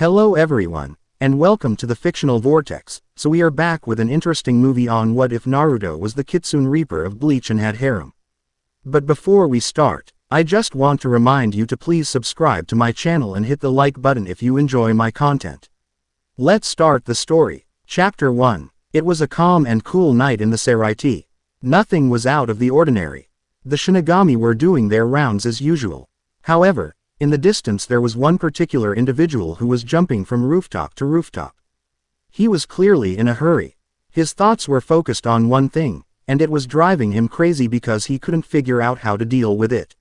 Hello everyone, and welcome to the Fictional Vortex. So we are back with an interesting movie on what if Naruto was the Kitsune Reaper of Bleach and had Harem. But before we start, I just want to remind you to please subscribe to my channel and hit the like button if you enjoy my content. Let's start the story. Chapter 1. It was a calm and cool night in the Seraiti. Nothing was out of the ordinary. The Shinigami were doing their rounds as usual. However, in the distance there was one particular individual who was jumping from rooftop to rooftop. He was clearly in a hurry. His thoughts were focused on one thing, and it was driving him crazy because he couldn't figure out how to deal with it.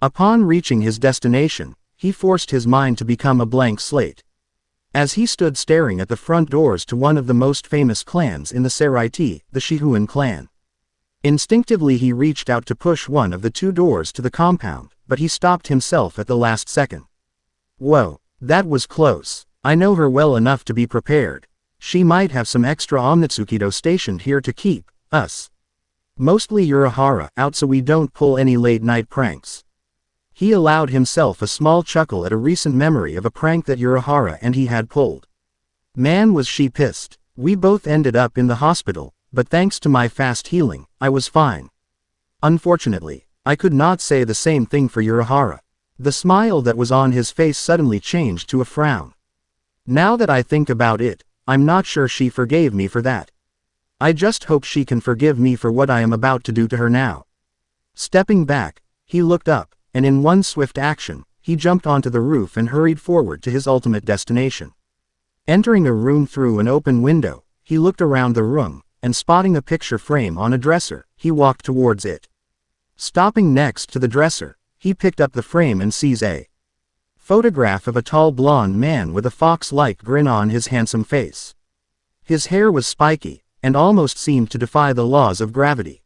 Upon reaching his destination, he forced his mind to become a blank slate. As he stood staring at the front doors to one of the most famous clans in the Seraiti, the Shihuan clan. Instinctively he reached out to push one of the two doors to the compound, but he stopped himself at the last second. Whoa, that was close. I know her well enough to be prepared. She might have some extra Omnitsukido stationed here to keep us mostly Urahara out so we don't pull any late-night pranks. He allowed himself a small chuckle at a recent memory of a prank that Urahara and he had pulled. Man, was she pissed. We both ended up in the hospital, but thanks to my fast healing, I was fine. Unfortunately, I could not say the same thing for Urahara. The smile that was on his face suddenly changed to a frown. Now that I think about it, I'm not sure she forgave me for that. I just hope she can forgive me for what I am about to do to her now. Stepping back, he looked up, and in one swift action, he jumped onto the roof and hurried forward to his ultimate destination. Entering a room through an open window, he looked around the room, and spotting a picture frame on a dresser, he walked towards it. Stopping next to the dresser, he picked up the frame and sees a photograph of a tall blonde man with a fox-like grin on his handsome face. His hair was spiky, and almost seemed to defy the laws of gravity.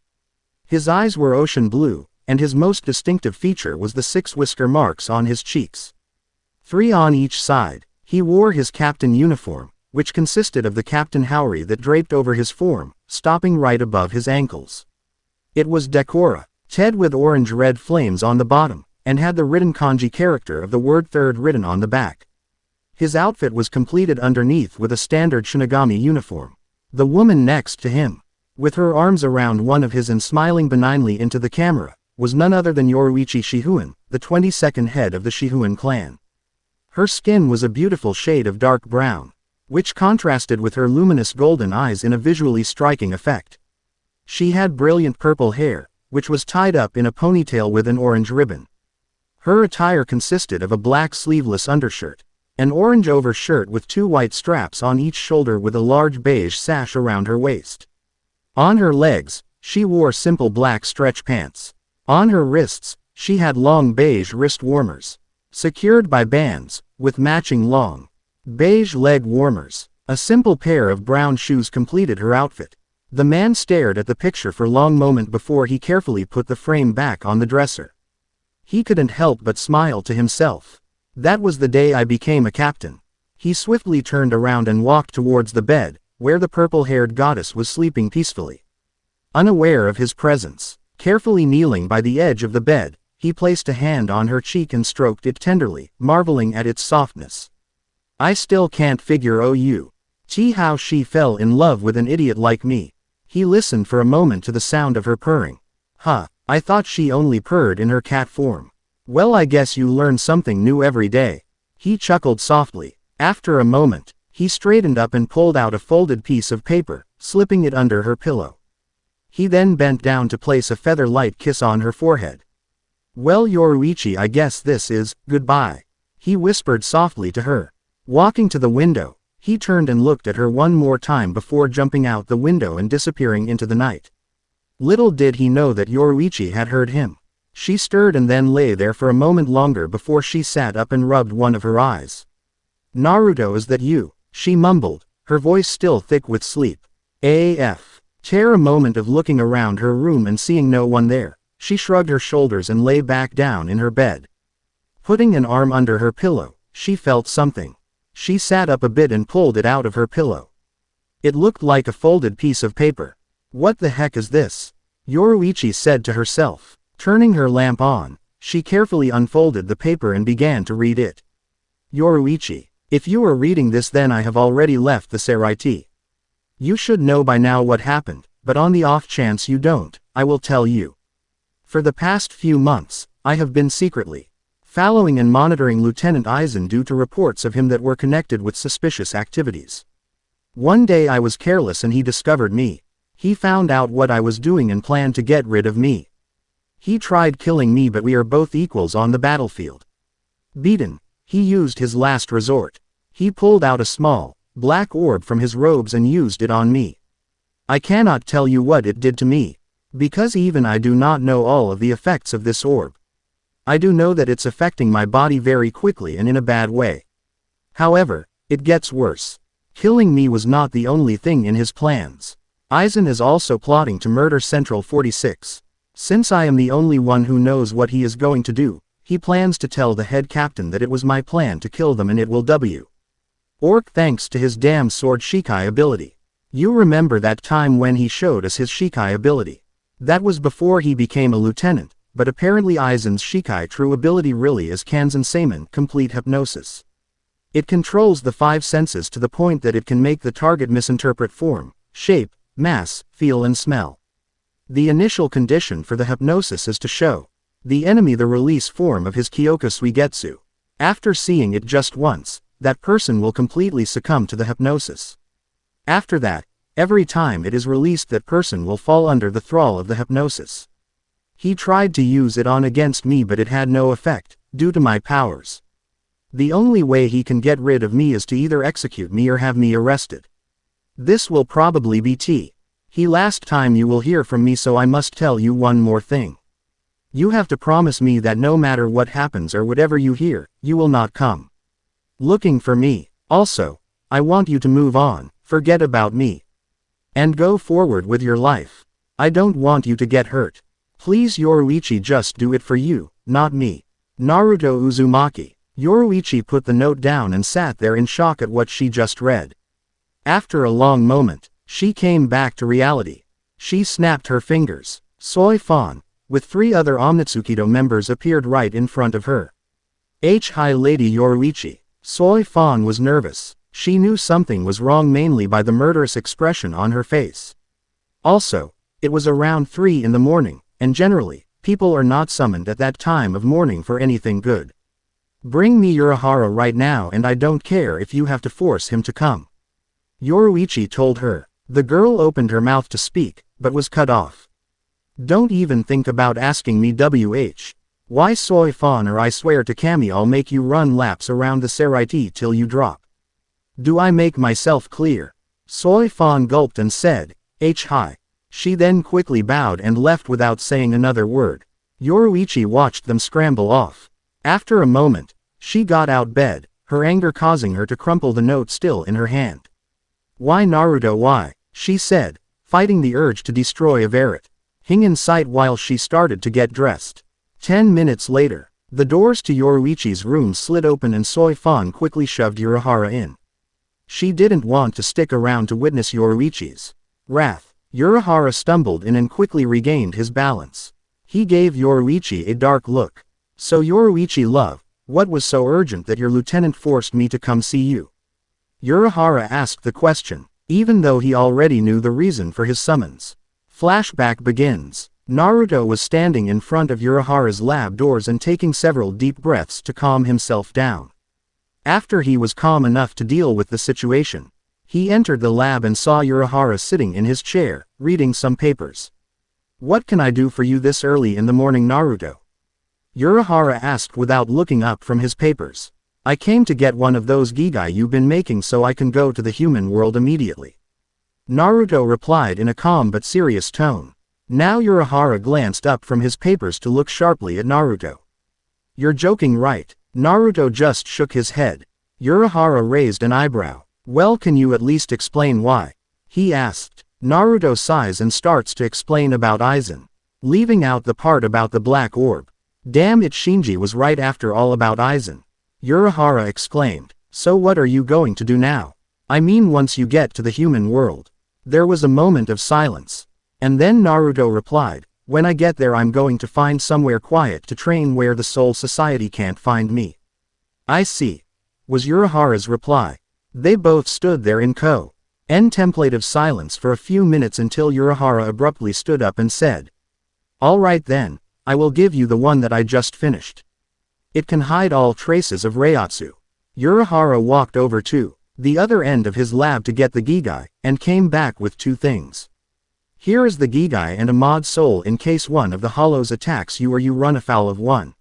His eyes were ocean blue, and his most distinctive feature was the 6 whisker marks on his cheeks. 3 on each side. He wore his captain uniform, which consisted of the captain haori that draped over his form, stopping right above his ankles. It was Decora, Ted with orange-red flames on the bottom, and had the written kanji character of the word third written on the back. His outfit was completed underneath with a standard Shinigami uniform. The woman next to him, with her arms around one of his and smiling benignly into the camera, was none other than Yoruichi Shihuan, the 22nd head of the Shihuan clan. Her skin was a beautiful shade of dark brown, which contrasted with her luminous golden eyes in a visually striking effect. She had brilliant purple hair, which was tied up in a ponytail with an orange ribbon. Her attire consisted of a black sleeveless undershirt, an orange overshirt with 2 white straps on each shoulder with a large beige sash around her waist. On her legs, she wore simple black stretch pants. On her wrists, she had long beige wrist warmers, secured by bands, with matching long beige leg warmers. A simple pair of brown shoes completed her outfit. The man stared at the picture for a long moment before he carefully put the frame back on the dresser. He couldn't help but smile to himself. That was the day I became a captain. He swiftly turned around and walked towards the bed, where the purple-haired goddess was sleeping peacefully. Unaware of his presence, carefully kneeling by the edge of the bed, he placed a hand on her cheek and stroked it tenderly, marveling at its softness. I still can't figure how she fell in love with an idiot like me. He listened for a moment to the sound of her purring. I thought she only purred in her cat form. Well, I guess you learn something new every day. He chuckled softly. After a moment, he straightened up and pulled out a folded piece of paper, slipping it under her pillow. He then bent down to place a feather-light kiss on her forehead. Well, Yoruichi, I guess this is goodbye, he whispered softly to her. Walking to the window, he turned and looked at her one more time before jumping out the window and disappearing into the night. Little did he know that Yoruichi had heard him. She stirred and then lay there for a moment longer before she sat up and rubbed one of her eyes. Naruto, is that you? She mumbled, her voice still thick with sleep. After a moment of looking around her room and seeing no one there, she shrugged her shoulders and lay back down in her bed. Putting an arm under her pillow, she felt something. She sat up a bit and pulled it out of her pillow. It looked like a folded piece of paper. What the heck is this? Yoruichi said to herself. Turning her lamp on, she carefully unfolded the paper and began to read it. Yoruichi, If you are reading this, then I have already left the Seraiti. You should know by now what happened, but on the off chance you don't, I will tell you. For the past few months, I have been secretly following and monitoring Lieutenant Aizen due to reports of him that were connected with suspicious activities. One day I was careless and he discovered me. He found out what I was doing and planned to get rid of me. He tried killing me, but we are both equals on the battlefield. Beaten, he used his last resort. He pulled out a small, black orb from his robes and used it on me. I cannot tell you what it did to me, because even I do not know all of the effects of this orb. I do know that it's affecting my body very quickly and in a bad way. However, it gets worse. Killing me was not the only thing in his plans. Aizen is also plotting to murder Central 46. Since I am the only one who knows what he is going to do, he plans to tell the head captain that it was my plan to kill them and it will work thanks to his damn sword Shikai ability. You remember that time when he showed us his Shikai ability? That was before he became a lieutenant, but apparently Aizen's Shikai true ability really is Kanzen Seiman complete hypnosis. It controls the 5 senses to the point that it can make the target misinterpret form, shape, mass, feel and smell. The initial condition for the hypnosis is to show the enemy the release form of his Kyoka Suigetsu. After seeing it just once, that person will completely succumb to the hypnosis. After that, every time it is released, that person will fall under the thrall of the hypnosis. He tried to use it on against me, but it had no effect, due to my powers. The only way he can get rid of me is to either execute me or have me arrested. This will probably be the last time you will hear from me, so I must tell you one more thing. You have to promise me that no matter what happens or whatever you hear, you will not come looking for me. Also, I want you to move on, forget about me, and go forward with your life. I don't want you to get hurt. Please Yoruichi, just do it for you, not me. Naruto Uzumaki. Yoruichi put the note down and sat there in shock at what she just read. After a long moment, she came back to reality. She snapped her fingers. Soi Fan, with 3 other Omnitsukido members, appeared right in front of her. Hi Lady Yoruichi. Soi Fan was nervous. She knew something was wrong, mainly by the murderous expression on her face. Also, it was around 3 in the morning, and generally, people are not summoned at that time of morning for anything good. Bring me Urahara right now, and I don't care if you have to force him to come. Yoruichi told her. The girl opened her mouth to speak, but was cut off. Don't even think about asking me why Soi Fan, or I swear to Kami I'll make you run laps around the Seraiti till you drop. Do I make myself clear? Soi Fan gulped and said, hi. She then quickly bowed and left without saying another word. Yoruichi watched them scramble off. After a moment, she got out bed, her anger causing her to crumple the note still in her hand. Why Naruto, why? She said, fighting the urge to destroy Everett. Hing in sight while she started to get dressed. 10 minutes later, the doors to Yoruichi's room slid open and Soi Fan quickly shoved Urahara in. She didn't want to stick around to witness Yoruichi's wrath. Urahara stumbled in and quickly regained his balance. He gave Yoruichi a dark look. So Yoruichi love, what was so urgent that your lieutenant forced me to come see you? Urahara asked the question, even though he already knew the reason for his summons. Flashback begins. Naruto was standing in front of Urahara's lab doors and taking several deep breaths to calm himself down. After he was calm enough to deal with the situation, he entered the lab and saw Urahara sitting in his chair, reading some papers. What can I do for you this early in the morning, Naruto? Urahara asked without looking up from his papers. I came to get one of those gigai you've been making so I can go to the human world immediately. Naruto replied in a calm but serious tone. Now Urahara glanced up from his papers to look sharply at Naruto. You're joking, right? Naruto just shook his head. Urahara raised an eyebrow. Well, can you at least explain why? He asked. Naruto sighs and starts to explain about Aizen, leaving out the part about the black orb. Damn it, Shinji was right after all about Aizen. Urahara exclaimed. So what are you going to do now? I mean, once you get to the human world. There was a moment of silence. And then Naruto replied, when I get there I'm going to find somewhere quiet to train where the Soul Society can't find me. I see. was Urahara's reply. They both stood there in contemplative silence for a few minutes until Urahara abruptly stood up and said, "All right then, I will give you the one that I just finished. It can hide all traces of Reiatsu." Urahara walked over to the other end of his lab to get the Gigai, and came back with two things. "Here is the Gigai and a mod soul in case one of the hollows attacks you or you run afoul of one."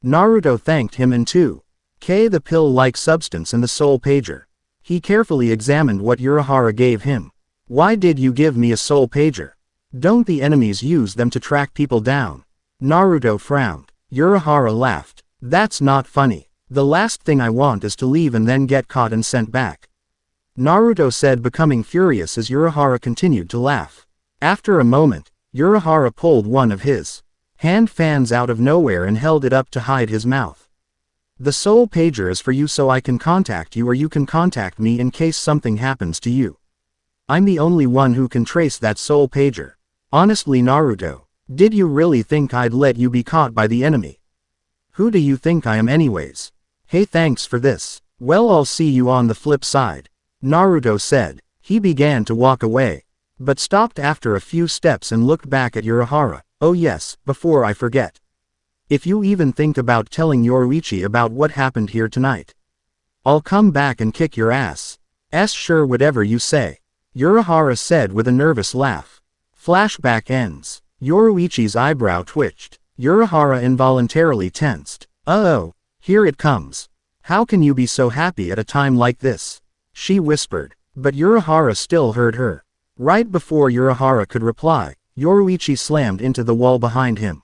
Naruto thanked him and 2K the pill-like substance and the soul pager. He carefully examined what Urahara gave him. "Why did you give me a soul pager? Don't the enemies use them to track people down?" Naruto frowned. Urahara laughed. "That's not funny. The last thing I want is to leave and then get caught and sent back," Naruto said, becoming furious as Urahara continued to laugh. After a moment, Urahara pulled one of his hand fans out of nowhere and held it up to hide his mouth. "The soul pager is for you so I can contact you or you can contact me in case something happens to you. I'm the only one who can trace that soul pager. Honestly, Naruto, did you really think I'd let you be caught by the enemy? Who do you think I am anyways? Hey, thanks for this. Well, I'll see you on the flip side," Naruto said. He began to walk away, but stopped after a few steps and looked back at Urahara. "Oh yes, before I forget. If you even think about telling Yoruichi about what happened here tonight, I'll come back and kick your ass." Sure, whatever you say," Urahara said with a nervous laugh. Flashback ends. Yoruichi's eyebrow twitched. Urahara involuntarily tensed. "Uh-oh, here it comes. How can you be so happy at a time like this?" she whispered. But Urahara still heard her. Right before Urahara could reply, Yoruichi slammed into the wall behind him.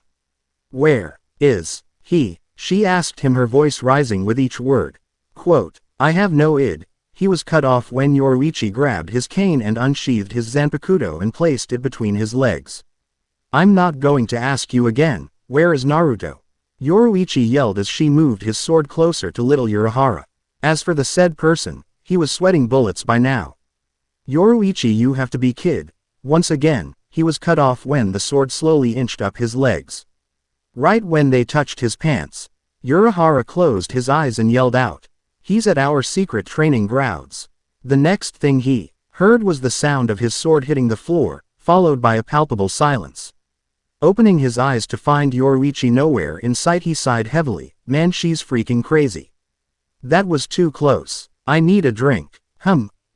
"Where is he?" she asked him, her voice rising with each word. Quote, "I have no id." He was cut off when Yoruichi grabbed his cane and unsheathed his Zanpakuto and placed it between his legs. "I'm not going to ask you again, where is Naruto?" Yoruichi yelled as she moved his sword closer to little Urahara. As for the said person, he was sweating bullets by now. "Yoruichi, you have to be kid." Once again, he was cut off when the sword slowly inched up his legs. Right when they touched his pants, Urahara closed his eyes and yelled out, "He's at our secret training grounds." The next thing he heard was the sound of his sword hitting the floor, followed by a palpable silence. Opening his eyes to find Yoruichi nowhere in sight, he sighed heavily. "Man, she's freaking crazy. That was too close. I need a drink.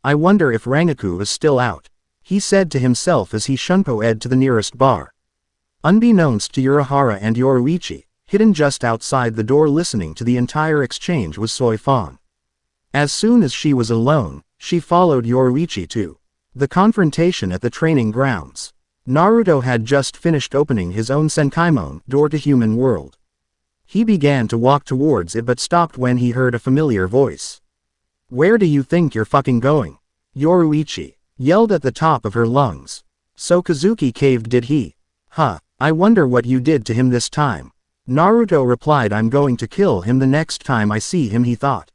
I wonder if Rangaku is still out," he said to himself as he shunpoed to the nearest bar. Unbeknownst to Urahara and Yoruichi, hidden just outside the door listening to the entire exchange was Soifan. As soon as she was alone, she followed Yoruichi to the confrontation at the training grounds. Naruto had just finished opening his own Senkaimon door to human world. He began to walk towards it but stopped when he heard a familiar voice. "Where do you think you're fucking going?" Yoruichi yelled at the top of her lungs. "So Kazuki caved, did he? I wonder what you did to him this time." Naruto replied, "I'm going to kill him the next time I see him," he thought.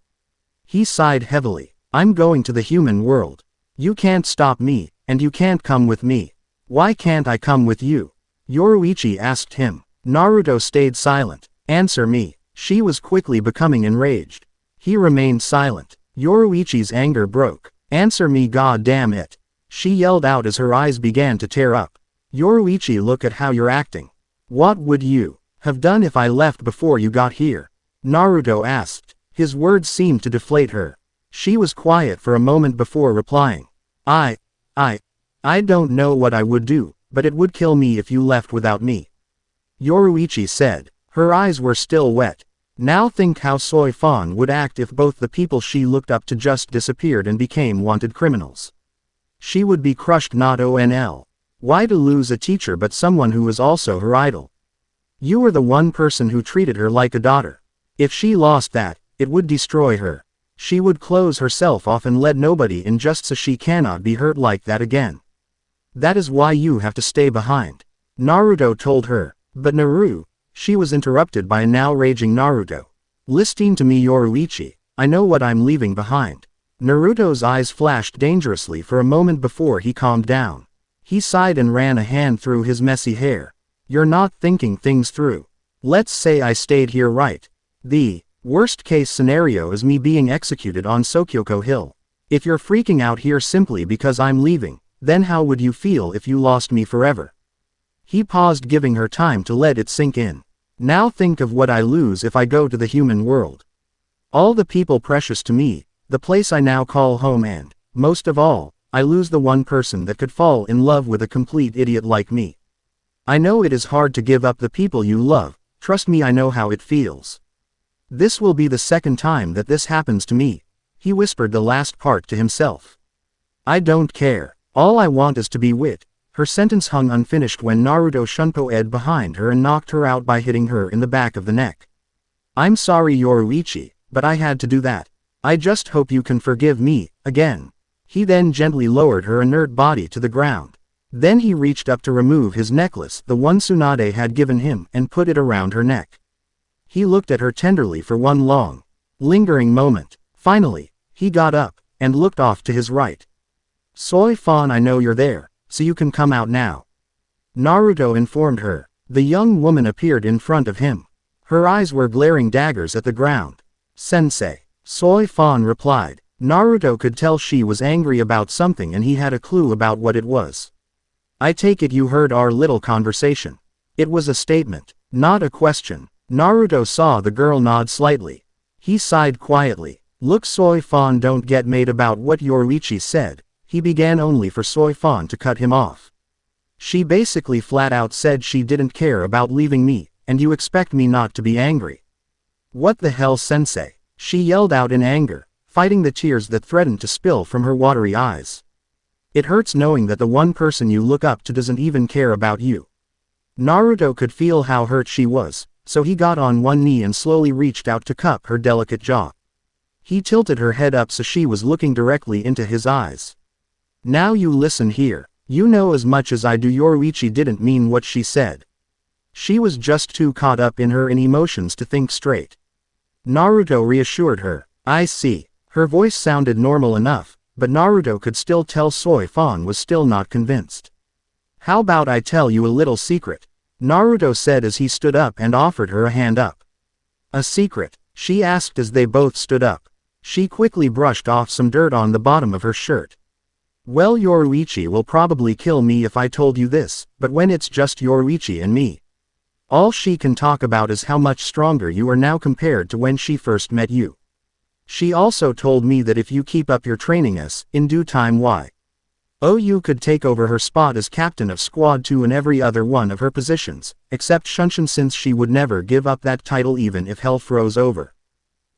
He sighed heavily. "I'm going to the human world. You can't stop me, and you can't come with me." "Why can't I come with you?" Yoruichi asked him. Naruto stayed silent. "Answer me." She was quickly becoming enraged. He remained silent. Yoruichi's anger broke. "Answer me, god damn it," she yelled out as her eyes began to tear up. "Yoruichi, look at how you're acting. What would you have done if I left before you got here?" Naruto asked. His words seemed to deflate her. She was quiet for a moment before replying. I don't know what I would do, but it would kill me if you left without me," Yoruichi said. Her eyes were still wet. Now think how Soifan would act if both the people she looked up to just disappeared and became wanted criminals. She would be crushed, not onl. Why to lose a teacher but someone who was also her idol? You were the one person who treated her like a daughter. If she lost that, it would destroy her. She would close herself off and let nobody in just so she cannot be hurt like that again. That is why you have to stay behind, Naruto told her. But Naru, she was interrupted by a now raging Naruto. Listen to me, Yoruichi, I know what I'm leaving behind. Naruto's eyes flashed dangerously for a moment before he calmed down. He sighed and ran a hand through his messy hair. You're not thinking things through. Let's say I stayed here, right? The Worst case scenario is me being executed on Sokyoko Hill. If you're freaking out here simply because I'm leaving, then how would you feel if you lost me forever? He paused, giving her time to let it sink in. Now think of what I lose if I go to the human world. All the people precious to me, the place I now call home, and, most of all, I lose the one person that could fall in love with a complete idiot like me. I know it is hard to give up the people you love, trust me, I know how it feels. This will be the second time that this happens to me. He whispered the last part to himself. I don't care. All I want is to be with. Her sentence hung unfinished when Naruto shunpoed behind her and knocked her out by hitting her in the back of the neck. I'm sorry Yoruichi, but I had to do that. I just hope you can forgive me, again. He then gently lowered her inert body to the ground. Then he reached up to remove his necklace, the one Tsunade had given him, and put it around her neck. He looked at her tenderly for one long, lingering moment. Finally, he got up, and looked off to his right. Soy Fawn, I know you're there, so you can come out now. Naruto informed her. The young woman appeared in front of him. Her eyes were glaring daggers at the ground. Sensei. Soy Fawn replied. Naruto could tell she was angry about something and he had a clue about what it was. I take it you heard our little conversation. It was a statement, not a question. Naruto saw the girl nod slightly. He sighed quietly. Look, Soy Fawn, don't get mad about what Yoruichi said. He began, only for Soy Fawn to cut him off. She basically flat out said she didn't care about leaving me, and you expect me not to be angry. What the hell, Sensei? She yelled out in anger, fighting the tears that threatened to spill from her watery eyes. It hurts knowing that the one person you look up to doesn't even care about you. Naruto could feel how hurt she was, so he got on one knee and slowly reached out to cup her delicate jaw. He tilted her head up so she was looking directly into his eyes. Now you listen here. You know as much as I do Yoruichi didn't mean what she said. She was just too caught up in her emotions to think straight. Naruto reassured her. I see. Her voice sounded normal enough, but Naruto could still tell Soy Fawn was still not convinced. How about I tell you a little secret? Naruto said as he stood up and offered her a hand up. A secret? She asked as they both stood up. She quickly brushed off some dirt on the bottom of her shirt. Well, Yoruichi will probably kill me if I told you this, but when it's just Yoruichi and me, all she can talk about is how much stronger you are now compared to when she first met you. She also told me that if you keep up your training in due time you could take over her spot as captain of Squad 2 in every other one of her positions, except Shunshin, since she would never give up that title even if hell froze over.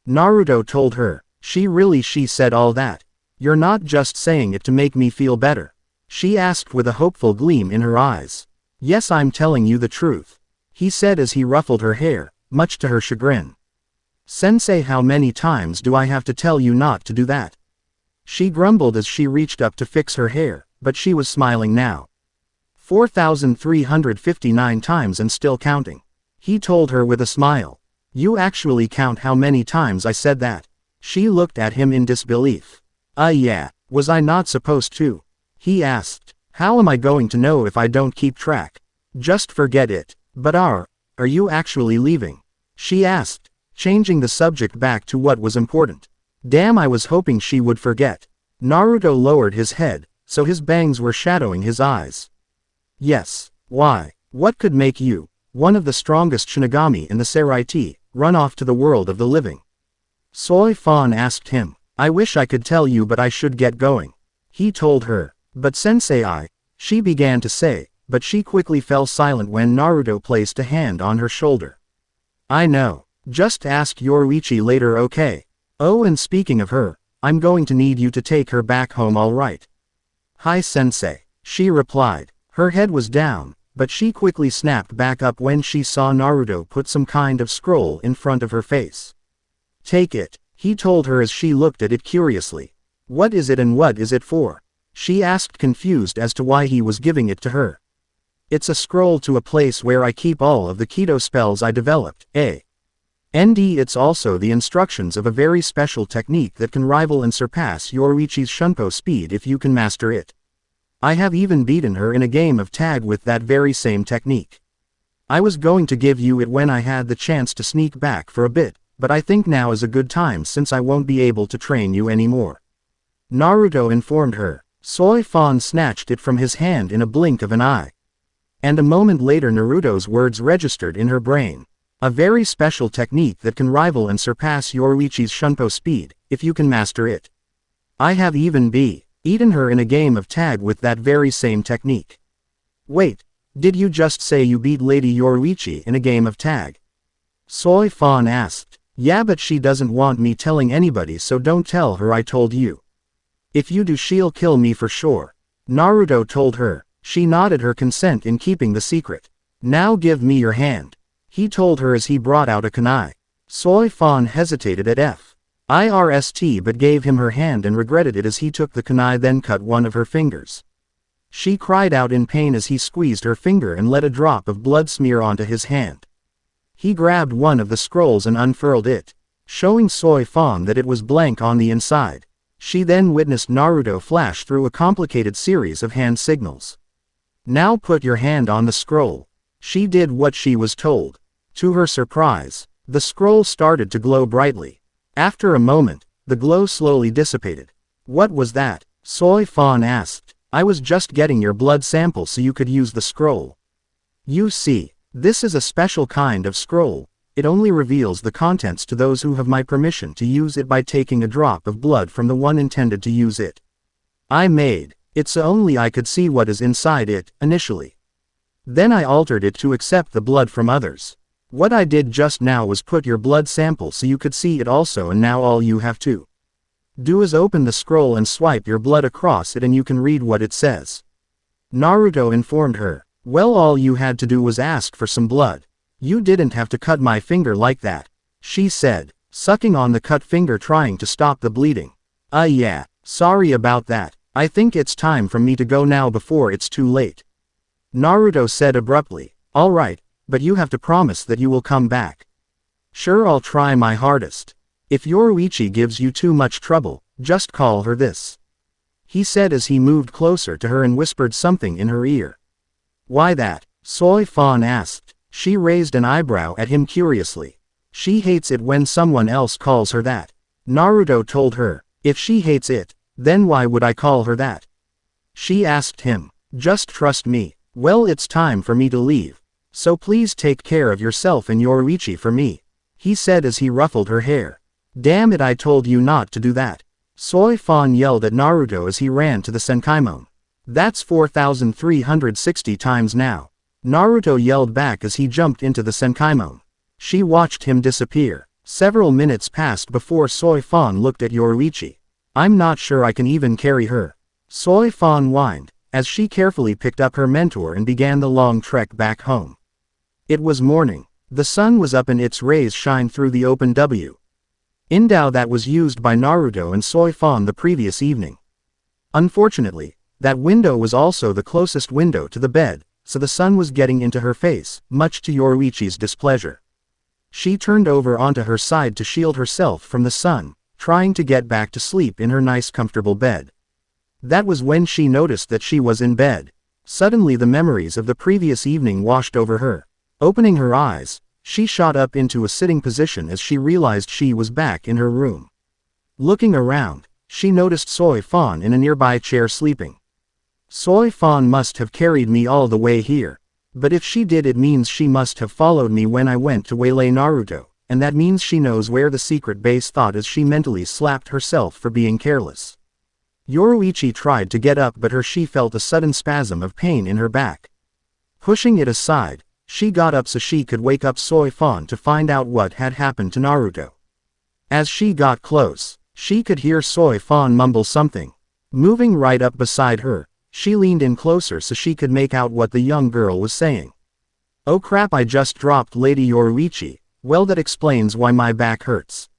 Naruto told her. She said all that? You're not just saying it to make me feel better? She asked with a hopeful gleam in her eyes. Yes, I'm telling you the truth, he said as he ruffled her hair, much to her chagrin. Sensei, how many times do I have to tell you not to do that? She grumbled as she reached up to fix her hair, but she was smiling now. 4,359 times and still counting. He told her with a smile. You actually count how many times I said that? She looked at him in disbelief. Yeah, was I not supposed to? He asked. How am I going to know if I don't keep track? Just forget it. But are you actually leaving? She asked, changing the subject back to what was important. Damn, I was hoping she would forget. Naruto lowered his head, so his bangs were shadowing his eyes. Yes. Why? What could make you, one of the strongest Shinigami in the Seraiti, run off to the world of the living? Soy Fawn asked him. I wish I could tell you, but I should get going. He told her. But Sensei, she began to say, but she quickly fell silent when Naruto placed a hand on her shoulder. I know. Just ask Yoruichi later, okay? Oh, and speaking of her, I'm going to need you to take her back home, alright? Hi, Sensei, she replied. Her head was down, but she quickly snapped back up when she saw Naruto put some kind of scroll in front of her face. Take it, he told her as she looked at it curiously. What is it and what is it for? She asked, confused as to why he was giving it to her. It's a scroll to a place where I keep all of the Kido spells I developed, And it's also the instructions of a very special technique that can rival and surpass Yoruichi's Shunpo speed if you can master it. I have even beaten her in a game of tag with that very same technique. I was going to give you it when I had the chance to sneak back for a bit, but I think now is a good time since I won't be able to train you anymore. Naruto informed her. Soy Fan snatched it from his hand in a blink of an eye. And a moment later Naruto's words registered in her brain. A very special technique that can rival and surpass Yoruichi's Shunpo speed, if you can master it. I have even beaten her in a game of tag with that very same technique. Wait, did you just say you beat Lady Yoruichi in a game of tag? Soy Fan asked. Yeah, but she doesn't want me telling anybody, so don't tell her I told you. If you do, she'll kill me for sure. Naruto told her. She nodded her consent in keeping the secret. Now give me your hand, he told her as he brought out a kunai. Soy Fan hesitated at first but gave him her hand and regretted it as he took the kunai, then cut one of her fingers. She cried out in pain as he squeezed her finger and let a drop of blood smear onto his hand. He grabbed one of the scrolls and unfurled it, showing Soy Fan that it was blank on the inside. She then witnessed Naruto flash through a complicated series of hand signals. Now put your hand on the scroll. She did what she was told. To her surprise, the scroll started to glow brightly. After a moment, the glow slowly dissipated. What was that? Soy Fan asked. I was just getting your blood sample so you could use the scroll. You see, this is a special kind of scroll. It only reveals the contents to those who have my permission to use it by taking a drop of blood from the one intended to use it. I made it so only I could see what is inside it, initially. Then I altered it to accept the blood from others. What I did just now was put your blood sample so you could see it also, and now all you have to do is open the scroll and swipe your blood across it and you can read what it says. Naruto informed her. Well, all you had to do was ask for some blood. You didn't have to cut my finger like that, she said, sucking on the cut finger trying to stop the bleeding. Yeah, sorry about that. I think it's time for me to go now before it's too late. Naruto said abruptly. Alright, but you have to promise that you will come back. Sure, I'll try my hardest. If Yoruichi gives you too much trouble, just call her this, he said as he moved closer to her and whispered something in her ear. Why that? Soy Fan asked. She raised an eyebrow at him curiously. She hates it when someone else calls her that. Naruto told her. If she hates it, then why would I call her that? She asked him. Just trust me. Well, it's time for me to leave. So please take care of yourself and Yoruichi for me, he said as he ruffled her hair. Damn it, I told you not to do that. Soy Fan yelled at Naruto as he ran to the Senkaimon. That's 4,360 times now. Naruto yelled back as he jumped into the Senkaimon. She watched him disappear. Several minutes passed before Soy Fan looked at Yoruichi. I'm not sure I can even carry her, Soy Fan whined, as she carefully picked up her mentor and began the long trek back home. It was morning. The sun was up and its rays shined through the open window that was used by Naruto and Soy Fan the previous evening. Unfortunately, that window was also the closest window to the bed, so the sun was getting into her face, much to Yoruichi's displeasure. She turned over onto her side to shield herself from the sun, trying to get back to sleep in her nice comfortable bed. That was when she noticed that she was in bed. Suddenly the memories of the previous evening washed over her. Opening her eyes, she shot up into a sitting position as she realized she was back in her room. Looking around, she noticed Soy Fan in a nearby chair sleeping. Soy Fan must have carried me all the way here. But if she did, it means she must have followed me when I went to waylay Naruto, and that means she knows where the secret base thought as she mentally slapped herself for being careless. Yoruichi tried to get up, but she felt a sudden spasm of pain in her back. Pushing it aside, she got up so she could wake up Soy Fan to find out what had happened to Naruto. As she got close, she could hear Soy Fan mumble something. Moving right up beside her, she leaned in closer so she could make out what the young girl was saying. Oh crap, I just dropped Lady Yoruichi. Well, that explains why my back hurts.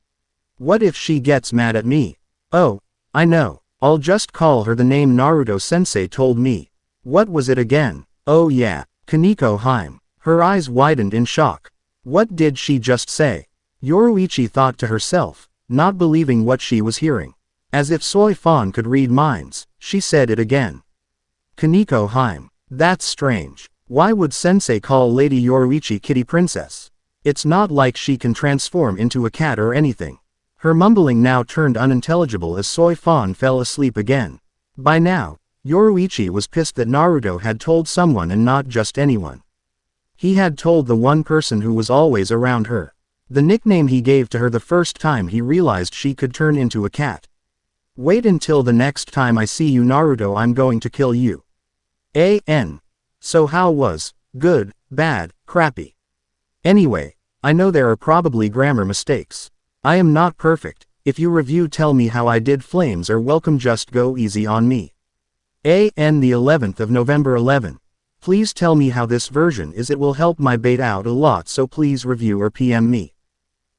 What if she gets mad at me? Oh, I know. I'll just call her the name Naruto-sensei told me. What was it again? Oh yeah, Kaneko Harem. Her eyes widened in shock. What did she just say? Yoruichi thought to herself, not believing what she was hearing. As if Soy Fan could read minds, she said it again. Kaneko Harem. That's strange. Why would sensei call Lady Yoruichi Kitty Princess? It's not like she can transform into a cat or anything. Her mumbling now turned unintelligible as Soi Fan fell asleep again. By now, Yoruichi was pissed that Naruto had told someone and not just anyone. He had told the one person who was always around her. The nickname he gave to her the first time he realized she could turn into a cat. Wait until the next time I see you, Naruto, I'm going to kill you. A.N. So how was, good, bad, crappy? Anyway, I know there are probably grammar mistakes. I am not perfect. If you review tell me how I did, flames are welcome, just go easy on me. A.N. the 11th of November 11. Please tell me how this version is, it will help my bait out a lot, so please review or PM me.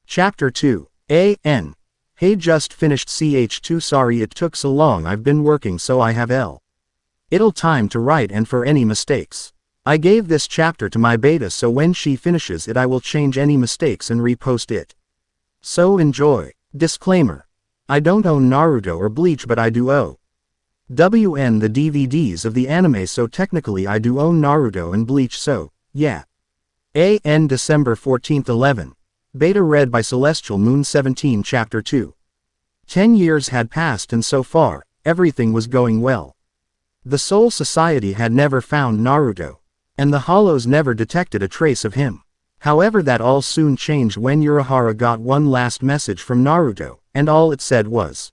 Chapter 2. A.N. Hey, just finished ch2, sorry it took so long, I've been working so I have little time to write and for any mistakes. I gave this chapter to my beta so when she finishes it I will change any mistakes and repost it. So enjoy. Disclaimer. I don't own Naruto or Bleach, but I do own the DVDs of the anime, so technically I do own Naruto and Bleach, so, yeah. A.N. December 14th 11. Beta read by Celestial Moon 17 Chapter 2. 10 years had passed and so far, everything was going well. The Soul Society had never found Naruto, and the Hollows never detected a trace of him. However, that all soon changed when Urahara got one last message from Naruto, and all it said was,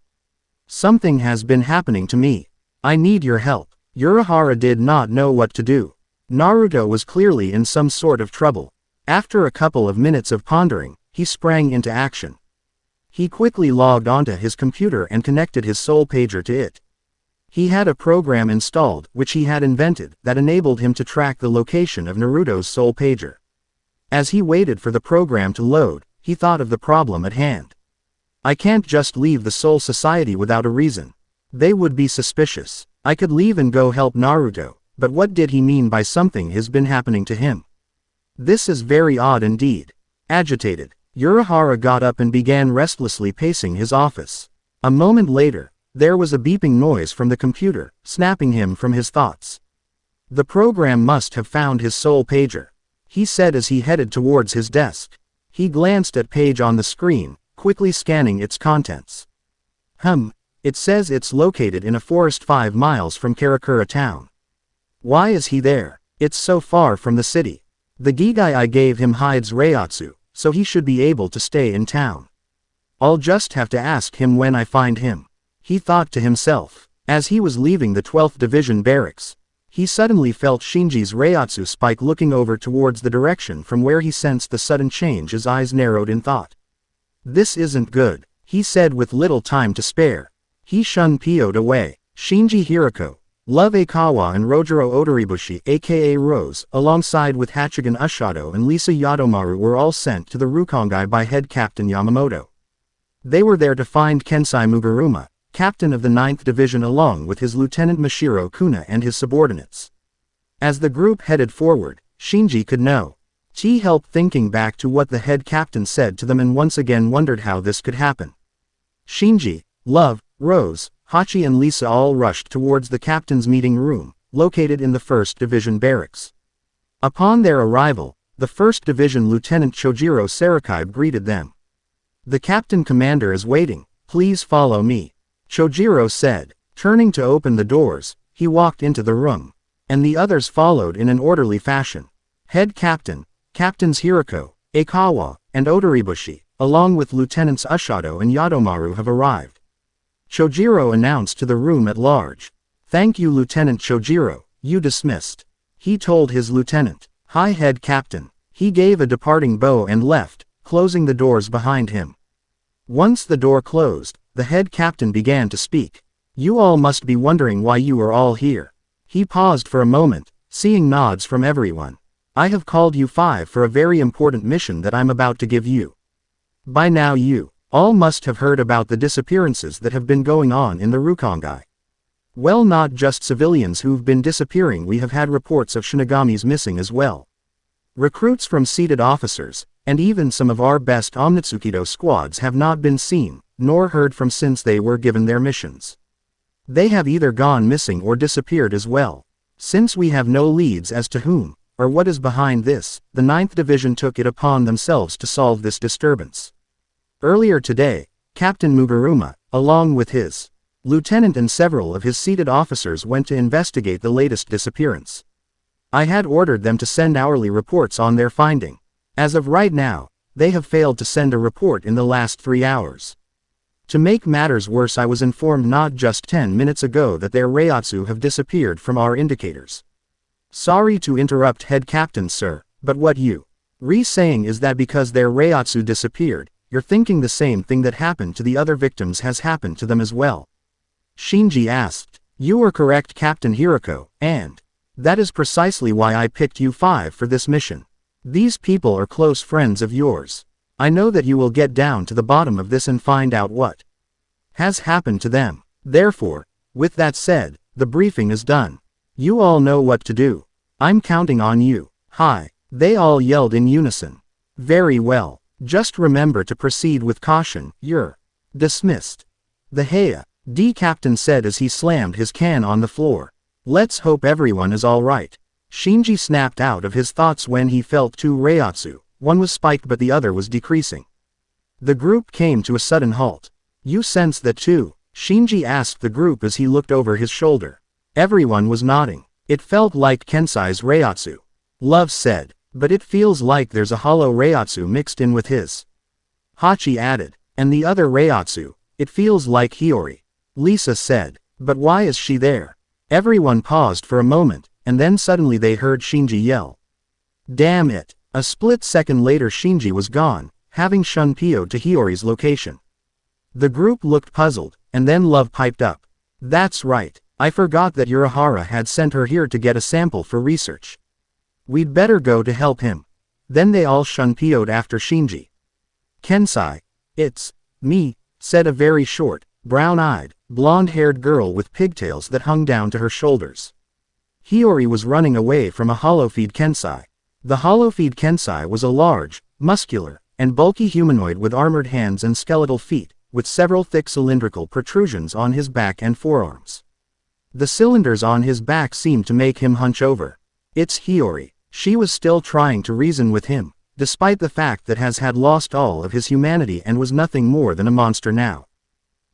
"Something has been happening to me. I need your help." Urahara did not know what to do. Naruto was clearly in some sort of trouble. After a couple of minutes of pondering, he sprang into action. He quickly logged onto his computer and connected his soul pager to it. He had a program installed, which he had invented, that enabled him to track the location of Naruto's soul pager. As he waited for the program to load, he thought of the problem at hand. I can't just leave the Soul Society without a reason. They would be suspicious. I could leave and go help Naruto, but what did he mean by something has been happening to him? This is very odd indeed. Agitated, Urahara got up and began restlessly pacing his office. A moment later, there was a beeping noise from the computer, snapping him from his thoughts. The program must have found his soul pager, he said as he headed towards his desk. He glanced at page on the screen, quickly scanning its contents. It says it's located in a forest 5 miles from Karakura town. Why is he there? It's so far from the city. The Gigai I gave him hides Reiatsu, so he should be able to stay in town. I'll just have to ask him when I find him, he thought to himself. As he was leaving the 12th Division barracks, he suddenly felt Shinji's Reiatsu spike looking over towards the direction from where he sensed the sudden change. His eyes narrowed in thought. This isn't good, he said with little time to spare. He shun-PO'd away. Shinji Hirako, Love Aikawa and Rojiro Odoribushi aka Rose, alongside with Hachigan Ushado and Lisa Yadomaru, were all sent to the Rukongai by head captain Yamamoto. They were there to find Kensai Mugaruma, captain of the 9th Division, along with his lieutenant Mashiro Kuna and his subordinates. As the group headed forward, Shinji could help thinking back to what the head captain said to them and once again wondered how this could happen. Shinji, Love, Rose, Hachi and Lisa all rushed towards the captain's meeting room, located in the 1st Division barracks. Upon their arrival, the 1st Division Lieutenant Chojiro Sarakibe greeted them. "The captain commander is waiting, please follow me," Chojiro said. Turning to open the doors, he walked into the room, and the others followed in an orderly fashion. Head captain, Captains Hirako, Aikawa, and Odoribushi, along with Lieutenants Ushado and Yadomaru have arrived. Chojiro announced to the room at large. "Thank you, Lieutenant Chojiro, you dismissed," he told his lieutenant. "Hi, head captain." He gave a departing bow and left, closing the doors behind him. Once the door closed, the head captain began to speak. "You all must be wondering why you are all here." He paused for a moment, seeing nods from everyone. "I have called you 5 for a very important mission that I'm about to give you. By now you all must have heard about the disappearances that have been going on in the Rukongai. Well, not just civilians who've been disappearing, we have had reports of Shinigami's missing as well. Recruits from seated officers, and even some of our best Omnitsukido squads have not been seen, nor heard from since they were given their missions. They have either gone missing or disappeared as well. Since we have no leads as to whom, or what is behind this, the 9th Division took it upon themselves to solve this disturbance. Earlier today, Captain Mugaruma, along with his lieutenant and several of his seated officers went to investigate the latest disappearance. I had ordered them to send hourly reports on their finding. As of right now, they have failed to send a report in the last 3 hours. To make matters worse, I was informed not just 10 minutes ago that their Reiatsu have disappeared from our indicators. Sorry to interrupt, head captain sir, but what you saying is that because their Reiatsu disappeared, you're thinking the same thing that happened to the other victims has happened to them as well? Shinji asked. You are correct, Captain Hiroko, and that is precisely why I picked you 5 for this mission. These people are close friends of yours. I know that you will get down to the bottom of this and find out what has happened to them. Therefore, with that said, the briefing is done. You all know what to do. I'm counting on you. Hi, they all yelled in unison. Very well. Just remember to proceed with caution. You're dismissed. The Heia captain said as he slammed his can on the floor. Let's hope everyone is all right. Shinji snapped out of his thoughts when he felt 2 Reiatsu. One was spiked but the other was decreasing. The group came to a sudden halt. You sense that too? Shinji asked the group as he looked over his shoulder. Everyone was nodding. It felt like Kensai's Reiatsu. Love said. But it feels like there's a hollow Reiatsu mixed in with his. Hachi added. And the other Reiatsu, it feels like Hiyori. Lisa said. But why is she there? Everyone paused for a moment, and then suddenly they heard Shinji yell. Damn it. A split second later Shinji was gone, having Shunpyo'd to Hiyori's location. The group looked puzzled, and then Love piped up. That's right. I forgot that Urahara had sent her here to get a sample for research. We'd better go to help him. Then they all Shunpyo'd after Shinji. Kensai. It's me, said a very short, brown-eyed, blonde-haired girl with pigtails that hung down to her shoulders. Hiyori was running away from a hollow-feed Kensai. The hollow-feed Kensai was a large, muscular, and bulky humanoid with armored hands and skeletal feet, with several thick cylindrical protrusions on his back and forearms. The cylinders on his back seemed to make him hunch over. It's Hiyori. She was still trying to reason with him, despite the fact that has had lost all of his humanity and was nothing more than a monster now.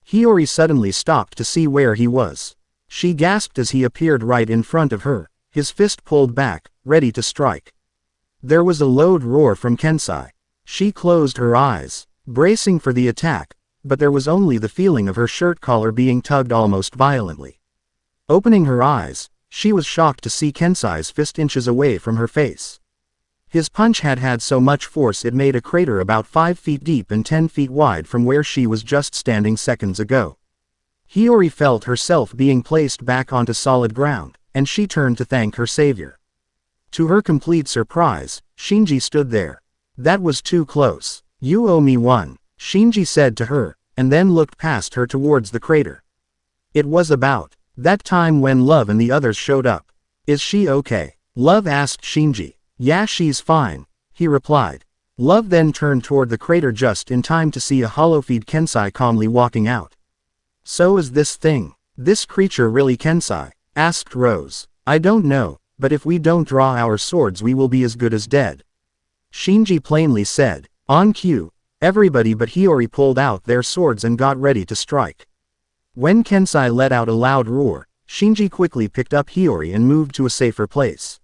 Hiyori suddenly stopped to see where he was. She gasped as he appeared right in front of her, his fist pulled back, ready to strike. There was a loud roar from Kensai. She closed her eyes, bracing for the attack, but there was only the feeling of her shirt collar being tugged almost violently. Opening her eyes, she was shocked to see Kensai's fist inches away from her face. His punch had so much force it made a crater about 5 feet deep and 10 feet wide from where she was just standing seconds ago. Hiyori felt herself being placed back onto solid ground, and she turned to thank her savior. To her complete surprise, Shinji stood there. That was too close. You owe me one, Shinji said to her, and then looked past her towards the crater. It was about that time when Love and the others showed up. Is she okay? Love asked Shinji. Yeah, she's fine, he replied. Love then turned toward the crater just in time to see a hollow-feed Kensai calmly walking out. So is this creature really Kensai? Asked Rose. I don't know, but if we don't draw our swords we will be as good as dead. Shinji plainly said. On cue, everybody but Hiyori pulled out their swords and got ready to strike. When Kensai let out a loud roar, Shinji quickly picked up Hiyori and moved to a safer place.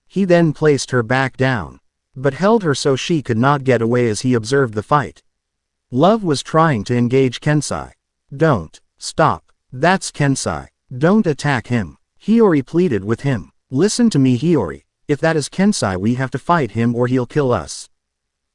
He then placed her back down, but held her so she could not get away as he observed the fight. Love was trying to engage Kensai. Don't stop. That's Kensai. Don't attack him. Hiyori pleaded with him. Listen to me, Hiyori. If that is Kensai, we have to fight him or he'll kill us.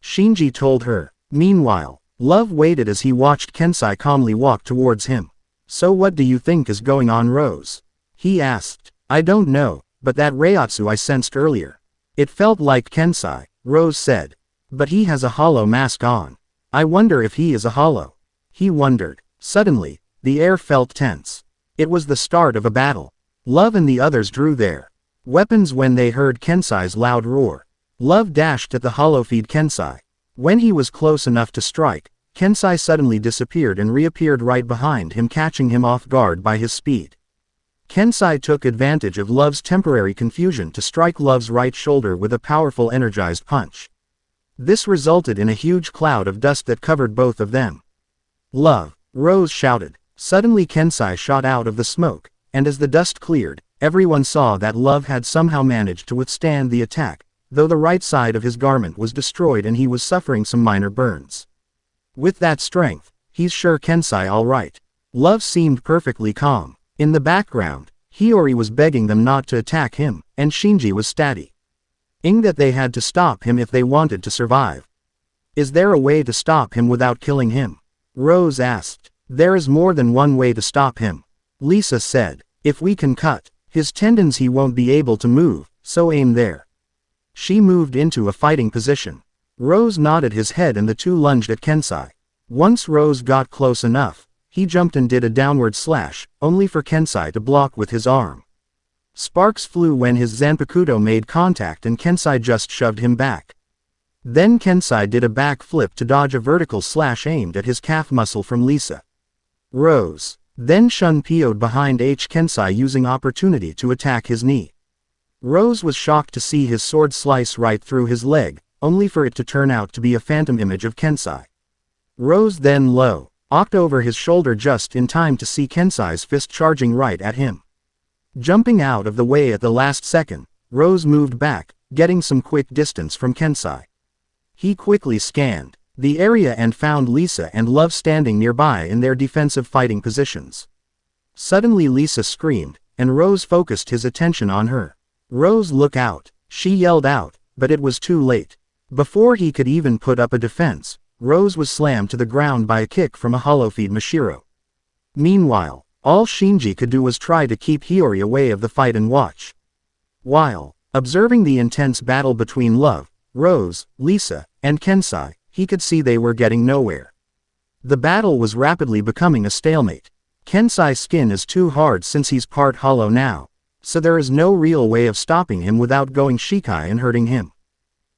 Shinji told her. Meanwhile, Love waited as he watched Kensai calmly walk towards him. So what do you think is going on, Rose? He asked. I don't know, but that Reiatsu I sensed earlier. It felt like Kensai, Rose said. But he has a hollow mask on. I wonder if he is a hollow. He wondered. Suddenly, the air felt tense. It was the start of a battle. Love and the others drew their weapons when they heard Kensai's loud roar. Love dashed at the hollow-feed Kensai. When he was close enough to strike, Kensai suddenly disappeared and reappeared right behind him, catching him off guard by his speed. Kensai took advantage of Love's temporary confusion to strike Love's right shoulder with a powerful energized punch. This resulted in a huge cloud of dust that covered both of them. "Love!" Rose shouted. Suddenly Kensai shot out of the smoke, and as the dust cleared, everyone saw that Love had somehow managed to withstand the attack, though the right side of his garment was destroyed and he was suffering some minor burns. With that strength, he's sure Kensai alright. Love seemed perfectly calm. In the background, Hiyori was begging them not to attack him, and Shinji was stating that they had to stop him if they wanted to survive. "Is there a way to stop him without killing him?" Rose asked. "There is more than one way to stop him," Lisa said. "If we can cut his tendons he won't be able to move, so aim there." She moved into a fighting position. Rose nodded his head and the two lunged at Kensai. Once Rose got close enough, he jumped and did a downward slash, only for Kensai to block with his arm. Sparks flew when his Zanpakuto made contact and Kensai just shoved him back. Then Kensai did a back flip to dodge a vertical slash aimed at his calf muscle from Lisa. Rose then Shun-PO'd behind Kensai using opportunity to attack his knee. Rose was shocked to see his sword slice right through his leg, only for it to turn out to be a phantom image of Kensai. Rose then low-ocked over his shoulder just in time to see Kensai's fist charging right at him. Jumping out of the way at the last second, Rose moved back, getting some quick distance from Kensai. He quickly scanned the area and found Lisa and Love standing nearby in their defensive fighting positions. Suddenly Lisa screamed, and Rose focused his attention on her. "Rose, look out!" she yelled out, but it was too late. Before he could even put up a defense, Rose was slammed to the ground by a kick from a hollow-feed Mashiro. Meanwhile, all Shinji could do was try to keep Hiyori away of the fight and watch. While observing the intense battle between Love, Rose, Lisa, and Kensai, he could see they were getting nowhere. The battle was rapidly becoming a stalemate. Kensai's skin is too hard since he's part hollow now, so there is no real way of stopping him without going Shikai and hurting him.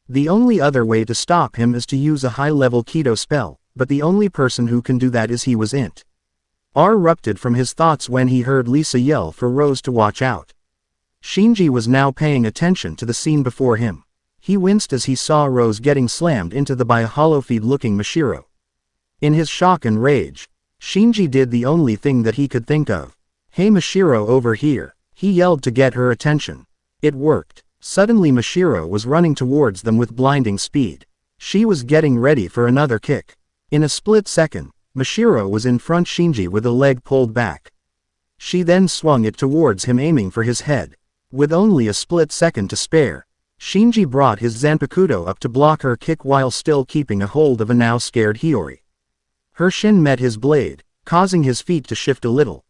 The only other way to stop him is to use a high-level Kido spell, but the only person who can do that is he was Int. Erupted from his thoughts when he heard Lisa yell for Rose to watch out. Shinji was now paying attention to the scene before him. He winced as he saw Rose getting slammed into the by a hollow-feed-looking Mashiro. In his shock and rage, Shinji did the only thing that he could think of. "Hey Mashiro, over here," he yelled to get her attention. It worked. Suddenly Mashiro was running towards them with blinding speed. She was getting ready for another kick. In a split second, Mashiro was in front Shinji with a leg pulled back. She then swung it towards him aiming for his head. With only a split second to spare, Shinji brought his Zanpakuto up to block her kick while still keeping a hold of a now scared Hiyori. Her shin met his blade, causing his feet to shift a little.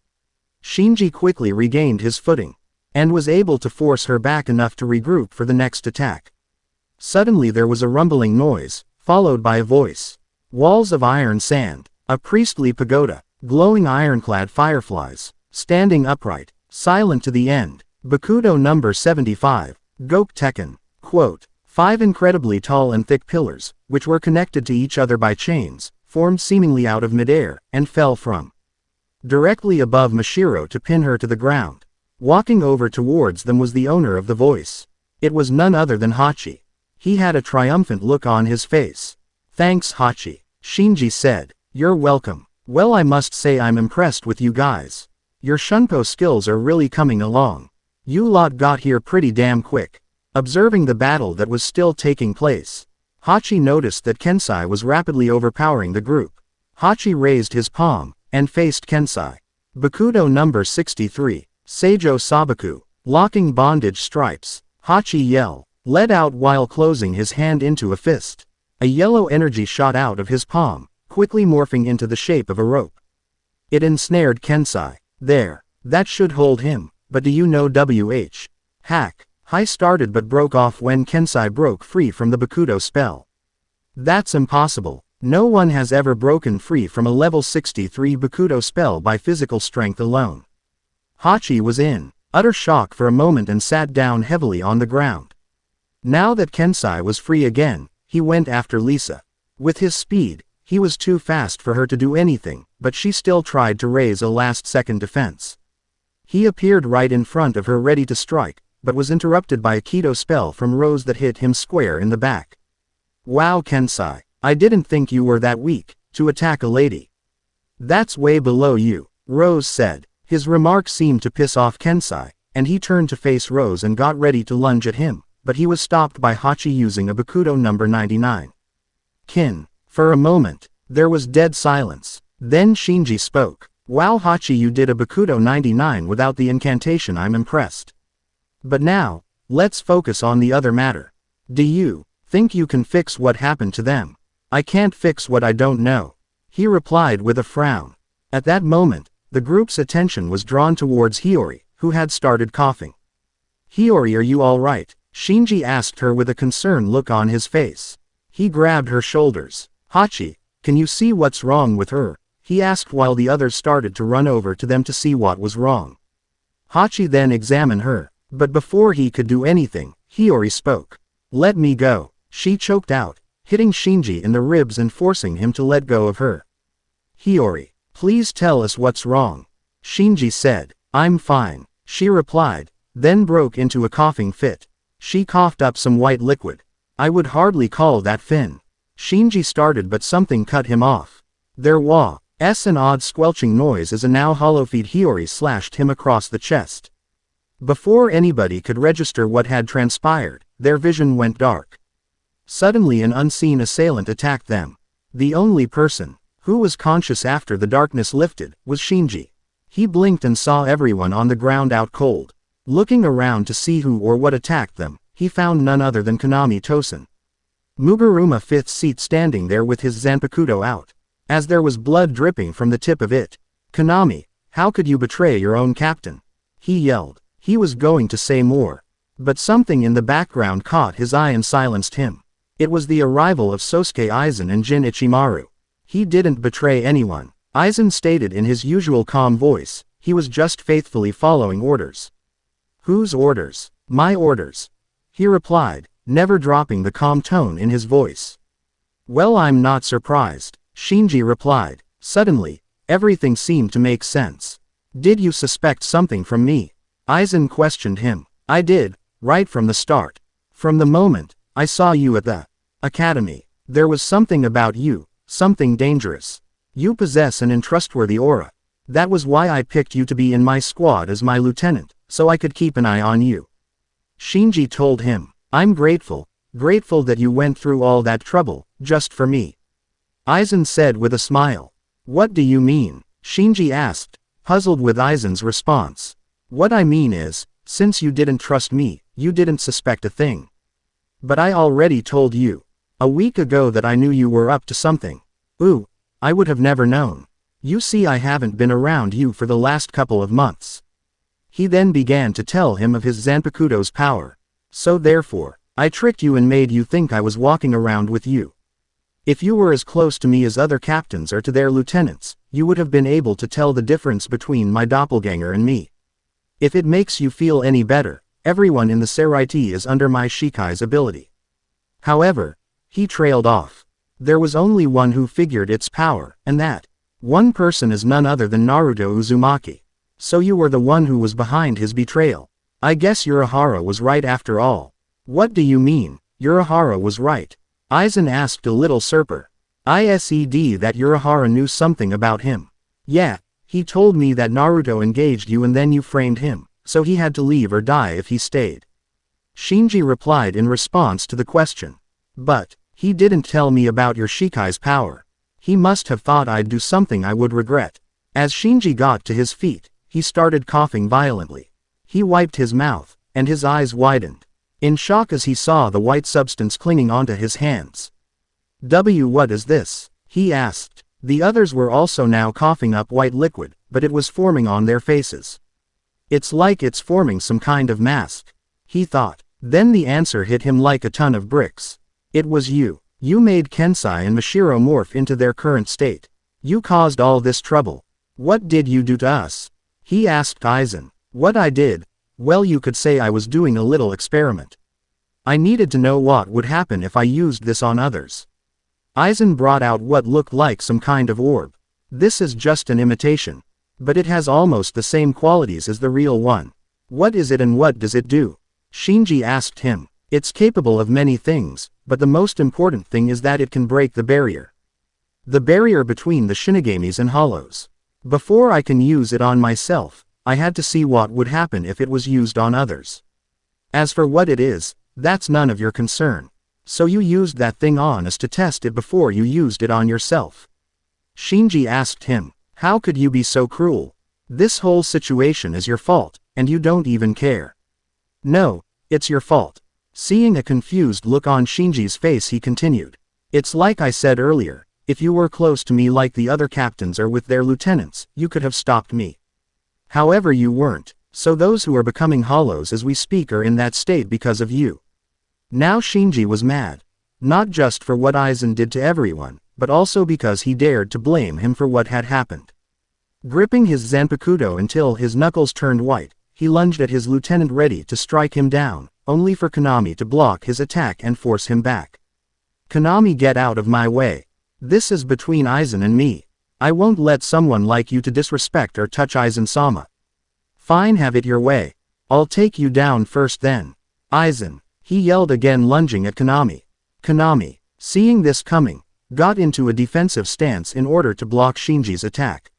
Shinji quickly regained his footing, and was able to force her back enough to regroup for the next attack. Suddenly there was a rumbling noise, followed by a voice. Walls of iron sand, a priestly pagoda, glowing ironclad fireflies, standing upright, silent to the end. Bakudo number 75, Gok Tekken. Quote, 5 incredibly tall and thick pillars, which were connected to each other by chains, formed seemingly out of midair, and fell from directly above Mashiro to pin her to the ground. Walking over towards them was the owner of the voice. It was none other than Hachi. He had a triumphant look on his face. "Thanks Hachi," Shinji said. "You're welcome. Well, I must say I'm impressed with you guys. Your Shunpo skills are really coming along. You lot got here pretty damn quick." Observing the battle that was still taking place, Hachi noticed that Kensai was rapidly overpowering the group. Hachi raised his palm, and faced Kensai. Bakudo number 63, Seijo Sabaku, locking bondage stripes. Hachi let out while closing his hand into a fist. A yellow energy shot out of his palm, quickly morphing into the shape of a rope. It ensnared Kensai. There. That should hold him, but do you know Hack. Hai started but broke off when Kensai broke free from the Bakudo spell. That's impossible. No one has ever broken free from a level 63 Bakudo spell by physical strength alone. Hachi was in utter shock for a moment and sat down heavily on the ground. Now that Kensai was free again, he went after Lisa. With his speed, he was too fast for her to do anything, but she still tried to raise a last-second defense. He appeared right in front of her ready to strike, but was interrupted by a Keto spell from Rose that hit him square in the back. Wow, Kensai, I didn't think you were that weak, to attack a lady. That's way below you, Rose said. His remark seemed to piss off Kensai, and he turned to face Rose and got ready to lunge at him, but he was stopped by Hachi using a Bakudo number 99. Kin. For a moment, there was dead silence. Then Shinji spoke. Wow, Hachi, you did a Bakudo 99 without the incantation. I'm impressed. But now, let's focus on the other matter. Do you think you can fix what happened to them? I can't fix what I don't know, he replied with a frown. At that moment, the group's attention was drawn towards Hiyori, who had started coughing. Hiyori, are you all right? Shinji asked her with a concerned look on his face. He grabbed her shoulders. Hachi, can you see what's wrong with her? He asked while the others started to run over to them to see what was wrong. Hachi then examined her, but before he could do anything, Hiyori spoke. Let me go, she choked out, hitting Shinji in the ribs and forcing him to let go of her. Hiyori, please tell us what's wrong. Shinji said. I'm fine, she replied, then broke into a coughing fit. She coughed up some white liquid. I would hardly call that fin. Shinji started, but something cut him off. There was an odd squelching noise as a now hollow feet Hiyori slashed him across the chest. Before anybody could register what had transpired, their vision went dark. Suddenly an unseen assailant attacked them. The only person who was conscious after the darkness lifted was Shinji. He blinked and saw everyone on the ground out cold. Looking around to see who or what attacked them, he found none other than Konami Tosen. Muburuma fifth seat standing there with his Zanpakuto out. As there was blood dripping from the tip of it. Konami, how could you betray your own captain? He yelled. He was going to say more. But something in the background caught his eye and silenced him. It was the arrival of Sosuke Aizen and Jin Ichimaru. He didn't betray anyone, Aizen stated in his usual calm voice. He was just faithfully following orders. Whose orders? My orders, he replied, never dropping the calm tone in his voice. Well, I'm not surprised, Shinji replied. Suddenly, everything seemed to make sense. Did you suspect something from me? Aizen questioned him. I did, right from the start. From the moment I saw you at the academy, there was something about you, something dangerous. You possess an untrustworthy aura. That was why I picked you to be in my squad as my lieutenant, so I could keep an eye on you. Shinji told him. I'm grateful that you went through all that trouble, just for me. Aizen said with a smile. What do you mean? Shinji asked, puzzled with Aizen's response. What I mean is, since you didn't trust me, you didn't suspect a thing. But I already told you a week ago that I knew you were up to something. Ooh, I would have never known. You see, I haven't been around you for the last couple of months. He then began to tell him of his Zanpakuto's power. So therefore, I tricked you and made you think I was walking around with you. If you were as close to me as other captains or to their lieutenants, you would have been able to tell the difference between my doppelganger and me. If it makes you feel any better, everyone in the Seraiti is under my Shikai's ability. However, he trailed off. There was only one who figured its power, and that one person is none other than Naruto Uzumaki. So you were the one who was behind his betrayal. I guess Urahara was right after all. What do you mean, Urahara was right? Aizen asked a little surper. I said that Urahara knew something about him. Yeah, he told me that Naruto engaged you and then you framed him, so he had to leave or die if he stayed. Shinji replied in response to the question. But he didn't tell me about your Shikai's power. He must have thought I'd do something I would regret. As Shinji got to his feet, he started coughing violently. He wiped his mouth, and his eyes widened, in shock as he saw the white substance clinging onto his hands. What is this? He asked. The others were also now coughing up white liquid, but it was forming on their faces. It's like it's forming some kind of mask, he thought. Then the answer hit him like a ton of bricks. It was you. You made Kensai and Mashiro morph into their current state. You caused all this trouble. What did you do to us? He asked Aizen. What I did? Well, you could say I was doing a little experiment. I needed to know what would happen if I used this on others. Aizen brought out what looked like some kind of orb. This is just an imitation. But it has almost the same qualities as the real one. What is it and what does it do? Shinji asked him. It's capable of many things, but the most important thing is that it can break the barrier. The barrier between the Shinigamis and Hollows. Before I can use it on myself, I had to see what would happen if it was used on others. As for what it is, that's none of your concern. So you used that thing on us to test it before you used it on yourself. Shinji asked him, how could you be so cruel? This whole situation is your fault, and you don't even care. No, it's your fault. Seeing a confused look on Shinji's face, he continued. It's like I said earlier, if you were close to me like the other captains or with their lieutenants, you could have stopped me. However, you weren't, so those who are becoming hollows as we speak are in that state because of you. Now Shinji was mad. Not just for what Aizen did to everyone, but also because he dared to blame him for what had happened. Gripping his Zanpakuto until his knuckles turned white, he lunged at his lieutenant ready to strike him down, only for Konami to block his attack and force him back. Konami, get out of my way. This is between Aizen and me. I won't let someone like you to disrespect or touch Aizen-sama. Fine, have it your way. I'll take you down first then. Aizen, he yelled again, lunging at Konami. Konami, seeing this coming, got into a defensive stance in order to block Shinji's attack.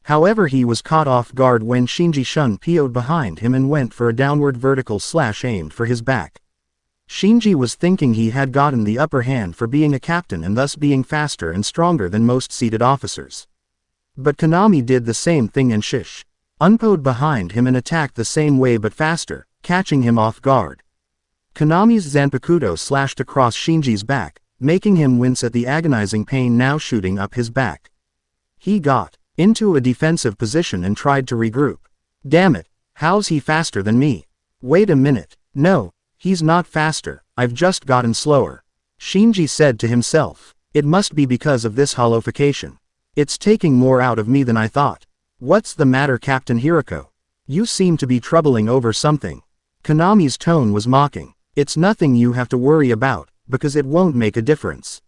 However, he was caught off guard when Shinji Shun PO'd behind him and went for a downward vertical slash aimed for his back. Shinji was thinking he had gotten the upper hand for being a captain and thus being faster and stronger than most seated officers. But Konami did the same thing and unPO'd behind him and attacked the same way but faster, catching him off guard. Konami's Zanpakuto slashed across Shinji's back, making him wince at the agonizing pain now shooting up his back. He got into a defensive position and tried to regroup. Damn it, how's he faster than me? Wait a minute, no, he's not faster, I've just gotten slower. Shinji said to himself, it must be because of this hollowification. It's taking more out of me than I thought. What's the matter, Captain Hiroko? You seem to be troubling over something. Konami's tone was mocking. It's nothing you have to worry about, because it won't make a difference.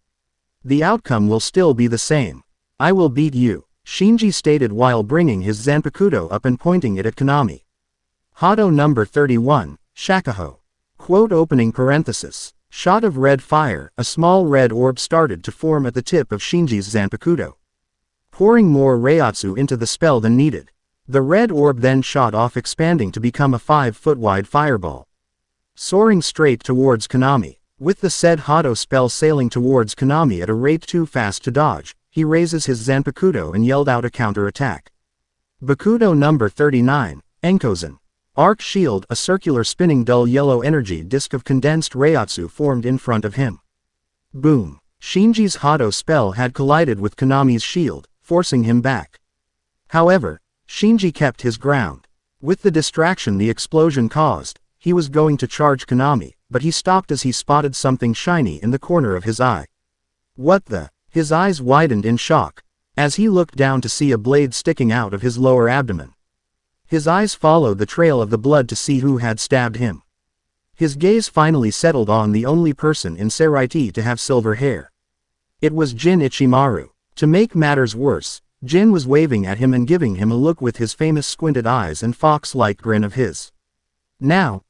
The outcome will still be the same. I will beat you, Shinji stated while bringing his Zanpakuto up and pointing it at Konami. Hado number 31, Shakuho. Quote opening parenthesis. Shot of red fire, a small red orb started to form at the tip of Shinji's Zanpakuto. Pouring more Reiatsu into the spell than needed. The red orb then shot off, expanding to become a 5-foot-wide fireball. Soaring straight towards Konami. With the said Hado spell sailing towards Konami at a rate too fast to dodge, he raises his Zanpakuto and yelled out a counter-attack. Bakudo number 39, Enkozen. Arc shield, a circular spinning dull yellow energy disc of condensed Reiatsu formed in front of him. Boom. Shinji's Hado spell had collided with Konami's shield, forcing him back. However, Shinji kept his ground. With the distraction the explosion caused, he was going to charge Konami, but he stopped as he spotted something shiny in the corner of his eye. What the? His eyes widened in shock, as he looked down to see a blade sticking out of his lower abdomen. His eyes followed the trail of the blood to see who had stabbed him. His gaze finally settled on the only person in Seraiti to have silver hair. It was Jin Ichimaru. To make matters worse, Jin was waving at him and giving him a look with his famous squinted eyes and fox-like grin of his. Now,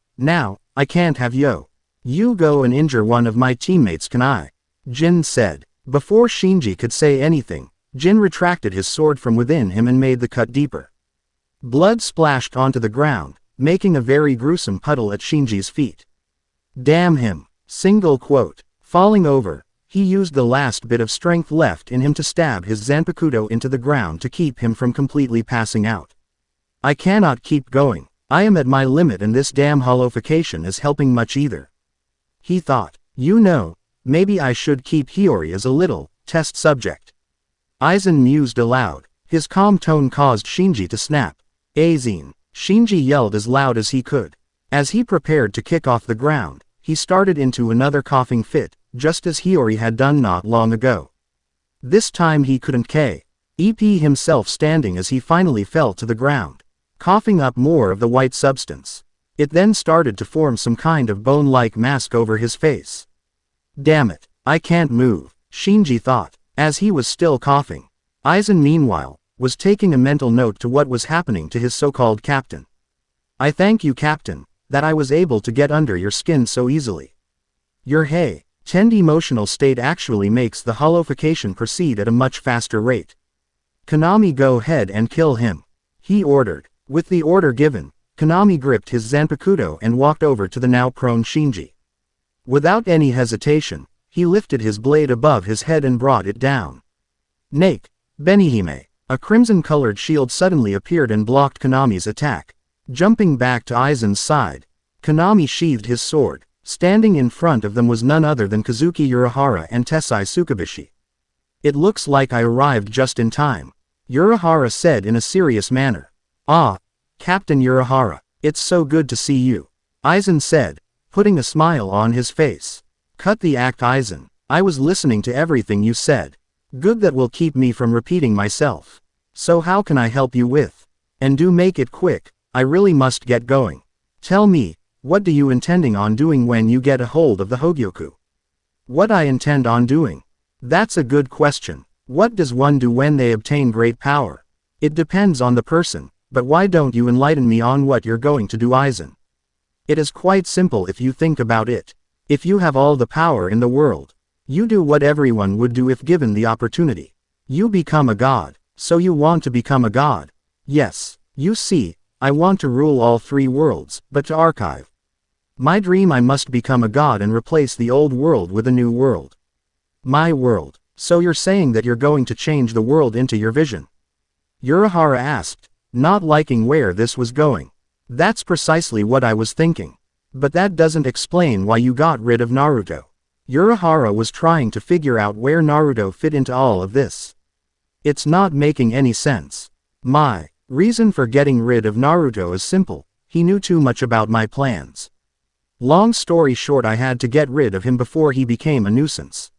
I can't have yo. You go and injure one of my teammates, can I? Jin said. Before Shinji could say anything, Jin retracted his sword from within him and made the cut deeper. Blood splashed onto the ground, making a very gruesome puddle at Shinji's feet. Damn him. Single quote. Falling over, he used the last bit of strength left in him to stab his Zanpakuto into the ground to keep him from completely passing out. I cannot keep going. I am at my limit and this damn hollowification is helping much either. He thought, maybe I should keep Hiyori as a little test subject. Aizen mused aloud. His calm tone caused Shinji to snap. Aizen. Shinji yelled as loud as he could. As he prepared to kick off the ground, he started into another coughing fit, just as Hiyori had done not long ago. This time he couldn't keep himself standing as he finally fell to the ground, coughing up more of the white substance. It then started to form some kind of bone-like mask over his face. Damn it, I can't move, Shinji thought, as he was still coughing. Aizen meanwhile, was taking a mental note to what was happening to his so-called captain. I thank you, Captain, that I was able to get under your skin so easily. Your tense emotional state actually makes the holofication proceed at a much faster rate. Konami, go ahead and kill him, he ordered. With the order given, Konami gripped his Zanpakuto and walked over to the now prone Shinji. Without any hesitation, he lifted his blade above his head and brought it down. Nake, Benihime, a crimson-colored shield suddenly appeared and blocked Konami's attack. Jumping back to Aizen's side, Konami sheathed his sword. Standing in front of them was none other than Kazuki Urahara and Tessai Tsukabishi. It looks like I arrived just in time, Urahara said in a serious manner. Ah, Captain Urahara, it's so good to see you, Aizen said, putting a smile on his face. Cut the act, Aizen. I was listening to everything you said. Good, that will keep me from repeating myself. So how can I help you with? And do make it quick, I really must get going. Tell me, what do you intending on doing when you get a hold of the Hogyoku? What I intend on doing? That's a good question. What does one do when they obtain great power? It depends on the person, but why don't you enlighten me on what you're going to do, Aizen? It is quite simple if you think about it. If you have all the power in the world, you do what everyone would do if given the opportunity. You become a god. So you want to become a god? Yes, you see, I want to rule all three worlds, but to archive my dream I must become a god and replace the old world with a new world. My world. So you're saying that you're going to change the world into your vision? Urahara asked, not liking where this was going. That's precisely what I was thinking. But that doesn't explain why you got rid of Naruto. Urahara was trying to figure out where Naruto fit into all of this. It's not making any sense. My reason for getting rid of Naruto is simple, he knew too much about my plans. Long story short, I had to get rid of him before he became a nuisance.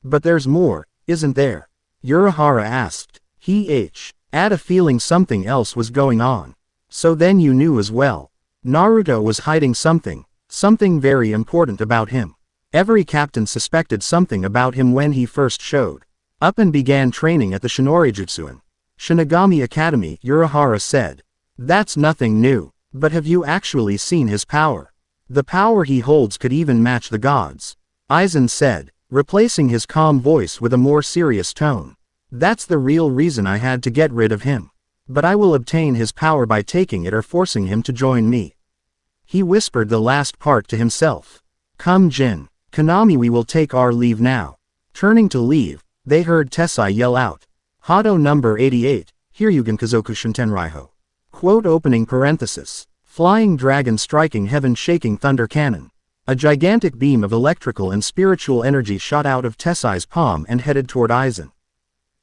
But there's more, isn't there? Urahara asked. He had a feeling something else was going on. So then you knew as well. Naruto was hiding something very important about him. Every captain suspected something about him when he first showed up and began training at the Shinorijutsuin Shinigami Academy, Urahara said. That's nothing new, but have you actually seen his power? The power he holds could even match the gods, Aizen said, replacing his calm voice with a more serious tone. That's the real reason I had to get rid of him. But I will obtain his power by taking it or forcing him to join me. He whispered the last part to himself. Come Jin, Konami, we will take our leave now. Turning to leave, they heard Tessai yell out. Hado number 88, Hiryugen Kazoku Shintenraiho. Quote opening parenthesis. Flying dragon striking heaven shaking thunder cannon. A gigantic beam of electrical and spiritual energy shot out of Tessai's palm and headed toward Aizen.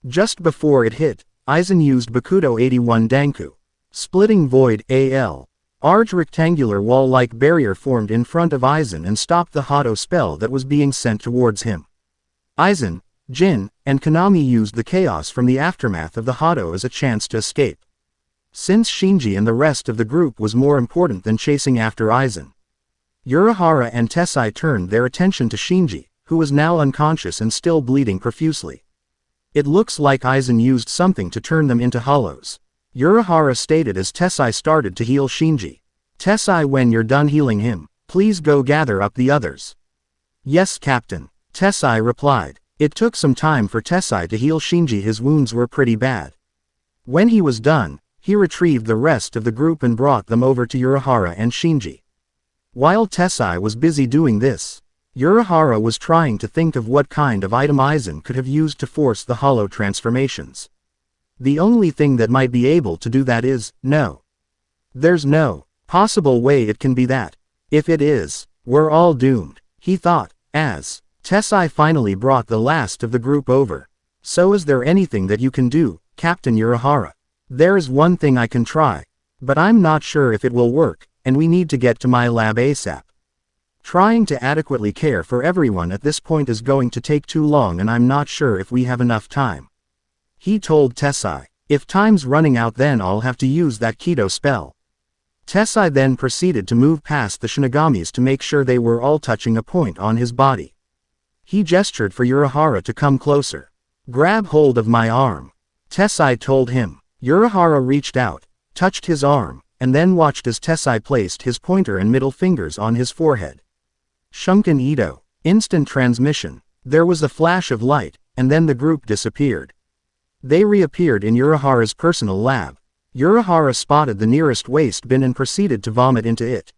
Just before it hit, Aizen used Bakudo 81 Danku. Splitting void, AL. Large rectangular wall-like barrier formed in front of Aizen and stopped the Hado spell that was being sent towards him. Aizen, Jin, and Konami used the chaos from the aftermath of the Hado as a chance to escape. Since Shinji and the rest of the group was more important than chasing after Aizen, Urahara and Tessai turned their attention to Shinji, who was now unconscious and still bleeding profusely. It looks like Aizen used something to turn them into hollows, Urahara stated as Tessai started to heal Shinji. Tessai, when you're done healing him, please go gather up the others. Yes, Captain, Tessai replied. It took some time for Tessai to heal Shinji, his wounds were pretty bad. When he was done, he retrieved the rest of the group and brought them over to Urahara and Shinji. While Tessai was busy doing this, Urahara was trying to think of what kind of item Aizen could have used to force the hollow transformations. The only thing that might be able to do that is, no. There's no possible way it can be that. If it is, we're all doomed, he thought, as Tessai finally brought the last of the group over. So is there anything that you can do, Captain Urahara? There's one thing I can try, but I'm not sure if it will work, and we need to get to my lab ASAP. Trying to adequately care for everyone at this point is going to take too long and I'm not sure if we have enough time. He told Tessai, if time's running out then I'll have to use that Kido spell. Tessai then proceeded to move past the Shinigamis to make sure they were all touching a point on his body. He gestured for Urahara to come closer. Grab hold of my arm. Tessai told him. Urahara reached out, touched his arm, and then watched as Tessai placed his pointer and middle fingers on his forehead. Shunken Ito. Instant transmission. There was a flash of light, and then the group disappeared. They reappeared in Urahara's personal lab. Urahara spotted the nearest waste bin and proceeded to vomit into it.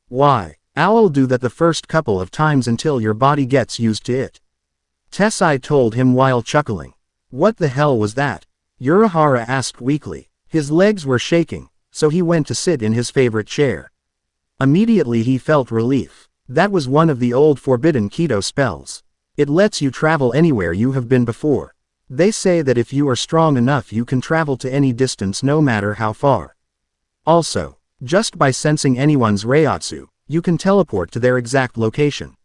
Why? I'll do that the first couple of times until your body gets used to it. Tessai told him while chuckling. What the hell was that? Urahara asked weakly. His legs were shaking, so he went to sit in his favorite chair. Immediately he felt relief. That was one of the old forbidden Kido spells. It lets you travel anywhere you have been before. They say that if you are strong enough you can travel to any distance no matter how far. Also, just by sensing anyone's Reiatsu, you can teleport to their exact location.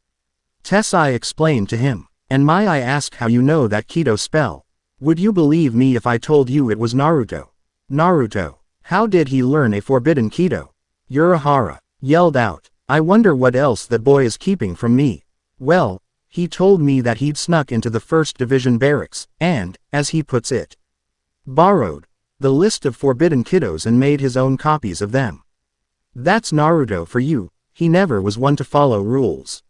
Tessai explained to him. And may I ask how you know that Kido spell? Would you believe me if I told you it was Naruto? Naruto. How did he learn a forbidden Kido? Urahara yelled out. I wonder what else that boy is keeping from me. Well, he told me that he'd snuck into the 1st Division barracks, and, as he puts it, borrowed the list of forbidden Kidos and made his own copies of them. That's Naruto for you. He never was one to follow rules.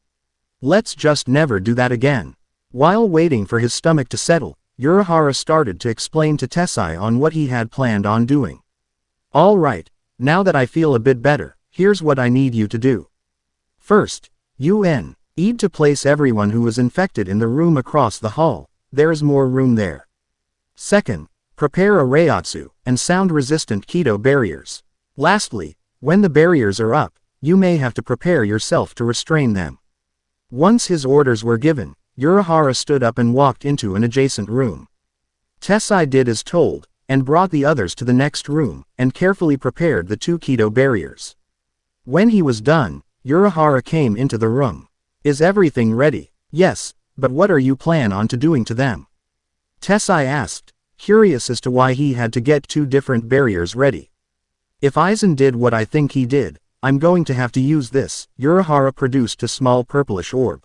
Let's just never do that again. While waiting for his stomach to settle, Urahara started to explain to Tessai on what he had planned on doing. All right, now that I feel a bit better, here's what I need you to do. First, you need to place everyone who was infected in the room across the hall. There is more room there. Second, prepare a Reiatsu and sound-resistant Kido barriers. Lastly, when the barriers are up, you may have to prepare yourself to restrain them. Once his orders were given, Urahara stood up and walked into an adjacent room. Tessai did as told, and brought the others to the next room, and carefully prepared the 2 Kido barriers. When he was done, Urahara came into the room. Is everything ready? Yes, but what are you plan on to doing to them? Tessai asked, curious as to why he had to get 2 different barriers ready. If Aizen did what I think he did, I'm going to have to use this. Urahara produced a small purplish orb.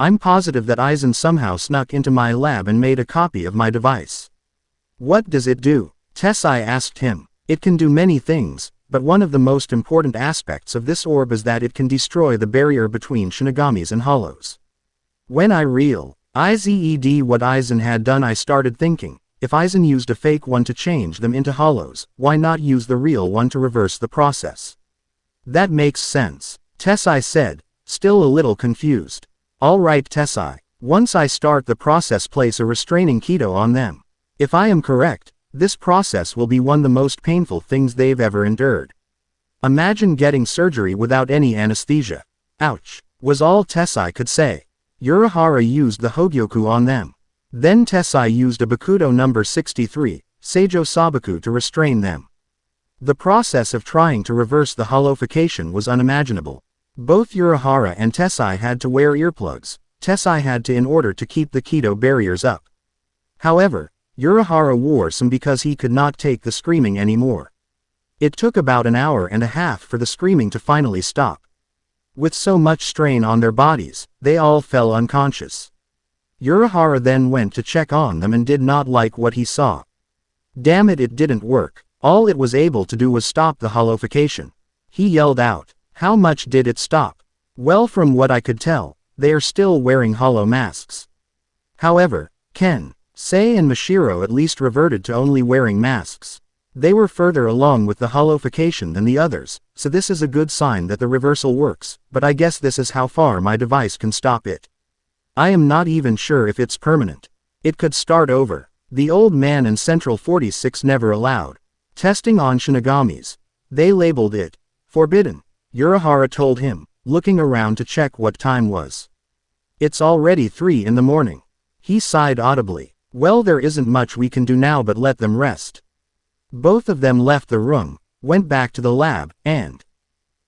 I'm positive that Aizen somehow snuck into my lab and made a copy of my device. What does it do? Tessai asked him. It can do many things, but one of the most important aspects of this orb is that it can destroy the barrier between Shinigamis and hollows. When I realized what Aizen had done, I started thinking, if Aizen used a fake one to change them into hollows, why not use the real one to reverse the process? That makes sense, Tessai said, still a little confused. All right Tessai, once I start the process, place a restraining Kido on them. If I am correct, this process will be one of the most painful things they've ever endured. Imagine getting surgery without any anesthesia. Ouch, was all Tessai could say. Urahara used the Hogyoku on them. Then Tessai used a Bakudo number 63, Seijo Sabaku, to restrain them. The process of trying to reverse the hollowification was unimaginable. Both Urahara and Tessai had to wear earplugs. Tessai had to in order to keep the Kido barriers up. However, Urahara wore some because he could not take the screaming anymore. It took about an hour and a half for the screaming to finally stop. With so much strain on their bodies, they all fell unconscious. Urahara then went to check on them and did not like what he saw. Damn it, it didn't work. All it was able to do was stop the hollowification. He yelled out. How much did it stop? Well, from what I could tell, they are still wearing hollow masks. However, Ken, Sei and Mashiro at least reverted to only wearing masks. They were further along with the hollowification than the others, so this is a good sign that the reversal works, but I guess this is how far my device can stop it. I am not even sure if it's permanent. It could start over. The old man in Central 46 never allowed testing on Shinigamis. They labeled it forbidden, Urahara told him, looking around to check what time was. It's already 3 in the morning. He sighed audibly. Well, there isn't much we can do now but let them rest. Both of them left the room, went back to the lab, and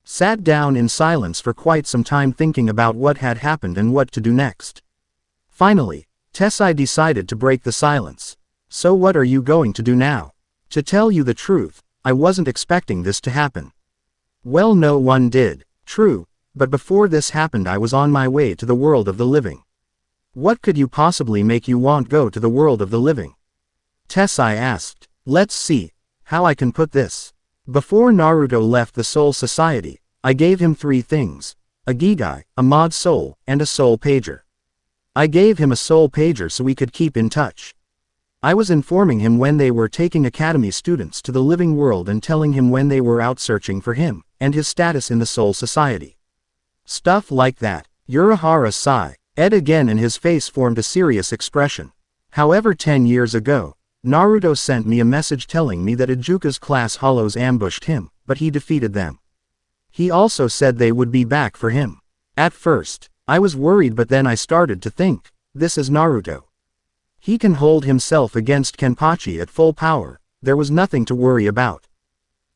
sat down in silence for quite some time thinking about what had happened and what to do next. Finally, Tessai decided to break the silence. So what are you going to do now? To tell you the truth, I wasn't expecting this to happen. Well, no one did. True, but before this happened I was on my way to the world of the living. What could you possibly make you want go to the world of the living? Tessai asked. Let's see how I can put this. Before Naruto left the Soul Society, I gave him 3 things. A Gigai, a Mod Soul, and a Soul Pager. I gave him a Soul Pager so we could keep in touch. I was informing him when they were taking academy students to the living world and telling him when they were out searching for him, and his status in the Soul Society. Stuff like that. Urahara sighed. Ed again and his face formed a serious expression. However, 10 years ago, Naruto sent me a message telling me that Ijuka's class hollows ambushed him, but he defeated them. He also said they would be back for him. At first, I was worried, but then I started to think, this is Naruto. He can hold himself against Kenpachi at full power, there was nothing to worry about.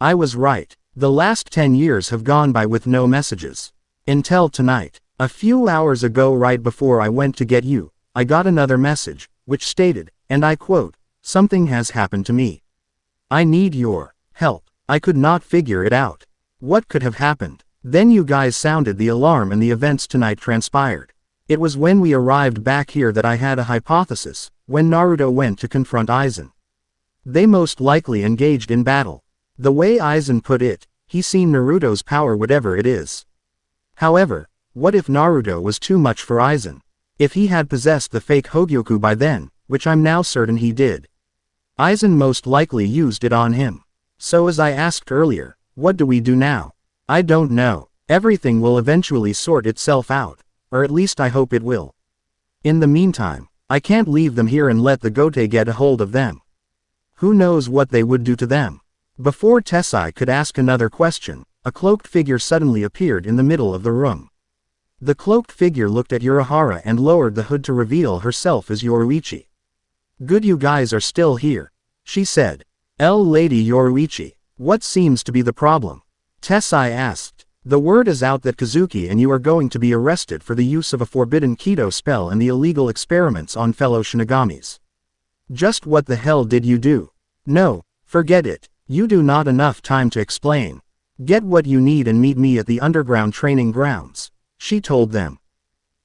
I was right. The last 10 years have gone by with no messages. Until tonight. A few hours ago, right before I went to get you, I got another message, which stated, and I quote, "Something has happened to me. I need your help." I could not figure it out. What could have happened? Then you guys sounded the alarm and the events tonight transpired. It was when we arrived back here that I had a hypothesis, when Naruto went to confront Aizen. They most likely engaged in battle. The way Aizen put it, he seen Naruto's power whatever it is. However, what if Naruto was too much for Aizen? If he had possessed the fake Hogyoku by then, which I'm now certain he did. Aizen most likely used it on him. So as I asked earlier, what do we do now? I don't know. Everything will eventually sort itself out, or at least I hope it will. In the meantime, I can't leave them here and let the Gote get a hold of them. Who knows what they would do to them? Before Tessai could ask another question, a cloaked figure suddenly appeared in the middle of the room. The cloaked figure looked at Urahara and lowered the hood to reveal herself as Yoruichi. "Good, you guys are still here," she said. Lady Yoruichi, what seems to be the problem?" Tessai asked. "The word is out that Kazuki and you are going to be arrested for the use of a forbidden Kido spell and the illegal experiments on fellow Shinigamis. Just what the hell did you do?" "No, forget it. You do not enough time to explain. Get what you need and meet me at the underground training grounds," she told them.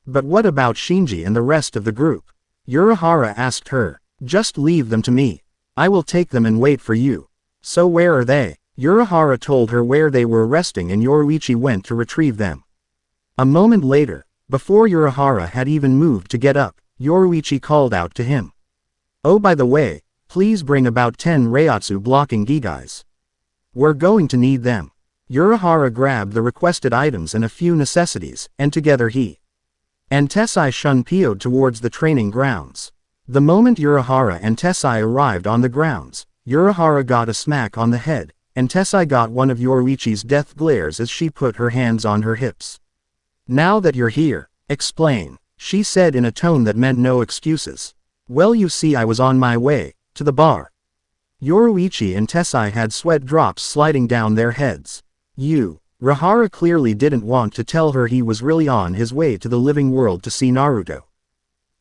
"But what about Shinji and the rest of the group?" Urahara asked her. "Just leave them to me. I will take them and wait for you." "So where are they?" Urahara told her where they were resting and Yoruichi went to retrieve them. A moment later, before Urahara had even moved to get up, Yoruichi called out to him. "Oh, by the way, please bring about 10 Reiatsu blocking Gigais. We're going to need them." Urahara grabbed the requested items and a few necessities, and together he and Tessai shun-pioed towards the training grounds. The moment Urahara and Tessai arrived on the grounds, Urahara got a smack on the head, and Tessai got one of Yoruichi's death glares as she put her hands on her hips. "Now that you're here, explain," she said in a tone that meant no excuses. "Well, you see, I was on my way to the bar." Yoruichi and Tessai had sweat drops sliding down their heads. Urahara clearly didn't want to tell her he was really on his way to the living world to see Naruto.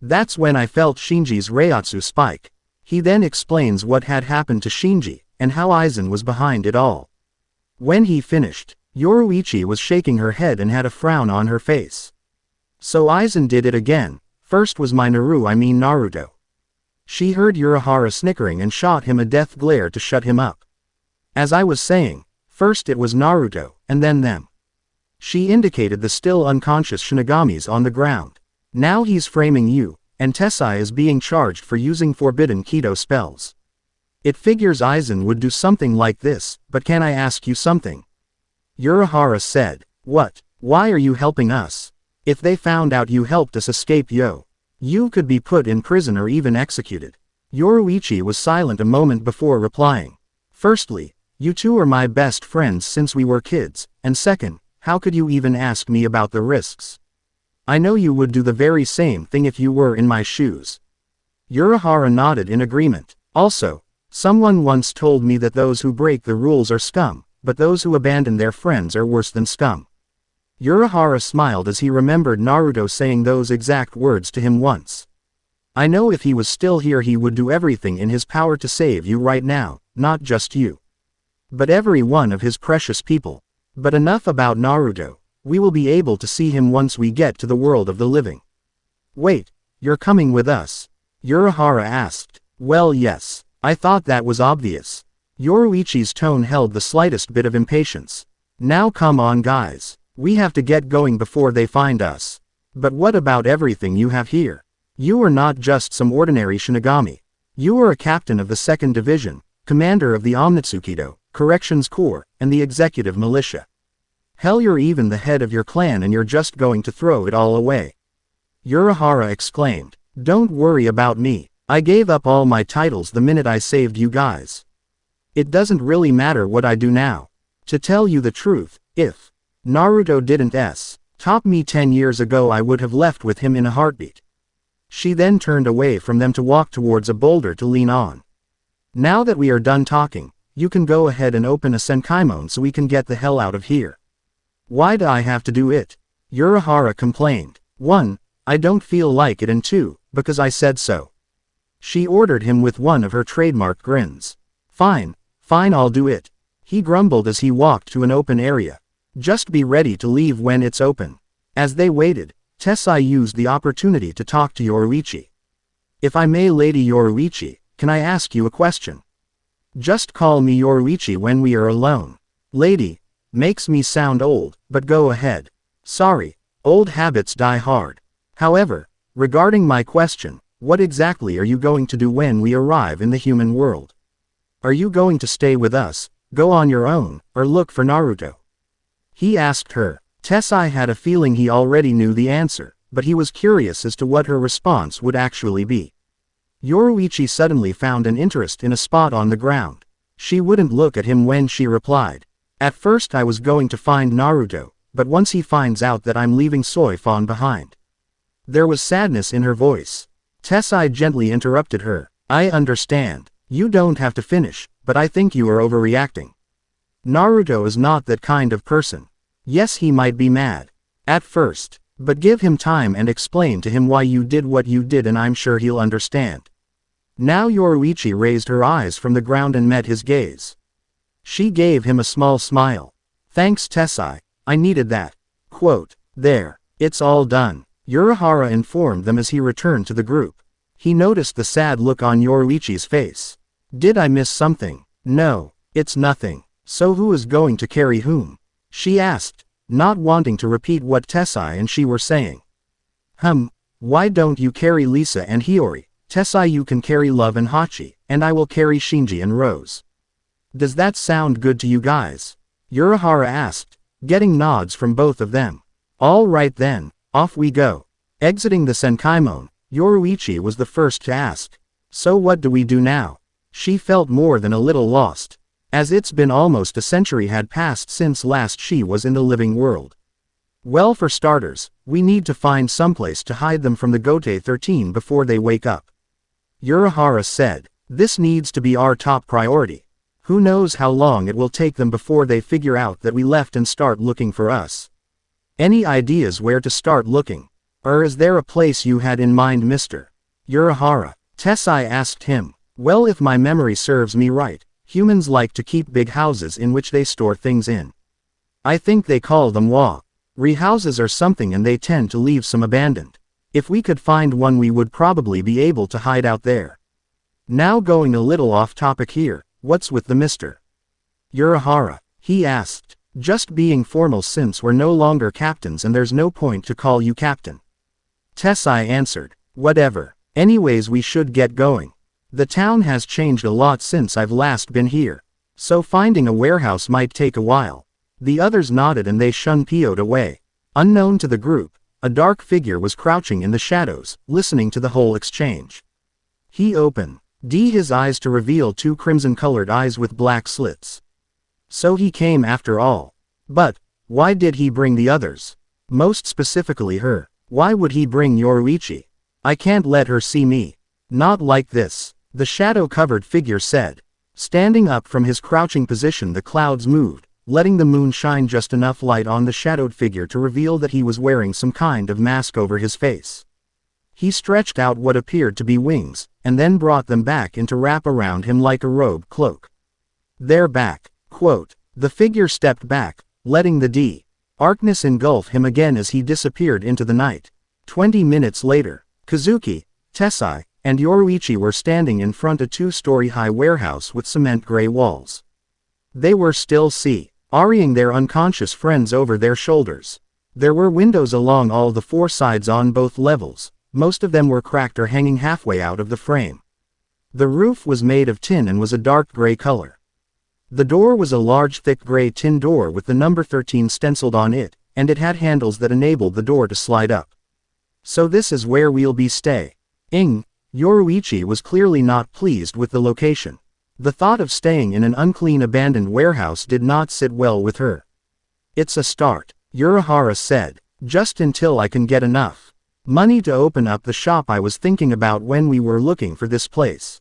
"That's when I felt Shinji's Reiatsu spike." He then explains what had happened to Shinji, and how Aizen was behind it all. When he finished, Yoruichi was shaking her head and had a frown on her face. "So Aizen did it again. First was my Naruto." She heard Urahara snickering and shot him a death glare to shut him up. "As I was saying, first it was Naruto, and then them." She indicated the still unconscious Shinigamis on the ground. "Now he's framing you, and Tessai is being charged for using forbidden Kido spells. It figures Aizen would do something like this, but can I ask you something?" Urahara said. "What? Why are you helping us? If they found out you helped us escape, you could be put in prison or even executed." Yoruichi was silent a moment before replying. "Firstly, you two are my best friends since we were kids, and second, how could you even ask me about the risks? I know you would do the very same thing if you were in my shoes." Urahara nodded in agreement. "Also, someone once told me that those who break the rules are scum, but those who abandon their friends are worse than scum." Urahara smiled as he remembered Naruto saying those exact words to him once. "I know if he was still here he would do everything in his power to save you right now, not just you, but every one of his precious people. But enough about Naruto. We will be able to see him once we get to the world of the living." "Wait, you're coming with us?" Urahara asked. "Well, yes. I thought that was obvious. Yoruichi's tone held the slightest bit of impatience. Now come on guys. We have to get going before they find us. But what about everything you have here? You are not just some ordinary Shinigami. You are a captain of the 2nd Division, commander of the Omnitsukido, Corrections Corps, and the Executive Militia. Hell, you're even the head of your clan and you're just going to throw it all away. Urahara exclaimed. Don't worry about me. I gave up all my titles the minute I saved you guys. It doesn't really matter what I do now. To tell you the truth, if Naruto didn't top me 10 years ago, I would have left with him in a heartbeat. She then turned away from them to walk towards a boulder to lean on. Now that we are done talking, you can go ahead and open a Senkaimon so we can get the hell out of here. Why do I have to do it? Urahara complained. 1. I don't feel like it, and 2, because I said so. She ordered him with one of her trademark grins. Fine, I'll do it. He grumbled as he walked to an open area. Just be ready to leave when it's open. As they waited, Tessai used the opportunity to talk to Yoruichi. If I may, Lady Yoruichi, can I ask you a question? Just call me Yoruichi when we are alone. Lady, makes me sound old, but go ahead. Sorry, old habits die hard. However, regarding my question, what exactly are you going to do when we arrive in the human world? Are you going to stay with us, go on your own, or look for Naruto? He asked her. Tessai had a feeling he already knew the answer, but he was curious as to what her response would actually be. Yoruichi suddenly found an interest in a spot on the ground. She wouldn't look at him when she replied. At first I was going to find Naruto, but once he finds out that I'm leaving Soifon behind. There was sadness in her voice. Tessai gently interrupted her. I understand. You don't have to finish, but I think you are overreacting. Naruto is not that kind of person. Yes, he might be mad at first, but give him time and explain to him why you did what you did and I'm sure he'll understand. Now Yoruichi raised her eyes from the ground and met his gaze. She gave him a small smile. Thanks Tessai, I needed that. Quote, there, it's all done. Urahara informed them as he returned to the group. He noticed the sad look on Yoruichi's face. Did I miss something? No, it's nothing. So who is going to carry whom? She asked, not wanting to repeat what Tessai and she were saying. Why don't you carry Lisa and Hiyori? Tessai, you can carry Love and Hachi, and I will carry Shinji and Rose. Does that sound good to you guys? Urahara asked, getting nods from both of them. All right then, off we go. Exiting the Senkaimon, Yoruichi was the first to ask. So what do we do now? She felt more than a little lost, as it's been almost a century had passed since last she was in the living world. Well, for starters, we need to find someplace to hide them from the Gote 13 before they wake up. Urahara said, this needs to be our top priority. Who knows how long it will take them before they figure out that we left and start looking for us. Any ideas where to start looking? Or is there a place you had in mind, Mr. Urahara? Tessai asked him. Well, if my memory serves me right, humans like to keep big houses in which they store things in. I think they call them houses or something, and they tend to leave some abandoned. If we could find one, we would probably be able to hide out there. Now going a little off topic here, what's with the Mr. Urahara? He asked. Just being formal since we're no longer captains and there's no point to call you captain. Tessai answered. Whatever. Anyways, we should get going. The town has changed a lot since I've last been here, so finding a warehouse might take a while. The others nodded and they shun-po'd away. Unknown to the group, a dark figure was crouching in the shadows, listening to the whole exchange. He opened his eyes to reveal two crimson-colored eyes with black slits. So he came after all. But why did he bring the others? Most specifically her. Why would he bring Yoruichi? I can't let her see me. Not like this, the shadow-covered figure said. Standing up from his crouching position, the clouds moved, letting the moon shine just enough light on the shadowed figure to reveal that he was wearing some kind of mask over his face. He stretched out what appeared to be wings, and then brought them back in to wrap around him like a robe cloak. They're back. Quote, the figure stepped back, letting the darkness engulf him again as he disappeared into the night. 20 minutes later, Kazuki, Tessai, and Yoruichi were standing in front of a two-story-high warehouse with cement gray walls. They were still carrying their unconscious friends over their shoulders. There were windows along all the four sides on both levels. Most of them were cracked or hanging halfway out of the frame. The roof was made of tin and was a dark gray color. The door was a large thick gray tin door with the number 13 stenciled on it, and it had handles that enabled the door to slide up. So this is where we'll be staying. Yoruichi was clearly not pleased with the location. The thought of staying in an unclean abandoned warehouse did not sit well with her. It's a start, Urahara said, just until I can get enough money to open up the shop I was thinking about when we were looking for this place.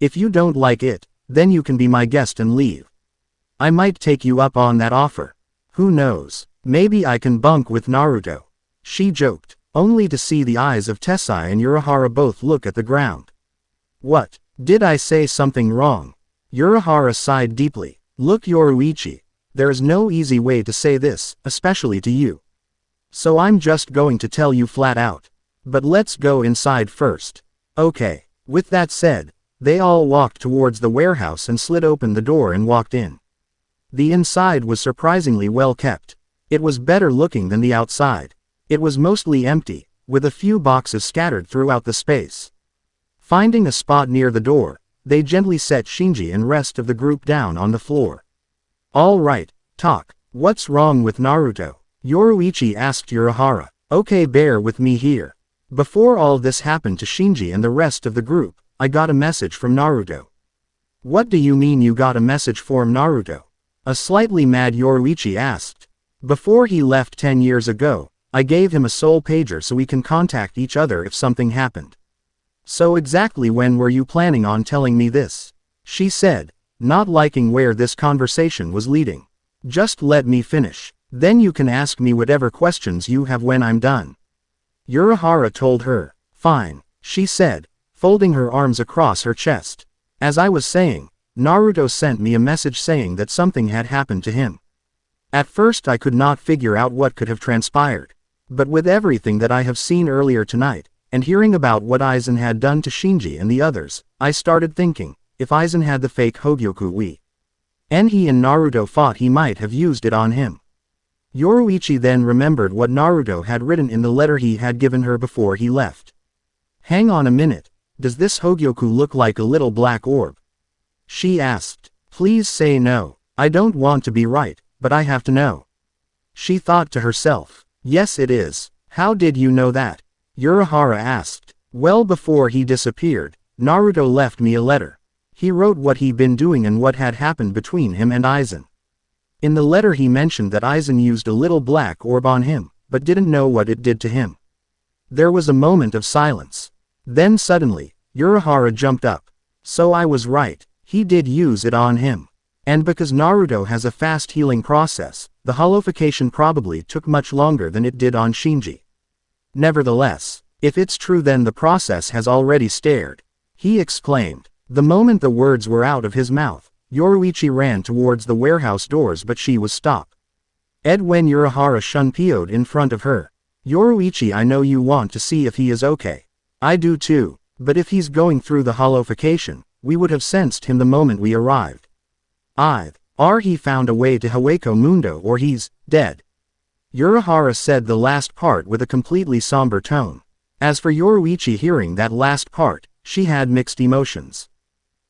If you don't like it, then you can be my guest and leave. I might take you up on that offer. Who knows, maybe I can bunk with Naruto. She joked, only to see the eyes of Tessai and Urahara both look at the ground. What? Did I say something wrong? Urahara sighed deeply. Look Yoruichi, there is no easy way to say this, especially to you. So I'm just going to tell you flat out. But let's go inside first. Okay. With that said, they all walked towards the warehouse and slid open the door and walked in. The inside was surprisingly well kept. It was better looking than the outside. It was mostly empty, with a few boxes scattered throughout the space. Finding a spot near the door, they gently set Shinji and rest of the group down on the floor. All right, talk. What's wrong with Naruto? Yoruichi asked Urahara. Okay, bear with me here. Before all this happened to Shinji and the rest of the group, I got a message from Naruto. What do you mean you got a message from Naruto? A slightly mad Yoruichi asked. Before he left 10 years ago, I gave him a soul pager so we can contact each other if something happened. So exactly when were you planning on telling me this? She said, not liking where this conversation was leading. Just let me finish. Then you can ask me whatever questions you have when I'm done. Urahara told her. Fine, she said, folding her arms across her chest. As I was saying, Naruto sent me a message saying that something had happened to him. At first I could not figure out what could have transpired. But with everything that I have seen earlier tonight, and hearing about what Aizen had done to Shinji and the others, I started thinking, if Aizen had the fake Hogyoku and he and Naruto fought, he might have used it on him. Yoruichi then remembered what Naruto had written in the letter he had given her before he left. Hang on a minute, does this Hogyoku look like a little black orb? She asked. Please say no, I don't want to be right, but I have to know. She thought to herself. Yes it is. How did you know that? Urahara asked. Well, before he disappeared, Naruto left me a letter. He wrote what he'd been doing and what had happened between him and Aizen. In the letter he mentioned that Aizen used a little black orb on him, but didn't know what it did to him. There was a moment of silence. Then suddenly, Urahara jumped up. So I was right, he did use it on him. And because Naruto has a fast healing process, the holification probably took much longer than it did on Shinji. Nevertheless, if it's true then the process has already started, he exclaimed. The moment the words were out of his mouth, Yoruichi ran towards the warehouse doors, but she was stopped. When Urahara shunpioed in front of her. Yoruichi, I know you want to see if he is okay. I do too, but if he's going through the holification, we would have sensed him the moment we arrived. Either he found a way to Hueco Mundo or he's dead. Urahara said the last part with a completely somber tone. As for Yoruichi, hearing that last part, she had mixed emotions.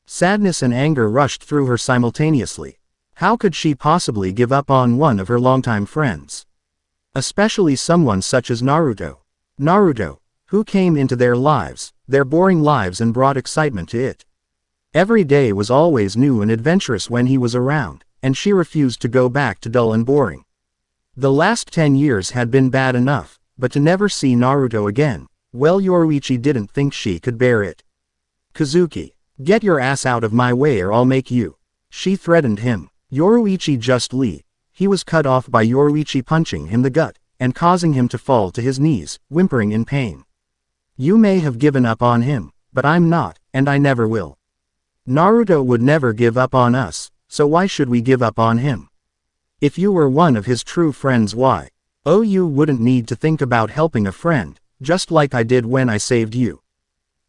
Sadness and anger rushed through her simultaneously. How could she possibly give up on one of her longtime friends? Especially someone such as Naruto. Naruto, who came into their lives, their boring lives, and brought excitement to it. Every day was always new and adventurous when he was around, and she refused to go back to dull and boring. The last 10 years had been bad enough, but to never see Naruto again, well, Yoruichi didn't think she could bear it. Kazuki, get your ass out of my way or I'll make you. She threatened him. Yoruichi just leave. He was cut off by Yoruichi punching him the gut, and causing him to fall to his knees, whimpering in pain. You may have given up on him, but I'm not, and I never will. Naruto would never give up on us, so why should we give up on him? If you were one of his true friends, why? Oh, you wouldn't need to think about helping a friend, just like I did when I saved you.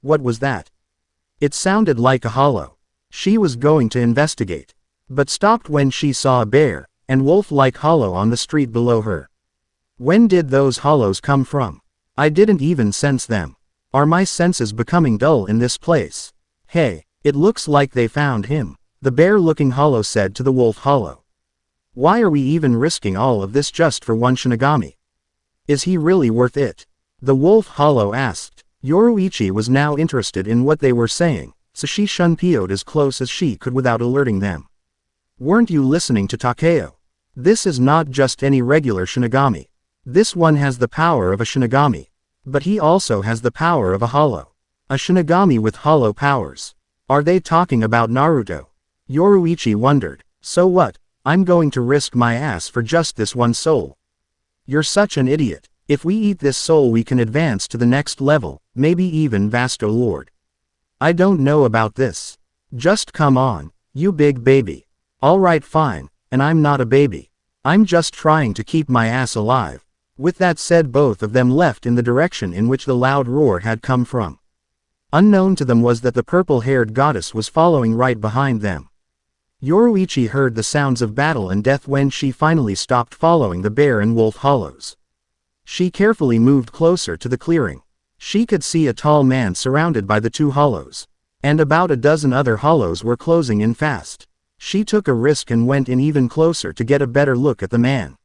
What was that? It sounded like a hollow. She was going to investigate, but stopped when she saw a bear and wolf-like hollow on the street below her. When did those hollows come from? I didn't even sense them. Are my senses becoming dull in this place? Hey, it looks like they found him, the bear-looking hollow said to the wolf hollow. Why are we even risking all of this just for one Shinigami? Is he really worth it? The wolf hollow asked. Yoruichi was now interested in what they were saying, so she shunpioed as close as she could without alerting them. Weren't you listening to Takeo? This is not just any regular Shinigami. This one has the power of a Shinigami. But he also has the power of a hollow. A Shinigami with hollow powers. Are they talking about Naruto? Yoruichi wondered. So what? I'm going to risk my ass for just this one soul. You're such an idiot. If we eat this soul we can advance to the next level, maybe even Vasto Lord. I don't know about this. Just come on, you big baby. Alright fine, and I'm not a baby. I'm just trying to keep my ass alive. With that said both of them left in the direction in which the loud roar had come from. Unknown to them was that the purple-haired goddess was following right behind them. Yoruichi heard the sounds of battle and death when she finally stopped following the bear and wolf hollows. She carefully moved closer to the clearing. She could see a tall man surrounded by the two hollows. And about a dozen other hollows were closing in fast. She took a risk and went in even closer to get a better look at the man.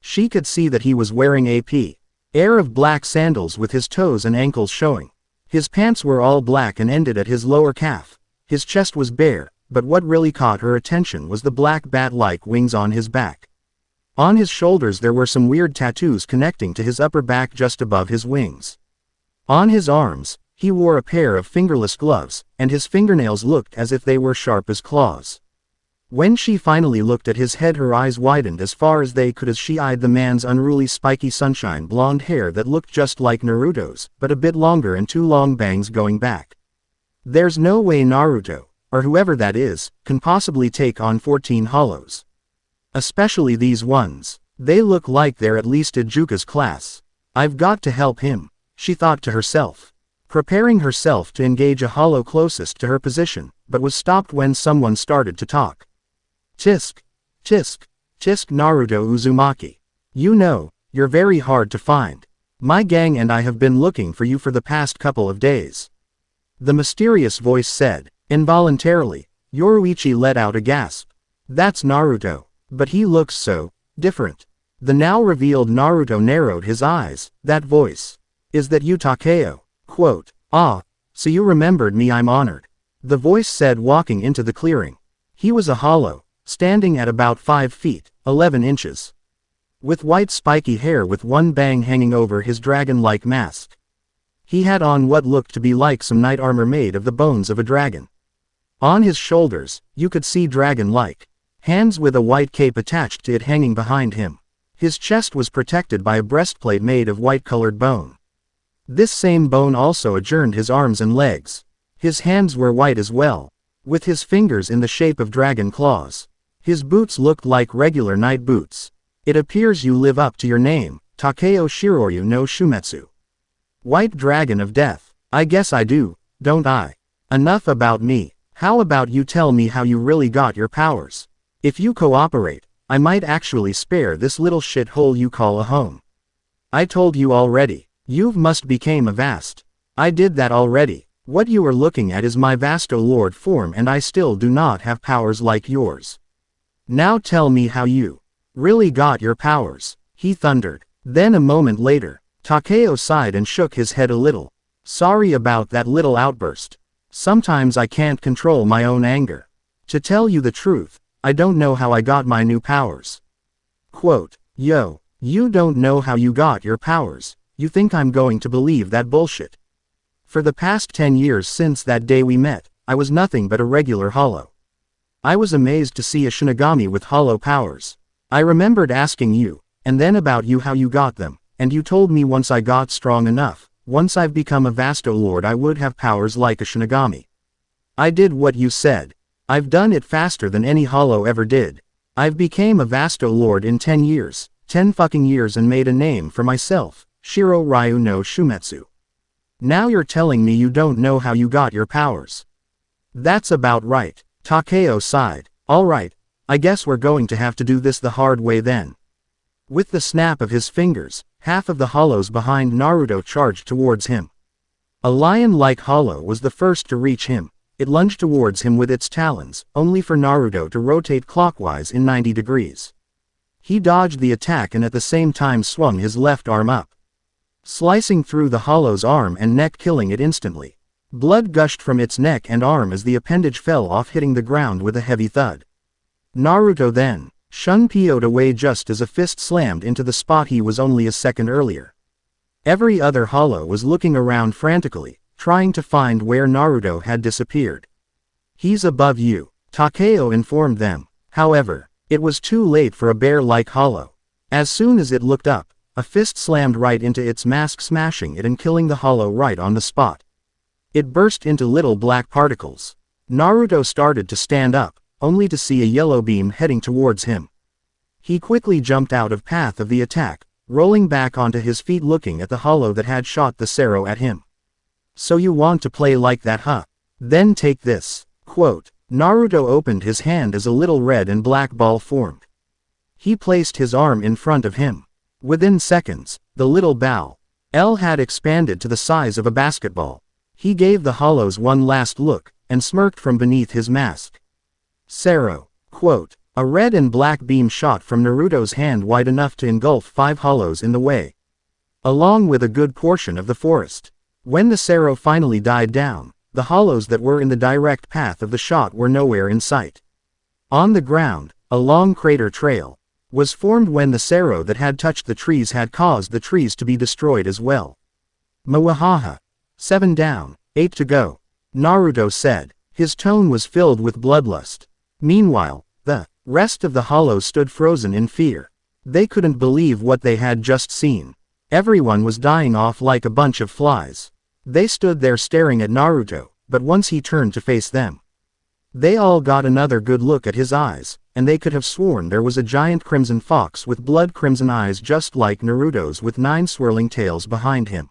She could see that he was wearing a pair of black sandals with his toes and ankles showing. His pants were all black and ended at his lower calf. His chest was bare, but what really caught her attention was the black bat-like wings on his back. On his shoulders there were some weird tattoos connecting to his upper back just above his wings. On his arms, he wore a pair of fingerless gloves, and his fingernails looked as if they were sharp as claws. When she finally looked at his head her eyes widened as far as they could as she eyed the man's unruly spiky sunshine blonde hair that looked just like Naruto's, but a bit longer and two long bangs going back. There's no way Naruto, or whoever that is, can possibly take on 14 hollows. Especially these ones. They look like they're at least Ijuka's class. I've got to help him, she thought to herself. Preparing herself to engage a hollow closest to her position, but was stopped when someone started to talk. Tisk. Tisk. Tisk Naruto Uzumaki. You know, you're very hard to find. My gang and I have been looking for you for the past couple of days. The mysterious voice said. Involuntarily, Yoruichi let out a gasp. That's Naruto. But he looks so different. The now revealed Naruto narrowed his eyes. That voice. Is that you Takeo? Quote. Ah, so you remembered me, I'm honored. The voice said walking into the clearing. He was a hollow, standing at about 5 feet, 11 inches. With white spiky hair with one bang hanging over his dragon-like mask. He had on what looked to be like some knight armor made of the bones of a dragon. On his shoulders, you could see dragon-like hands with a white cape attached to it hanging behind him. His chest was protected by a breastplate made of white-colored bone. This same bone also adorned his arms and legs. His hands were white as well, with his fingers in the shape of dragon claws. His boots looked like regular night boots. It appears you live up to your name, Takeo Shiroryu no Shumetsu. White Dragon of Death. I guess I do, don't I? Enough about me. How about you tell me how you really got your powers? If you cooperate, I might actually spare this little shithole you call a home. I told you already. You must became a vast. I did that already. What you are looking at is my Vasto Lord form, and I still do not have powers like yours. Now tell me how you really got your powers, he thundered. Then a moment later, Takeo sighed and shook his head a little. Sorry about that little outburst. Sometimes I can't control my own anger. To tell you the truth, I don't know how I got my new powers. Quote, yo, you don't know how you got your powers, you think I'm going to believe that bullshit? For the past 10 years since that day we met, I was nothing but a regular hollow. I was amazed to see a Shinigami with hollow powers. I remembered asking you, and then about you how you got them, and you told me once I got strong enough, once I've become a Vasto Lord I would have powers like a Shinigami. I did what you said. I've done it faster than any hollow ever did. I've became a Vasto Lord in 10 years, 10 fucking years, and made a name for myself, Shiro Ryu no Shumetsu. Now you're telling me you don't know how you got your powers. That's about right, Takeo sighed. Alright, I guess we're going to have to do this the hard way then. With the snap of his fingers, half of the hollows behind Naruto charged towards him. A lion-like hollow was the first to reach him. It lunged towards him with its talons, only for Naruto to rotate clockwise in 90 degrees. He dodged the attack and at the same time swung his left arm up, slicing through the hollow's arm and neck, killing it instantly. Blood gushed from its neck and arm as the appendage fell off, hitting the ground with a heavy thud. Naruto then shun-PO'd away just as a fist slammed into the spot he was only a second earlier. Every other hollow was looking around frantically, trying to find where Naruto had disappeared. He's above you, Takeo informed them. However, it was too late for a bear-like hollow. As soon as it looked up, a fist slammed right into its mask, smashing it and killing the hollow right on the spot. It burst into little black particles. Naruto started to stand up, only to see a yellow beam heading towards him. He quickly jumped out of path of the attack, rolling back onto his feet looking at the hollow that had shot the Sero at him. So you want to play like that, huh? Then take this. Quote, Naruto opened his hand as a little red and black ball formed. He placed his arm in front of him. Within seconds, the little ball had expanded to the size of a basketball. He gave the hollows one last look, and smirked from beneath his mask. Sero. Quote, a red and black beam shot from Naruto's hand wide enough to engulf 5 hollows in the way, along with a good portion of the forest. When the Sero finally died down, the hollows that were in the direct path of the shot were nowhere in sight. On the ground, a long crater trail was formed when the Sero that had touched the trees had caused the trees to be destroyed as well. Mwahaha. 7 down, 8 to go, Naruto said. His tone was filled with bloodlust. Meanwhile, the rest of the hollows stood frozen in fear. They couldn't believe what they had just seen. Everyone was dying off like a bunch of flies. They stood there staring at Naruto, but once he turned to face them, they all got another good look at his eyes, and they could have sworn there was a giant crimson fox with blood-crimson eyes just like Naruto's with 9 swirling tails behind him.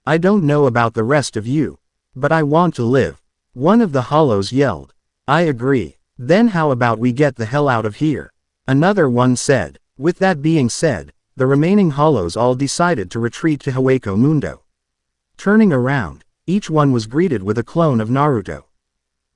I don't know about the rest of you, but I want to live, one of the hollows yelled. I agree. Then how about we get the hell out of here? Another one said. With that being said, the remaining hollows all decided to retreat to Hueco Mundo. Turning around, each one was greeted with a clone of Naruto.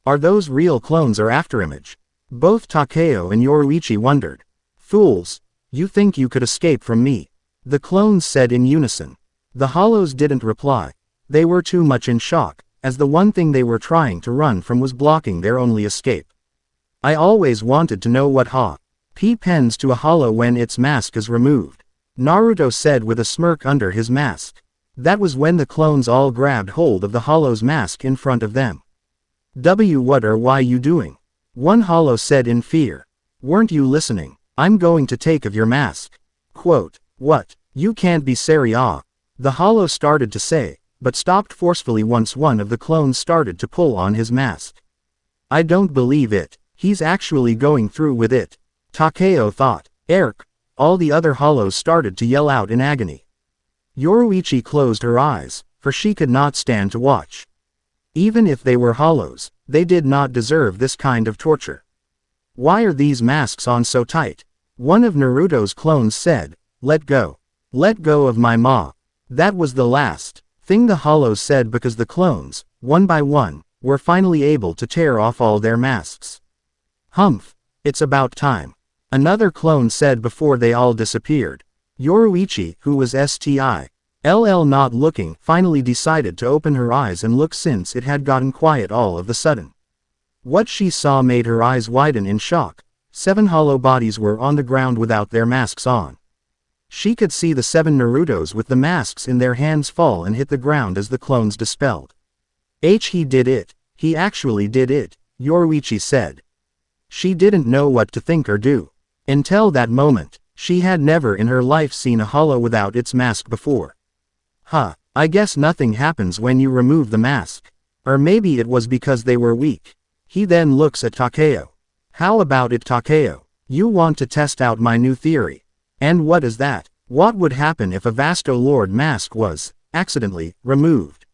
Are those real clones or afterimage? Both Takeo and Yoruichi wondered. Fools, you think you could escape from me? The clones said in unison. The hollows didn't reply. They were too much in shock, as the one thing they were trying to run from was blocking their only escape. I always wanted to know what happens to a hollow when its mask is removed, Naruto said with a smirk under his mask. That was when the clones all grabbed hold of the hollow's mask in front of them. What or why you doing? One hollow said in fear. Weren't you listening? I'm going to take of your mask. Quote, what? You can't be serious. The hollow started to say, but stopped forcefully once one of the clones started to pull on his mask. I don't believe it, He's actually going through with it, Takeo thought. Erk! All the other hollows started to yell out in agony. Yoruichi closed her eyes, for she could not stand to watch. Even if they were hollows, they did not deserve this kind of torture. Why are these masks on so tight? One of Naruto's clones said, "Let go. Let go of my ma." That was the last thing the hollows said because the clones, one by one, were finally able to tear off all their masks. "Humph, it's about time," another clone said before they all disappeared. Yoruichi, who was still not looking, finally decided to open her eyes and look since it had gotten quiet all of a sudden. What she saw made her eyes widen in shock. 7 hollow bodies were on the ground without their masks on. She could see the 7 Narutos with the masks in their hands fall and hit the ground as the clones dispelled. He did it. He actually did it, Yoruichi said. She didn't know what to think or do. Until that moment, she had never in her life seen a hollow without its mask before. I guess nothing happens when you remove the mask. Or maybe it was because they were weak. He then looks at Takeo. How about it, Takeo? You want to test out my new theory. And what is that? What would happen if a Vasto Lord mask was, accidentally, removed?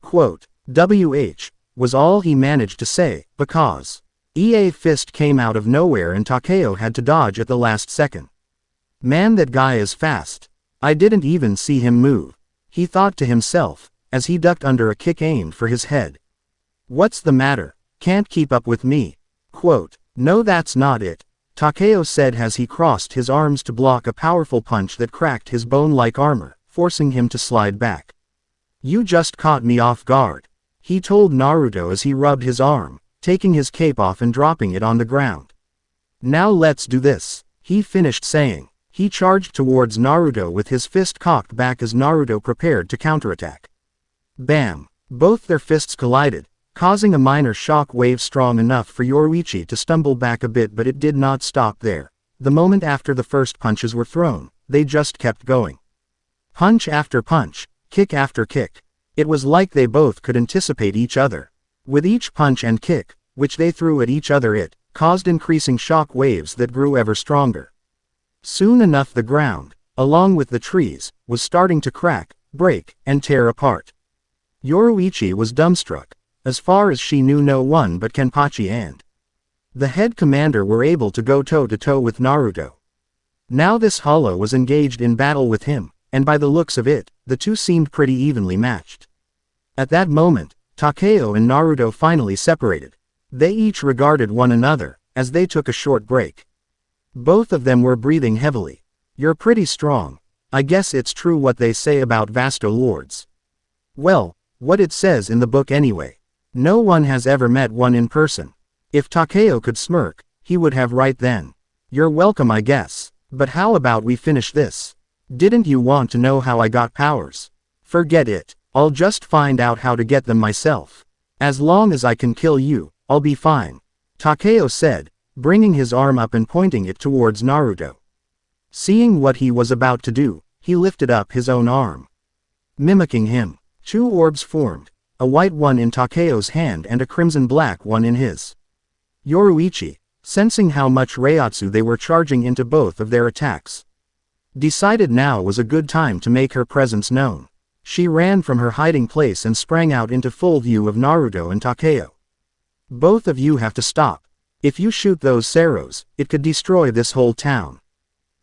Quote, WH, was all he managed to say, because EA fist came out of nowhere and Takeo had to dodge at the last second. Man, that guy is fast. I didn't even see him move, he thought to himself, as he ducked under a kick aimed for his head. What's the matter? Can't keep up with me? Quote, no, that's not it, Takeo said as he crossed his arms to block a powerful punch that cracked his bone-like armor, forcing him to slide back. You just caught me off guard, he told Naruto as he rubbed his arm, taking his cape off and dropping it on the ground. Now let's do this, he finished saying. He charged towards Naruto with his fist cocked back as Naruto prepared to counterattack. Bam! Both their fists collided, causing a minor shock wave strong enough for Yoruichi to stumble back a bit, but it did not stop there. The moment after the first punches were thrown, they just kept going. Punch after punch, kick after kick. It was like they both could anticipate each other. With each punch and kick, which they threw at each other, it caused increasing shock waves that grew ever stronger. Soon enough the ground, along with the trees, was starting to crack, break, and tear apart. Yoruichi was dumbstruck. As far as she knew, no one but Kenpachi and the head commander were able to go toe-to-toe with Naruto. Now this hollow was engaged in battle with him, and by the looks of it, the two seemed pretty evenly matched. At that moment, Takeo and Naruto finally separated. They each regarded one another, as they took a short break. Both of them were breathing heavily. You're pretty strong. I guess it's true what they say about Vasto Lords. Well, what it says in the book anyway. No one has ever met one in person. If Takeo could smirk, he would have right then. You're welcome, I guess. But how about we finish this? Didn't you want to know how I got powers? Forget it. I'll just find out how to get them myself. As long as I can kill you, I'll be fine, Takeo said, bringing his arm up and pointing it towards Naruto. Seeing what he was about to do, he lifted up his own arm. Mimicking him, 2 orbs formed, a white one in Takeo's hand and a crimson-black one in his. Yoruichi, sensing how much Reiatsu they were charging into both of their attacks, decided now was a good time to make her presence known. She ran from her hiding place and sprang out into full view of Naruto and Takeo. Both of you have to stop. If you shoot those Seros, it could destroy this whole town.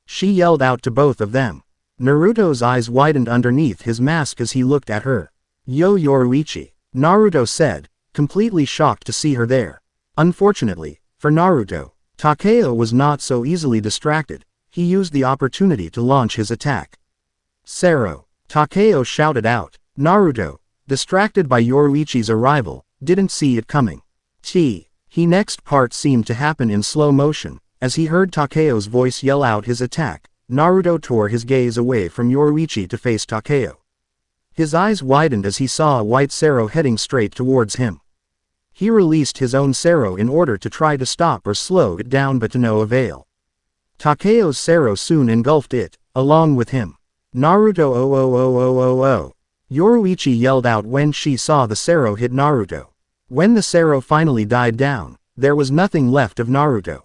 She yelled out to both of them. Naruto's eyes widened underneath his mask as he looked at her. Yo, Yoruichi, Naruto said, completely shocked to see her there. Unfortunately, for Naruto, Takeo was not so easily distracted. He used the opportunity to launch his attack. Sero, Takeo shouted out. Naruto, distracted by Yoruichi's arrival, didn't see it coming. He next part seemed to happen in slow motion. As he heard Takeo's voice yell out his attack, Naruto tore his gaze away from Yoruichi to face Takeo. His eyes widened as he saw a white Sero heading straight towards him. He released his own Sero in order to try to stop or slow it down, but to no avail. Takeo's Sero soon engulfed it, along with him. Naruto, oh. Yoruichi yelled out when she saw the Sero hit Naruto. When the Sero finally died down, There was nothing left of Naruto.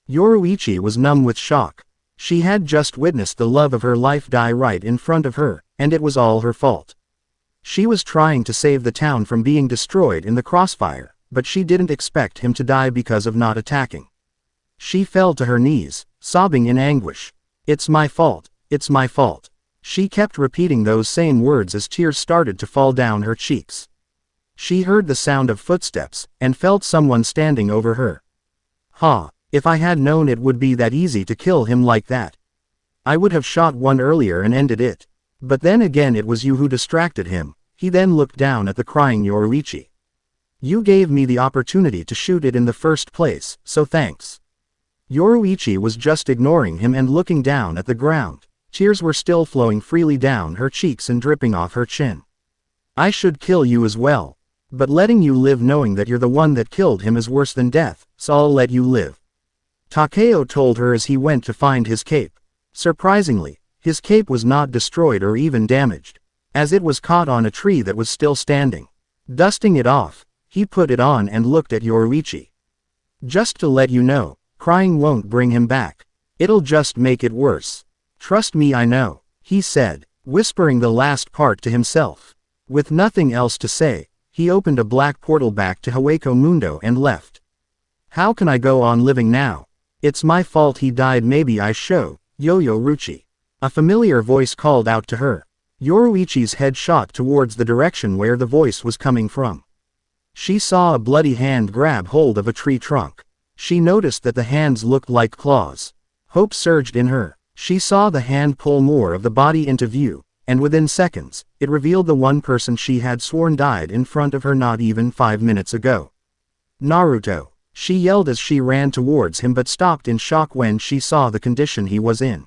Yoruichi was numb with shock. She had just witnessed the love of her life die right in front of her, and it was all her fault. She was trying to save the town from being destroyed in the crossfire, but she didn't expect him to die because of not attacking. She fell to her knees, sobbing in anguish. "It's my fault, it's my fault." She kept repeating those same words as tears started to fall down her cheeks. She heard the sound of footsteps, and felt someone standing over her. "Ha, if I had known it would be that easy to kill him like that. I would have shot one earlier and ended it. But then again it was you who distracted him." He then looked down at the crying Yoruichi. "You gave me the opportunity to shoot it in the first place, so thanks." Yoruichi was just ignoring him and looking down at the ground. Tears were still flowing freely down her cheeks and dripping off her chin. "I should kill you as well. But letting you live knowing that you're the one that killed him is worse than death, so I'll let you live," Takeo told her as he went to find his cape. Surprisingly, his cape was not destroyed or even damaged, as it was caught on a tree that was still standing. Dusting it off, he put it on and looked at Yoruichi. "Just to let you know, crying won't bring him back. It'll just make it worse. Trust me, I know," he said, whispering the last part to himself. With nothing else to say, he opened a black portal back to Hueco Mundo and left. "How can I go on living now? It's my fault he died. Maybe I show Yoruichi." A familiar voice called out to her. Yoruichi's head shot towards the direction where the voice was coming from. She saw a bloody hand grab hold of a tree trunk. She noticed that the hands looked like claws. Hope surged in her. She saw the hand pull more of the body into view, and within seconds, it revealed the one person she had sworn died in front of her not even 5 minutes ago. "Naruto!" She yelled as she ran towards him but stopped in shock when she saw the condition he was in.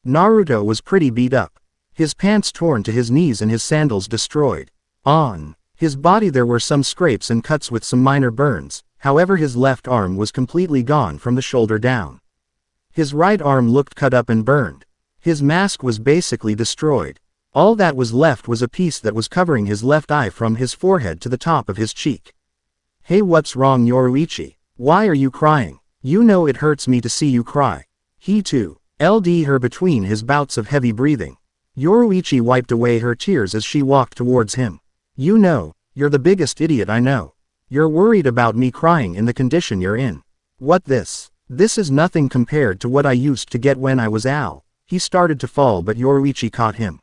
Naruto was pretty beat up. His pants torn to his knees and his sandals destroyed. On his body there were some scrapes and cuts with some minor burns, however his left arm was completely gone from the shoulder down. His right arm looked cut up and burned. His mask was basically destroyed. All that was left was a piece that was covering his left eye from his forehead to the top of his cheek. "Hey, what's wrong, Yoruichi? Why are you crying? You know it hurts me to see you cry." He too LD her between his bouts of heavy breathing. Yoruichi wiped away her tears as she walked towards him. "You know, you're the biggest idiot I know. You're worried about me crying in the condition you're in. What this? This is nothing compared to what I used to get when I was Al." He started to fall but Yoruichi caught him.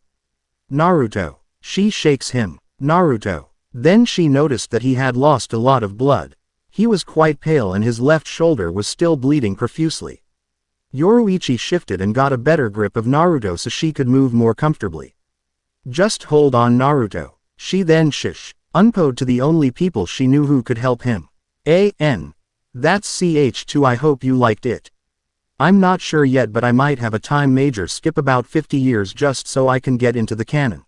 "Naruto." She shakes him. "Naruto." Then she noticed that he had lost a lot of blood. He was quite pale and his left shoulder was still bleeding profusely. Yoruichi shifted and got a better grip of Naruto so she could move more comfortably. "Just hold on, Naruto." She then unpoed to the only people she knew who could help him. That's ch2. I hope you liked it. I'm not sure yet but I might have a time major skip about 50 years just so I can get into the canon.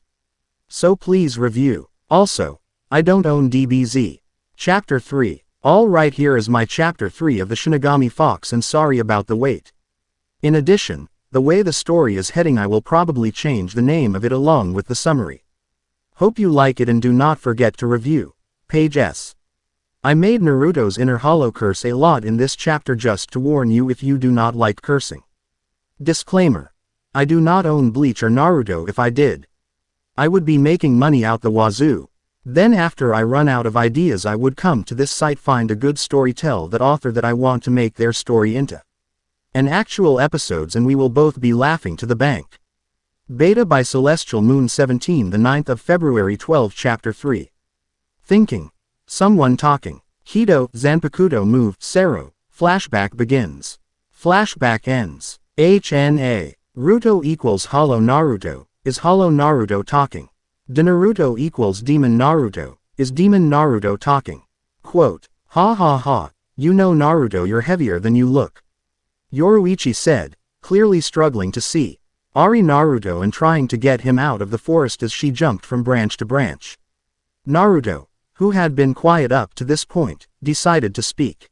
So please review. Also, I don't own DBZ. Chapter 3. Alright, here is my Chapter 3 of the Shinigami Fox and sorry about the wait. In addition, the way the story is heading I will probably change the name of it along with the summary. Hope you like it and do not forget to review. Page S. I made Naruto's inner hollow curse a lot in this chapter just to warn you if you do not like cursing. Disclaimer. I do not own Bleach or Naruto. If I did, I would be making money out the wazoo. Then after I run out of ideas I would come to this site, find a good story, tell that author that I want to make their story into an actual episodes and we will both be laughing to the bank. Beta by Celestial Moon 17, the 9th of February 12, Chapter 3. Thinking. Someone talking. Kido, Zanpakuto moved, Sero. Flashback begins. Flashback ends. HNA. Ruto equals Hollow Naruto. Is Hollow Naruto talking? De Naruto equals Demon Naruto. Is Demon Naruto talking? Quote. Ha ha ha. You know Naruto, you're heavier than you look. Yoruichi said, clearly struggling to see Ari Naruto and trying to get him out of the forest as she jumped from branch to branch. Naruto, who had been quiet up to this point, decided to speak.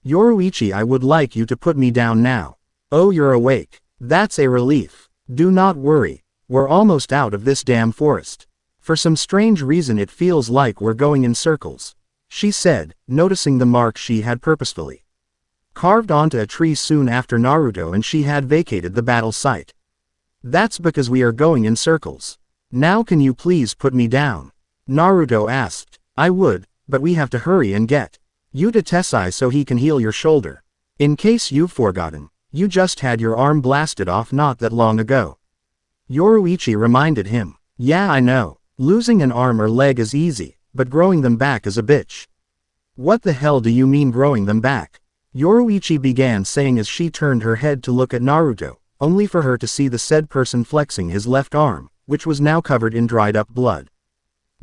Yoruichi, I would like you to put me down now. Oh, you're awake. That's a relief. Do not worry. We're almost out of this damn forest. For some strange reason it feels like we're going in circles. she said, noticing the mark she had purposefully carved onto a tree soon after Naruto and she had vacated the battle site. That's because we are going in circles. Now can you please put me down? Naruto asked. I would, but we have to hurry and get you to Tessai so he can heal your shoulder. In case you've forgotten, you just had your arm blasted off not that long ago. Yoruichi reminded him. Yeah, I know. Losing an arm or leg is easy, but growing them back is a bitch. What the hell do you mean growing them back? Yoruichi began saying as she turned her head to look at Naruto, only for her to see the said person flexing his left arm, which was now covered in dried up blood.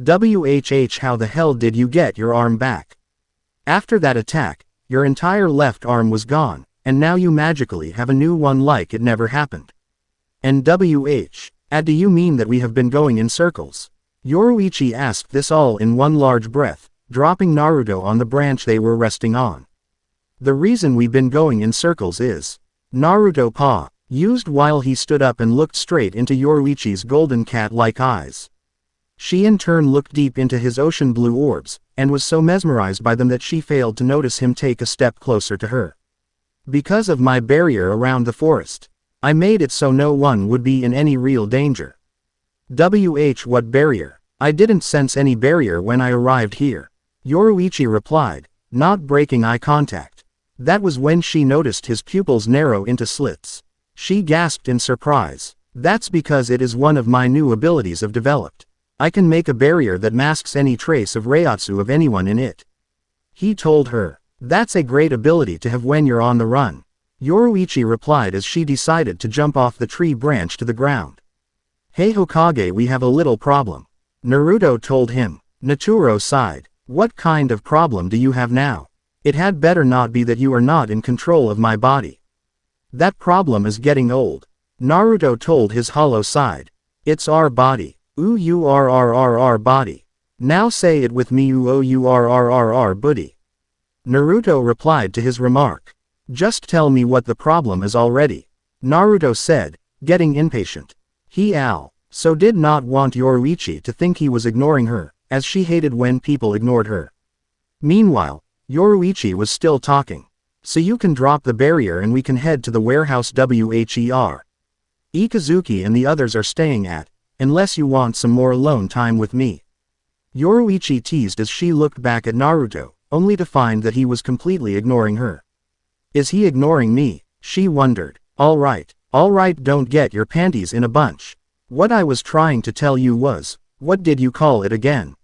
WHH, how the hell did you get your arm back? After that attack, your entire left arm was gone, and now you magically have a new one like it never happened. And do you mean that we have been going in circles? Yoruichi asked this all in one large breath, dropping Naruto on the branch they were resting on. The reason we've been going in circles is Naruto used while he stood up and looked straight into Yoruichi's golden cat-like eyes. She in turn looked deep into his ocean blue orbs, and was so mesmerized by them that she failed to notice him take a step closer to her. Because of my barrier around the forest, I made it so no one would be in any real danger. What barrier? I didn't sense any barrier when I arrived here. Yoruichi replied, not breaking eye contact. That was when she noticed his pupils narrow into slits. She gasped in surprise. That's because it is one of my new abilities I've developed. I can make a barrier that masks any trace of Reiatsu of anyone in it. He told her. That's a great ability to have when you're on the run. Yoruichi replied as she decided to jump off the tree branch to the ground. Hey Hokage, we have a little problem. Naruto told him. Naturo sighed. What kind of problem do you have now? It had better not be that you are not in control of my body. That problem is getting old. Naruto told his hollow side. It's our body. Our body. Now say it with me, our booty. Naruto replied to his remark. Just tell me what the problem is already. Naruto said, getting impatient. He so did not want Yoruichi to think he was ignoring her, as she hated when people ignored her. Meanwhile, Yoruichi was still talking. So you can drop the barrier and we can head to the warehouse where Ikazuki and the others are staying at, unless you want some more alone time with me. Yoruichi teased as she looked back at Naruto, only to find that he was completely ignoring her. Is he ignoring me? She wondered. Alright, don't get your panties in a bunch. What I was trying to tell you was, what did you call it again?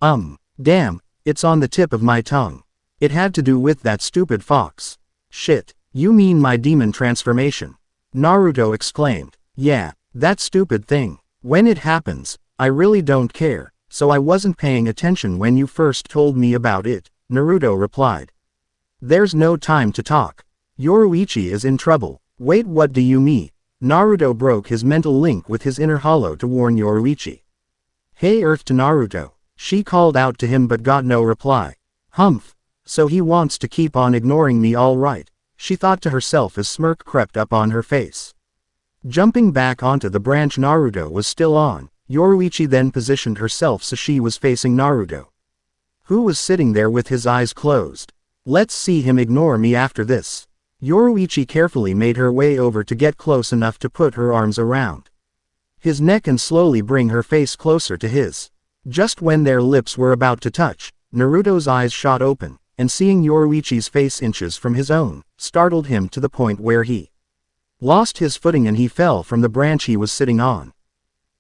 Damn, it's on the tip of my tongue. It had to do with that stupid fox. Shit, you mean my demon transformation? Naruto exclaimed. Yeah, that stupid thing. When it happens, I really don't care, so I wasn't paying attention when you first told me about it, Naruto replied. There's no time to talk. Yoruichi is in trouble. Wait, what do you mean? Naruto broke his mental link with his inner hollow to warn Yoruichi. Hey Earth to Naruto, she called out to him but got no reply. Humph, so he wants to keep on ignoring me, all right, she thought to herself as smirk crept up on her face. Jumping back onto the branch Naruto was still on, Yoruichi then positioned herself so she was facing Naruto, who was sitting there with his eyes closed. Let's see him ignore me after this. Yoruichi carefully made her way over to get close enough to put her arms around his neck and slowly bring her face closer to his. Just when their lips were about to touch, Naruto's eyes shot open, and seeing Yoruichi's face inches from his own, startled him to the point where he lost his footing and he fell from the branch he was sitting on.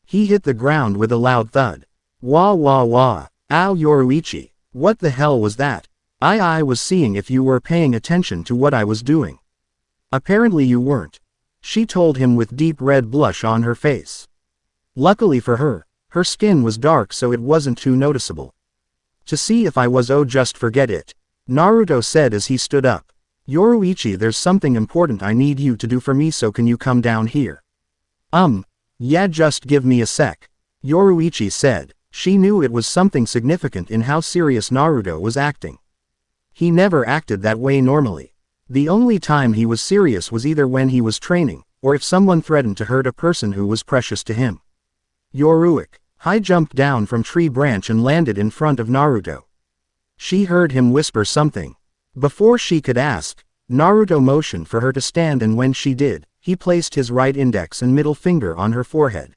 He hit the ground with a loud thud. Wah wah wah. Ow Yoruichi, what the hell was that? I was seeing if you were paying attention to what I was doing. Apparently you weren't. She told him with deep red blush on her face. Luckily for her, her skin was dark so it wasn't too noticeable. To see if I was just forget it. Naruto said as he stood up. Yoruichi, there's something important I need you to do for me, so can you come down here? Yeah, just give me a sec. Yoruichi said. She knew it was something significant in how serious Naruto was acting. He never acted that way normally. The only time he was serious was either when he was training, or if someone threatened to hurt a person who was precious to him. Yoruichi jumped down from tree branch and landed in front of Naruto. She heard him whisper something. Before she could ask, Naruto motioned for her to stand, and when she did, he placed his right index and middle finger on her forehead.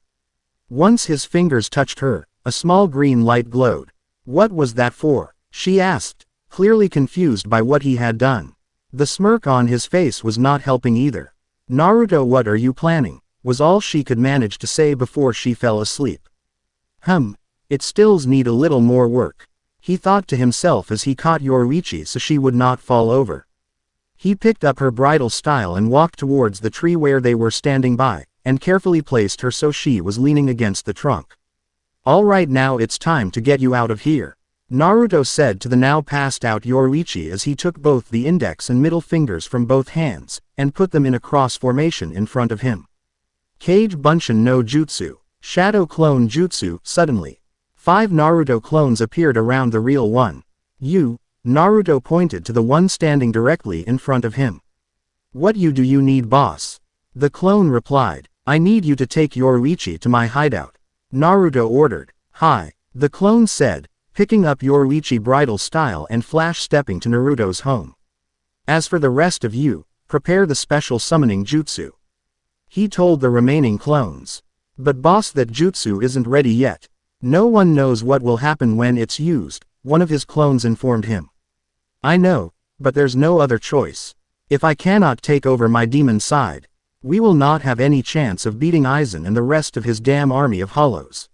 Once his fingers touched her, a small green light glowed. What was that for? She asked, clearly confused by what he had done. The smirk on his face was not helping either. Naruto, what are you planning? Was all she could manage to say before she fell asleep. It stills need a little more work, he thought to himself as he caught Yoruichi so she would not fall over. He picked up her bridal style and walked towards the tree where they were standing by, and carefully placed her so she was leaning against the trunk. All right, now it's time to get you out of here, Naruto said to the now passed out Yoruichi as he took both the index and middle fingers from both hands, and put them in a cross formation in front of him. Kage Bunshin no Jutsu, Shadow Clone Jutsu. Suddenly, 5 Naruto clones appeared around the real one. Naruto pointed to the one standing directly in front of him. What do you need, boss? The clone replied. I need you to take Yoruichi to my hideout, Naruto ordered. Hi, the clone said, picking up Yoruichi bridal style and flash stepping to Naruto's home. As for the rest of you, prepare the special summoning jutsu, he told the remaining clones. But boss, that jutsu isn't ready yet. No one knows what will happen when it's used, one of his clones informed him. I know, but there's no other choice. If I cannot take over my demon side, we will not have any chance of beating Aizen and the rest of his damn army of hollows.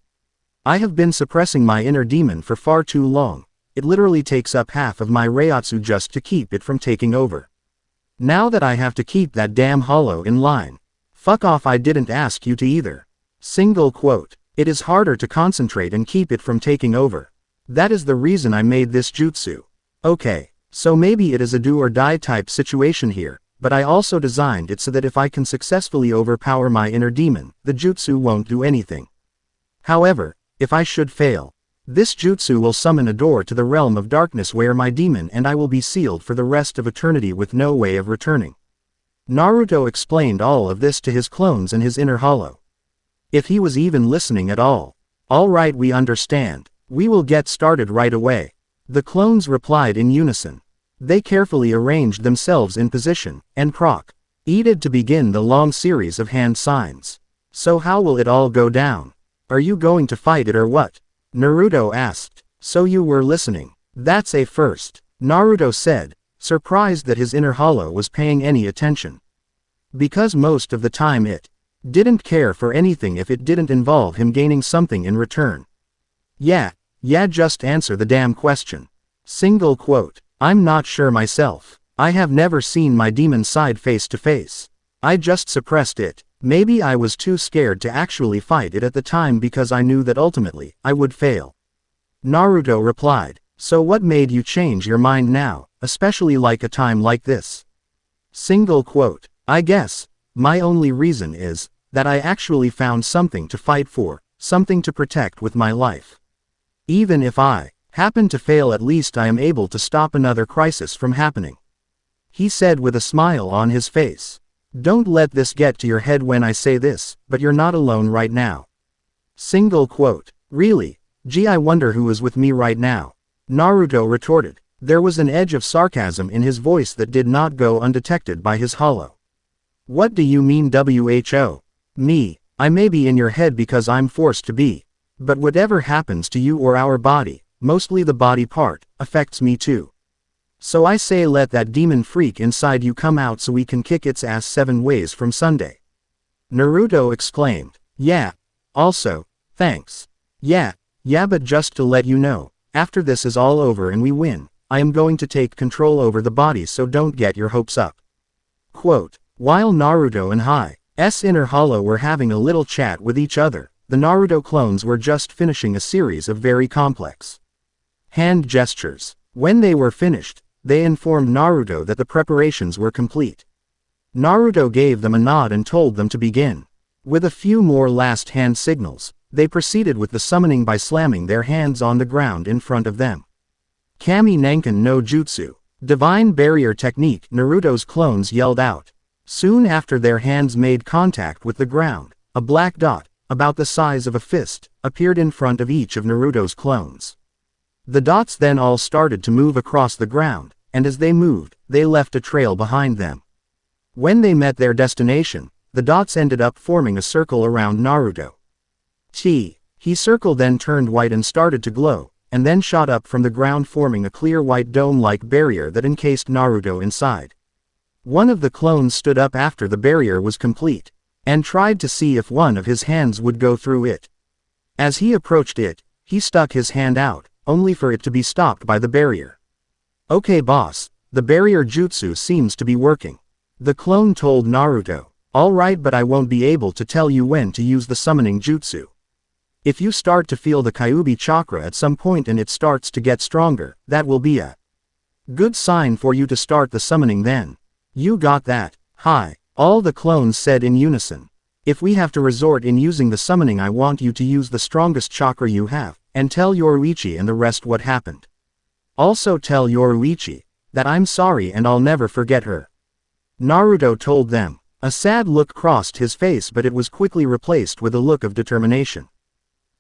I have been suppressing my inner demon for far too long. It literally takes up half of my Reiatsu just to keep it from taking over. Now that I have to keep that damn hollow in line. Fuck off, I didn't ask you to either. Single quote. It is harder to concentrate and keep it from taking over. That is the reason I made this jutsu. Okay, so maybe it is a do or die type situation here, but I also designed it so that if I can successfully overpower my inner demon, the jutsu won't do anything. However, if I should fail, this jutsu will summon a door to the realm of darkness where my demon and I will be sealed for the rest of eternity with no way of returning. Naruto explained all of this to his clones and his inner hollow. If he was even listening at all. All right, we understand. We will get started right away. The clones replied in unison. They carefully arranged themselves in position, and proceeded to begin the long series of hand signs. So how will it all go down? Are you going to fight it or what? Naruto asked. So you were listening. That's a first, Naruto said, surprised that his inner hollow was paying any attention. Because most of the time it didn't care for anything if it didn't involve him gaining something in return. Yeah, just answer the damn question. Single quote. I'm not sure myself. I have never seen my demon side face to face. I just suppressed it. Maybe I was too scared to actually fight it at the time because I knew that ultimately, I would fail. Naruto replied. So what made you change your mind now, especially like a time like this? Single quote. I guess, my only reason is, that I actually found something to fight for, something to protect with my life. Even if I happen to fail, at least I am able to stop another crisis from happening, he said with a smile on his face. Don't let this get to your head when I say this, but you're not alone right now. Single quote. Really? Gee, I wonder who is with me right now, Naruto retorted. There was an edge of sarcasm in his voice that did not go undetected by his hollow. What do you mean, who? Me? I may be in your head because I'm forced to be. But whatever happens to you or our body, mostly the body part, affects me too. So I say let that demon freak inside you come out so we can kick its ass 7 ways from Sunday. Naruto exclaimed. Yeah. Also, thanks. Yeah, but just to let you know, after this is all over and we win, I am going to take control over the body, so don't get your hopes up. Quote. While Naruto and Hi's inner hollow were having a little chat with each other, the Naruto clones were just finishing a series of very complex hand gestures. When they were finished, they informed Naruto that the preparations were complete. Naruto gave them a nod and told them to begin. With a few more last hand signals, they proceeded with the summoning by slamming their hands on the ground in front of them. Kami Nanken no Jutsu, Divine Barrier Technique, Naruto's clones yelled out. Soon after their hands made contact with the ground, a black dot, about the size of a fist, appeared in front of each of Naruto's clones. The dots then all started to move across the ground, and as they moved, they left a trail behind them. When they met their destination, the dots ended up forming a circle around Naruto. His circle then turned white and started to glow, and then shot up from the ground forming a clear white dome-like barrier that encased Naruto inside. One of the clones stood up after the barrier was complete, and tried to see if one of his hands would go through it. As he approached it, he stuck his hand out, only for it to be stopped by the barrier. "Okay boss, the barrier jutsu seems to be working," the clone told Naruto. "Alright, but I won't be able to tell you when to use the summoning jutsu. If you start to feel the Kyuubi chakra at some point and it starts to get stronger, that will be a good sign for you to start the summoning then. You got that?" "Hi," all the clones said in unison. "If we have to resort in using the summoning, I want you to use the strongest chakra you have, and tell Yoruichi and the rest what happened. Also tell Yoruichi that I'm sorry and I'll never forget her," Naruto told them. A sad look crossed his face, but it was quickly replaced with a look of determination.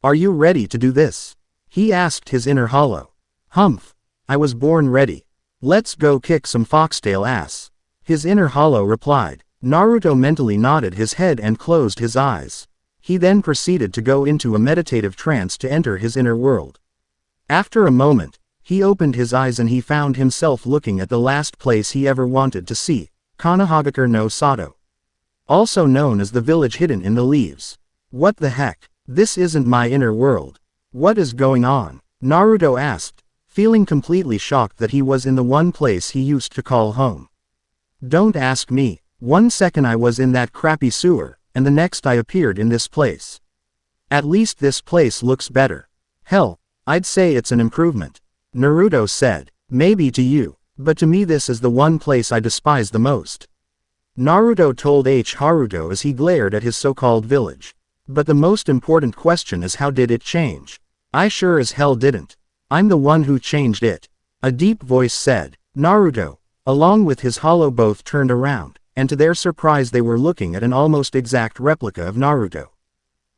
"Are you ready to do this?" he asked his inner hollow. "Humph. I was born ready. Let's go kick some foxtail ass," his inner hollow replied. Naruto mentally nodded his head and closed his eyes. He then proceeded to go into a meditative trance to enter his inner world. After a moment, he opened his eyes and he found himself looking at the last place he ever wanted to see, Konohagakure no Sato, also known as the village hidden in the leaves. "What the heck? This isn't my inner world. What is going on?" Naruto asked, feeling completely shocked that he was in the one place he used to call home. "Don't ask me. One second I was in that crappy sewer, and the next I appeared in this place. At least this place looks better. Hell, I'd say it's an improvement," Naruto said. "Maybe to you, but to me this is the one place I despise the most," Naruto told Haruto as he glared at his so-called village. "But the most important question is, how did it change?" "I sure as hell didn't. I'm the one who changed it," a deep voice said. Naruto, along with his hollow, both turned around, and to their surprise they were looking at an almost exact replica of Naruto.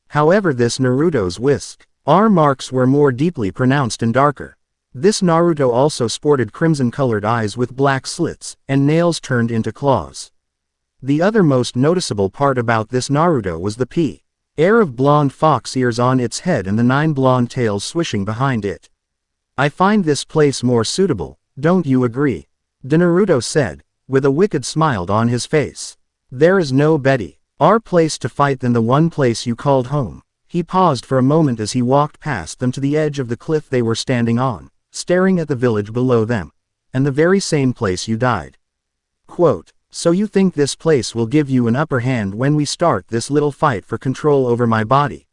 However, this Naruto's whisker marks were more deeply pronounced and darker. This Naruto also sported crimson-colored eyes with black slits, and nails turned into claws. The other most noticeable part about this Naruto was the pair of blonde fox ears on its head and the 9 blonde tails swishing behind it. "I find this place more suitable, don't you agree?" Naruto said, with a wicked smile on his face. "There is no better place to fight than the one place you called home." He paused for a moment as he walked past them to the edge of the cliff they were standing on, staring at the village below them, and the very same place you died. Quote, "So you think this place will give you an upper hand when we start this little fight for control over my body?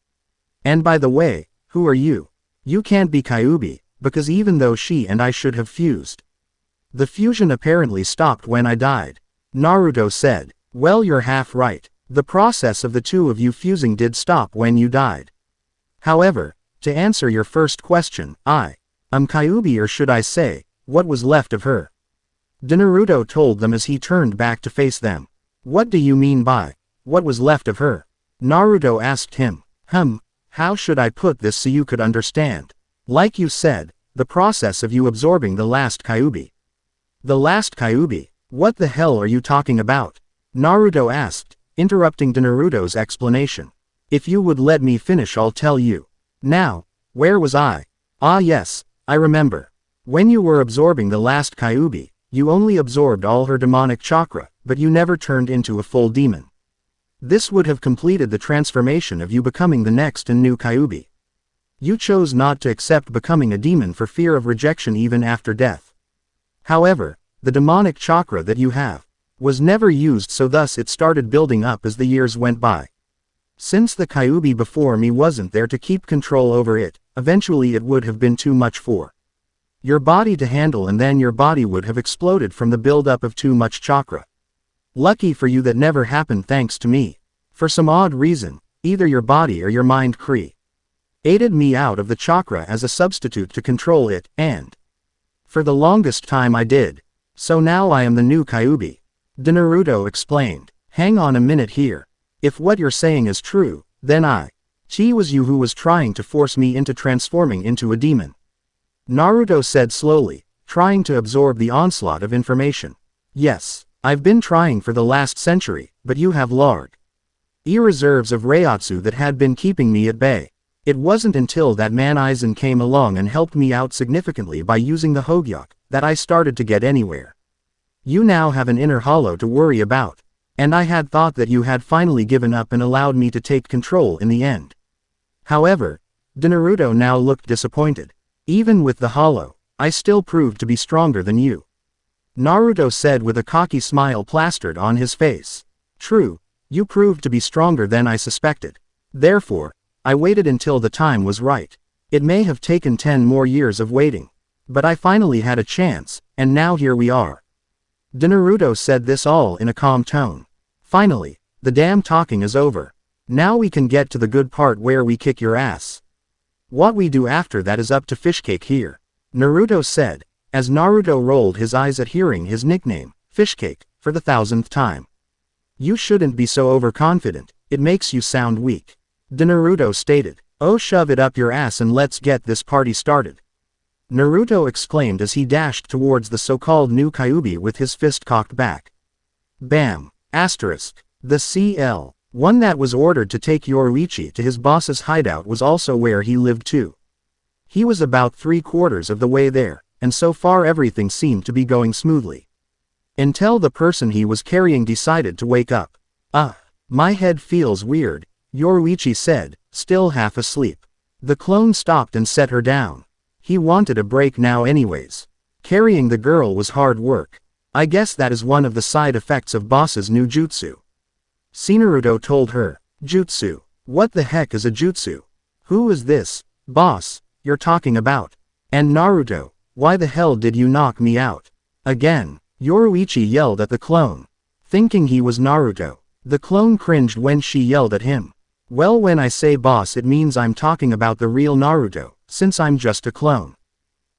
And by the way, who are you? You can't be Kyuubi, because even though she and I should have fused, the fusion apparently stopped when I died," Naruto said. "Well, you're half right. The process of the two of you fusing did stop when you died. However, to answer your first question, I am Kyuubi, or should I say, what was left of her," Naruto told them as he turned back to face them. "What do you mean by what was left of her?" Naruto asked him. How should I put this so you could understand? Like you said, the process of you absorbing the last Kyuubi." "The last Kyuubi? What the hell are you talking about?" Naruto asked, interrupting Naruto's explanation. "If you would let me finish, I'll tell you. Now, where was I? Ah yes, I remember. When you were absorbing the last Kyuubi, you only absorbed all her demonic chakra, but you never turned into a full demon. This would have completed the transformation of you becoming the next and new Kyuubi. You chose not to accept becoming a demon for fear of rejection even after death. However, the demonic chakra that you have was never used, so thus it started building up as the years went by. Since the Kyuubi before me wasn't there to keep control over it, eventually it would have been too much for your body to handle, and then your body would have exploded from the buildup of too much chakra. Lucky for you that never happened, thanks to me. For some odd reason, either your body or your mind created me out of the chakra as a substitute to control it, and for the longest time I did. So now I am the new Kyuubi," Naruto explained. "Hang on a minute here. If what you're saying is true, then she was you who was trying to force me into transforming into a demon." Naruto said slowly, trying to absorb the onslaught of information. Yes, I've been trying for the last century, but you have large reserves of Reiatsu that had been keeping me at bay. It wasn't until that man Aizen came along and helped me out significantly by using the Hogyok, that I started to get anywhere. You now have an inner hollow to worry about. And I had thought that you had finally given up and allowed me to take control in the end. However, Naruto now looked disappointed. Even with the hollow, I still proved to be stronger than you. Naruto said with a cocky smile plastered on his face. True, you proved to be stronger than I suspected. Therefore, I waited until the time was right. It may have taken 10 more years of waiting. But I finally had a chance, and now here we are. Naruto said this all in a calm tone. Finally, the damn talking is over. Now we can get to the good part where we kick your ass. What we do after that is up to Fishcake here, Naruto said, as Naruto rolled his eyes at hearing his nickname, Fishcake, for the 1000th time. You shouldn't be so overconfident, it makes you sound weak. Naruto stated. Oh, shove it up your ass and let's get this party started. Naruto exclaimed as he dashed towards the so-called new Kyuubi with his fist cocked back. Bam! Asterisk. The CL, one that was ordered to take Yoruichi to his boss's hideout was also where he lived too. He was about 3/4 of the way there, and so far everything seemed to be going smoothly. Until the person he was carrying decided to wake up. My head feels weird, Yoruichi said, still half asleep. The clone stopped and set her down. He wanted a break now anyways. Carrying the girl was hard work. I guess that is one of the side effects of boss's new jutsu. Naruto told her. Jutsu. What the heck is a jutsu? Who is this, boss, you're talking about? And Naruto, why the hell did you knock me out? Again, Yoruichi yelled at the clone. Thinking he was Naruto, the clone cringed when she yelled at him. Well, when I say boss it means I'm talking about the real Naruto, since I'm just a clone.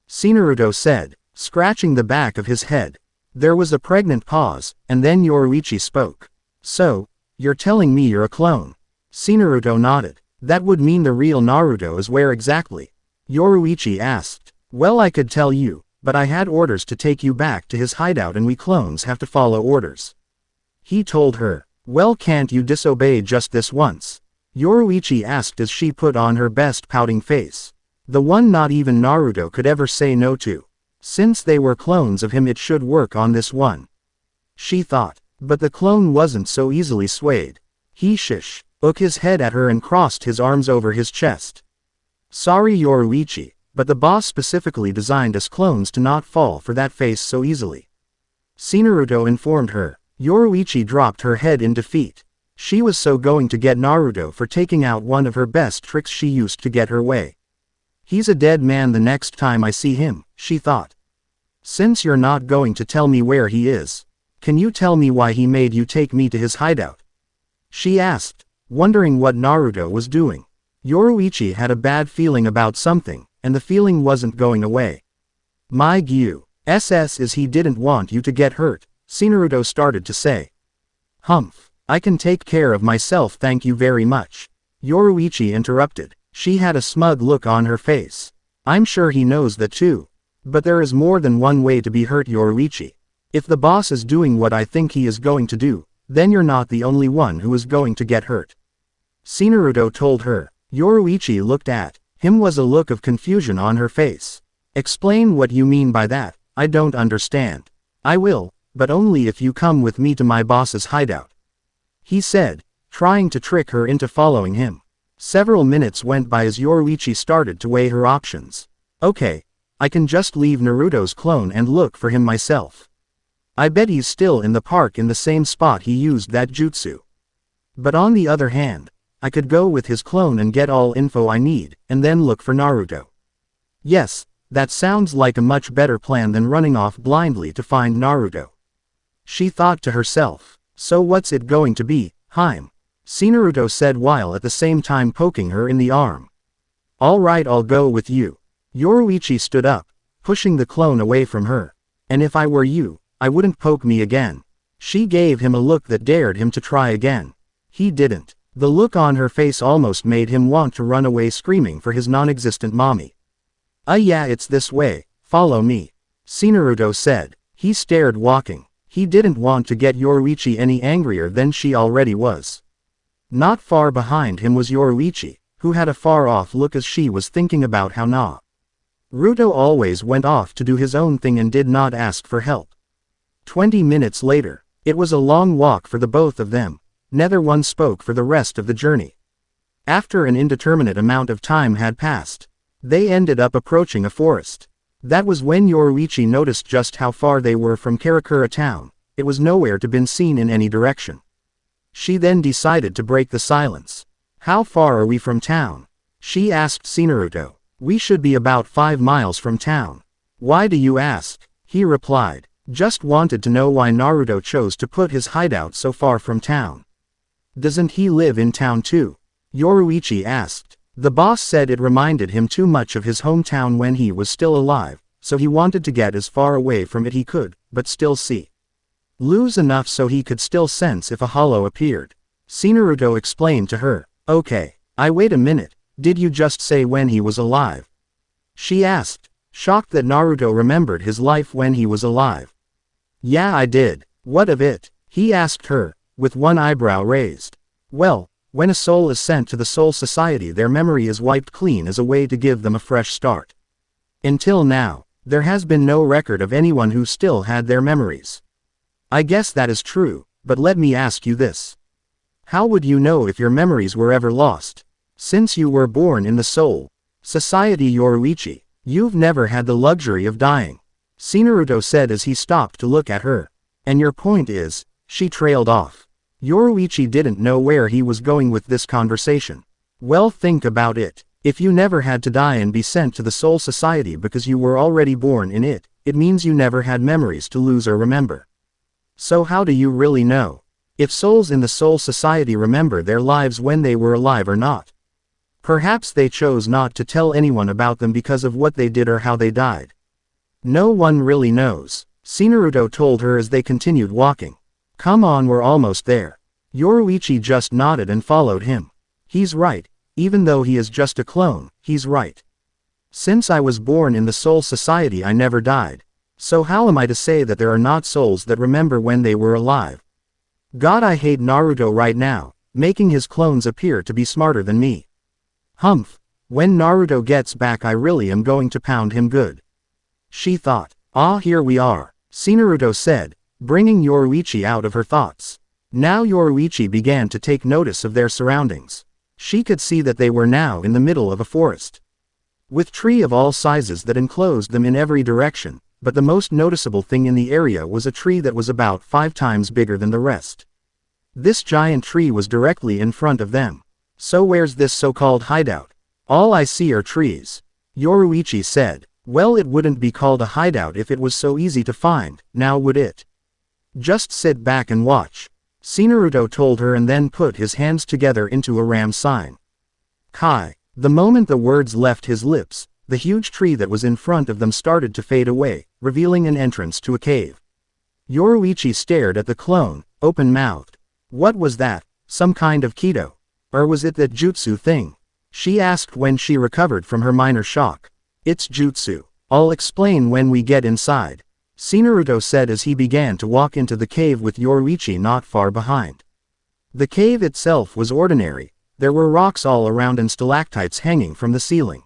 Naruto said, scratching the back of his head. There was a pregnant pause, and then Yoruichi spoke. So, you're telling me you're a clone? Naruto nodded. That would mean the real Naruto is where exactly? Yoruichi asked. Well, I could tell you, but I had orders to take you back to his hideout and we clones have to follow orders. He told her. Well, can't you disobey just this once? Yoruichi asked as she put on her best pouting face. The one not even Naruto could ever say no to. Since they were clones of him it should work on this one. She thought. But the clone wasn't so easily swayed. He shook his head at her and crossed his arms over his chest. Sorry Yoruichi, but the boss specifically designed us clones to not fall for that face so easily. Naruto informed her. Yoruichi dropped her head in defeat. She was so going to get Naruto for taking out one of her best tricks she used to get her way. He's a dead man the next time I see him, she thought. Since you're not going to tell me where he is, can you tell me why he made you take me to his hideout? She asked, wondering what Naruto was doing. Yoruichi had a bad feeling about something, and the feeling wasn't going away. My guess is he didn't want you to get hurt, Naruto started to say. Humph, I can take care of myself, thank you very much. Yoruichi interrupted. She had a smug look on her face. I'm sure he knows that too. But there is more than one way to be hurt, Yoruichi. If the boss is doing what I think he is going to do, then you're not the only one who is going to get hurt. Naruto told her. Yoruichi looked at him was a look of confusion on her face. Explain what you mean by that, I don't understand. I will, but only if you come with me to my boss's hideout. He said, trying to trick her into following him. Several minutes went by as Yoruichi started to weigh her options. Okay, I can just leave Naruto's clone and look for him myself. I bet he's still in the park in the same spot he used that jutsu. But on the other hand, I could go with his clone and get all info I need, and then look for Naruto. Yes, that sounds like a much better plan than running off blindly to find Naruto. She thought to herself. So what's it going to be, Harem? Naruto said while at the same time poking her in the arm. Alright, I'll go with you. Yoruichi stood up, pushing the clone away from her. And if I were you, I wouldn't poke me again. She gave him a look that dared him to try again. He didn't. The look on her face almost made him want to run away screaming for his non-existent mommy. Yeah, it's this way, follow me. Naruto said. He stared walking. He didn't want to get Yoruichi any angrier than she already was. Not far behind him was Yoruichi, who had a far-off look as she was thinking about how Naruto always went off to do his own thing and did not ask for help. 20 minutes later, it was a long walk for the both of them. Neither one spoke for the rest of the journey. After an indeterminate amount of time had passed, they ended up approaching a forest. That was when Yoruichi noticed just how far they were from Karakura town. It was nowhere to be seen in any direction. She then decided to break the silence. How far are we from town? She asked Naruto. We should be about 5 miles from town. Why do you ask? He replied. Just wanted to know why Naruto chose to put his hideout so far from town. Doesn't he live in town too? Yoruichi asked. The boss said it reminded him too much of his hometown when he was still alive, so he wanted to get as far away from it he could, but still lose enough so he could still sense if a hollow appeared. Naruto explained to her. Okay, wait a minute, did you just say when he was alive? She asked, shocked that Naruto remembered his life when he was alive. Yeah, I did. What of it? He asked her, with one eyebrow raised. Well, when a soul is sent to the Soul Society, their memory is wiped clean as a way to give them a fresh start. Until now, there has been no record of anyone who still had their memories. I guess that is true, but let me ask you this. How would you know if your memories were ever lost? Since you were born in the Soul Society, Yoruichi, you've never had the luxury of dying. Naruto said as he stopped to look at her. And your point is, she trailed off. Yoruichi didn't know where he was going with this conversation. Well, think about it. If you never had to die and be sent to the Soul Society because you were already born in it, it means you never had memories to lose or remember. So how do you really know if souls in the Soul Society remember their lives when they were alive or not? Perhaps they chose not to tell anyone about them because of what they did or how they died. No one really knows, Naruto told her as they continued walking. Come on, we're almost there. Yoruichi just nodded and followed him. He's right, even though he is just a clone, he's right. Since I was born in the Soul Society I never died. So how am I to say that there are not souls that remember when they were alive? God, I hate Naruto right now, making his clones appear to be smarter than me. Humph, when Naruto gets back I really am going to pound him good. She thought. Ah, here we are, Naruto said, bringing Yoruichi out of her thoughts. Now Yoruichi began to take notice of their surroundings. She could see that they were now in the middle of a forest, with trees of all sizes that enclosed them in every direction, but the most noticeable thing in the area was a tree that was about 5 times bigger than the rest. This giant tree was directly in front of them. So where's this so-called hideout? All I see are trees. Yoruichi said. Well, it wouldn't be called a hideout if it was so easy to find, now would it? Just sit back and watch. Naruto told her and then put his hands together into a ram sign. Kai. The moment the words left his lips, the huge tree that was in front of them started to fade away, revealing an entrance to a cave. Yoruichi stared at the clone, open-mouthed. What was that? Some kind of keto? Or was it that jutsu thing? She asked when she recovered from her minor shock. It's jutsu. I'll explain when we get inside, Naruto said as he began to walk into the cave with Yoruichi not far behind. The cave itself was ordinary. There were rocks all around and stalactites hanging from the ceiling.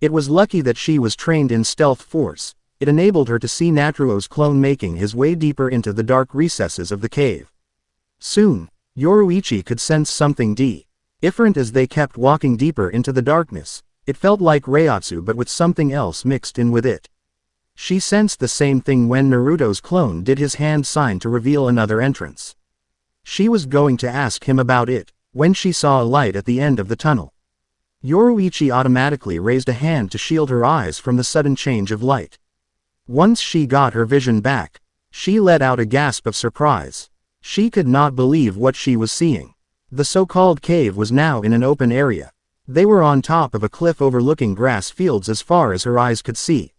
It was lucky that she was trained in stealth force. It enabled her to see Naruto's clone making his way deeper into the dark recesses of the cave. Soon, Yoruichi could sense something different as they kept walking deeper into the darkness. It felt like Reiatsu but with something else mixed in with it. She sensed the same thing when Naruto's clone did his hand sign to reveal another entrance. She was going to ask him about it, when she saw a light at the end of the tunnel. Yoruichi automatically raised a hand to shield her eyes from the sudden change of light. Once she got her vision back, she let out a gasp of surprise. She could not believe what she was seeing. The so-called cave was now in an open area. They were on top of a cliff overlooking grass fields as far as her eyes could see,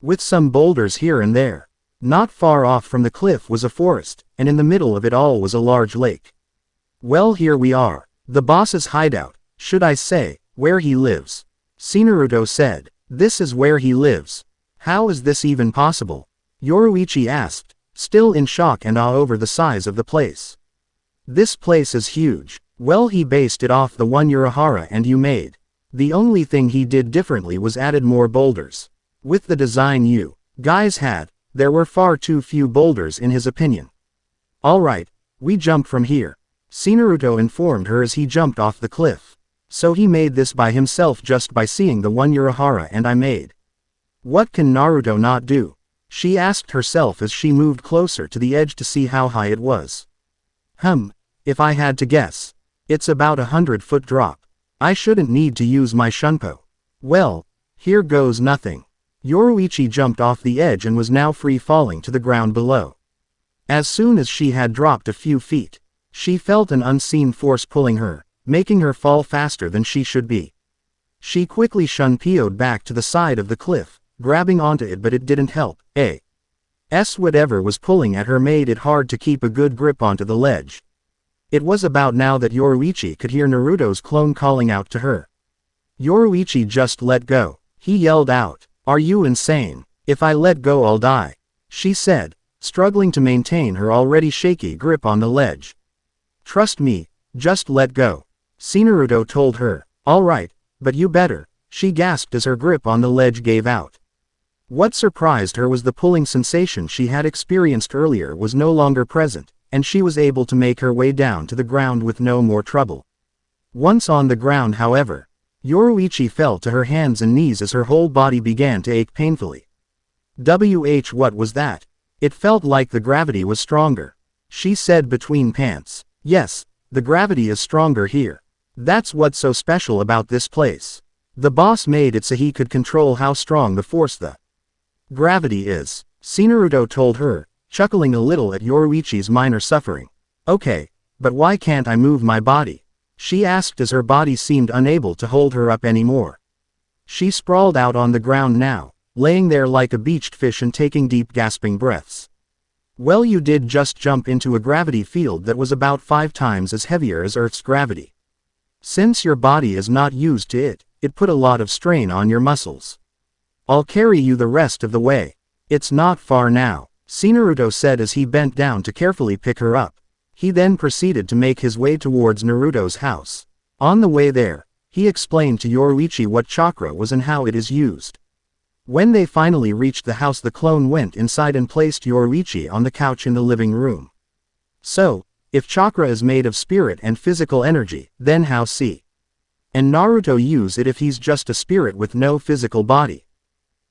with some boulders here and there. Not far off from the cliff was a forest, and in the middle of it all was a large lake. Well, here we are. The boss's hideout, should I say, where he lives, Naruto said. This is where he lives. How is this even possible? Yoruichi asked, still in shock and awe over the size of the place. This place is huge. Well, he based it off the one Urahara and you made. The only thing he did differently was added more boulders. With the design you guys had, there were far too few boulders in his opinion. Alright, we jump from here. Naruto informed her as he jumped off the cliff. So he made this by himself just by seeing the one Urahara and I made. What can Naruto not do? She asked herself as she moved closer to the edge to see how high it was. If I had to guess. It's about 100-foot drop. I shouldn't need to use my shunpo. Well, here goes nothing. Yoruichi jumped off the edge and was now free falling to the ground below. As soon as she had dropped a few feet, she felt an unseen force pulling her, making her fall faster than she should be. She quickly shunpoed back to the side of the cliff, grabbing onto it, but it didn't help. Whatever was pulling at her made it hard to keep a good grip onto the ledge. It was about now that Yoruichi could hear Naruto's clone calling out to her. Yoruichi just let go. He yelled out, "Are you insane? If I let go I'll die," she said, struggling to maintain her already shaky grip on the ledge. "Trust me, just let go," Naruto told her. "Alright, but you better," she gasped as her grip on the ledge gave out. What surprised her was the pulling sensation she had experienced earlier was no longer present, and she was able to make her way down to the ground with no more trouble. Once on the ground, however, Yoruichi fell to her hands and knees as her whole body began to ache painfully. What was that? It felt like the gravity was stronger, she said between pants. Yes, the gravity is stronger here. That's what's so special about this place. The boss made it so he could control how strong the force the gravity is, Naruto told her, chuckling a little at Yoruichi's minor suffering. Okay, but why can't I move my body? She asked as her body seemed unable to hold her up anymore. She sprawled out on the ground now, laying there like a beached fish and taking deep gasping breaths. Well, you did just jump into a gravity field that was about 5 times as heavier as Earth's gravity. Since your body is not used to it, it put a lot of strain on your muscles. I'll carry you the rest of the way. It's not far now, Naruto said as he bent down to carefully pick her up. He then proceeded to make his way towards Naruto's house. On the way there, he explained to Yoruichi what chakra was and how it is used. When they finally reached the house, the clone went inside and placed Yoruichi on the couch in the living room. So, if chakra is made of spirit and physical energy, then how and Naruto use it if he's just a spirit with no physical body?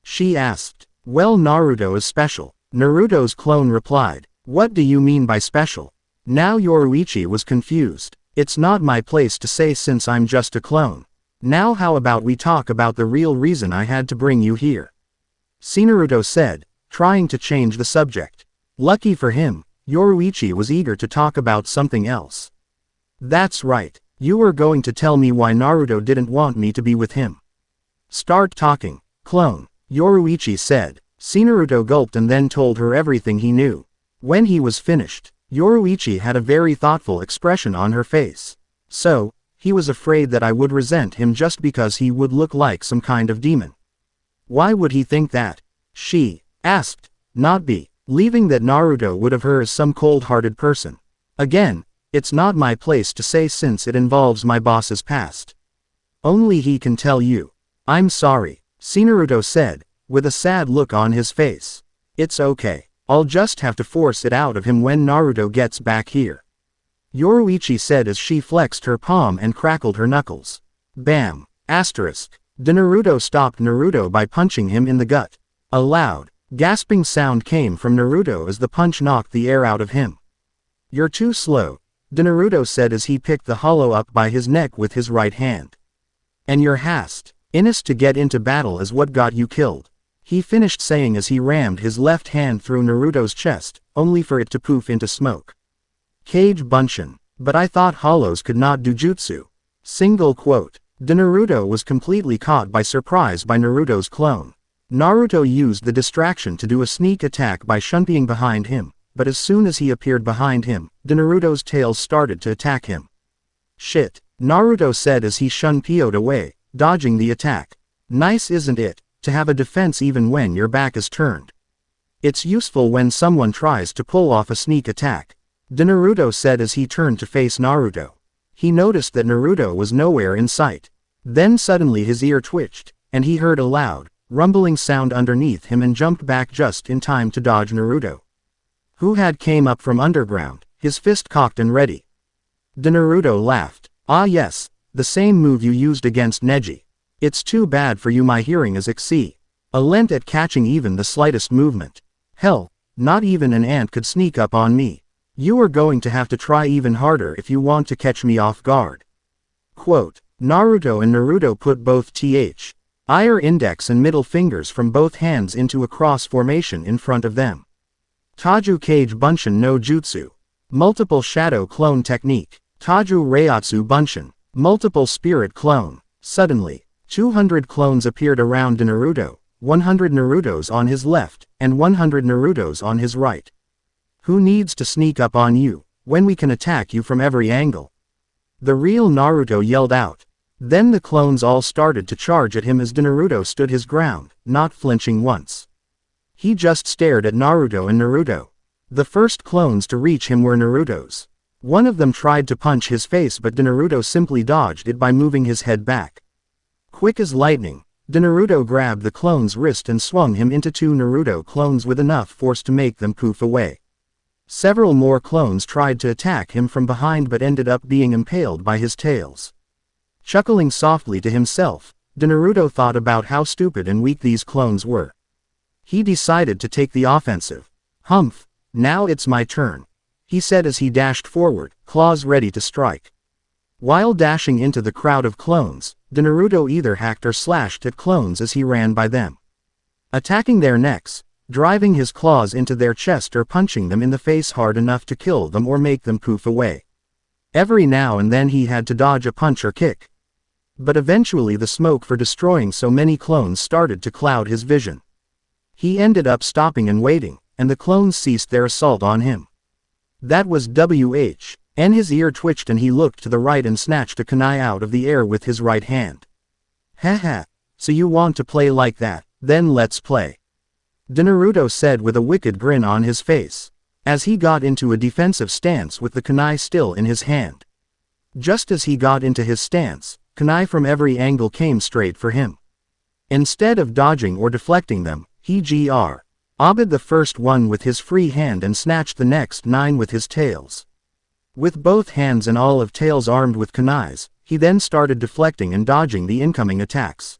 She asked. Well, Naruto is special, Naruto's clone replied. What do you mean by special? Now Yoruichi was confused. It's not my place to say since I'm just a clone. Now how about we talk about the real reason I had to bring you here? Naruto said, trying to change the subject. Lucky for him, Yoruichi was eager to talk about something else. That's right, you were going to tell me why Naruto didn't want me to be with him. Start talking, clone, Yoruichi said. Naruto gulped and then told her everything he knew. When he was finished, Yoruichi had a very thoughtful expression on her face. So, he was afraid that I would resent him just because he would look like some kind of demon. Why would he think that? She asked, not believing that Naruto would have her as some cold-hearted person. Again, it's not my place to say since it involves my boss's past. Only he can tell you. I'm sorry, Naruto said, with a sad look on his face. It's okay. I'll just have to force it out of him when Naruto gets back here. Yoruichi said as she flexed her palm and crackled her knuckles. Bam! Naruto stopped Naruto by punching him in the gut. A loud, gasping sound came from Naruto as the punch knocked the air out of him. You're too slow, Naruto said as he picked the hollow up by his neck with his right hand. And your haste to get into battle is what got you killed. He finished saying as he rammed his left hand through Naruto's chest, only for it to poof into smoke. Kage Bunshin. But I thought hollows could not do jutsu. Single quote. Naruto was completely caught by surprise by Naruto's clone. Naruto used the distraction to do a sneak attack by shunping behind him, but as soon as he appeared behind him, Naruto's tail started to attack him. Shit, Naruto said as he shunpoed away, dodging the attack. Nice isn't it? to have a defense even when your back is turned. It's useful when someone tries to pull off a sneak attack, Naruto said as he turned to face Naruto. He noticed that Naruto was nowhere in sight. Then suddenly his ear twitched, and he heard a loud, rumbling sound underneath him and jumped back just in time to dodge Naruto, who had came up from underground, his fist cocked and ready. Naruto laughed. Ah yes, the same move you used against Neji. It's too bad for you my hearing is excellent at catching even the slightest movement. Hell, not even an ant could sneak up on me. You are going to have to try even harder if you want to catch me off guard. Quote, Naruto and Naruto put both their index and middle fingers from both hands into a cross formation in front of them. Taju Kage Bunshin no Jutsu. Multiple Shadow Clone Technique. Taju Reiatsu Bunshin. Multiple Spirit Clone. Suddenly, 200 clones appeared around Naruto, 100 Narutos on his left, and 100 Narutos on his right. Who needs to sneak up on you, when we can attack you from every angle? The real Naruto yelled out. Then the clones all started to charge at him as Naruto stood his ground, not flinching once. He just stared at Naruto and Naruto. The first clones to reach him were Naruto's. One of them tried to punch his face but Naruto simply dodged it by moving his head back. Quick as lightning, Naruto grabbed the clone's wrist and swung him into 2 Naruto clones with enough force to make them poof away. Several more clones tried to attack him from behind but ended up being impaled by his tails. Chuckling softly to himself, Naruto thought about how stupid and weak these clones were. He decided to take the offensive. Humph, now it's my turn, he said as he dashed forward, claws ready to strike. While dashing into the crowd of clones, Naruto either hacked or slashed at clones as he ran by them, attacking their necks, driving his claws into their chest or punching them in the face hard enough to kill them or make them poof away. Every now and then he had to dodge a punch or kick. But eventually the smoke for destroying so many clones started to cloud his vision. He ended up stopping and waiting, and the clones ceased their assault on him. That was and his ear twitched and he looked to the right and snatched a kunai out of the air with his right hand. Haha, so you want to play like that, then let's play, Naruto said with a wicked grin on his face, as he got into a defensive stance with the kunai still in his hand. Just as he got into his stance, kunai from every angle came straight for him. Instead of dodging or deflecting them, he ob'd the first one with his free hand and snatched the next 9 with his tails. With both hands and all of tails armed with kunais, he then started deflecting and dodging the incoming attacks.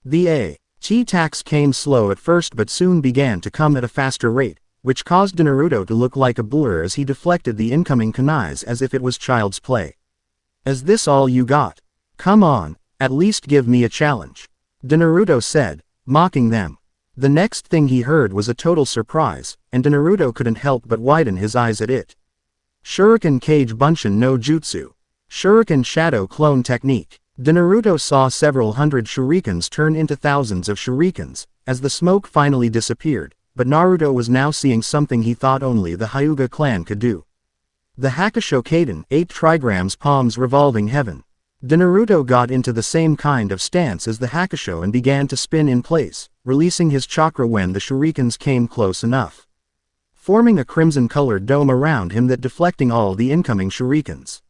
The attacks came slow at first but soon began to come at a faster rate, which caused Naruto to look like a blur as he deflected the incoming kunais as if it was child's play. Is this all you got? Come on, at least give me a challenge, Naruto said, mocking them. The next thing he heard was a total surprise, and Naruto couldn't help but widen his eyes at it. Shuriken Kage Bunshin no Jutsu. Shuriken Shadow Clone Technique. Naruto saw several hundred shurikens turn into thousands of shurikens, as the smoke finally disappeared, but Naruto was now seeing something he thought only the Hyuga clan could do. The Hakushokaden, 8 trigrams palms revolving heaven. Naruto got into the same kind of stance as the Hakusho and began to spin in place, releasing his chakra when the shurikens came close enough, forming a crimson-colored dome around him that deflecting all the incoming shurikens.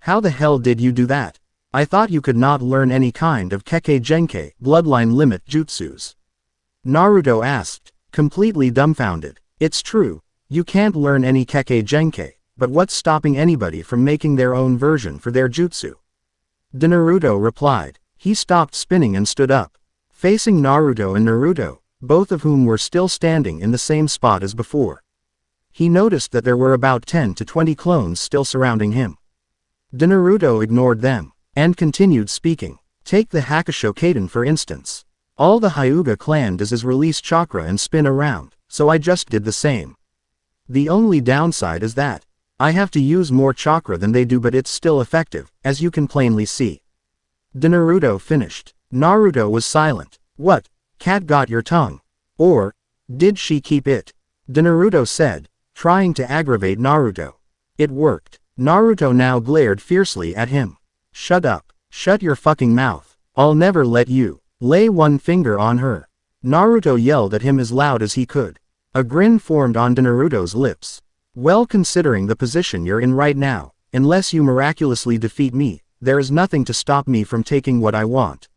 How the hell did you do that? I thought you could not learn any kind of Kekkei Genkai, bloodline limit jutsus, Naruto asked, completely dumbfounded. It's true, you can't learn any Kekkei Genkai, but what's stopping anybody from making their own version for their jutsu? Naruto replied. He stopped spinning and stood up, facing Naruto and Naruto, both of whom were still standing in the same spot as before. He noticed that there were about 10 to 20 clones still surrounding him. Naruto ignored them, and continued speaking. Take the Hakushokaden for instance. All the Hyuga clan does is release chakra and spin around, so I just did the same. The only downside is that I have to use more chakra than they do, but it's still effective, as you can plainly see. Naruto finished. Naruto was silent. What? Cat got your tongue? Or did she keep it? Naruto said, trying to aggravate Naruto. It worked. Naruto now glared fiercely at him. Shut up. Shut your fucking mouth. I'll never let you Lay one finger on her. Naruto yelled at him as loud as he could. A grin formed on Naruto's lips. Well, considering the position you're in right now, unless you miraculously defeat me, there is nothing to stop me from taking what I want.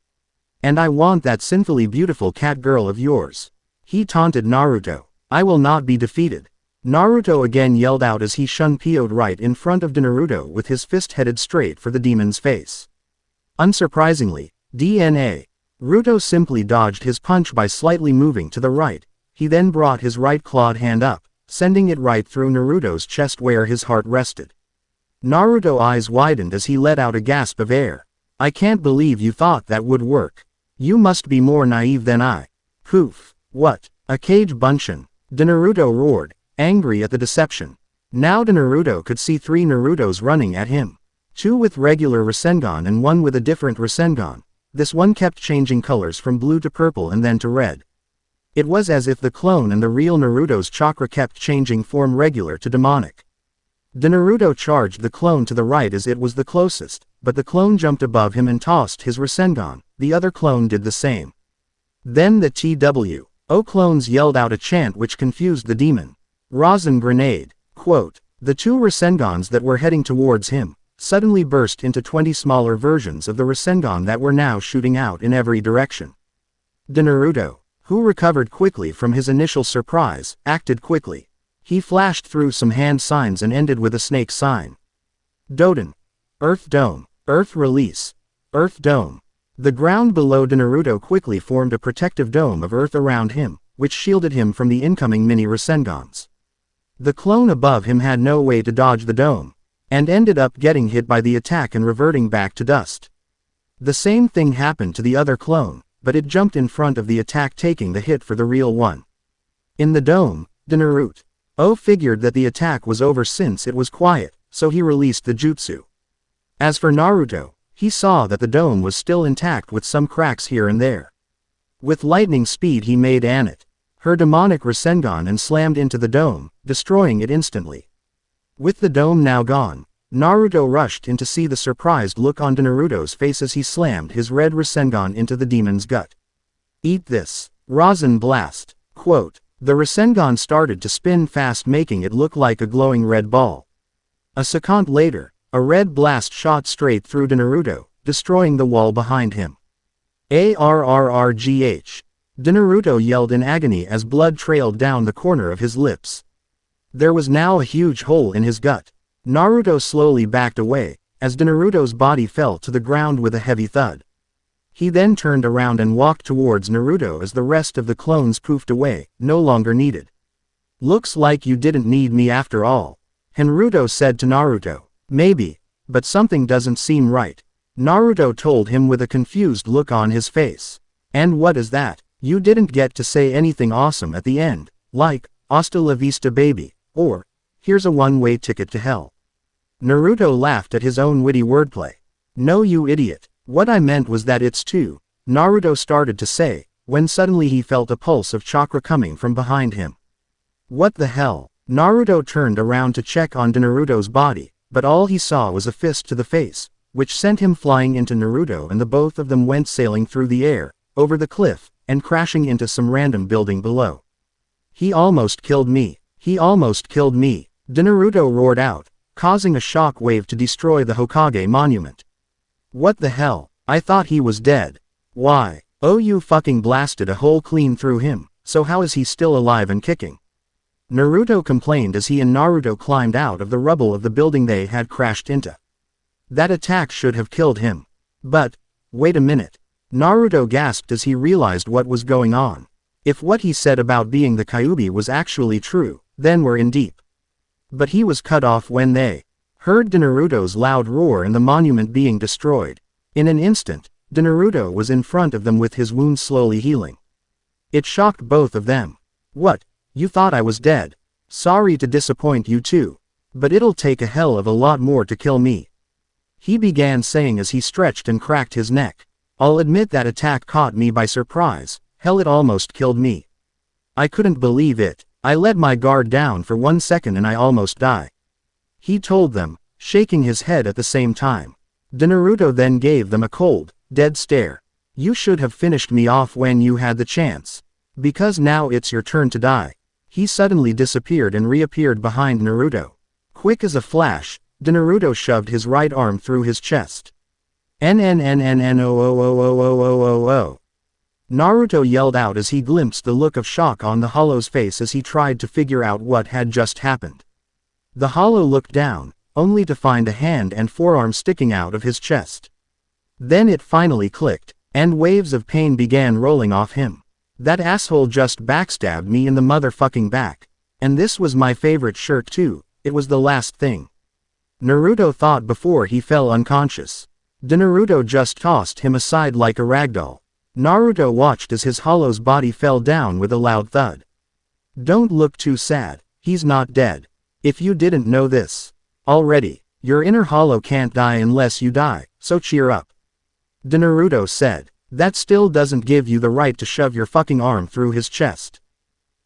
And I want that sinfully beautiful cat girl of yours. He taunted Naruto. I will not be defeated. Naruto again yelled out as he shun-PO'd right in front of Naruto with his fist headed straight for the demon's face. Unsurprisingly, Naruto simply dodged his punch by slightly moving to the right. He then brought his right clawed hand up, sending it right through Naruto's chest where his heart rested. Naruto's eyes widened as he let out a gasp of air. I can't believe you thought that would work. You must be more naive than I. Poof. What? A cage bunshin? Naruto roared, angry at the deception. Now Naruto could see 3 Narutos running at him. 2 with regular Rasengan and 1 with a different Rasengan. This one kept changing colors from blue to purple and then to red. It was as if the clone and the real Naruto's chakra kept changing form regular to demonic. Naruto charged the clone to the right as it was the closest, but the clone jumped above him and tossed his Rasengan. The other clone did the same. Then the TWO clones yelled out a chant which confused the demon. Rasen grenade. Quote, the 2 Rasengans that were heading towards him suddenly burst into 20 smaller versions of the Rasengan that were now shooting out in every direction. Naruto, who recovered quickly from his initial surprise, acted quickly. He flashed through some hand signs and ended with a snake sign. Doden. Earth Dome. Earth Release. Earth Dome. The ground below Naruto quickly formed a protective dome of earth around him, which shielded him from the incoming mini Rasengans. The clone above him had no way to dodge the dome, and ended up getting hit by the attack and reverting back to dust. The same thing happened to the other clone, but it jumped in front of the attack, taking the hit for the real one. In the dome, Naruto figured that the attack was over since it was quiet, so he released the jutsu. As for Naruto, he saw that the dome was still intact with some cracks here and there. With lightning speed he made her demonic Rasengan and slammed into the dome, destroying it instantly. With the dome now gone, Naruto rushed in to see the surprised look on Naruto's face as he slammed his red Rasengan into the demon's gut. Eat this. Rasen blast. Quote, the Rasengan started to spin fast, making it look like a glowing red ball. A second later, a red blast shot straight through Naruto, destroying the wall behind him. Arrrgh. Naruto yelled in agony as blood trailed down the corner of his lips. There was now a huge hole in his gut. Naruto slowly backed away, as Naruto's body fell to the ground with a heavy thud. He then turned around and walked towards Naruto as the rest of the clones poofed away, no longer needed. Looks like you didn't need me after all. Naruto said to Naruto. Maybe, but something doesn't seem right. Naruto told him with a confused look on his face. And what is that? You didn't get to say anything awesome at the end, like, hasta la vista baby, or, here's a one-way ticket to hell. Naruto laughed at his own witty wordplay. No, you idiot. What I meant was that it's two, Naruto started to say, when suddenly he felt a pulse of chakra coming from behind him. What the hell? Naruto turned around to check on Naruto's body, but all he saw was a fist to the face, which sent him flying into Naruto, and the both of them went sailing through the air, over the cliff, and crashing into some random building below. He almost killed me. He almost killed me. Naruto roared out, causing a shock wave to destroy the Hokage monument. What the hell? I thought he was dead. Why? Oh, you fucking blasted a hole clean through him, so how is he still alive and kicking? Naruto complained as he and Naruto climbed out of the rubble of the building they had crashed into. That attack should have killed him. But, wait a minute. Naruto gasped as he realized what was going on. If what he said about being the Kyuubi was actually true, then we're in deep. But he was cut off when they heard Naruto's loud roar and the monument being destroyed. In an instant, Naruto was in front of them with his wounds slowly healing. It shocked both of them. What? You thought I was dead? Sorry to disappoint you too. But it'll take a hell of a lot more to kill me. He began saying as he stretched and cracked his neck. I'll admit that attack caught me by surprise. Hell, it almost killed me. I couldn't believe it. I let my guard down for 1 second and I almost died. He told them, shaking his head at the same time. Naruto then gave them a cold, dead stare. You should have finished me off when you had the chance. Because now it's your turn to die. He suddenly disappeared and reappeared behind Naruto. Quick as a flash, Naruto shoved his right arm through his chest. NNNNNO. Naruto yelled out as he glimpsed the look of shock on the Hollow's face as he tried to figure out what had just happened. The Hollow looked down, only to find a hand and forearm sticking out of his chest. Then it finally clicked, and waves of pain began rolling off him. That asshole just backstabbed me in the motherfucking back. And this was my favorite shirt too, it was the last thing Naruto thought before he fell unconscious. Naruto just tossed him aside like a ragdoll. Naruto watched as his Hollow's body fell down with a loud thud. Don't look too sad, he's not dead. If you didn't know this already, your inner Hollow can't die unless you die, so cheer up. Naruto said. That still doesn't give you the right to shove your fucking arm through his chest.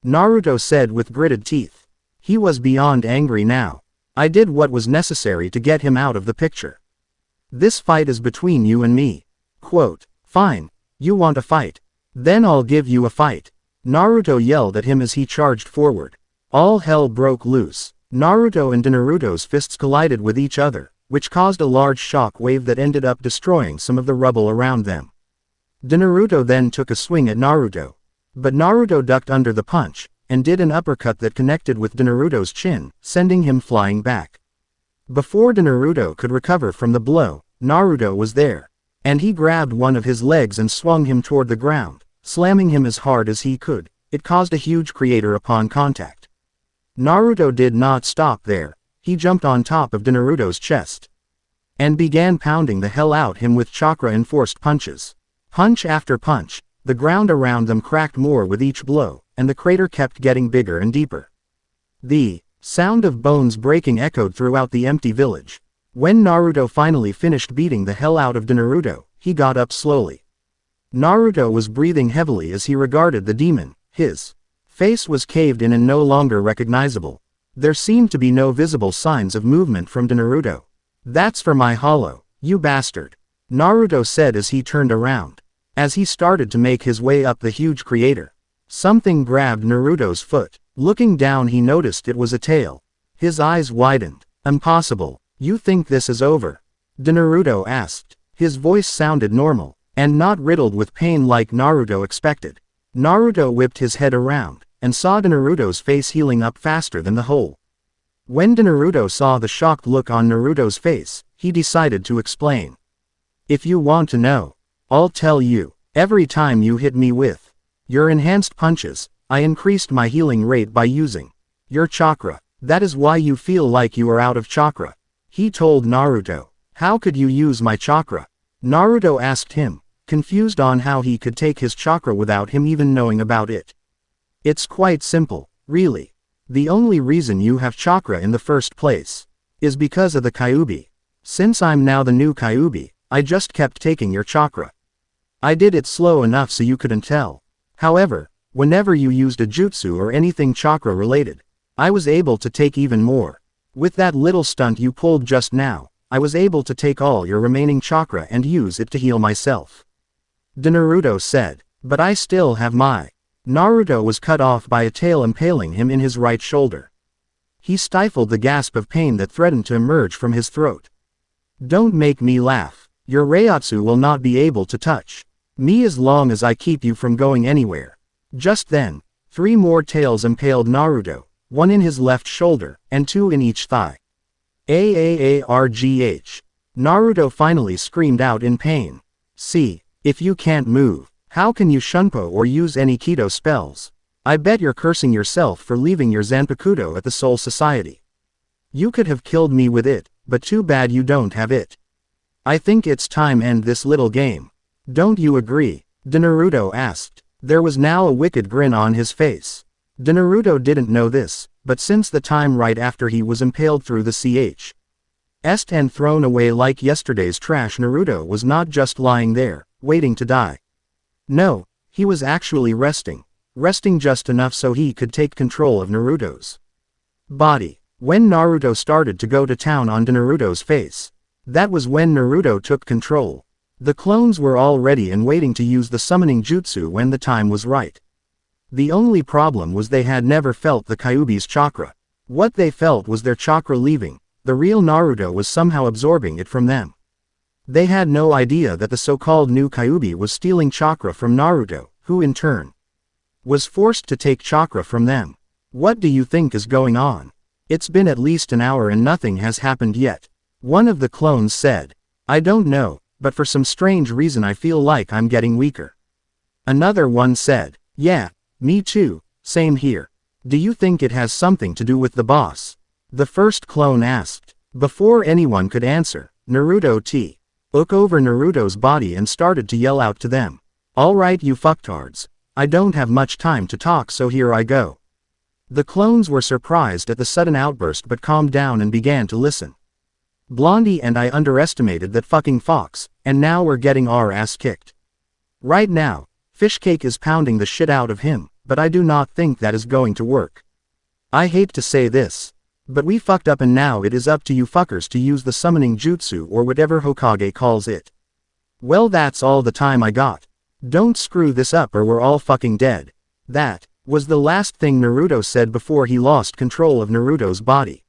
Naruto said with gritted teeth. He was beyond angry now. I did what was necessary to get him out of the picture. This fight is between you and me. Quote, fine, you want a fight? Then I'll give you a fight. Naruto yelled at him as he charged forward. All hell broke loose. Naruto and Naruto's fists collided with each other, which caused a large shock wave that ended up destroying some of the rubble around them. Naruto then took a swing at Naruto. But Naruto ducked under the punch, and did an uppercut that connected with Naruto's chin, sending him flying back. Before Naruto could recover from the blow, Naruto was there. And he grabbed one of his legs and swung him toward the ground, slamming him as hard as he could. It caused a huge crater upon contact. Naruto did not stop there. He jumped on top of Naruto's chest and began pounding the hell out him with chakra-enforced punches. Punch after punch, the ground around them cracked more with each blow, and the crater kept getting bigger and deeper. The sound of bones breaking echoed throughout the empty village. When Naruto finally finished beating the hell out of Naruto, he got up slowly. Naruto was breathing heavily as he regarded the demon. His face was caved in and no longer recognizable. There seemed to be no visible signs of movement from Naruto. That's for my Hollow, you bastard, Naruto said as he turned around. As he started to make his way up the huge crater, something grabbed Naruto's foot. Looking down, he noticed it was a tail. His eyes widened. Impossible. You think this is over? Naruto asked. His voice sounded normal, and not riddled with pain like Naruto expected. Naruto whipped his head around, and saw Naruto's face healing up faster than the hole. When Naruto saw the shocked look on Naruto's face, he decided to explain. If you want to know, I'll tell you. Every time you hit me with your enhanced punches, I increased my healing rate by using your chakra. That is why you feel like you are out of chakra. He told Naruto. How could you use my chakra? Naruto asked him, confused on how he could take his chakra without him even knowing about it. It's quite simple, really. The only reason you have chakra in the first place is because of the Kyuubi. Since I'm now the new Kyuubi, I just kept taking your chakra. I did it slow enough so you couldn't tell. However, whenever you used a jutsu or anything chakra related, I was able to take even more. With that little stunt you pulled just now, I was able to take all your remaining chakra and use it to heal myself. Naruto said. But I still have my. Naruto was cut off by a tail impaling him in his right shoulder. He stifled the gasp of pain that threatened to emerge from his throat. Don't make me laugh. Your Reiatsu will not be able to touch me as long as I keep you from going anywhere. Just then, 3 more tails impaled Naruto, 1 in his left shoulder, and 2 in each thigh. Aargh. Naruto finally screamed out in pain. See, if you can't move, how can you shunpo or use any Kido spells? I bet you're cursing yourself for leaving your Zanpakuto at the Soul Society. You could have killed me with it, but too bad you don't have it. I think it's time end this little game. Don't you agree? Naruto asked. There was now a wicked grin on his face. Naruto didn't know this, but since the time right after he was impaled through the ch. Est and thrown away like yesterday's trash, Naruto was not just lying there, waiting to die. No, he was actually resting just enough so he could take control of Naruto's body. When Naruto started to go to town on Naruto's face, that was when Naruto took control. The clones were all ready and waiting to use the summoning jutsu when the time was right. The only problem was they had never felt the Kyuubi's chakra. What they felt was their chakra leaving, the real Naruto was somehow absorbing it from them. They had no idea that the so-called new Kyuubi was stealing chakra from Naruto, who in turn was forced to take chakra from them. What do you think is going on? It's been at least an hour and nothing has happened yet. One of the clones said. I don't know, but for some strange reason I feel like I'm getting weaker. Another one said. Yeah, me too, same here. Do you think it has something to do with the boss? The first clone asked. Before anyone could answer, Naruto took over Naruto's body and started to yell out to them. Alright you fucktards. I don't have much time to talk so here I go. The clones were surprised at the sudden outburst but calmed down and began to listen. Blondie and I underestimated that fucking fox, and now we're getting our ass kicked. Right now, Fishcake is pounding the shit out of him, but I do not think that is going to work. I hate to say this, but we fucked up and now it is up to you fuckers to use the summoning jutsu or whatever Hokage calls it. Well that's all the time I got. Don't screw this up or we're all fucking dead. That was the last thing Naruto said before he lost control of Naruto's body.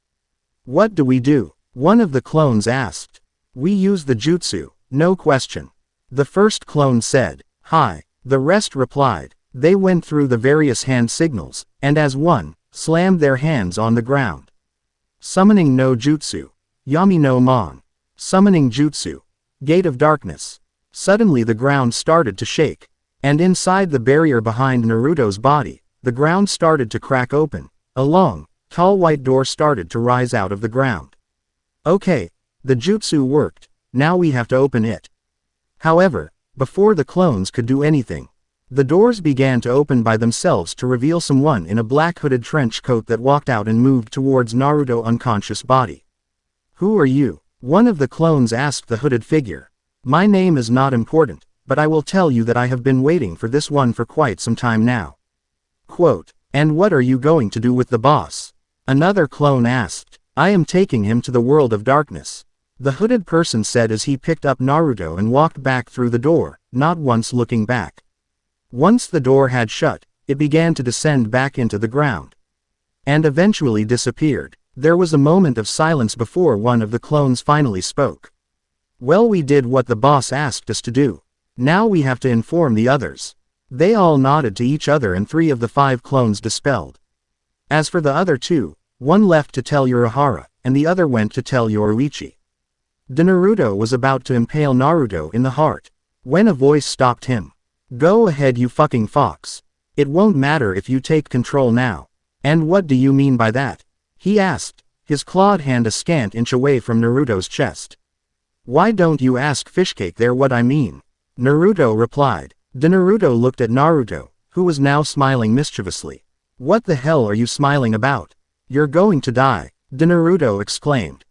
What do we do? One of the clones asked. We use the jutsu, no question. The first clone said. Hi. The rest replied. They went through the various hand signals, and as one, slammed their hands on the ground. Summoning no jutsu. Yami no Mon. Summoning jutsu. Gate of darkness. Suddenly the ground started to shake. And inside the barrier behind Naruto's body, the ground started to crack open. A long, tall white door started to rise out of the ground. Okay, the jutsu worked, now we have to open it. However, before the clones could do anything, the doors began to open by themselves to reveal someone in a black hooded trench coat that walked out and moved towards Naruto's unconscious body. Who are you? One of the clones asked the hooded figure. My name is not important, but I will tell you that I have been waiting for this one for quite some time now. Quote, and what are you going to do with the boss? Another clone asked. I am taking him to the world of darkness. The hooded person said as he picked up Naruto and walked back through the door, not once looking back. Once the door had shut, it began to descend back into the ground. And eventually disappeared. There was a moment of silence before one of the clones finally spoke. Well, we did what the boss asked us to do. Now we have to inform the others. They all nodded to each other and 3 of the 5 clones dispelled. As for the other 2, one left to tell Urahara, and the other went to tell Yoruichi. Naruto was about to impale Naruto in the heart, when a voice stopped him. Go ahead you fucking fox. It won't matter if you take control now. And what do you mean by that? He asked, his clawed hand a scant inch away from Naruto's chest. Why don't you ask Fishcake there what I mean? Naruto replied. Naruto looked at Naruto, who was now smiling mischievously. What the hell are you smiling about? You're going to die, Naruto exclaimed.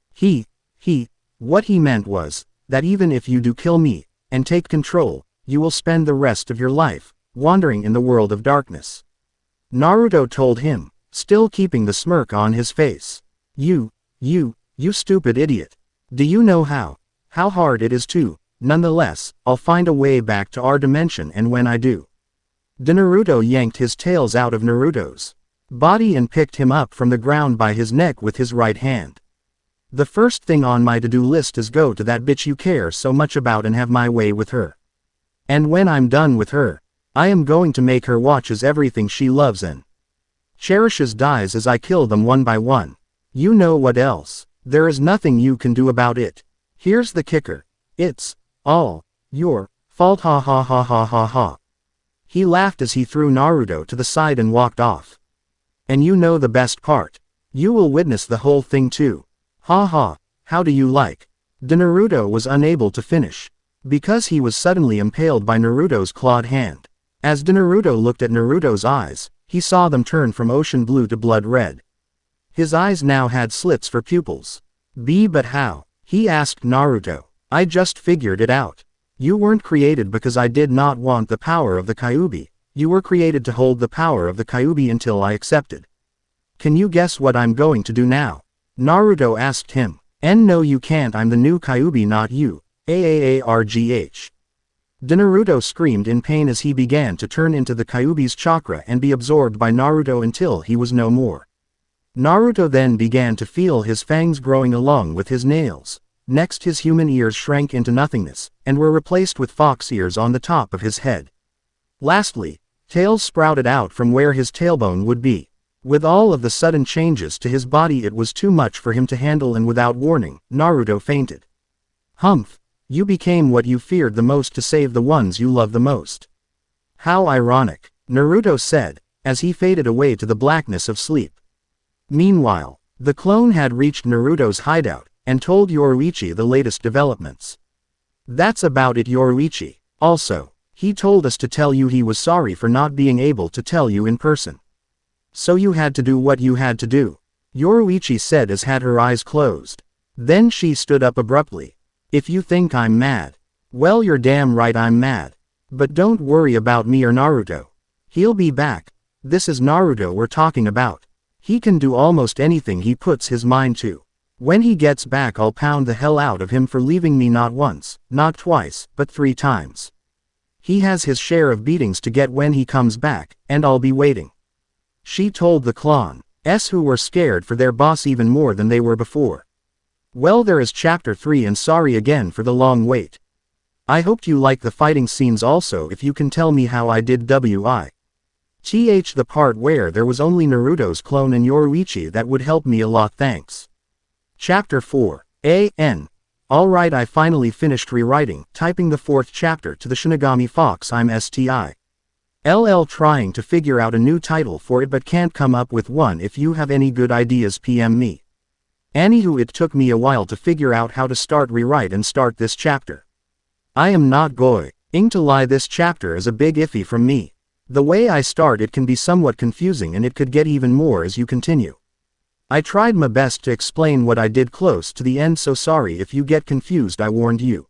What he meant was, that even if you do kill me, and take control, you will spend the rest of your life, wandering in the world of darkness. Naruto told him, still keeping the smirk on his face. You stupid idiot. Do you know how hard it is to? Nonetheless, I'll find a way back to our dimension and when I do. Naruto yanked his tails out of Naruto's body and picked him up from the ground by his neck with his right hand. The first thing on my to-do list is go to that bitch you care so much about and have my way with her. And when I'm done with her, I am going to make her watch as everything she loves and cherishes dies as I kill them one by one. You know what else? There is nothing you can do about it. Here's the kicker. It's all your fault, ha ha ha ha ha ha. He laughed as he threw Naruto to the side and walked off. And you know the best part. You will witness the whole thing too. Ha ha, how do you like? Naruto was unable to finish, because he was suddenly impaled by Naruto's clawed hand. As Naruto looked at Naruto's eyes, he saw them turn from ocean blue to blood red. His eyes now had slits for pupils. But how? He asked Naruto. I just figured it out. You weren't created because I did not want the power of the Kyuubi. You were created to hold the power of the Kyuubi until I accepted. Can you guess what I'm going to do now? Naruto asked him. No you can't, I'm the new Kyuubi not you. Aargh. Naruto screamed in pain as he began to turn into the Kyuubi's chakra and be absorbed by Naruto until he was no more. Naruto then began to feel his fangs growing along with his nails. Next his human ears shrank into nothingness, and were replaced with fox ears on the top of his head. Lastly, tails sprouted out from where his tailbone would be. With all of the sudden changes to his body it was too much for him to handle, and without warning, Naruto fainted. Humph! You became what you feared the most to save the ones you love the most. How ironic, Naruto said, as he faded away to the blackness of sleep. Meanwhile, the clone had reached Naruto's hideout, and told Yoruichi the latest developments. That's about it, Yoruichi. Also, he told us to tell you he was sorry for not being able to tell you in person. So you had to do what you had to do, Yoruichi said as had her eyes closed. Then she stood up abruptly. If you think I'm mad, well you're damn right I'm mad. But don't worry about me or Naruto. He'll be back. This is Naruto we're talking about. He can do almost anything he puts his mind to. When he gets back I'll pound the hell out of him for leaving me not once, not twice, but 3 times. He has his share of beatings to get when he comes back, and I'll be waiting. She told the clones, who were scared for their boss even more than they were before. Well, there is chapter 3 and sorry again for the long wait. I hoped you like the fighting scenes also. If you can tell me how I did the part where there was only Naruto's clone and Yoruichi, that would help me a lot, thanks. Chapter 4. Alright, I finally finished rewriting, typing the 4th chapter to the Shinigami Fox. I'm trying to figure out a new title for it but can't come up with one. If you have any good ideas PM me. Anywho, it took me a while to figure out how to start rewrite and start this chapter. I am not going to lie, this chapter is a big iffy from me. The way I start it can be somewhat confusing and it could get even more as you continue. I tried my best to explain what I did close to the end, so sorry if you get confused, I warned you.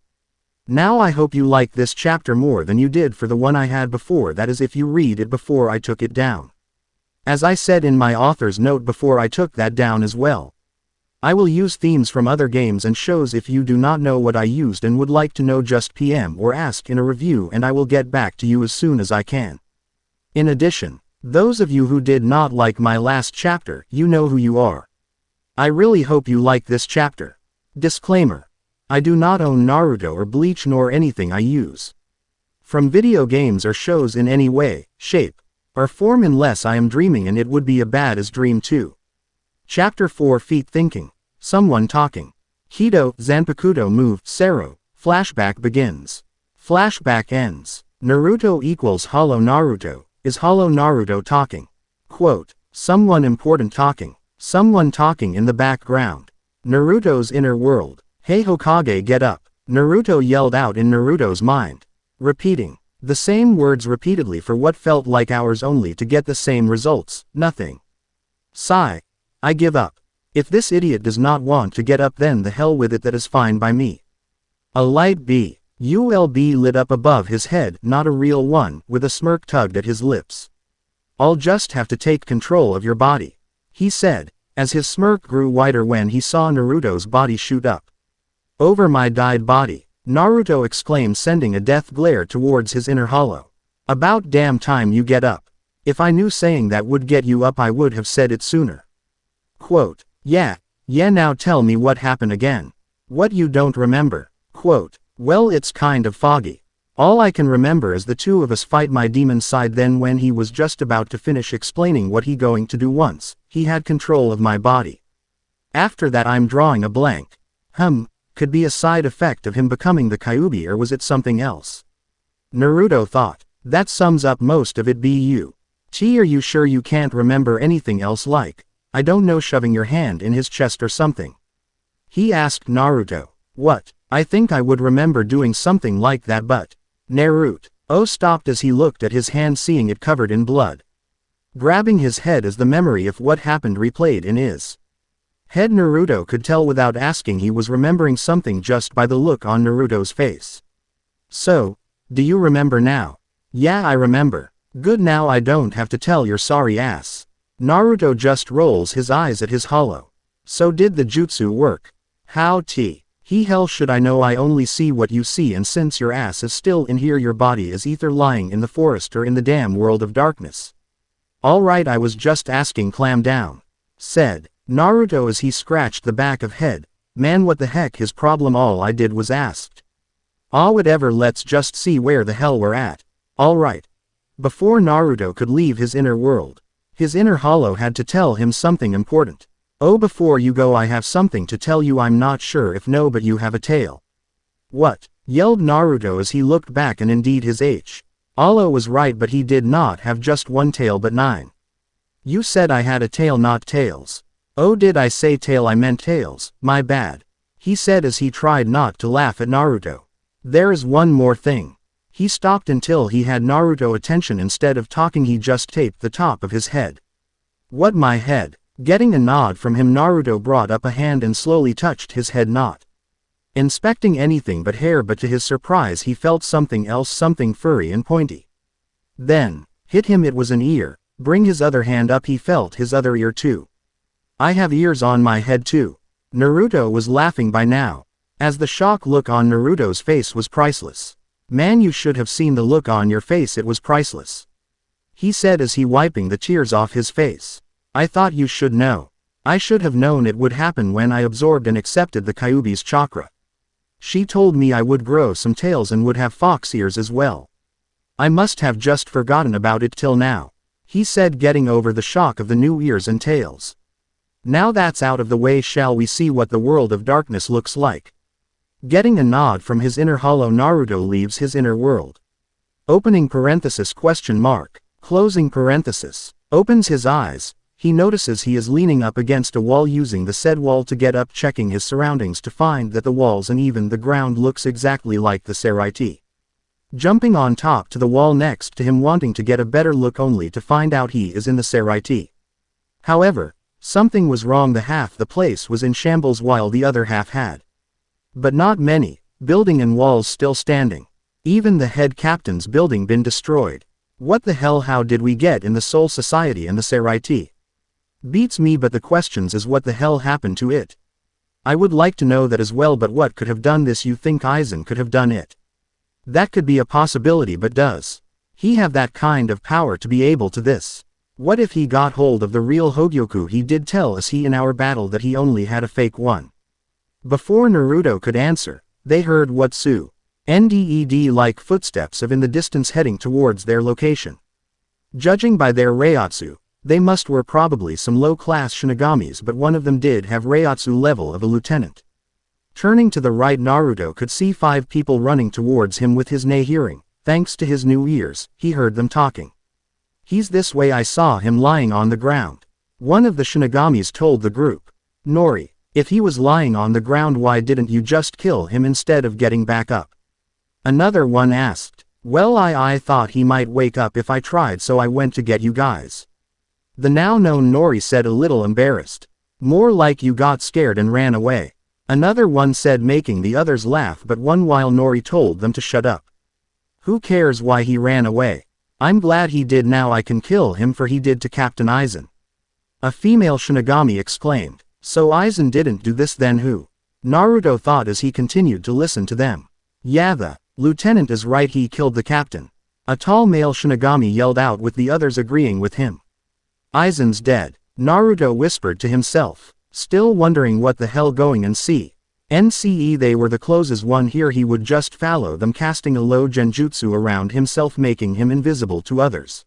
Now I hope you like this chapter more than you did for the one I had before, that is if you read it before I took it down. As I said in my author's note before I took that down as well. I will use themes from other games and shows. If you do not know what I used and would like to know, just PM or ask in a review and I will get back to you as soon as I can. In addition, those of you who did not like my last chapter, you know who you are. I really hope you like this chapter. Disclaimer. I do not own Naruto or Bleach nor anything I use from video games or shows in any way, shape, or form unless I am dreaming, and it would be a bad as dream too. Chapter 4. Feet thinking. Someone talking. Kido, Zanpakuto moved. Sero. Flashback begins. Flashback ends. Naruto equals Hollow Naruto. Is Hollow Naruto talking? Quote. Someone important talking. Someone talking in the background. Naruto's inner world. Hey Hokage, get up. Naruto yelled out in Naruto's mind. Repeating the same words repeatedly for what felt like hours only to get the same results, nothing. Sigh. I give up. If this idiot does not want to get up, then the hell with it, that is fine by me. A light bulb lit up above his head, not a real one, with a smirk tugged at his lips. I'll just have to take control of your body, he said, as his smirk grew wider when he saw Naruto's body shoot up. Over my dead body, Naruto exclaimed, sending a death glare towards his inner hollow. About damn time you get up. If I knew saying that would get you up, I would have said it sooner. Quote. Yeah, now tell me what happened again. What, you don't remember? Quote. Well, it's kind of foggy. All I can remember is the two of us fight my demon side. Then when he was just about to finish explaining what he going to do once he had control of my body. After that I'm drawing a blank. Could be a side effect of him becoming the Kyuubi, or was it something else? Naruto thought. That sums up most of it. Are you sure you can't remember anything else, like, I don't know, shoving your hand in his chest or something? He asked Naruto. What? I think I would remember doing something like that, but... Naruto stopped as he looked at his hand, seeing it covered in blood. Grabbing his head as the memory of what happened replayed in his head, Naruto could tell without asking he was remembering something just by the look on Naruto's face. So, do you remember now? Yeah, I remember. Good, now I don't have to tell your sorry ass. Naruto just rolls his eyes at his hollow. So did the jutsu work? How Hell should I know I only see what you see, and since your ass is still in here your body is either lying in the forest or in the damn world of darkness. Alright, I was just asking, clam down, said Naruto as he scratched the back of head. Man, what the heck his problem? All I did was asked. Ah, whatever, let's just see where the hell we're at. Alright. Before Naruto could leave his inner world, his inner hollow had to tell him something important. Oh, before you go, I have something to tell you. I'm not sure if no, but you have a tail. What? Yelled Naruto as he looked back, and indeed his hollow was right, but he did not have just one tail but 9. You said I had a tail, not tails. Oh, did I say tail? I meant tails, my bad. He said as he tried not to laugh at Naruto. There is one more thing. He stopped until he had Naruto attention. Instead of talking, he just taped the top of his head. What, my head? Getting a nod from him, Naruto brought up a hand and slowly touched his head, not inspecting anything but hair, but to his surprise he felt something else, something furry and pointy. Then, hit him, it was an ear. Bring his other hand up, he felt his other ear too. I have ears on my head too. Naruto was laughing by now, as the shock look on Naruto's face was priceless. Man, you should have seen the look on your face, it was priceless. He said as he wiping the tears off his face. I thought you should know. I should have known it would happen when I absorbed and accepted the Kyuubi's chakra. She told me I would grow some tails and would have fox ears as well. I must have just forgotten about it till now, he said, getting over the shock of the new ears and tails. Now that's out of the way, shall we see what the world of darkness looks like? Getting a nod from his inner hollow, Naruto leaves his inner world. Opening parenthesis, question mark, closing parenthesis, opens his eyes. He notices he is leaning up against a wall, using the said wall to get up, checking his surroundings to find that the walls and even the ground looks exactly like the Seraiti. Jumping on top to the wall next to him, wanting to get a better look, only to find out he is in the Seraiti. However, something was wrong. The half the place was in shambles while the other half had, but not many, building and walls still standing. Even the head captain's building been destroyed. What the hell? How did we get in the Soul Society and the Seraiti? Beats me, but the questions is what the hell happened to it? I would like to know that as well, but what could have done this? You think Aizen could have done it? That could be a possibility, but does he have that kind of power to be able to this? What if he got hold of the real Hogyoku? He did tell us in our battle that he only had a fake one. Before Naruto could answer, they heard what nded-like footsteps of in the distance heading towards their location. Judging by their Reiatsu, they were probably some low-class Shinigamis, but one of them did have Reiatsu level of a lieutenant. Turning to the right, Naruto could see 5 people running towards him with his nei hearing. Thanks to his new ears, he heard them talking. He's this way, I saw him lying on the ground. One of the Shinigamis told the group. Nori, if he was lying on the ground, why didn't you just kill him instead of getting back up? Another one asked. Well, I thought he might wake up if I tried, so I went to get you guys. The now known Nori said, a little embarrassed. More like you got scared and ran away. Another one said, making the others laugh, but one while Nori told them to shut up. Who cares why he ran away? I'm glad he did. Now I can kill him, for he did to Captain Aizen. A female Shinigami exclaimed. So Aizen didn't do this, then who? Naruto thought as he continued to listen to them. Yeah, the lieutenant is right, he killed the captain. A tall male Shinigami yelled out, with the others agreeing with him. Aizen's dead, Naruto whispered to himself, still wondering what the hell. Going and see. NCE, they were the closest one here. He would just follow them, casting a low genjutsu around himself, making him invisible to others.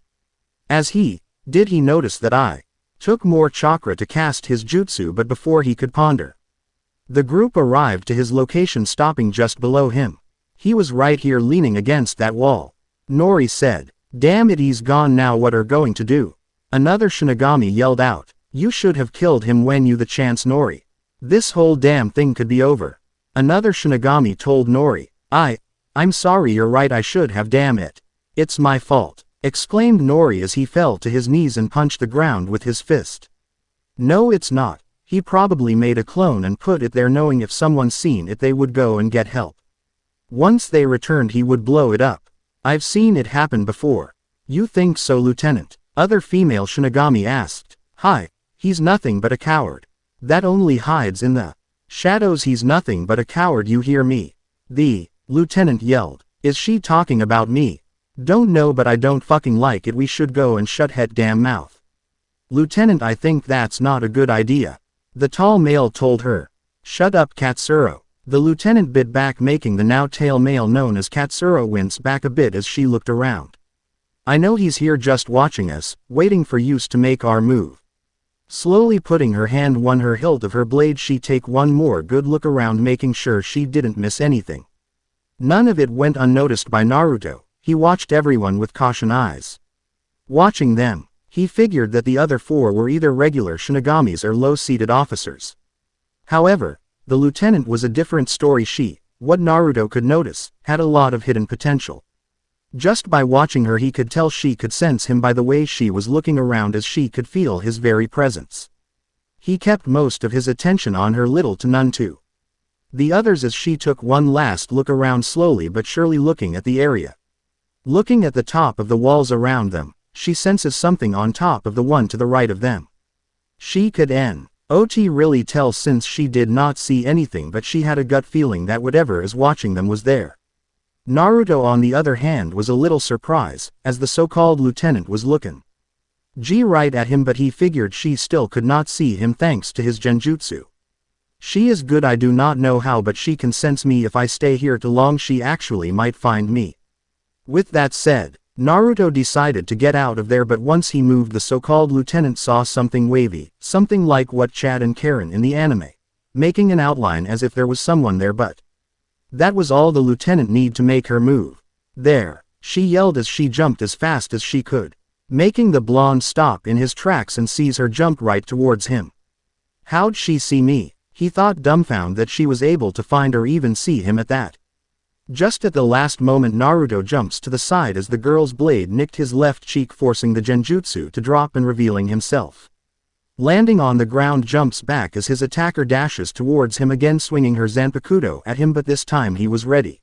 As he did, he noticed that I took more chakra to cast his jutsu, but before he could ponder, the group arrived to his location, stopping just below him. He was right here, leaning against that wall. Nori said, damn it, he's gone now, what are going to do? Another Shinigami yelled out, you should have killed him when you the chance, Nori. This whole damn thing could be over. Another Shinigami told Nori, I'm sorry, you're right, I should have, damn it. It's my fault, exclaimed Nori as he fell to his knees and punched the ground with his fist. No, it's not. He probably made a clone and put it there, knowing if someone seen it they would go and get help. Once they returned he would blow it up. I've seen it happen before. You think so, Lieutenant? Other female Shinigami asked. Hi, he's nothing but a coward that only hides in the Shadows, he's nothing but a coward, you hear me? The lieutenant yelled. Is she talking about me? Don't know, but I don't fucking like it. We should go and shut het damn mouth. Lieutenant, I think that's not a good idea. The tall male told her. Shut up, Katsuro. The lieutenant bit back, making the now tail male known as Katsuro wince back a bit as she looked around. I know he's here just watching us, waiting for use to make our move. Slowly putting her hand on her hilt of her blade, she take one more good look around, making sure she didn't miss anything. None of it went unnoticed by Naruto. He watched everyone with caution eyes. Watching them, he figured that the other four were either regular Shinigamis or low-seated officers. However, the lieutenant was a different story. She, what Naruto could notice, had a lot of hidden potential. Just by watching her, he could tell she could sense him by the way she was looking around, as she could feel his very presence. He kept most of his attention on her, little to none to the others, as she took one last look around, slowly but surely looking at the area. Looking at the top of the walls around them, she senses something on top of the one to the right of them. She could not really tell, since she did not see anything, but she had a gut feeling that whatever is watching them was there. Naruto, on the other hand, was a little surprised, as the so-called lieutenant was looking right at him, but he figured she still could not see him thanks to his genjutsu. She is good, I do not know how, but she can sense me. If I stay here too long, she actually might find me. With that said, Naruto decided to get out of there, but once he moved, the so-called lieutenant saw something wavy, something like what Chad and Karen in the anime, making an outline as if there was someone there, but that was all the lieutenant need to make her move. There, she yelled as she jumped as fast as she could, making the blonde stop in his tracks and sees her jump right towards him. How'd she see me? He thought, dumbfounded that she was able to find or even see him at that. Just at the last moment, Naruto jumps to the side as the girl's blade nicked his left cheek, forcing the genjutsu to drop and revealing himself. Landing on the ground, jumps back as his attacker dashes towards him again, swinging her Zanpakuto at him, but this time he was ready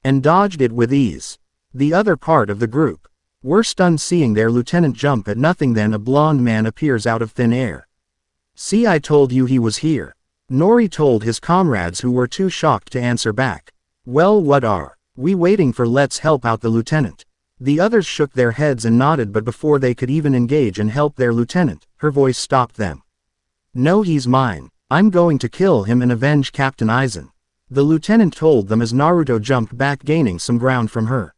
and dodged it with ease. The other part of the group were stunned, seeing their lieutenant jump at nothing. Then a blonde man appears out of thin air. See, I told you he was here, Nori told his comrades, who were too shocked to answer back. Well, what are we waiting for? Let's help out the lieutenant. The others shook their heads and nodded, but before they could even engage and help their lieutenant, her voice stopped them. No, he's mine. I'm going to kill him and avenge Captain Aizen, the lieutenant told them as Naruto jumped back, gaining some ground from her.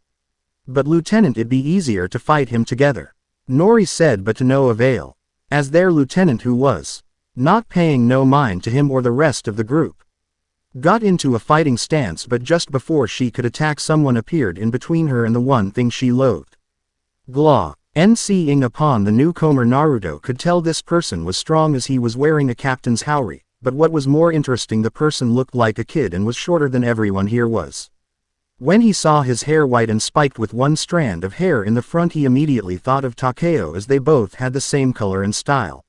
But lieutenant, it'd be easier to fight him together, Nori said, but to no avail, as their lieutenant, who was not paying no mind to him or the rest of the group, got into a fighting stance, but just before she could attack, someone appeared in between her and the one thing she loathed. Glah. Seeing upon the newcomer, Naruto could tell this person was strong, as he was wearing a captain's haori, but what was more interesting, the person looked like a kid and was shorter than everyone here was. When he saw his hair white and spiked with one strand of hair in the front, he immediately thought of Takeo, as they both had the same color and style.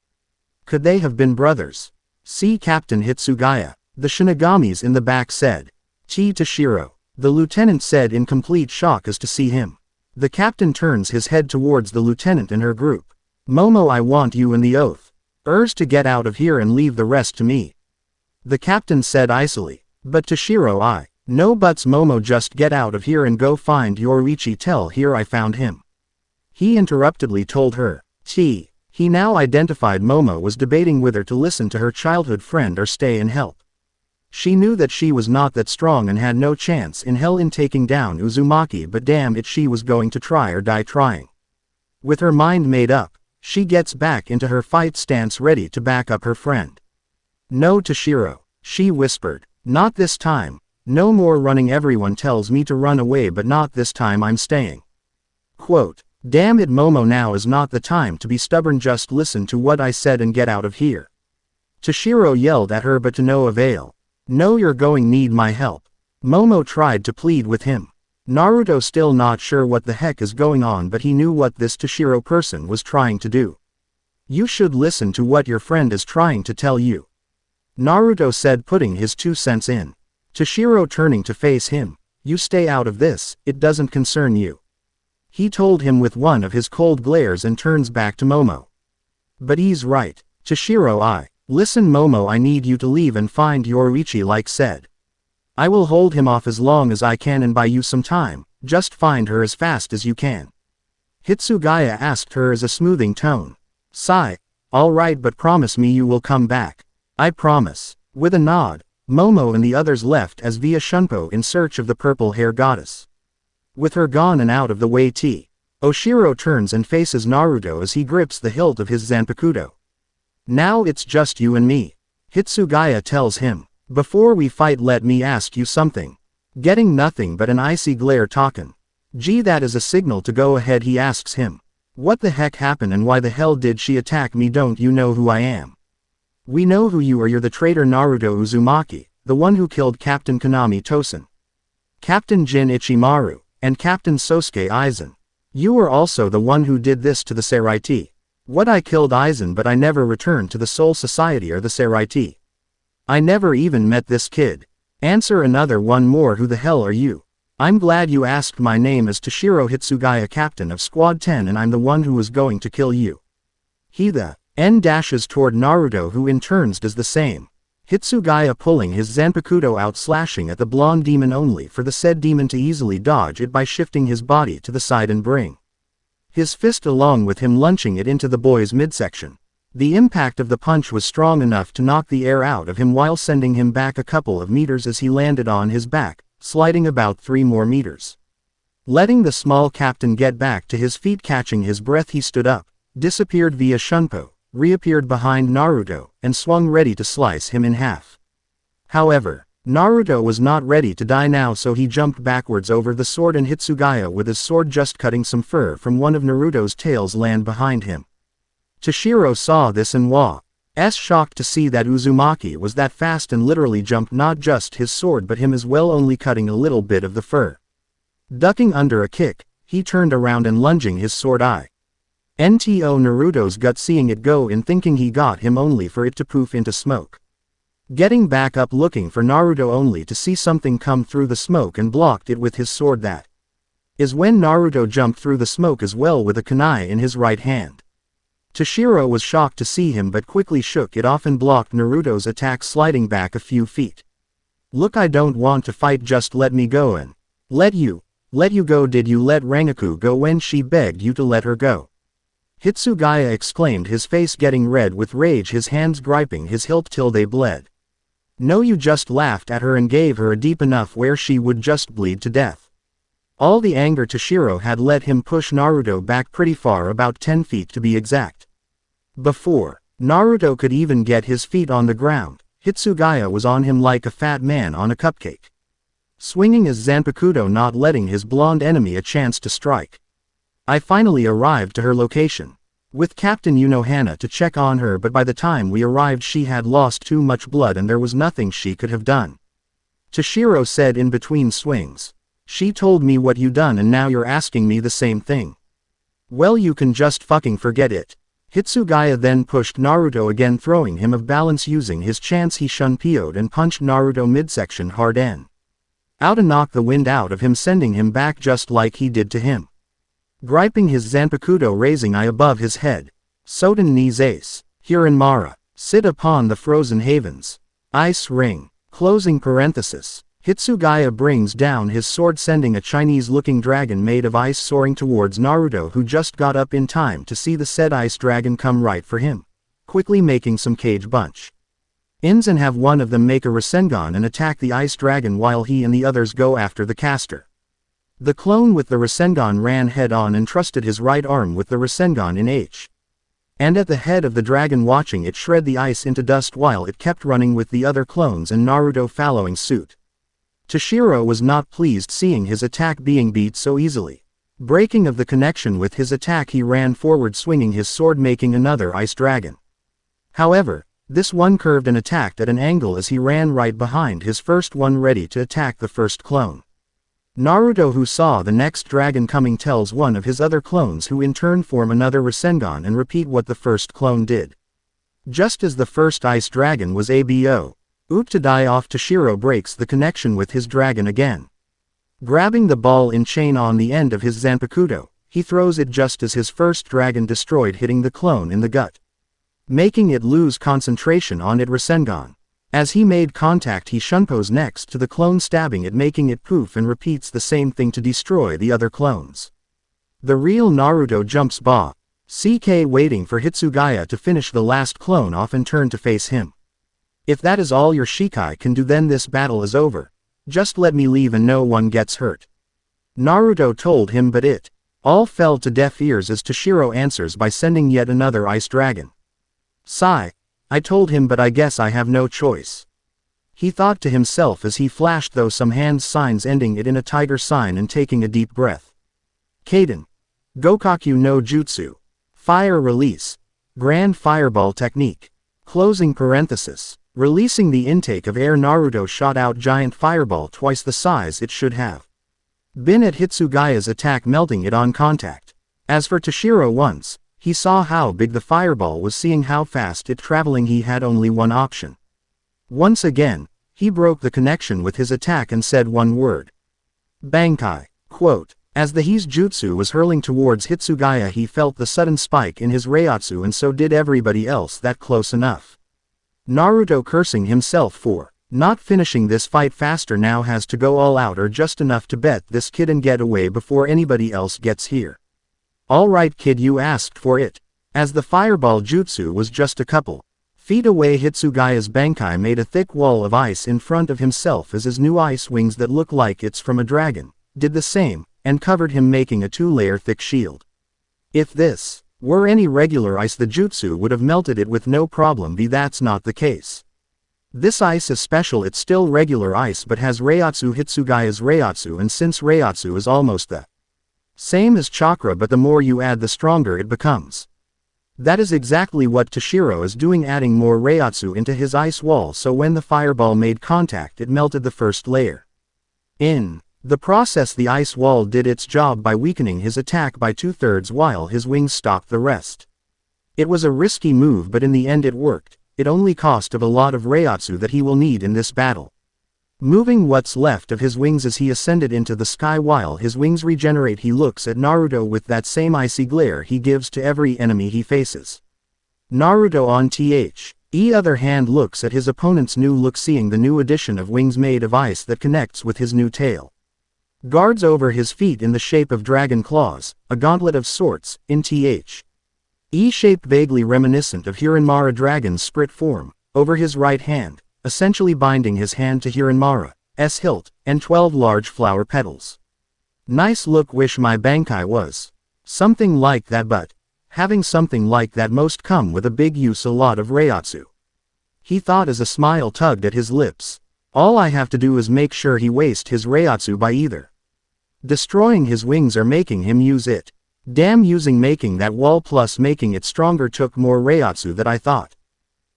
Could they have been brothers? See Captain Hitsugaya, the Shinigamis in the back said. Chi Toshiro, the lieutenant said in complete shock as to see him. The captain turns his head towards the lieutenant and her group. Momo, I want you and the oath ers to get out of here and leave the rest to me, the captain said icily. But Toshiro, I no buts, Momo, just get out of here and go find Yoruichi. Tell here I found him, he interruptedly told her. He now identified Momo was debating whether to listen to her childhood friend or stay and help. She knew that she was not that strong and had no chance in hell in taking down Uzumaki, but damn it, she was going to try or die trying. With her mind made up, she gets back into her fight stance, ready to back up her friend. No, Toshiro, she whispered. Not this time. No more running. Everyone tells me to run away, but not this time. I'm staying. Quote, damn it, Momo, now is not the time to be stubborn. Just listen to what I said and get out of here, Toshiro yelled at her, but to no avail. No, you're going need my help, Momo tried to plead with him. Naruto still not sure what the heck is going on, but he knew what this Toshiro person was trying to do. You should listen to what your friend is trying to tell you, Naruto said, putting his 2 cents in. Toshiro turning to face him. You stay out of this, it doesn't concern you, he told him with one of his cold glares, and turns back to Momo. But he's right, Toshiro, I Listen Momo, I need you to leave and find Yoruichi like said. I will hold him off as long as I can and buy you some time, just find her as fast as you can. Hitsugaya asked her as a smoothing tone. Sigh, alright, but promise me you will come back. I promise. With a nod, Momo and the others left as via Shunpo in search of the purple hair goddess. With her gone and out of the way, Oshiro turns and faces Naruto as he grips the hilt of his Zanpakuto. Now it's just you and me. Hitsugaya tells him. Before we fight, let me ask you something. Getting nothing but an icy glare talking. Gee, that is a signal to go ahead, he asks him. What the heck happened and why the hell did she attack me? Don't you know who I am? We know who you are, you're the traitor Naruto Uzumaki, the one who killed Captain Konami Tosen, Captain Jin Ichimaru, and Captain Sosuke Aizen. You are also the one who did this to the Seraiti. What, I killed Aizen but I never returned to the Soul Society or the Seraiti. I never even met this kid. Answer another one more, who the hell are you? I'm glad you asked. My name is Toshiro Hitsugaya, captain of Squad 10, and I'm the one who was going to kill you. He the N dashes toward Naruto, who in turns does the same. Hitsugaya pulling his Zanpakuto out, slashing at the blonde demon, only for the said demon to easily dodge it by shifting his body to the side and bring his fist along with him, launching it into the boy's midsection. The impact of the punch was strong enough to knock the air out of him while sending him back a couple of meters as he landed on his back, sliding about 3 more meters. Letting the small captain get back to his feet, catching his breath, he stood up, disappeared via Shunpo, reappeared behind Naruto, and swung ready to slice him in half. However, Naruto was not ready to die now, so he jumped backwards over the sword, and Hitsugaya with his sword just cutting some fur from one of Naruto's tails land behind him. Toshiro saw this and was shocked to see that Uzumaki was that fast and literally jumped not just his sword but him as well, only cutting a little bit of the fur. Ducking under a kick, he turned around and lunging his sword NTO Naruto's gut, seeing it go in, thinking he got him, only for it to poof into smoke. Getting back up looking for Naruto, only to see something come through the smoke and blocked it with his sword. That is when Naruto jumped through the smoke as well with a kunai in his right hand. Toshiro was shocked to see him but quickly shook it off and blocked Naruto's attack, sliding back a few feet. Look, I don't want to fight, just let me go. And let you go? Did you let Rangaku go when she begged you to let her go? Hitsugaya exclaimed, his face getting red with rage, his hands griping his hilt till they bled. No, you just laughed at her and gave her a deep enough where she would just bleed to death. All the anger Toshiro had let him push Naruto back pretty far, about 10 feet to be exact. Before Naruto could even get his feet on the ground, Hitsugaya was on him like a fat man on a cupcake, swinging his Zanpakuto, not letting his blonde enemy a chance to strike. I finally arrived to her location with Captain Unohana to check on her, but by the time we arrived she had lost too much blood and there was nothing she could have done. Toshiro said in between swings. She told me what you done and now you're asking me the same thing. Well, you can just fucking forget it. Hitsugaya then pushed Naruto again, throwing him off balance. Using his chance, he shunpo'd and punched Naruto midsection hard out to knock the wind out of him, sending him back just like he did to him. Griping his Zanpakuto, raising eye above his head. Soten ni's ace, Hiranmara, sit upon the frozen havens. Ice ring, closing parenthesis. Hitsugaya brings down his sword, sending a Chinese-looking dragon made of ice soaring towards Naruto, who just got up in time to see the said ice dragon come right for him, quickly making some cage bunch ins and have one of them make a Rasengan and attack the ice dragon while he and the others go after the caster. The clone with the Rasengan ran head-on and trusted his right arm with the Rasengan in and at the head of the dragon, watching it shred the ice into dust while it kept running with the other clones and Naruto following suit. Toshiro was not pleased seeing his attack being beat so easily. Breaking of the connection with his attack, he ran forward swinging his sword, making another ice dragon. However, this one curved and attacked at an angle as he ran right behind his first one, ready to attack the first clone. Naruto, who saw the next dragon coming, tells one of his other clones, who in turn form another Rasengan and repeat what the first clone did. Just as the first ice dragon was abo to die off, Toshiro breaks the connection with his dragon again. Grabbing the ball in chain on the end of his Zanpakuto, he throws it just as his first dragon destroyed, hitting the clone in the gut. making it lose concentration on it Rasengan. As he made contact he shunpos next to the clone, stabbing it, making it poof, and repeats the same thing to destroy the other clones. The real Naruto jumps ba. CK waiting for Hitsugaya to finish the last clone off and turn to face him. If that is all your Shikai can do, then this battle is over. Just let me leave and no one gets hurt. Naruto told him, but it all fell to deaf ears as Toshiro answers by sending yet another ice dragon. Sigh. I told him, but I guess I have no choice. He thought to himself as he flashed those some hand signs, ending it in a tiger sign and taking a deep breath. Kaden. Gokaku no Jutsu. Fire release. Grand fireball technique. Closing parenthesis. Releasing the intake of air, Naruto shot out giant fireball twice the size it should have been at Hitsugaya's attack, melting it on contact. As for Toshiro, once he saw how big the fireball was, seeing how fast it traveling, he had only one option. Once again, he broke the connection with his attack and said one word. Bankai. Quote. As the He's jutsu was hurling towards Hitsugaya, he felt the sudden spike in his Reiatsu, and so did everybody else that close enough. Naruto, cursing himself for not finishing this fight faster, now has to go all out or just enough to bet this kid and get away before anybody else gets here. Alright kid, you asked for it. As the fireball jutsu was just a couple feet away, Hitsugaya's Bankai made a thick wall of ice in front of himself as his new ice wings that look like it's from a dragon did the same, and covered him, making a 2-layer thick shield. If this were any regular ice, the jutsu would have melted it with no problem, but that's not the case. This ice is special. It's still regular ice but has Reiatsu, Hitsugaya's Reiatsu, and since Reiatsu is almost the same as chakra, but the more you add the stronger it becomes. That is exactly what Toshiro is doing, adding more Reiatsu into his ice wall, so when the fireball made contact it melted the first layer. In the process the ice wall did its job by weakening his attack by 2/3 while his wings stopped the rest. It was a risky move, but in the end it worked. It only cost of a lot of Reiatsu that he will need in this battle. Moving what's left of his wings as he ascended into the sky while his wings regenerate, he looks at Naruto with that same icy glare he gives to every enemy he faces. Naruto on the other hand looks at his opponent's new look, seeing the new addition of wings made of ice that connects with his new tail. Guards over his feet in the shape of dragon claws, a gauntlet of sorts, in shape vaguely reminiscent of Hiranmara dragon's sprit form, over his right hand, essentially binding his hand to Hiranmara's hilt, and 12 large flower petals. Nice look, wish my Bankai was something like that, but having something like that most come with a big use a lot of Reiatsu. He thought as a smile tugged at his lips. All I have to do is make sure he waste his Reiatsu by either destroying his wings or making him use it. Damn, using making that wall plus making it stronger took more Reiatsu than I thought.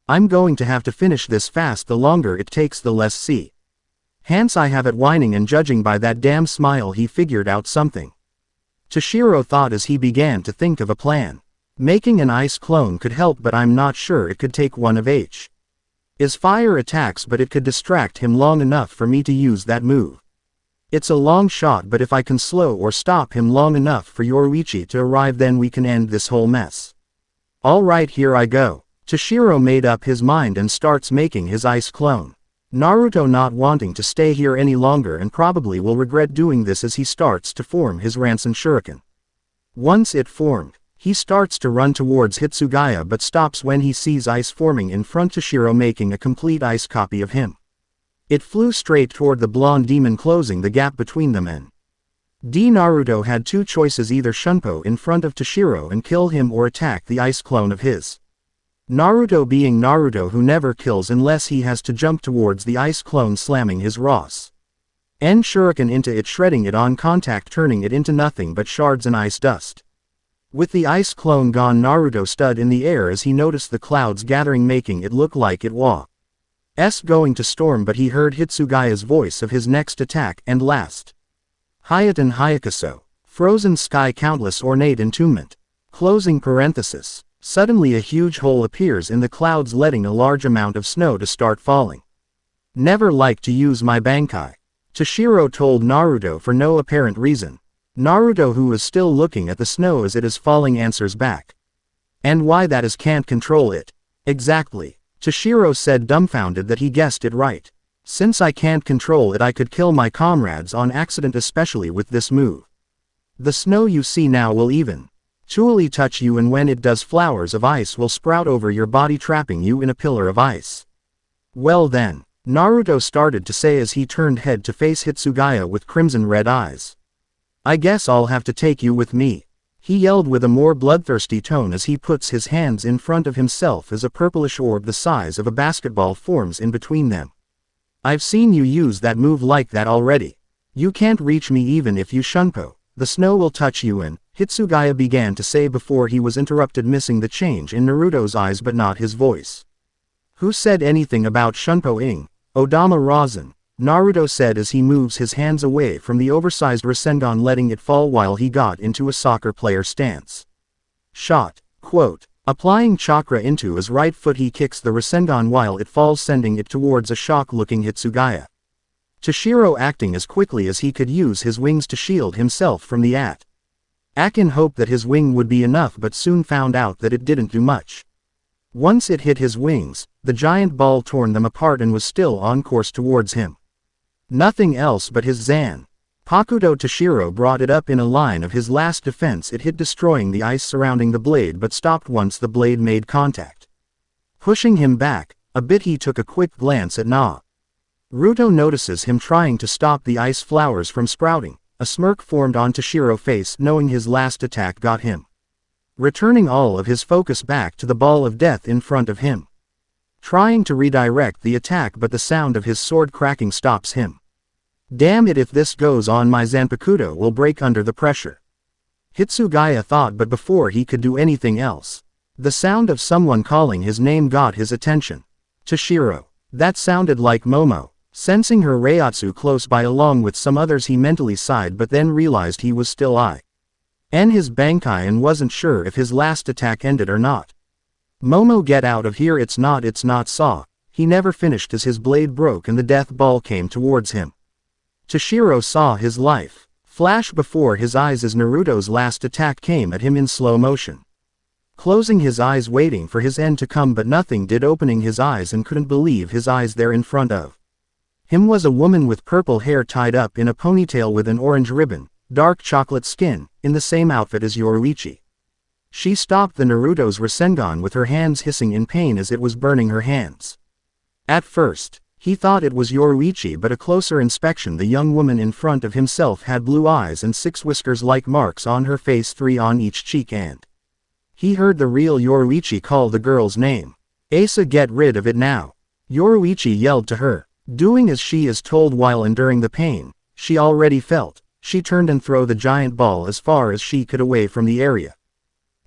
I'm going to have to finish this fast. The longer it takes the less see. Hence I have it, whining, and judging by that damn smile he figured out something. Toshiro thought as he began to think of a plan. Making an ice clone could help, but I'm not sure it could take one of his fire attacks, but it could distract him long enough for me to use that move. It's a long shot, but if I can slow or stop him long enough for Yoruichi to arrive, then we can end this whole mess. Alright, here I go. Toshiro made up his mind and starts making his ice clone. Naruto not wanting to stay here any longer and probably will regret doing this as he starts to form his Ransen Shuriken. Once it formed, he starts to run towards Hitsugaya but stops when he sees ice forming in front, Toshiro making a complete ice copy of him. It flew straight toward the blonde demon, closing the gap between them, and Naruto had two choices: either shunpo in front of Toshiro and kill him or attack the ice clone of his. Naruto being Naruto who never kills unless he has to jump towards the ice clone, slamming his Rasen Shuriken into it, shredding it on contact, turning it into nothing but shards and ice dust. With the ice clone gone, Naruto stood in the air as he noticed the clouds gathering, making it look like it was going to storm, but he heard Hitsugaya's voice of his next attack and last. Hayatan Hayakaso. Frozen sky, countless ornate entombment. Closing parenthesis. Suddenly a huge hole appears in the clouds, letting a large amount of snow to start falling. Never like to use my Bankai. Toshiro told Naruto for no apparent reason. Naruto, who is still looking at the snow as it is falling, answers back. And why that is, can't control it. Exactly. Toshiro said, dumbfounded that he guessed it right. Since I can't control it, I could kill my comrades on accident, especially with this move. The snow you see now will even truly touch you, and when it does, flowers of ice will sprout over your body, trapping you in a pillar of ice. Well then, Naruto started to say as he turned head to face Hitsugaya with crimson red eyes. I guess I'll have to take you with me. He yelled with a more bloodthirsty tone as he puts his hands in front of himself as a purplish orb the size of a basketball forms in between them. I've seen you use that move like that already. You can't reach me even if you shunpo. The snow will touch you, and Hitsugaya began to say before he was interrupted, missing the change in Naruto's eyes but not his voice. Who said anything about shunpo-ing? Odama Rasen, Naruto said as he moves his hands away from the oversized Rasengan, letting it fall while he got into a soccer player stance. Shot. Quote. Applying chakra into his right foot, he kicks the Rasengan while it falls, sending it towards a shocked-looking Hitsugaya. Toshiro acting as quickly as he could, use his wings to shield himself from the attack in hope that his wing would be enough, but soon found out that it didn't do much. Once it hit his wings, the giant ball torn them apart and was still on course towards him. Nothing else but his Zan. Pakuto. Toshiro brought it up in a line of his last defense. It hit, destroying the ice surrounding the blade, but stopped once the blade made contact. Pushing him back a bit, he took a quick glance at Naruto notices him trying to stop the ice flowers from sprouting. A smirk formed on Toshiro's face, knowing his last attack got him. Returning all of his focus back to the ball of death in front of him. Trying to redirect the attack, but the sound of his sword cracking stops him. Damn it, if this goes on, my Zanpakuto will break under the pressure. Hitsugaya thought, but before he could do anything else, the sound of someone calling his name got his attention. Toshiro. That sounded like Momo. Sensing her Reiatsu close by along with some others, he mentally sighed, but then realized he was still in his Bankai and wasn't sure if his last attack ended or not. Momo, get out of here, it's not saw. He never finished as his blade broke and the death ball came towards him. Toshiro saw his life flash before his eyes as Naruto's last attack came at him in slow motion. Closing his eyes, waiting for his end to come, but nothing did, opening his eyes and couldn't believe his eyes. There in front of him was a woman with purple hair tied up in a ponytail with an orange ribbon, dark chocolate skin, in the same outfit as Yoruichi. She stopped the Naruto's Rasengan with her hands, hissing in pain as it was burning her hands. At first, he thought it was Yoruichi, but a closer inspection, the young woman in front of himself had blue eyes and 6 whiskers-like marks on her face, 3 on each cheek, and he heard the real Yoruichi call the girl's name. Asa, get rid of it now. Yoruichi yelled to her, doing as she is told while enduring the pain she already felt. She turned and threw the giant ball as far as she could away from the area.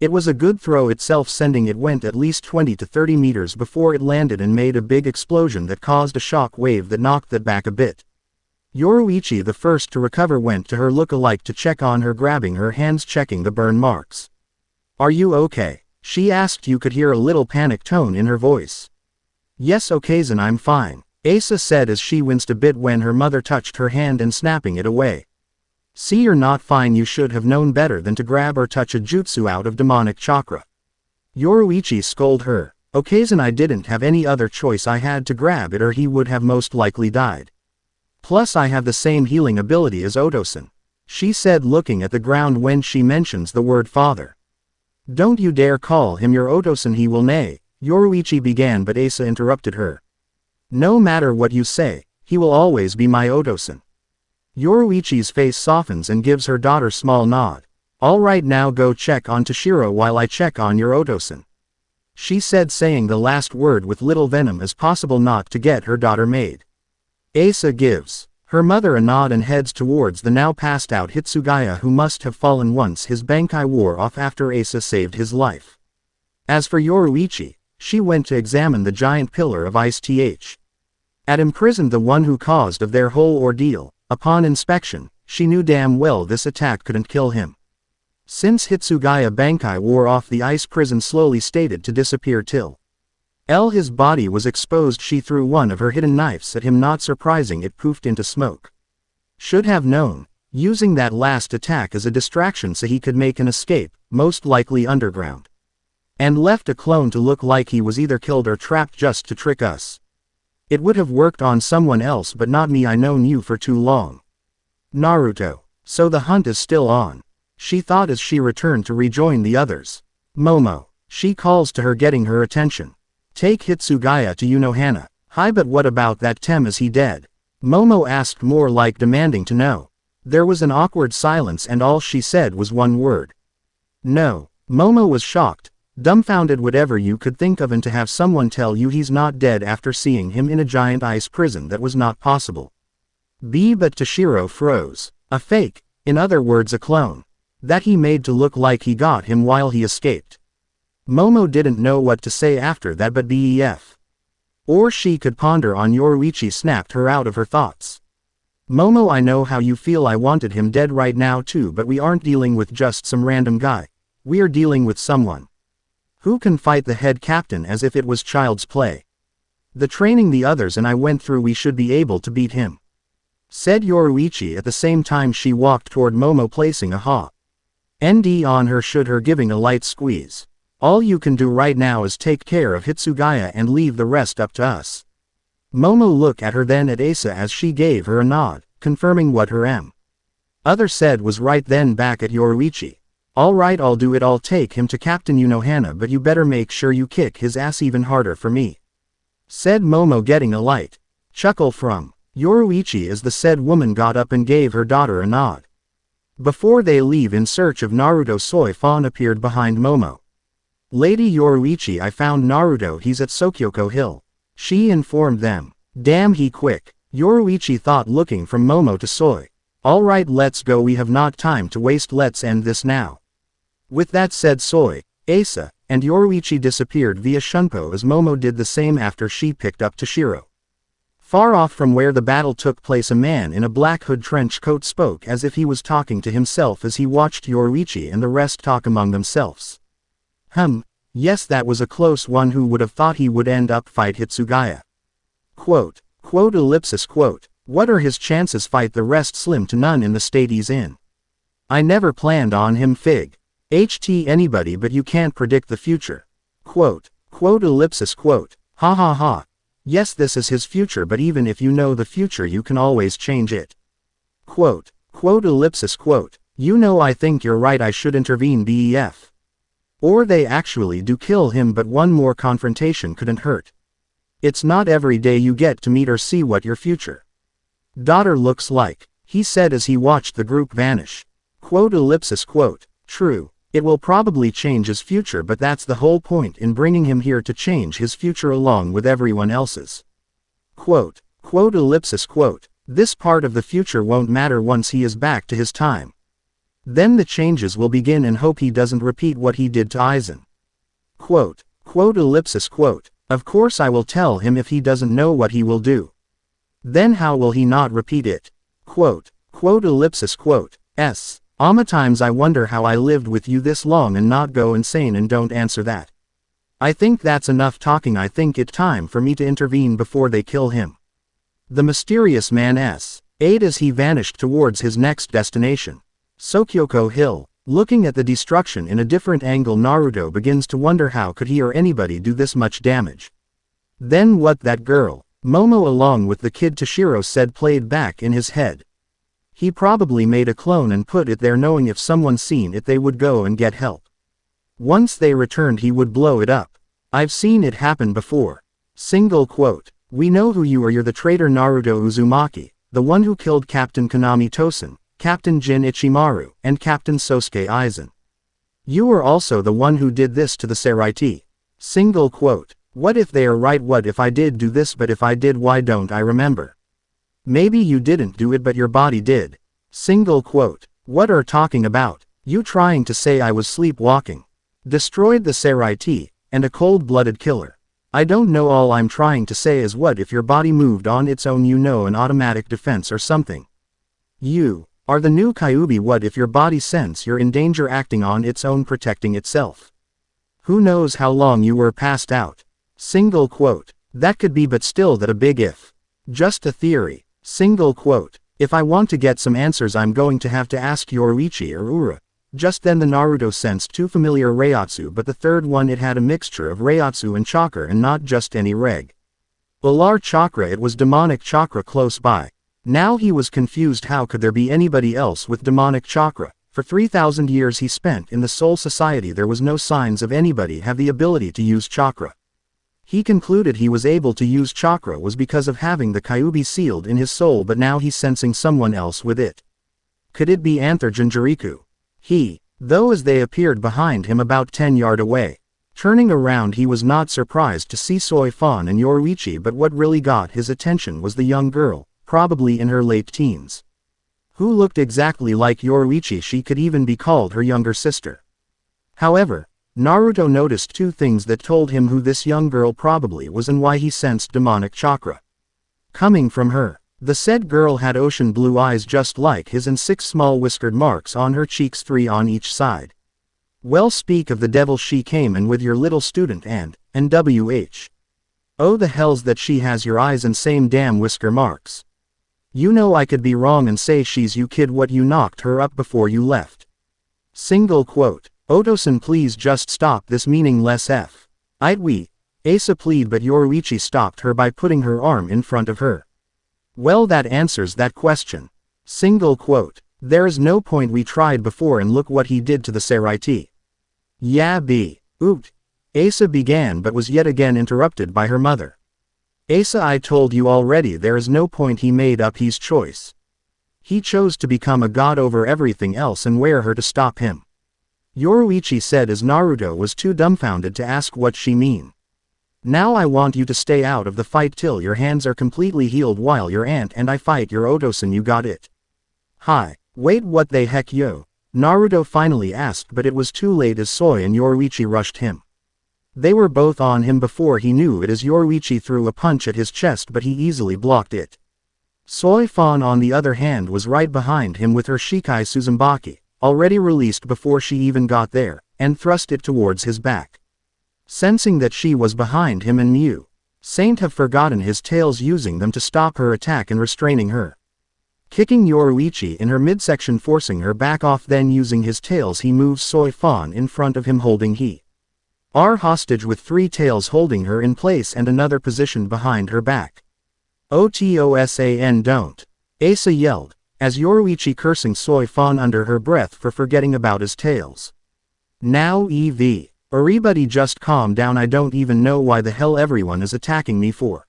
It was a good throw itself, sending it went at least 20 to 30 meters before it landed and made a big explosion that caused a shock wave that knocked it back a bit. Yoruichi, the first to recover, went to her look-alike to check on her, grabbing her hands, checking the burn marks. Are you okay? She asked. You could hear a little panic tone in her voice. Yes, Okazen, I'm fine, Asa said as she winced a bit when her mother touched her hand and snapping it away. See, you're not fine. You should have known better than to grab or touch a jutsu out of demonic chakra. Yoruichi scolded her. Okazen, I didn't have any other choice. I had to grab it or he would have most likely died. Plus I have the same healing ability as Otosan, she said, looking at the ground when she mentions the word father. Don't you dare call him your Otosan, he will neigh, Yoruichi began, but Asa interrupted her. No matter what you say, he will always be my Otosan. Yoruichi's face softens and gives her daughter small nod. All right, now go check on Toshiro while I check on your Otosan, she said, saying the last word with little venom as possible not to get her daughter made. Asa gives her mother a nod and heads towards the now passed out Hitsugaya, who must have fallen once his Bankai wore off after Asa saved his life. As for Yoruichi, she went to examine the giant pillar of ice at imprisoned the one who caused of their whole ordeal. Upon inspection, she knew damn well this attack couldn't kill him. Since Hitsugaya Bankai wore off, the ice prison slowly stated to disappear till his body was exposed. She threw one of her hidden knives at him, not surprising it poofed into smoke. Should have known, using that last attack as a distraction so he could make an escape, most likely underground. And left a clone to look like he was either killed or trapped just to trick us. It would have worked on someone else but not me. I known you for too long. Naruto. So the hunt is still on. She thought as she returned to rejoin the others. Momo. She calls to her, getting her attention. Take Hitsugaya to Unohana. Hi, but what about that Tem? Is he dead? Momo asked, more like demanding to know. There was an awkward silence and all she said was one word. No. Momo was shocked, dumbfounded, whatever you could think of, and to have someone tell you he's not dead after seeing him in a giant ice prison, that was not possible. But Toshiro froze. A fake, in other words a clone, that he made to look like he got him while he escaped. Momo didn't know what to say after that, but bef. Or she could ponder on. Yoruichi snapped her out of her thoughts. Momo, I know how you feel. I wanted him dead right now too, but we aren't dealing with just some random guy. We're dealing with someone who can fight the head captain as if it was child's play. The training the others and I went through, we should be able to beat him, said Yoruichi at the same time she walked toward Momo, placing a hand on her shoulder, giving a light squeeze. All you can do right now is take care of Hitsugaya and leave the rest up to us. Momo looked at her, then at Asa as she gave her a nod, confirming what her other said was right, then back at Yoruichi. All right, I'll do it. I'll take him to Captain Unohana, but you better make sure you kick his ass even harder for me, said Momo, getting a light chuckle from Yoruichi as the said woman got up and gave her daughter a nod. Before they leave in search of Naruto, Soifon appeared behind Momo. Lady Yoruichi, I found Naruto, he's at Sokyoko Hill, she informed them. Damn, he quick, Yoruichi thought, looking from Momo to Soi. All right, let's go, we have not time to waste, let's end this now. With that said, Soi, Asa, and Yoruichi disappeared via Shunpo as Momo did the same after she picked up Toshiro. Far off from where the battle took place, a man in a black hood trench coat spoke as if he was talking to himself as he watched Yoruichi and the rest talk among themselves. Yes, that was a close one. Who would have thought he would end up fight Hitsugaya? Quote, what are his chances? Fight the rest slim to none in the state he's in. I never planned on him. Anybody, but you can't predict the future. Quote, ha ha ha. Yes, this is his future, but even if you know the future, you can always change it. Quote, you know, I think you're right, I should intervene, bef. Or they actually do kill him, but one more confrontation couldn't hurt. It's not every day you get to meet or see what your future daughter looks like, he said as he watched the group vanish. Quote, true. It will probably change his future, but that's the whole point in bringing him here, to change his future along with everyone else's. Quote, this part of the future won't matter once he is back to his time. Then the changes will begin, and hope he doesn't repeat what he did to Aizen. Quote, of course I will tell him. If he doesn't know what he will do, then how will he not repeat it? Quote, times I wonder how I lived with you this long and not go insane. And don't answer that. I think that's enough talking. I think it's time for me to intervene before they kill him. The mysterious man ate as he vanished towards his next destination, Sokyoko Hill. Looking at the destruction in a different angle, Naruto begins to wonder how could he or anybody do this much damage. Then what that girl, Momo, along with the kid Toshiro said, played back in his head. He probably made a clone and put it there, knowing if someone seen it they would go and get help. Once they returned he would blow it up. I've seen it happen before. We know who you are. You're the traitor Naruto Uzumaki, the one who killed Captain Konami Tosen, Captain Jin Ichimaru, and Captain Sosuke Aizen. You are also the one who did this to the Seraiti. What if they are right? What if I did do this? But if I did, why don't I remember? Maybe you didn't do it, but your body did. What are talking about? You trying to say I was sleepwalking? Destroyed the Seraiti, and a cold-blooded killer? I don't know. All I'm trying to say is, what if your body moved on its own? You know, an automatic defense or something. You are the new Kyuubi. What if your body sense you're in danger, acting on its own, protecting itself? Who knows how long you were passed out? That could be, but still that a big if. Just a theory. If I want to get some answers, I'm going to have to ask Yoruichi or Ura. Just then the Naruto sensed two familiar Reiatsu, but the third one, it had a mixture of Reiatsu and chakra, and not just any reg. Ular chakra, it was demonic chakra close by. Now he was confused. How could there be anybody else with demonic chakra? For 3,000 years he spent in the Soul Society, there was no signs of anybody have the ability to use chakra. He concluded he was able to use chakra was because of having the Kyuubi sealed in his soul, but now he's sensing someone else with it. Could it be Anther Jinjuriku? Though as they appeared behind him about 10 yards away. Turning around, he was not surprised to see Soi Fan and Yoruichi, but what really got his attention was the young girl, probably in her late teens, who looked exactly like Yoruichi. She could even be called her younger sister. However, Naruto noticed two things that told him who this young girl probably was and why he sensed demonic chakra coming from her. The said girl had ocean blue eyes just like his and 6 small whiskered marks on her cheeks, 3 on each side. Well, speak of the devil, she came in with your little student and wh. Oh, the hells that she has your eyes and same damn whisker marks. You know I could be wrong and say she's you, kid. What, you knocked her up before you left? Single quote. Otosan, please just stop this meaningless f. I'd we. Asa plead, but Yoruichi stopped her by putting her arm in front of her. Well, that answers that question. Single quote. There is no point, we tried before and look what he did to the Seraiti. Yeah, b. Oot. Asa began but was yet again interrupted by her mother. Asa, I told you already, there is no point. He made up his choice. He chose to become a god over everything else, and where her to stop him? Yoruichi said as Naruto was too dumbfounded to ask what she mean. Now I want you to stay out of the fight till your hands are completely healed while your aunt and I fight your Otosan, you got it? Hi. Wait, what the heck, yo? Naruto finally asked, but it was too late as Soi and Yoruichi rushed him. They were both on him before he knew it as Yoruichi threw a punch at his chest, but he easily blocked it. Soi Fan on the other hand was right behind him with her Shikai Suzumaki, already released before she even got there, and thrust it towards his back. Sensing that she was behind him and knew Saint have forgotten his tails, using them to stop her attack and restraining her. Kicking Yoruichi in her midsection, forcing her back off, then using his tails he moves Soi Fan in front of him, holding her hostage with 3 tails holding her in place and another positioned behind her back. Otosan, don't! Asa yelled, as Yoruichi cursing Soi Fan under her breath for forgetting about his tails. Now everybody just calm down, I don't even know why the hell everyone is attacking me for.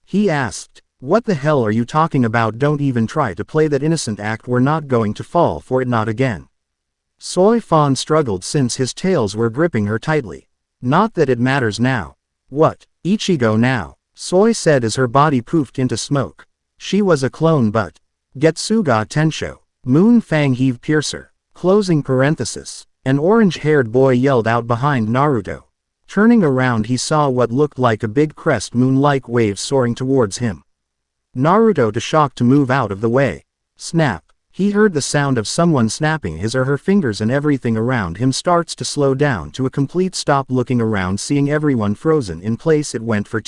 He asked. What the hell are you talking about? Don't even try to play that innocent act, we're not going to fall for it, not again. Soi Fan struggled since his tails were gripping her tightly. Not that it matters now. What? Ichigo now? Soi said as her body poofed into smoke. She was a clone, but Getsuga Tensho. Moon Fang Heave Piercer. Closing parenthesis. An orange-haired boy yelled out behind Naruto. Turning around he saw what looked like a big crest moon-like wave soaring towards him. Naruto too shocked to move out of the way. Snap. He heard the sound of someone snapping his or her fingers and everything around him starts to slow down to a complete stop. Looking around, seeing everyone frozen in place, it went for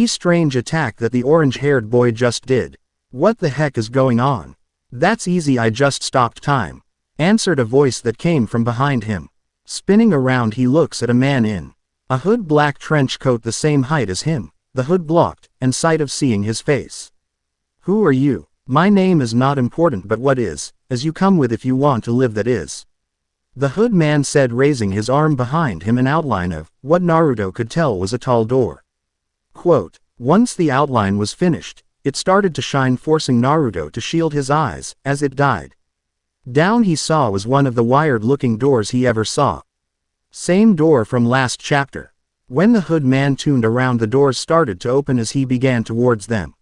strange attack that the orange-haired boy just did. What the heck is going on? That's easy, I just stopped time. Answered a voice that came from behind him. Spinning around he looks at a man in a hood, black trench coat, the same height as him, the hood blocked, and sight of seeing his face. Who are you? My name is not important, but what is, as you come with if you want to live, that is. The hood man said, raising his arm behind him. An outline of what Naruto could tell was a tall door. Quote, once the outline was finished, it started to shine, forcing Naruto to shield his eyes. As it died down he saw was one of the wired-looking doors he ever saw. Same door from last chapter. When the hood man tuned around, the doors started to open as he began towards them.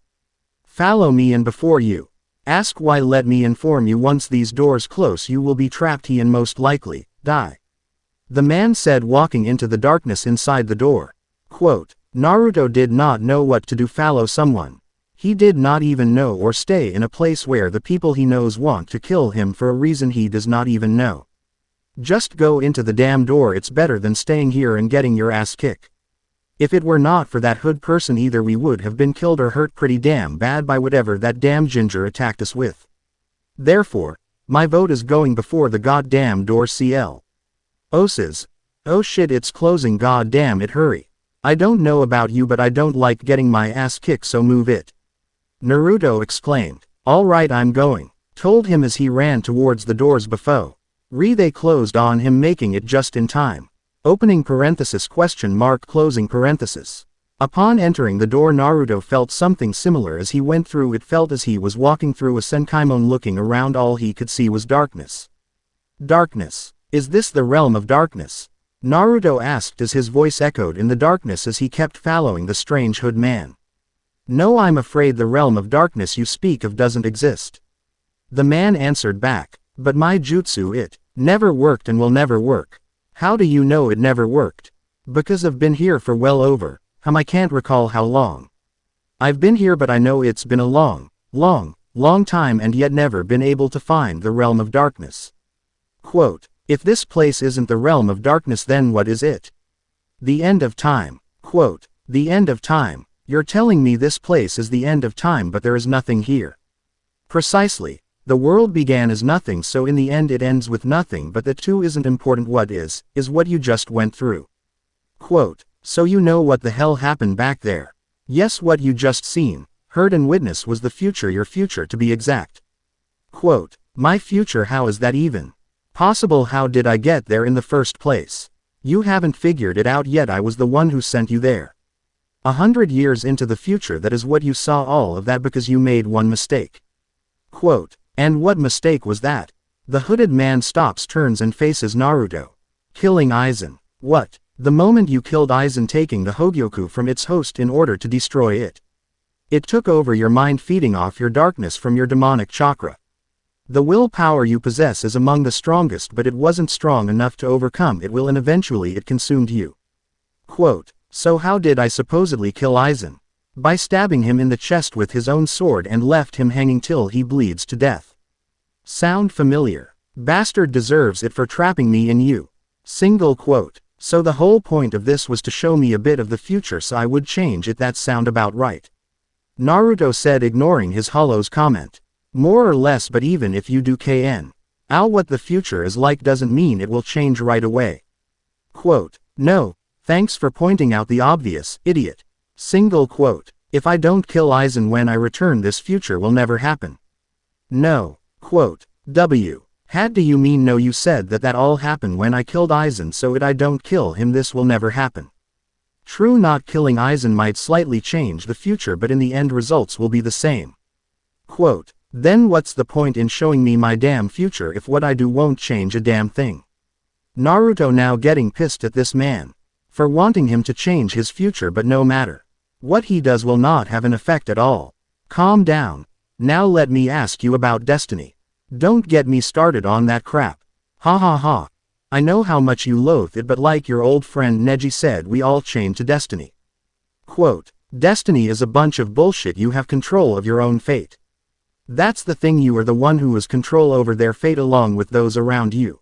Follow me, and before you ask why, let me inform you, once these doors close you will be trapped here and most likely die. The man said, walking into the darkness inside the door. Quote, Naruto did not know what to do. Follow someone. He did not even know, or stay in a place where the people he knows want to kill him for a reason he does not even know. Just go into the damn door, it's better than staying here and getting your ass kicked. If it were not for that hood person, either we would have been killed or hurt pretty damn bad by whatever that damn ginger attacked us with. Therefore, My vote is going before the goddamn door CL. Oses. Oh shit, it's closing, goddamn it, hurry. I don't know about you but I don't like getting my ass kicked, so move it. Naruto exclaimed. Alright, I'm going. Told him as he ran towards the doors before. They closed on him, making it just in time. Opening parenthesis question mark closing parenthesis. Upon entering the door, Naruto felt something similar as he went through. It felt as he was walking through a Senkaimon. Looking around, all he could see was darkness. Darkness. Is this the realm of darkness? Naruto asked as his voice echoed in the darkness as he kept following the strange hood man. No, I'm afraid the realm of darkness you speak of doesn't exist. The man answered back. But my jutsu, it never worked and will never work. How do you know it never worked? Because I've been here for well over, I can't recall how long. I've been here but I know it's been a long time and yet never been able to find the realm of darkness. Quote, if this place isn't the realm of darkness then what is it? The end of time. Quote, the end of time. You're telling me this place is the end of time but there is nothing here. Precisely. The world began as nothing, so in the end it ends with nothing, but that too isn't important. What is what you just went through. Quote, so you know what the hell happened back there? Yes, what you just seen, heard and witnessed was the future, your future to be exact. Quote, my future, how is that even possible? How did I get there in the first place? You haven't figured it out yet. I was the one who sent you there. 100 years into the future, that is what you saw, all of that because you made one mistake. Quote, and what mistake was that? The hooded man stops, turns and faces Naruto. Killing Aizen. What? The moment you killed Aizen, taking the Hogyoku from its host in order to destroy it. It took over your mind, feeding off your darkness from your demonic chakra. The willpower you possess is among the strongest, but it wasn't strong enough to overcome it will, and eventually it consumed you. Quote, so how did I supposedly kill Aizen? By stabbing him in the chest with his own sword and left him hanging till he bleeds to death. Sound familiar? Bastard deserves it for trapping me in you. Single quote. So the whole point of this was to show me a bit of the future so I would change it. That sound about right? Naruto said, ignoring his Hollow's comment. More or less, but even if you do what the future is like doesn't mean it will change right away. Quote, no, thanks for pointing out the obvious, idiot. Single quote. If I don't kill Aizen when I return, this future will never happen. No. Quote, Had do you mean no? You said that all happened when I killed Aizen, so I don't kill him, this will never happen. True, not killing Aizen might slightly change the future, but in the end results will be the same. Quote, then what's the point in showing me my damn future if what I do won't change a damn thing? Naruto now getting pissed at this man. For wanting him to change his future, but no matter. What he does will not have an effect at all. Calm down. Now let me ask you about destiny. Don't get me started on that crap. Ha ha ha. I know how much you loathe it, but like your old friend Neji said, we all chain to destiny. Quote, destiny is a bunch of bullshit. You have control of your own fate. That's the thing, you are the one who has control over their fate along with those around you.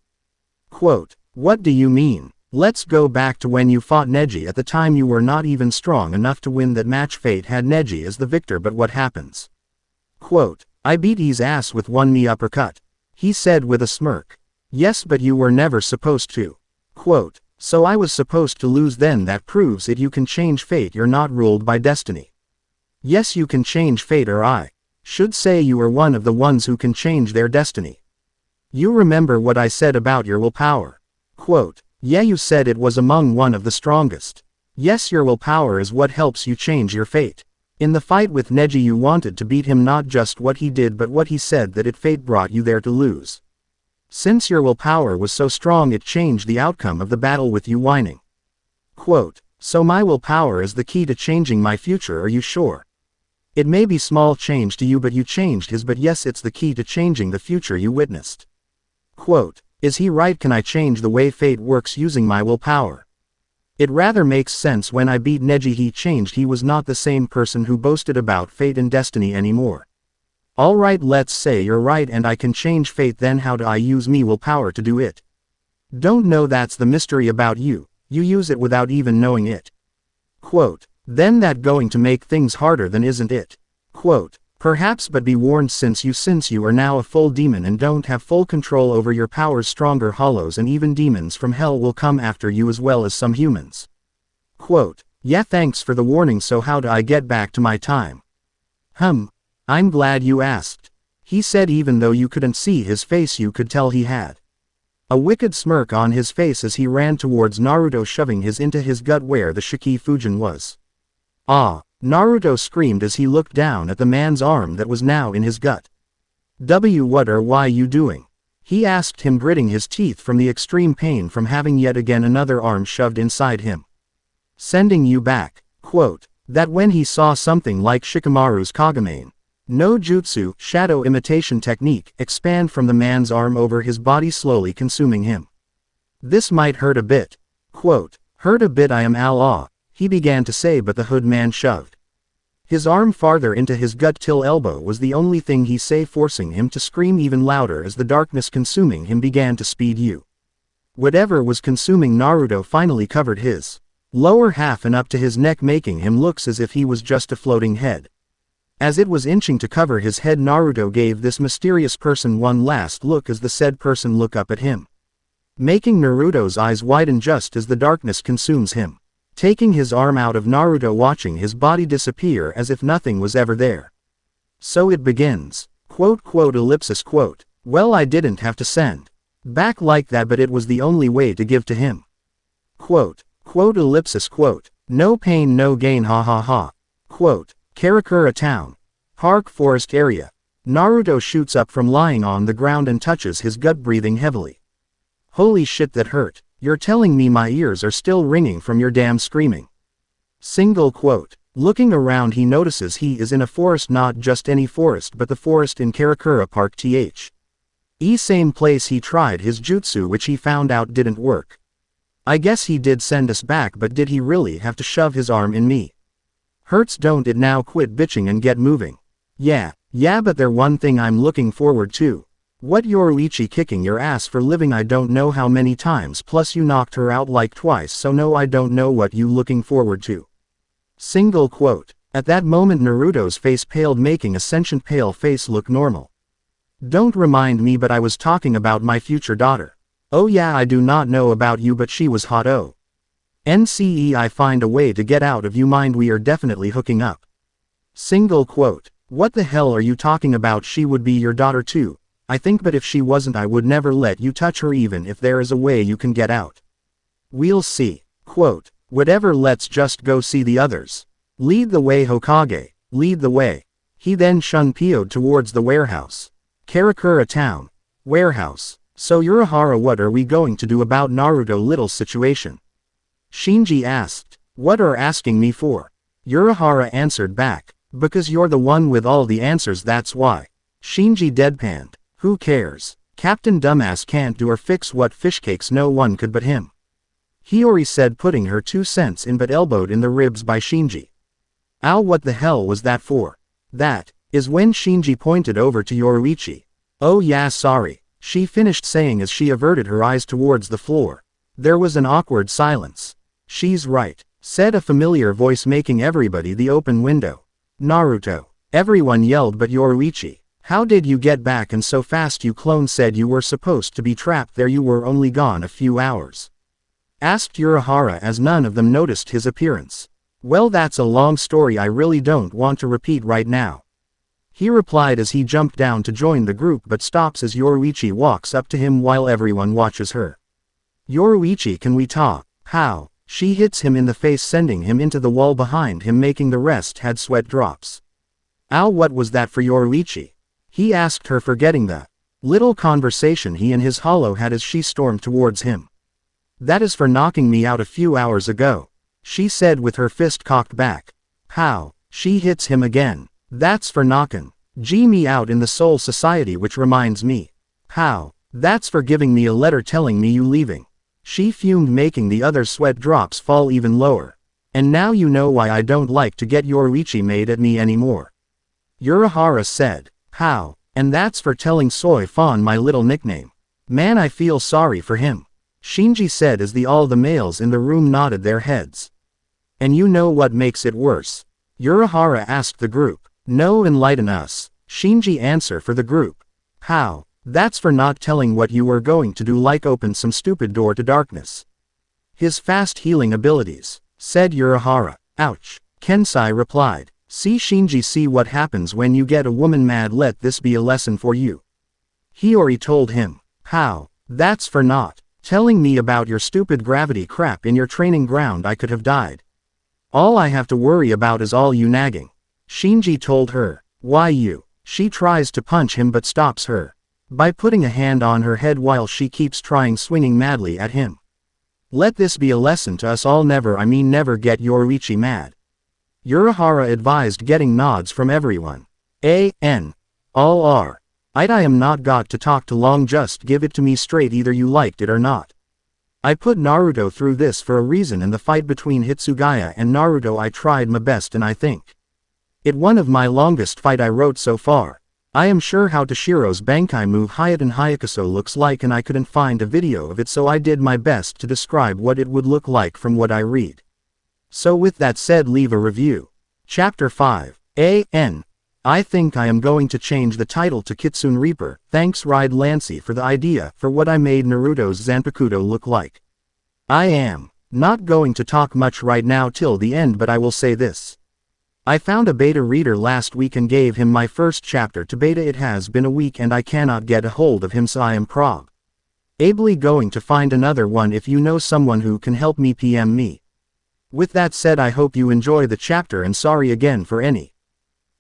Quote, what do you mean? Let's go back to when you fought Neji. At the time you were not even strong enough to win that match. Fate had Neji as the victor, but what happens? Quote, I beat his ass with one knee uppercut. He said with a smirk. Yes, but you were never supposed to. Quote, so I was supposed to lose then? That proves it. You can change fate, you're not ruled by destiny. Yes, you can change fate, or I should say you are one of the ones who can change their destiny. You remember what I said about your willpower? Quote, yeah, you said it was among one of the strongest. Yes, your willpower is what helps you change your fate. In the fight with Neji you wanted to beat him, not just what he did but what he said, that it fate brought you there to lose. Since your willpower was so strong it changed the outcome of the battle with you whining. Quote, so my willpower is the key to changing my future, are you sure? It may be small change to you but you changed his, but yes, it's the key to changing the future you witnessed. Quote, is he right? Can I change the way fate works using my willpower? It rather makes sense. When I beat Neji he changed, he was not the same person who boasted about fate and destiny anymore. Alright, let's say you're right and I can change fate, then how do I use me willpower to do it? Don't know, that's the mystery about you, you use it without even knowing it. Quote, then that going to make things harder then, isn't it? Quote, Perhaps, but be warned, since you are now a full demon and don't have full control over your powers, stronger hollows and even demons from hell will come after you as well as some humans. Quote, yeah, thanks for the warning. So how do I get back to my time? I'm glad you asked. He said, even though you couldn't see his face you could tell he had a wicked smirk on his face as he ran towards Naruto, shoving his into his gut where the Shiki Fujin was. Ah! Naruto screamed as he looked down at the man's arm that was now in his gut. What or why you doing? He asked him, gritting his teeth from the extreme pain from having yet again another arm shoved inside him. Sending you back. Quote, that when he saw something like Shikamaru's Kagame no Jutsu, shadow imitation technique, expand from the man's arm over his body, slowly consuming him. This might hurt a bit. Quote, hurt a bit, I am Allah, he began to say, but the hood man shoved his arm farther into his gut till elbow was the only thing he say, forcing him to scream even louder as the darkness consuming him began to speed you. Whatever was consuming Naruto finally covered his lower half and up to his neck, making him look as if he was just a floating head. As it was inching to cover his head, Naruto gave this mysterious person one last look as the said person looked up at him, making Naruto's eyes widen just as the darkness consumes him, taking his arm out of Naruto, watching his body disappear as if nothing was ever there. So it begins. Quote, quote, well, I didn't have to send back like that, but it was the only way to give to him. Quote, quote, no pain no gain, ha ha ha. Quote, Karakura Town. Park Forest area. Naruto shoots up from lying on the ground and touches his gut, breathing heavily. Holy shit, that hurt. You're telling me my ears are still ringing from your damn screaming. Single quote. Looking around, he notices he is in a forest, not just any forest but the forest in Karakura Park, same place he tried his jutsu, which he found out didn't work. I guess he did send us back, but did he really have to shove his arm in me? Hurts, don't it now? Quit bitching and get moving. Yeah, but there one thing I'm looking forward to. What, Yoruichi kicking your ass for living I don't know how many times, plus you knocked her out like twice, so no, I don't know what you looking forward to. Single quote. At that moment Naruto's face paled, making a sentient pale face look normal. Don't remind me, but I was talking about my future daughter. Oh yeah, I do not know about you, but she was hot. Oh. NCE, I find a way to get out of you mind, we are definitely hooking up. Single quote. What the hell are you talking about? She would be your daughter too, I think, but if she wasn't I would never let you touch her, even if there is a way you can get out. We'll see. Quote. Whatever, let's just go see the others. Lead the way, Hokage, lead the way. He then shunpioed towards the warehouse. Karakura Town. Warehouse. So Urahara, what are we going to do about Naruto little situation? Shinji asked. What are asking me for? Urahara answered back. Because you're the one with all the answers, that's why. Shinji deadpanned. Who cares? Captain Dumbass can't do or fix what fishcakes no one could but him. Hiyori said, putting her 2 cents in, but elbowed in the ribs by Shinji. Ow, what the hell was that for? That is when Shinji pointed over to Yoruichi. Oh yeah, sorry, she finished saying as she averted her eyes towards the floor. There was an awkward silence. She's right, said a familiar voice, making everybody the open window. Naruto. Everyone yelled, but Yoruichi. How did you get back and so fast? You clone said you were supposed to be trapped there, you were only gone a few hours. Asked Urahara as none of them noticed his appearance. Well, that's a long story I really don't want to repeat right now. He replied as he jumped down to join the group, but stops as Yoruichi walks up to him while everyone watches her. Yoruichi, can we talk? How? She hits him in the face, sending him into the wall behind him, making the rest had sweat drops. Ow, what was that for, Yoruichi? He asked her, forgetting the little conversation he and his hollow had as she stormed towards him. That is for knocking me out a few hours ago, she said with her fist cocked back. How? She hits him again. That's for knocking me out in the Soul Society, which reminds me. How? That's for giving me a letter telling me you leaving. She fumed, making the other sweat drops fall even lower. And now you know why I don't like to get Yoruichi made at me anymore. Urahara said. How? And that's for telling Soy Fan my little nickname. Man, I feel sorry for him. Shinji said as all the males in the room nodded their heads. And you know what makes it worse? Urahara asked the group. No, enlighten us. Shinji answer for the group. How? That's for not telling what you were going to do, like open some stupid door to darkness. His fast healing abilities, said Urahara. Ouch. Kensai replied. See Shinji, see what happens when you get a woman mad, let this be a lesson for you. Hiyori told him. How? That's for not telling me about your stupid gravity crap in your training ground. I could have died. All I have to worry about is all you nagging. Shinji told her. Why you? She tries to punch him but stops her by putting a hand on her head while she keeps trying, swinging madly at him. Let this be a lesson to us all, never get Yoruichi mad. Urahara advised, getting nods from everyone. All are. I am not got to talk too long, just give it to me straight, either you liked it or not. I put Naruto through this for a reason. In the fight between Hitsugaya and Naruto I tried my best, and I think it one of my longest fight I wrote so far. I am sure how Toshiro's Bankai move Hayate Hayakuso looks like, and I couldn't find a video of it, so I did my best to describe what it would look like from what I read. So with that said, leave a review. Chapter 5. I think I am going to change the title to Kitsune Reaper. Thanks Ride Lancy for the idea for what I made Naruto's Zanpakuto look like. I am not going to talk much right now till the end, but I will say this. I found a beta reader last week and gave him my first chapter to beta. It has been a week and I cannot get a hold of him, so I am probably going to find another one. If you know someone who can help me, PM me. With that said, I hope you enjoy the chapter, and sorry again for any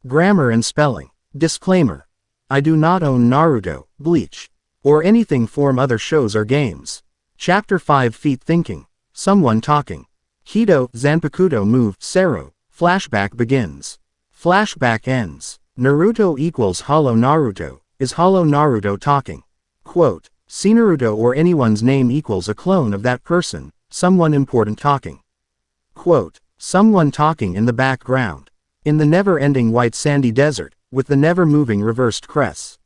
grammar and spelling. Disclaimer. I do not own Naruto, Bleach, or anything from other shows or games. Chapter 5. Feet thinking. Someone talking. Kido, Zanpakuto move, Sero. Flashback begins. Flashback ends. Naruto equals Hollow Naruto. Is Hollow Naruto talking? Quote. See Naruto or anyone's name equals a clone of that person, someone important talking. Quote. Someone talking in the background. In the never-ending white sandy desert, with the never-moving reversed crests.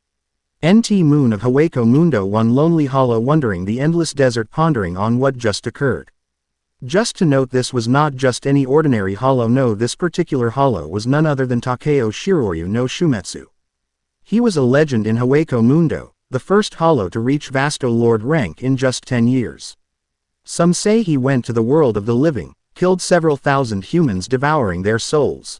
NT moon of Hawako Mundo, one lonely hollow wandering the endless desert, pondering on what just occurred. Just to note, this was not just any ordinary hollow, no, this particular hollow was none other than Takeo Shiroryu no Shumetsu. He was a legend in Hawako Mundo, the first hollow to reach Vasto Lord rank in just 10 years. Some say he went to the world of the living, killed several thousand humans, devouring their souls.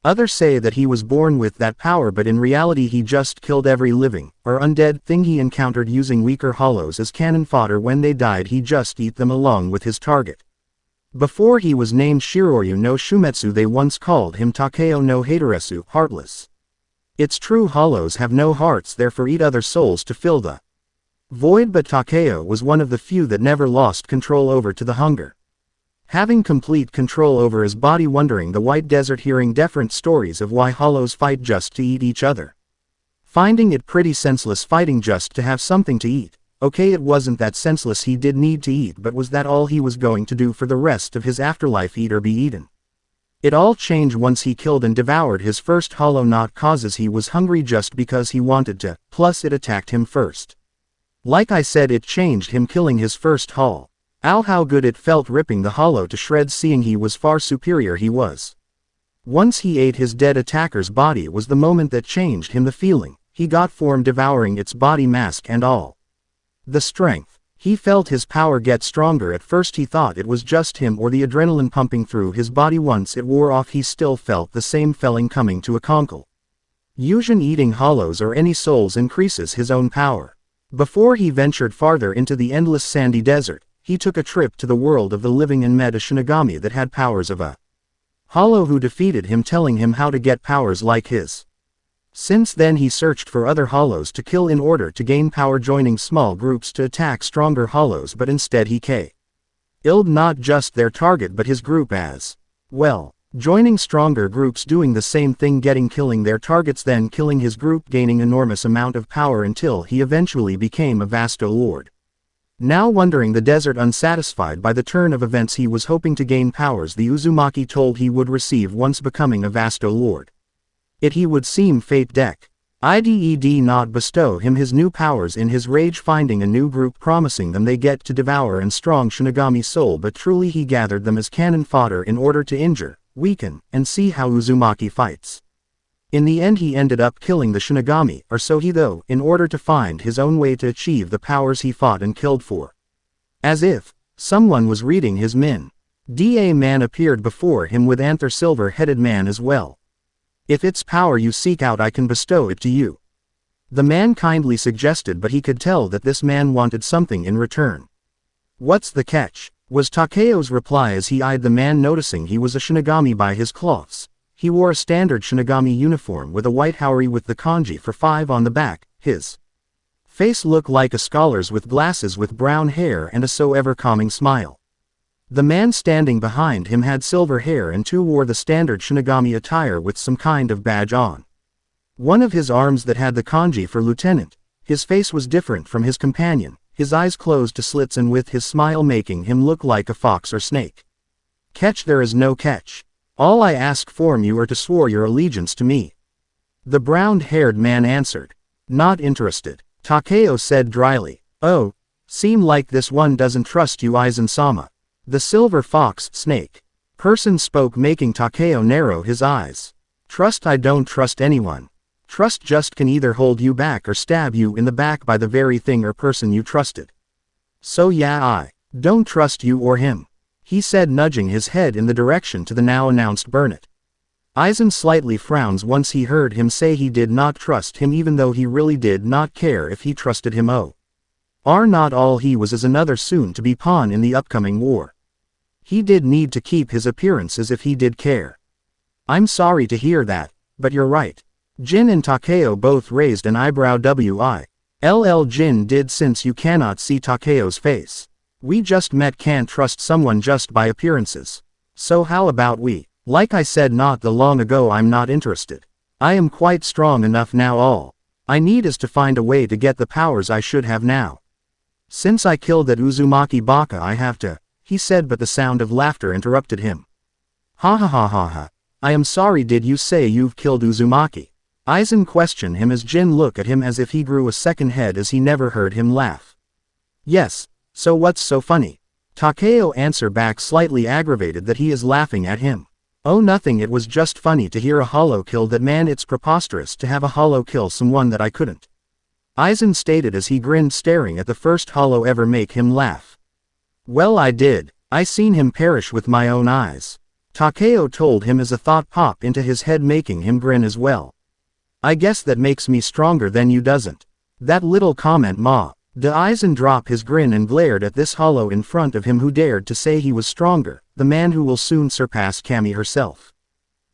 Others say that he was born with that power, but in reality he just killed every living, or undead thing he encountered, using weaker hollows as cannon fodder. When they died he just ate them along with his target. Before he was named Shiroryu no Shumetsu they once called him Takeo no Hateresu, heartless. It's true, hollows have no hearts, therefore eat other souls to fill the void, but Takeo was one of the few that never lost control over to the hunger. Having complete control over his body, wandering the white desert, hearing different stories of why hollows fight just to eat each other. Finding it pretty senseless fighting just to have something to eat. Okay, it wasn't that senseless, he did need to eat, but was that all he was going to do for the rest of his afterlife, eat or be eaten? It all changed once he killed and devoured his first hollow, not causes he was hungry, just because he wanted to, plus it attacked him first. Like I said, it changed him killing his first hollow. Ow, how good it felt ripping the hollow to shreds, seeing he was far superior he was. Once he ate his dead attacker's body was the moment that changed him, the feeling he got from devouring its body, mask and all. The strength. He felt his power get stronger. At first he thought it was just him or the adrenaline pumping through his body. Once it wore off he still felt the same feeling coming to a conclusion. Eating hollows or any souls increases his own power. Before he ventured farther into the endless sandy desert, he took a trip to the world of the living and met a Shinigami that had powers of a hollow, who defeated him, telling him how to get powers like his. Since then he searched for other hollows to kill in order to gain power, joining small groups to attack stronger hollows, but instead he killed not just their target but his group as well. Joining stronger groups, doing the same thing, killing their targets, then killing his group, gaining enormous amount of power until he eventually became a Vasto Lord. Now wandering the desert, unsatisfied by the turn of events, he was hoping to gain powers the Uzumaki told he would receive once becoming a Vasto Lord. He would seem fate did not bestow him his new powers in his rage, finding a new group, promising them they get to devour and strong Shinigami soul, but truly he gathered them as cannon fodder in order to injure, weaken, and see how Uzumaki fights. In the end he ended up killing the Shinigami, or so he thought, in order to find his own way to achieve the powers he fought and killed for. As if someone was reading his min. Da man appeared before him with Anther silver-headed man as well. If it's power you seek out I can bestow it to you. The man kindly suggested, but he could tell that this man wanted something in return. What's the catch? Was Takeo's reply as he eyed the man, noticing he was a Shinigami by his cloths. He wore a standard Shinigami uniform with a white haori with the kanji for 5 on the back. His face looked like a scholar's with glasses with brown hair and a so ever calming smile. The man standing behind him had silver hair and too wore the standard Shinigami attire with some kind of badge on. One of his arms that had the kanji for lieutenant. His face was different from his companion, his eyes closed to slits and with his smile making him look like a fox or snake. Catch, there is no catch. All I ask from you are to swear your allegiance to me. The brown-haired man answered. Not interested. Takeo said dryly. Oh, seem like this one doesn't trust you, Aizen-sama. The silver fox snake person spoke, making Takeo narrow his eyes. Trust? I don't trust anyone. Trust just can either hold you back or stab you in the back by the very thing or person you trusted. So yeah, I don't trust you or him, he said, nudging his head in the direction to the now announced Burnett. Aizen slightly frowns once he heard him say he did not trust him, even though he really did not care if he trusted him. Oh, are not all he was as another soon-to-be pawn in the upcoming war. He did need to keep his appearance as if he did care. I'm sorry to hear that, but you're right. Jin and Takeo both raised an eyebrow. Will Jin did, since you cannot see Takeo's face. We just met, can't trust someone just by appearances. So how about we? Like I said not the long ago, I'm not interested. I am quite strong enough now. All I need is to find a way to get the powers I should have now. Since I killed that Uzumaki Baka I have to, he said, but the sound of laughter interrupted him. Ha ha ha ha ha. I am sorry, did you say you've killed Uzumaki? Aizen questioned him as Jin looked at him as if he grew a second head as he never heard him laugh. Yes, so what's so funny? Takeo answered back, slightly aggravated that he is laughing at him. Oh, nothing, it was just funny to hear a hollow kill that man. It's preposterous to have a hollow kill someone that I couldn't. Aizen stated as he grinned, staring at the first hollow ever make him laugh. Well, I did. I seen him perish with my own eyes. Takeo told him as a thought popped into his head, making him grin as well. I guess that makes me stronger than you, doesn't? That little comment, ma. Aizen dropped his grin and glared at this hollow in front of him who dared to say he was stronger, the man who will soon surpass Kami herself.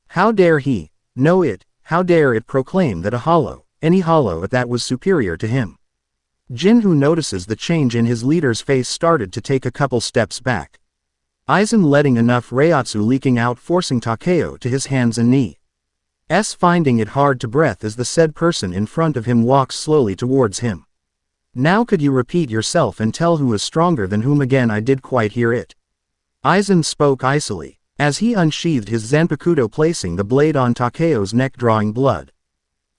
How dare he? No, it. How dare it proclaim that a hollow, any hollow at that, was superior to him? Jin, who notices the change in his leader's face, started to take a couple steps back. Aizen letting enough Reiatsu leaking out, forcing Takeo to his hands and knees, finding it hard to breathe as the said person in front of him walks slowly towards him. Now could you repeat yourself and tell who is stronger than whom again? I did quite hear it. Aizen spoke icily, as he unsheathed his Zanpakuto, placing the blade on Takeo's neck, drawing blood.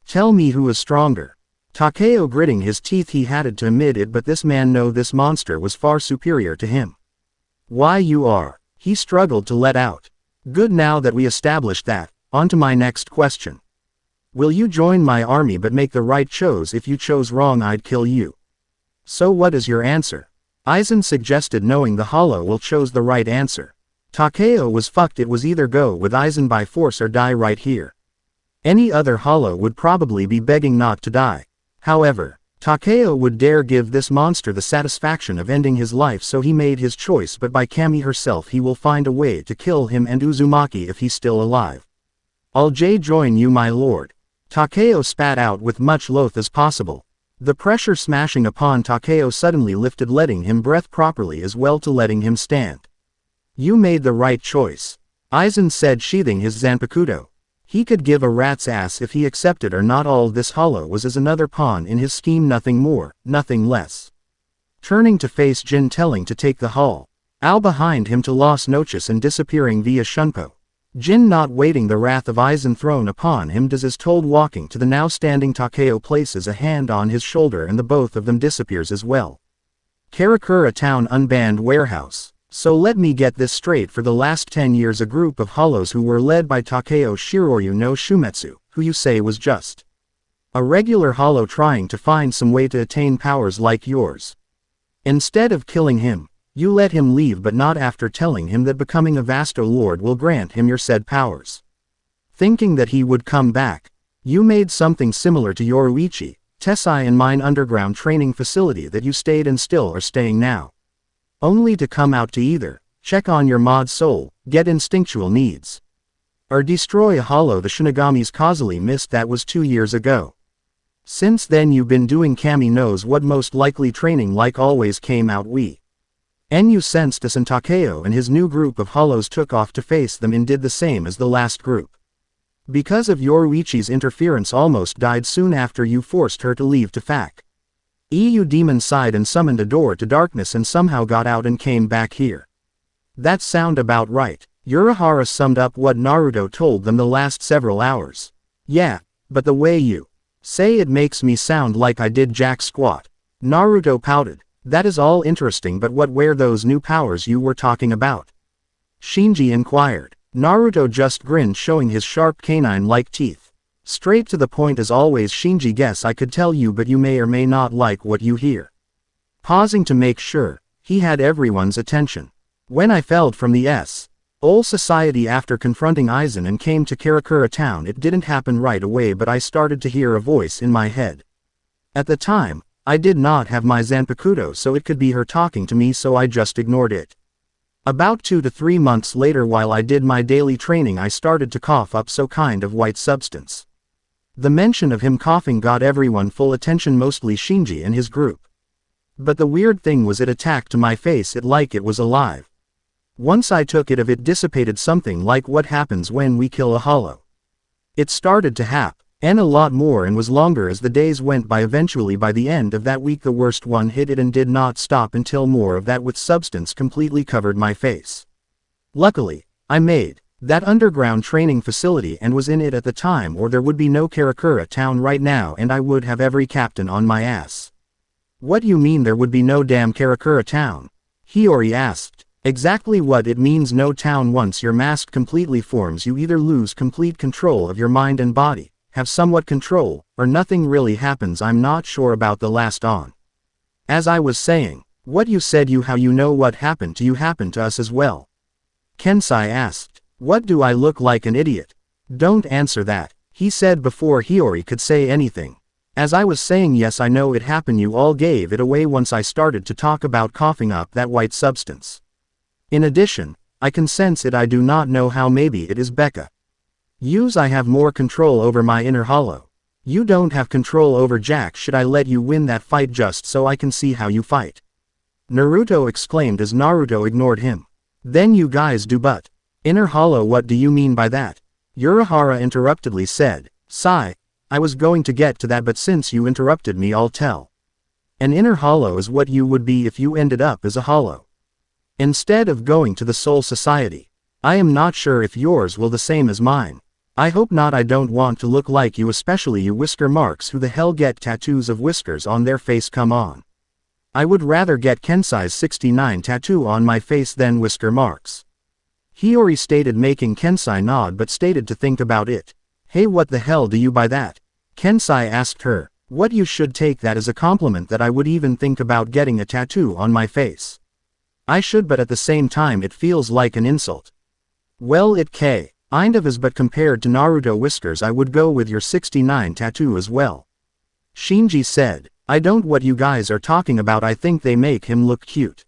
Tell me who is stronger. Takeo gritting his teeth, he had to admit it, but this man know this monster was far superior to him. Why, you are, he struggled to let out. Good, now that we established that, on to my next question. Will you join my army but make the right choice? If you chose wrong I'd kill you. So what is your answer? Aizen suggested, knowing the hollow will chose the right answer. Takeo was fucked. It was either go with Aizen by force or die right here. Any other hollow would probably be begging not to die. However, Takeo would dare give this monster the satisfaction of ending his life, so he made his choice, but by Kami herself he will find a way to kill him and Uzumaki if he's still alive. I'll join you, my lord. Takeo spat out with much loath as possible. The pressure smashing upon Takeo suddenly lifted, letting him breathe properly as well to letting him stand. You made the right choice, Aizen said, sheathing his Zanpakuto. He could give a rat's ass if he accepted or not. All this hollow was as another pawn in his scheme, nothing more, nothing less. Turning to face Jin, telling to take the hull out behind him to Las Noches and disappearing via Shunpo. Jin, not waiting the wrath of Aizen thrown upon him, does as told, walking to the now standing Takeo, places a hand on his shoulder and the both of them disappears as well. Karakura town unbanned warehouse. So let me get this straight, for the last 10 years a group of hollows who were led by Takeo Shiroryu no Shumetsu, who you say was just a regular hollow trying to find some way to attain powers like yours. Instead of killing him, you let him leave, but not after telling him that becoming a Vasto Lord will grant him your said powers. Thinking that he would come back, you made something similar to Yoruichi, Tessai and mine underground training facility that you stayed and still are staying now. Only to come out to either check on your mod soul, get instinctual needs, or destroy a hollow the Shinigami's causally missed. That was 2 years ago. Since then you've been doing Kami knows what most likely training like always came out you sensed as Takeo and his new group of hollows took off to face them and did the same as the last group. Because of Yoruichi's interference almost died soon after you forced her to leave to fac. EU demon sighed and summoned a door to darkness and somehow got out and came back here. That sound about right. Urahara summed up what Naruto told them the last several hours. Yeah, but the way you say it makes me sound like I did jack squat. Naruto pouted. That is all interesting, but what were those new powers you were talking about? Shinji inquired. Naruto just grinned, showing his sharp canine-like teeth. Straight to the point as always. Shinji, guess I could tell you, but you may or may not like what you hear. Pausing to make sure he had everyone's attention. When I felled from the old society after confronting Aizen and came to Karakura town, it didn't happen right away, but I started to hear a voice in my head. At the time, I did not have my Zanpakuto, so it could be her talking to me, so I just ignored it. About 2 to 3 months later, while I did my daily training, I started to cough up some kind of white substance. The mention of him coughing got everyone full attention, mostly Shinji and his group. But the weird thing was it attacked to my face like it was alive. Once I took it it dissipated, something like what happens when we kill a hollow. It started to happen, and a lot more, and was longer as the days went by. Eventually by the end of that week the worst one hit it and did not stop until more of that with substance completely covered my face. Luckily, I made that underground training facility and was in it at the time, or there would be no Karakura town right now and I would have every captain on my ass. What you mean there would be no damn Karakura town? Hiyori asked. Exactly what it means, no town. Once your mask completely forms, you either lose complete control of your mind and body, have somewhat control, or nothing really happens. I'm not sure about the last on. As I was saying, what you said, how you know what happened to you happened to us as well? Kensai asked. What, do I look like an idiot? Don't answer that, he said before Hiyori could say anything. As I was saying, yes, I know it happened. You all gave it away once I started to talk about coughing up that white substance. In addition, I can sense it. I do not know how. Maybe it is Becca. I have more control over my inner hollow. You don't have control over Jack. Should I let you win that fight just so I can see how you fight? Naruto exclaimed as Naruto ignored him. Then you guys do, but inner hollow, what do you mean by that? Urahara interruptedly said. Sigh, I was going to get to that, but since you interrupted me, I'll tell. An inner hollow is what you would be if you ended up as a hollow. Instead of going to the Soul Society. I am not sure if yours will the same as mine. I hope not. I don't want to look like you, especially you whisker marks. Who the hell get tattoos of whiskers on their face? Come on. I would rather get Kensai's 69 tattoo on my face than whisker marks. Hiyori stated, making Kensai nod, but stated to think about it. Hey, what the hell do you by that? Kensai asked her. What, you should take that as a compliment that I would even think about getting a tattoo on my face. I should, but at the same time it feels like an insult. Well, it kind of is, but compared to Naruto whiskers I would go with your 69 tattoo as well. Shinji said. I don't what you guys are talking about. I think they make him look cute.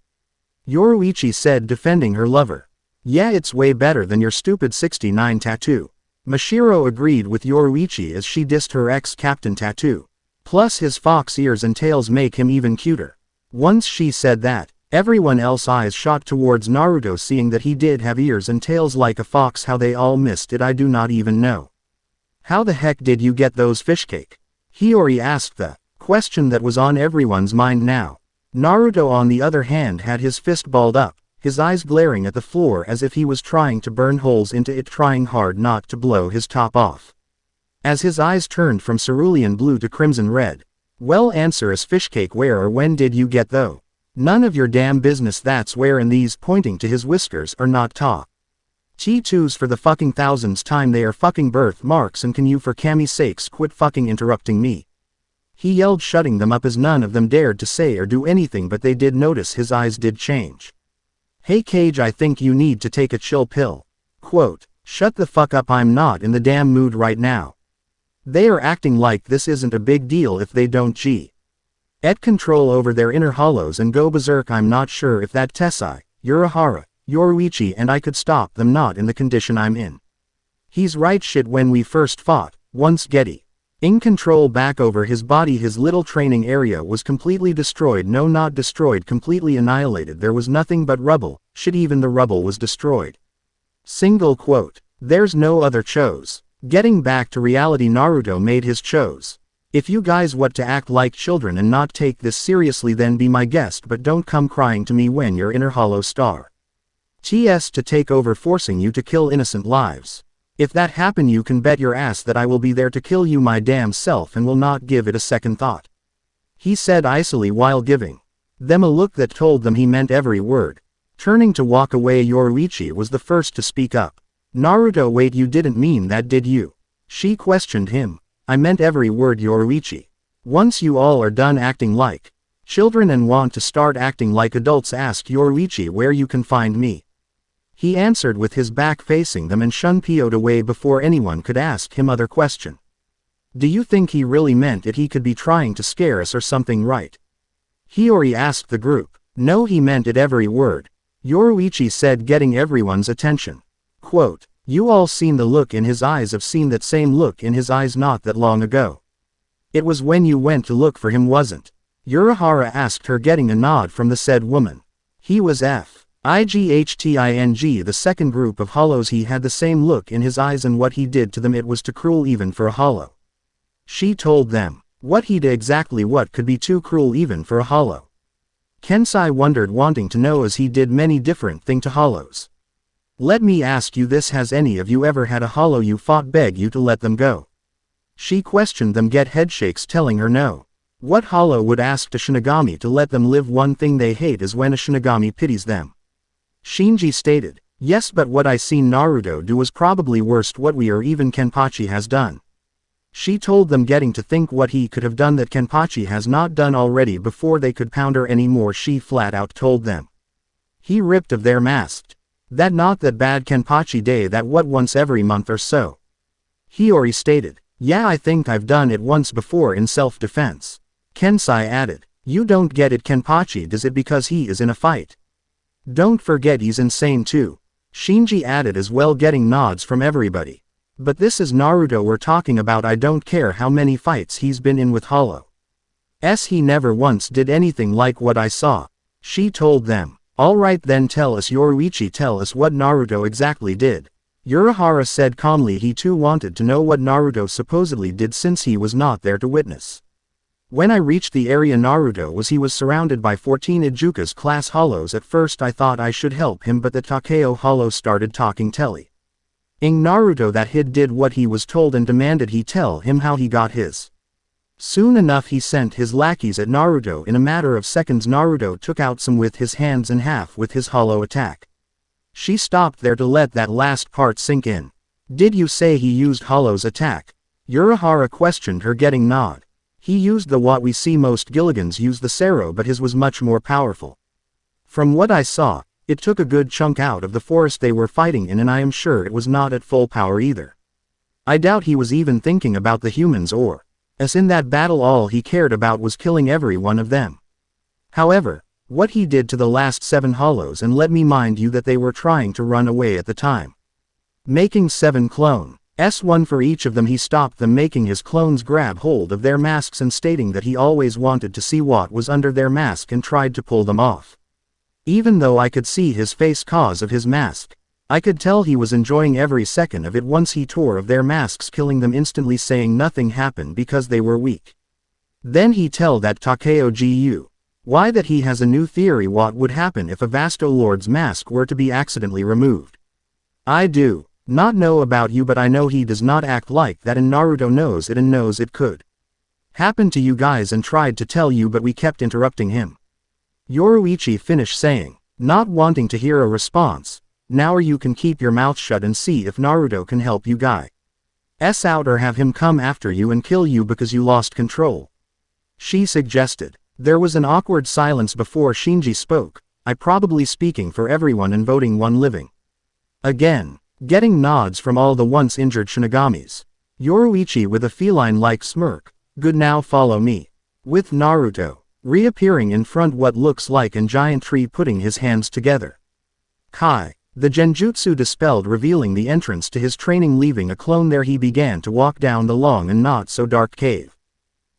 Yoruichi said, defending her lover. Yeah, it's way better than your stupid 69 tattoo. Mashiro agreed with Yoruichi as she dissed her ex-captain tattoo. Plus his fox ears and tails make him even cuter. Once she said that, everyone else's eyes shot towards Naruto, seeing that he did have ears and tails like a fox. How they all missed it I do not even know. How the heck did you get those fishcake? Hiyori asked, the question that was on everyone's mind now. Naruto on the other hand had his fist balled up, his eyes glaring at the floor as if he was trying to burn holes into it, trying hard not to blow his top off. As his eyes turned from cerulean blue to crimson red. Well, answer as fishcake. Where or when did you get those? None of your damn business. That's where, and these pointing to his whiskers are not T2s for the fucking thousandth time, they are fucking birthmarks, and can you for Kami's sakes quit fucking interrupting me? He yelled, shutting them up as none of them dared to say or do anything, but they did notice his eyes did change. Hey Cage, I think you need to take a chill pill. Quote, shut the fuck up, I'm not in the damn mood right now. They are acting like this isn't a big deal if they don't get control over their inner hollows and go berserk. I'm not sure if that Tessai, Urahara, Yoruichi and I could stop them, not in the condition I'm in. He's right, shit, when we first fought, once getting in control back over his body, his little training area was completely destroyed. No, not destroyed, completely annihilated. There was nothing but rubble, shit, even the rubble was destroyed. Single quote. There's no other chose. Getting back to reality, Naruto made his chose. If you guys want to act like children and not take this seriously, then be my guest, but don't come crying to me when your inner hollow star TS to take over, forcing you to kill innocent lives. If that happen, you can bet your ass that I will be there to kill you my damn self and will not give it a second thought. He said icily while giving them a look that told them he meant every word. Turning to walk away, Yoruichi was the first to speak up. Naruto, wait, you didn't mean that, did you? She questioned him. I meant every word, Yoruichi. Once you all are done acting like children and want to start acting like adults, ask Yoruichi where you can find me. He answered with his back facing them and shun-po'd away before anyone could ask him other question. Do you think he really meant it? He could be trying to scare us or something, right? Hiyori asked the group. No, he meant it every word, Yoruichi said, getting everyone's attention. Quote, you all seen the look in his eyes, have seen that same look in his eyes not that long ago. It was when you went to look for him, wasn't? Urahara asked her, getting a nod from the said woman. He was FIGHTING, the second group of hollows. He had the same look in his eyes, and what he did to them, it was too cruel even for a hollow. She told them. What he did exactly, what could be too cruel even for a hollow? Kensai wondered, wanting to know, as he did many different things to hollows. Let me ask you this, has any of you ever had a hollow you fought beg you to let them go? She questioned them, get headshakes telling her no. What hollow would ask a Shinigami to let them live? One thing they hate is when a Shinigami pities them. Shinji stated, yes, but what I seen Naruto do was probably worst what we or even Kenpachi has done. She told them, getting to think what he could have done that Kenpachi has not done already. Before they could pound her anymore, she flat out told them. He ripped of their masked. That not that bad Kenpachi day, that what once every month or so. Hiyori stated, yeah, I think I've done it once before in self-defense. Kensai added, you don't get it, Kenpachi does it because he is in a fight. Don't forget he's insane too. Shinji added as well, getting nods from everybody. But this is Naruto we're talking about. I don't care how many fights he's been in with hollow. He never once did anything like what I saw. She told them. Alright then, tell us, Yoruichi, tell us what Naruto exactly did. Urahara said calmly. He too wanted to know what Naruto supposedly did, since he was not there to witness. When I reached the area Naruto was, he was surrounded by 14 Ijuka's class hollows. At first I thought I should help him, but the Takeo hollow started talking telling Naruto that he did what he was told and demanded he tell him how he got his. Soon enough he sent his lackeys at Naruto. In a matter of seconds Naruto took out some with his hands and half with his hollow attack. She stopped there to let that last part sink in. Did you say he used hollow's attack? Urahara questioned her, getting nod. He used the what we see most Gilligans use, the Sero, but his was much more powerful. From what I saw, it took a good chunk out of the forest they were fighting in, and I am sure it was not at full power either. I doubt he was even thinking about the humans, or, as in that battle all he cared about was killing every one of them. However, what he did to the last 7 hollows, and let me mind you that they were trying to run away at the time. Making 7 clones, one for each of them, he stopped them, making his clones grab hold of their masks and stating that he always wanted to see what was under their mask and tried to pull them off. Even though I could see his face cause of his mask, I could tell he was enjoying every second of it. Once he tore of their masks, killing them instantly, saying nothing happened because they were weak. Then he tell that Takeo Gu. Why that he has a new theory what would happen if a Vasto Lord's mask were to be accidentally removed. I do not know about you, but I know he does not act like that, and Naruto knows it and knows it could happen to you guys and tried to tell you, but we kept interrupting him. Yoruichi finished saying, not wanting to hear a response. Now you can keep your mouth shut and see if Naruto can help you guys out or have him come after you and kill you because you lost control. She suggested. There was an awkward silence before Shinji spoke, I probably speaking for everyone and voting one living. Again, getting nods from all the once injured Shinagamis. Yoruichi with a feline-like smirk, good now follow me. With Naruto, reappearing in front what looks like a giant tree putting his hands together. Kai, the genjutsu dispelled revealing the entrance to his training leaving a clone there he began to walk down the long and not so dark cave.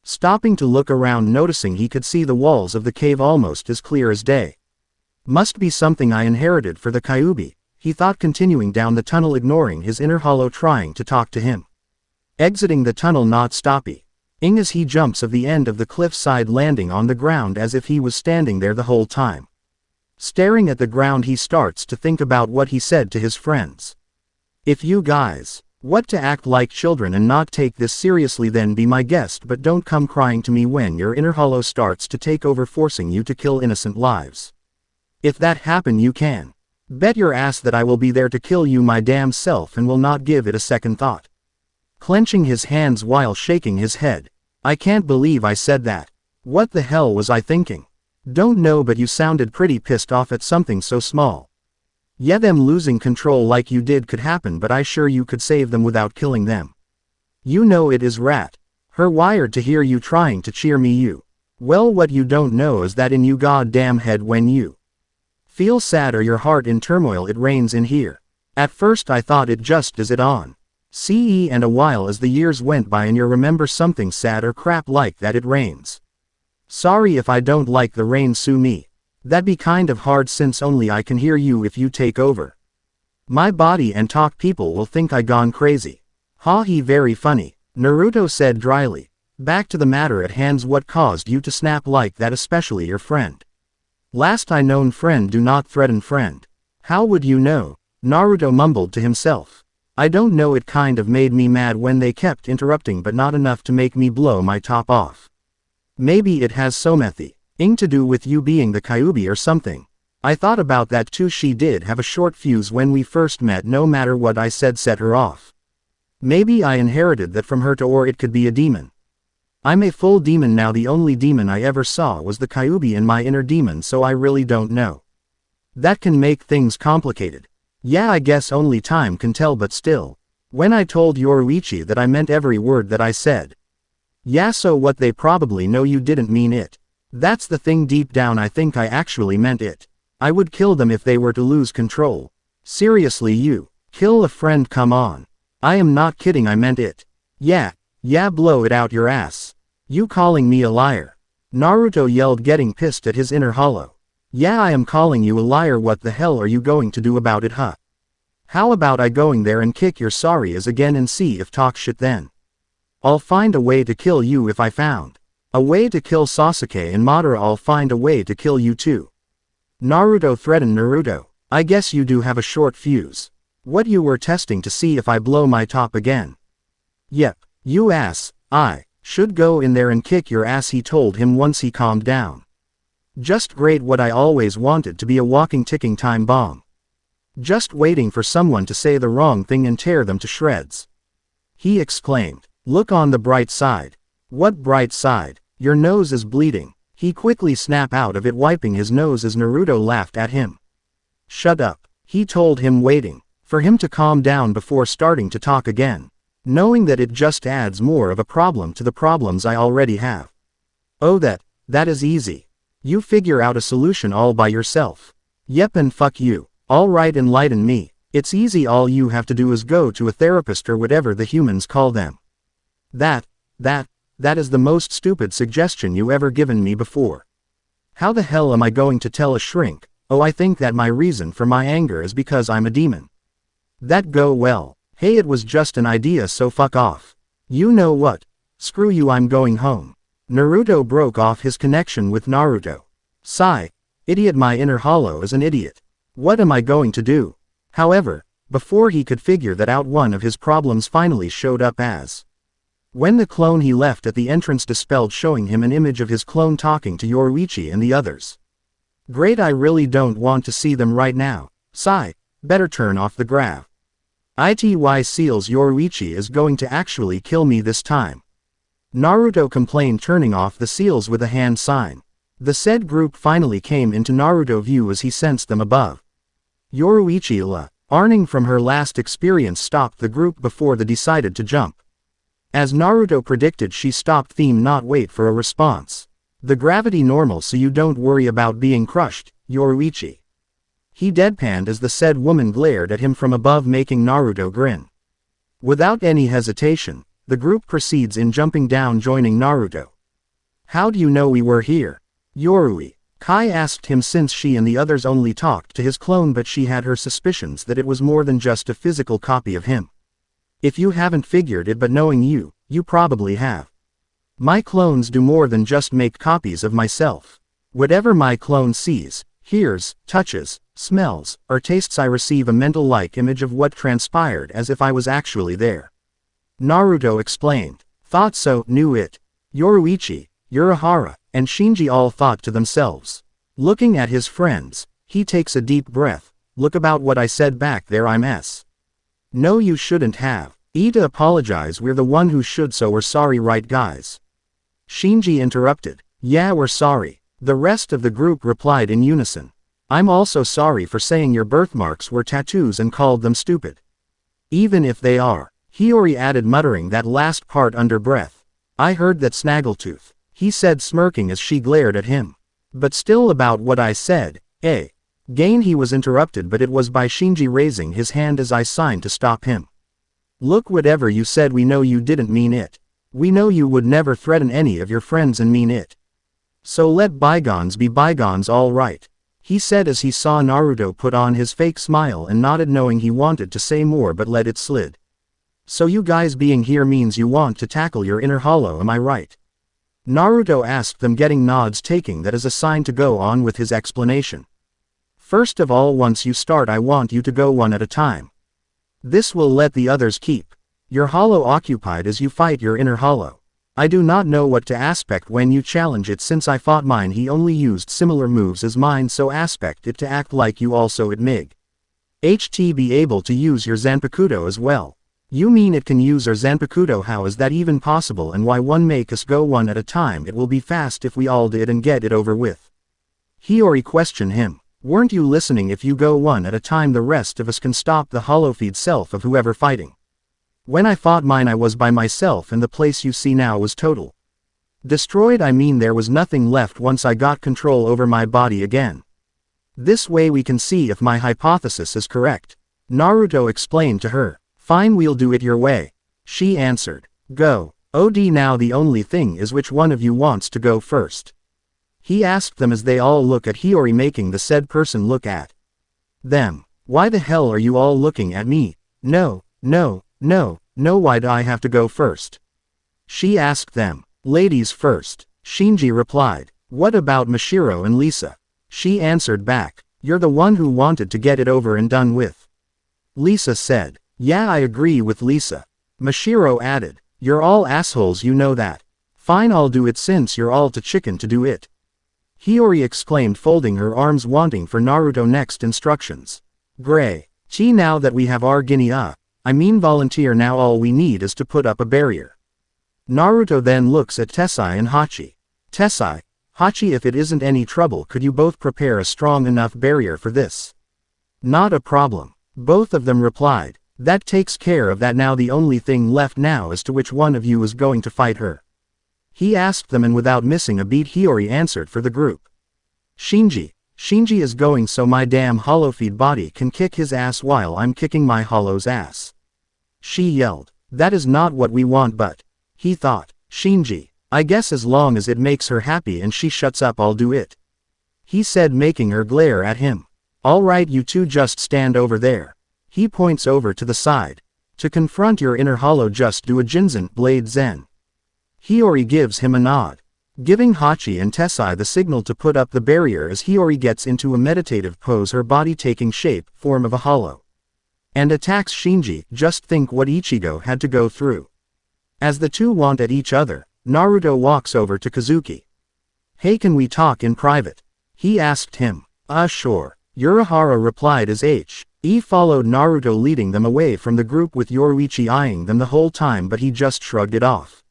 Stopping to look around noticing he could see the walls of the cave almost as clear as day. Must be something I inherited for the Kyuubi, he thought continuing down the tunnel ignoring his inner hollow trying to talk to him. Exiting the tunnel not stopping as he jumps of the end of the cliffside landing on the ground as if he was standing there the whole time. Staring at the ground he starts to think about what he said to his friends. If you guys what to act like children and not take this seriously then be my guest but don't come crying to me when your inner hollow starts to take over forcing you to kill innocent lives. If that happen you can bet your ass that I will be there to kill you my damn self and will not give it a second thought. Clenching his hands while shaking his head. I can't believe I said that. What the hell was I thinking? Don't know but you sounded pretty pissed off at something so small. Yeah them losing control like you did could happen but I sure you could save them without killing them. You know it is rat. Her wired to hear you trying to cheer me you. Well what you don't know is that in you goddamn head when you feel sad or your heart in turmoil it rains in here. At first I thought it just is it on. CE and a while as the years went by and you remember something sad or crap like that it rains. Sorry if I don't like the rain sue me. That'd be kind of hard since only I can hear you if you take over. My body and talk people will think I gone crazy. Ha he very funny, Naruto said dryly. Back to the matter at hand what caused you to snap like that especially your friend. Last I known friend do not threaten friend. How would you know? Naruto mumbled to himself. I don't know it kind of made me mad when they kept interrupting but not enough to make me blow my top off. Maybe it has something to do with you being the Kyuubi or something. I thought about that too she did have a short fuse when we first met no matter what I said set her off. Maybe I inherited that from her too or it could be a demon. I'm a full demon now the only demon I ever saw was the Kyuubi in my inner demon so I really don't know. That can make things complicated. Yeah I guess only time can tell but still. When I told Yoruichi that I meant every word that I said. Yeah so what they probably know you didn't mean it. That's the thing deep down I think I actually meant it. I would kill them if they were to lose control. Seriously you. Kill a friend come on. I am not kidding I meant it. Yeah blow it out your ass. You calling me a liar. Naruto yelled getting pissed at his inner hollow. Yeah I am calling you a liar what the hell are you going to do about it huh? How about I going there and kick your sorry ass again and see if talk shit then. I'll find a way to kill you if I found a way to kill Sasuke and Madara I'll find a way to kill you too. Naruto threatened Naruto. I guess you do have a short fuse. What you were testing to see if I blow my top again. Yep, you ass, I should go in there and kick your ass he told him once he calmed down. Just great what I always wanted to be a walking ticking time bomb. Just waiting for someone to say the wrong thing and tear them to shreds. He exclaimed, look on the bright side. What bright side? Your nose is bleeding. He quickly snapped out of it wiping his nose as Naruto laughed at him. Shut up, he told him waiting for him to calm down before starting to talk again. Knowing that it just adds more of a problem to the problems I already have. Oh that is easy. You figure out a solution all by yourself. Yep and fuck you. Alright enlighten me. It's easy all you have to do is go to a therapist or whatever the humans call them. That is the most stupid suggestion you ever given me before. How the hell am I going to tell a shrink, oh I think that my reason for my anger is because I'm a demon. That go well. Hey it was just an idea so fuck off. You know what? Screw you I'm going home. Naruto broke off his connection with Naruto. Sigh. Idiot my inner hollow is an idiot. What am I going to do? However, before he could figure that out one of his problems finally showed up as when the clone he left at the entrance dispelled showing him an image of his clone talking to Yoruichi and the others. Great I really don't want to see them right now. Sigh. better turn off the grav. Ity seals Yoruichi is going to actually kill me this time. Naruto complained, turning off the seals with a hand sign. The said group finally came into Naruto view as he sensed them above. Yoruichi learning from her last experience, stopped the group before they decided to jump. As Naruto predicted, she stopped them, not wait for a response. The gravity normal, so you don't worry about being crushed, Yoruichi. He deadpanned as the said woman glared at him from above, making Naruto grin. Without any hesitation, the group proceeds in jumping down, joining Naruto. How do you know we were here? Yorui Kai asked him, since she and the others only talked to his clone, but she had her suspicions that it was more than just a physical copy of him. If you haven't figured it, but knowing you, you probably have. My clones do more than just make copies of myself. Whatever my clone sees, hears, touches, smells, or tastes, I receive a mental-like image of what transpired as if I was actually there. Naruto explained. Thought so, knew it. Yoruichi, Urahara, and Shinji all thought to themselves. Looking at his friends, he takes a deep breath. Look, about what I said back there, I'm s. No, you shouldn't have. Ida apologize, we're the one who should, so we're sorry, right guys? Shinji interrupted. Yeah, we're sorry. The rest of the group replied in unison. I'm also sorry for saying your birthmarks were tattoos and called them stupid. Even if they are. Hiyori added, muttering that last part under breath. I heard that, Snaggletooth. He said, smirking as she glared at him. But still, about what I said, Gain, he was interrupted, but it was by Shinji raising his hand as I signed to stop him. Look, whatever you said, we know you didn't mean it. We know you would never threaten any of your friends and mean it. So let bygones be bygones, all right. He said as he saw Naruto put on his fake smile and nodded, knowing he wanted to say more but let it slid. So you guys being here means you want to tackle your inner hollow, am I right? Naruto asked them, getting nods, taking that as a sign to go on with his explanation. First of all, once you start, I want you to go one at a time. This will let the others keep your hollow occupied as you fight your inner hollow. I do not know what to aspect when you challenge it, since I fought mine he only used similar moves as mine, so aspect it to act like you also it mig. HT be able to use your Zanpakuto as well. You mean it can use our Zanpakuto? How is that even possible, and why one make us go one at a time? It will be fast if we all did and get it over with. Hiyori questioned him. Weren't you listening? If you go one at a time, the rest of us can stop the hollow feed self of whoever fighting. When I fought mine, I was by myself, and the place you see now was total destroyed. I mean, there was nothing left once I got control over my body again. This way we can see if my hypothesis is correct. Naruto explained to her. Fine, we'll do it your way. She answered. Go. OD, now the only thing is which one of you wants to go first? He asked them as they all look at Hiyori, making the said person look at them. Why the hell are you all looking at me? No, why do I have to go first? She asked them. Ladies first. Shinji replied. What about Mashiro and Lisa? She answered back. You're the one who wanted to get it over and done with. Lisa said. Yeah, I agree with Lisa. Mashiro added. You're all assholes, you know that. Fine, I'll do it since you're all too chicken to do it. Hiyori exclaimed, folding her arms, wanting for Naruto next instructions. Gray. Chi, now that we have our guinea I mean volunteer, now all we need is to put up a barrier. Naruto then looks at Tessai and Hachi. Tessai, Hachi, if it isn't any trouble, could you both prepare a strong enough barrier for this? Not a problem. Both of them replied. That takes care of that. Now the only thing left now is to which one of you is going to fight her. He asked them, and without missing a beat Hiyori answered for the group. Shinji. Shinji is going so my damn hollow feed body can kick his ass while I'm kicking my hollow's ass. She yelled. That is not what we want, but he thought. Shinji. I guess as long as it makes her happy and she shuts up, I'll do it. He said, making her glare at him. Alright, you two just stand over there. He points over to the side. To confront your inner hollow, just do a Jinzen Blade Zen. Hiyori gives him a nod, giving Hachi and Tessai the signal to put up the barrier as Hiyori gets into a meditative pose, her body taking shape, form of a hollow, and attacks Shinji. Just think what Ichigo had to go through. As the two want at each other, Naruto walks over to Kazuki. Hey, can we talk in private? He asked him. Sure. Urahara replied as Followed Naruto leading them away from the group with Yoruichi eyeing them the whole time, but he just shrugged it off.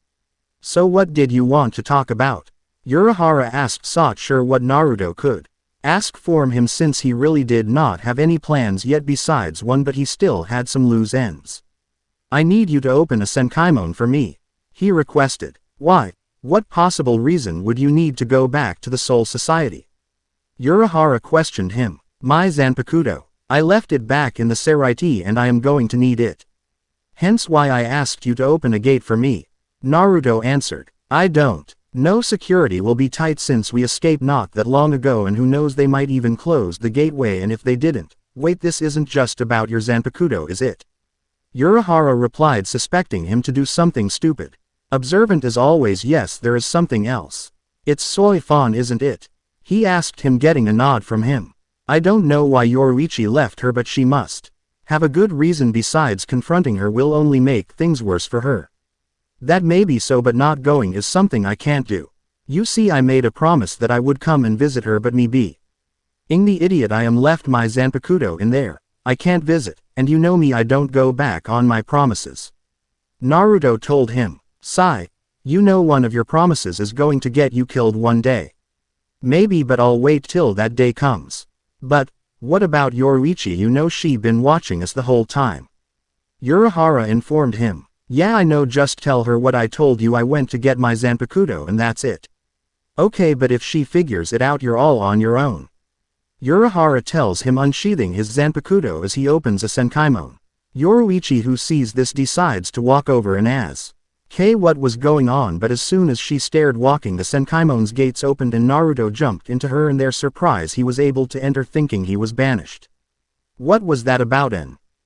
So what did you want to talk about? Urahara asked, not sure what Naruto could ask from him since he really did not have any plans yet besides one, but he still had some loose ends. I need you to open a Senkaimon for me, he requested. Why? What possible reason would you need to go back to the Soul Society? Urahara questioned him. My Zanpakuto. I left it back in the Seraiti and I am going to need it. Hence why I asked you to open a gate for me. Naruto answered. I don't. No, security will be tight since we escaped not that long ago, and who knows, they might even close the gateway, and if they didn't, wait, this isn't just about your Zanpakuto, is it? Urahara replied, suspecting him to do something stupid. Observant as always. Yes, there is something else. It's Soy Fan, isn't it? He asked him, getting a nod from him. I don't know why Yoruichi left her, but she must have a good reason. Besides, confronting her will only make things worse for her. That may be so, but not going is something I can't do. You see, I made a promise that I would come and visit her, but me being the idiot I am, left my Zanpakuto in there. I can't visit, and you know me, I don't go back on my promises. Naruto told him. Sigh. You know one of your promises is going to get you killed one day. Maybe, but I'll wait till that day comes. But, what about Yoruichi? You know she been watching us the whole time. Urahara informed him. Yeah, I know, just tell her what I told you. I went to get my Zanpakuto and that's it. Okay, but if she figures it out, you're all on your own. Urahara tells him, unsheathing his Zanpakuto as he opens a Senkaimon. Yoruichi, who sees this, decides to walk over and ask what was going on, but as soon as she stared walking, the Senkaimon's gates opened and Naruto jumped into her. In their surprise, he was able to enter, thinking he was banished. What was that about?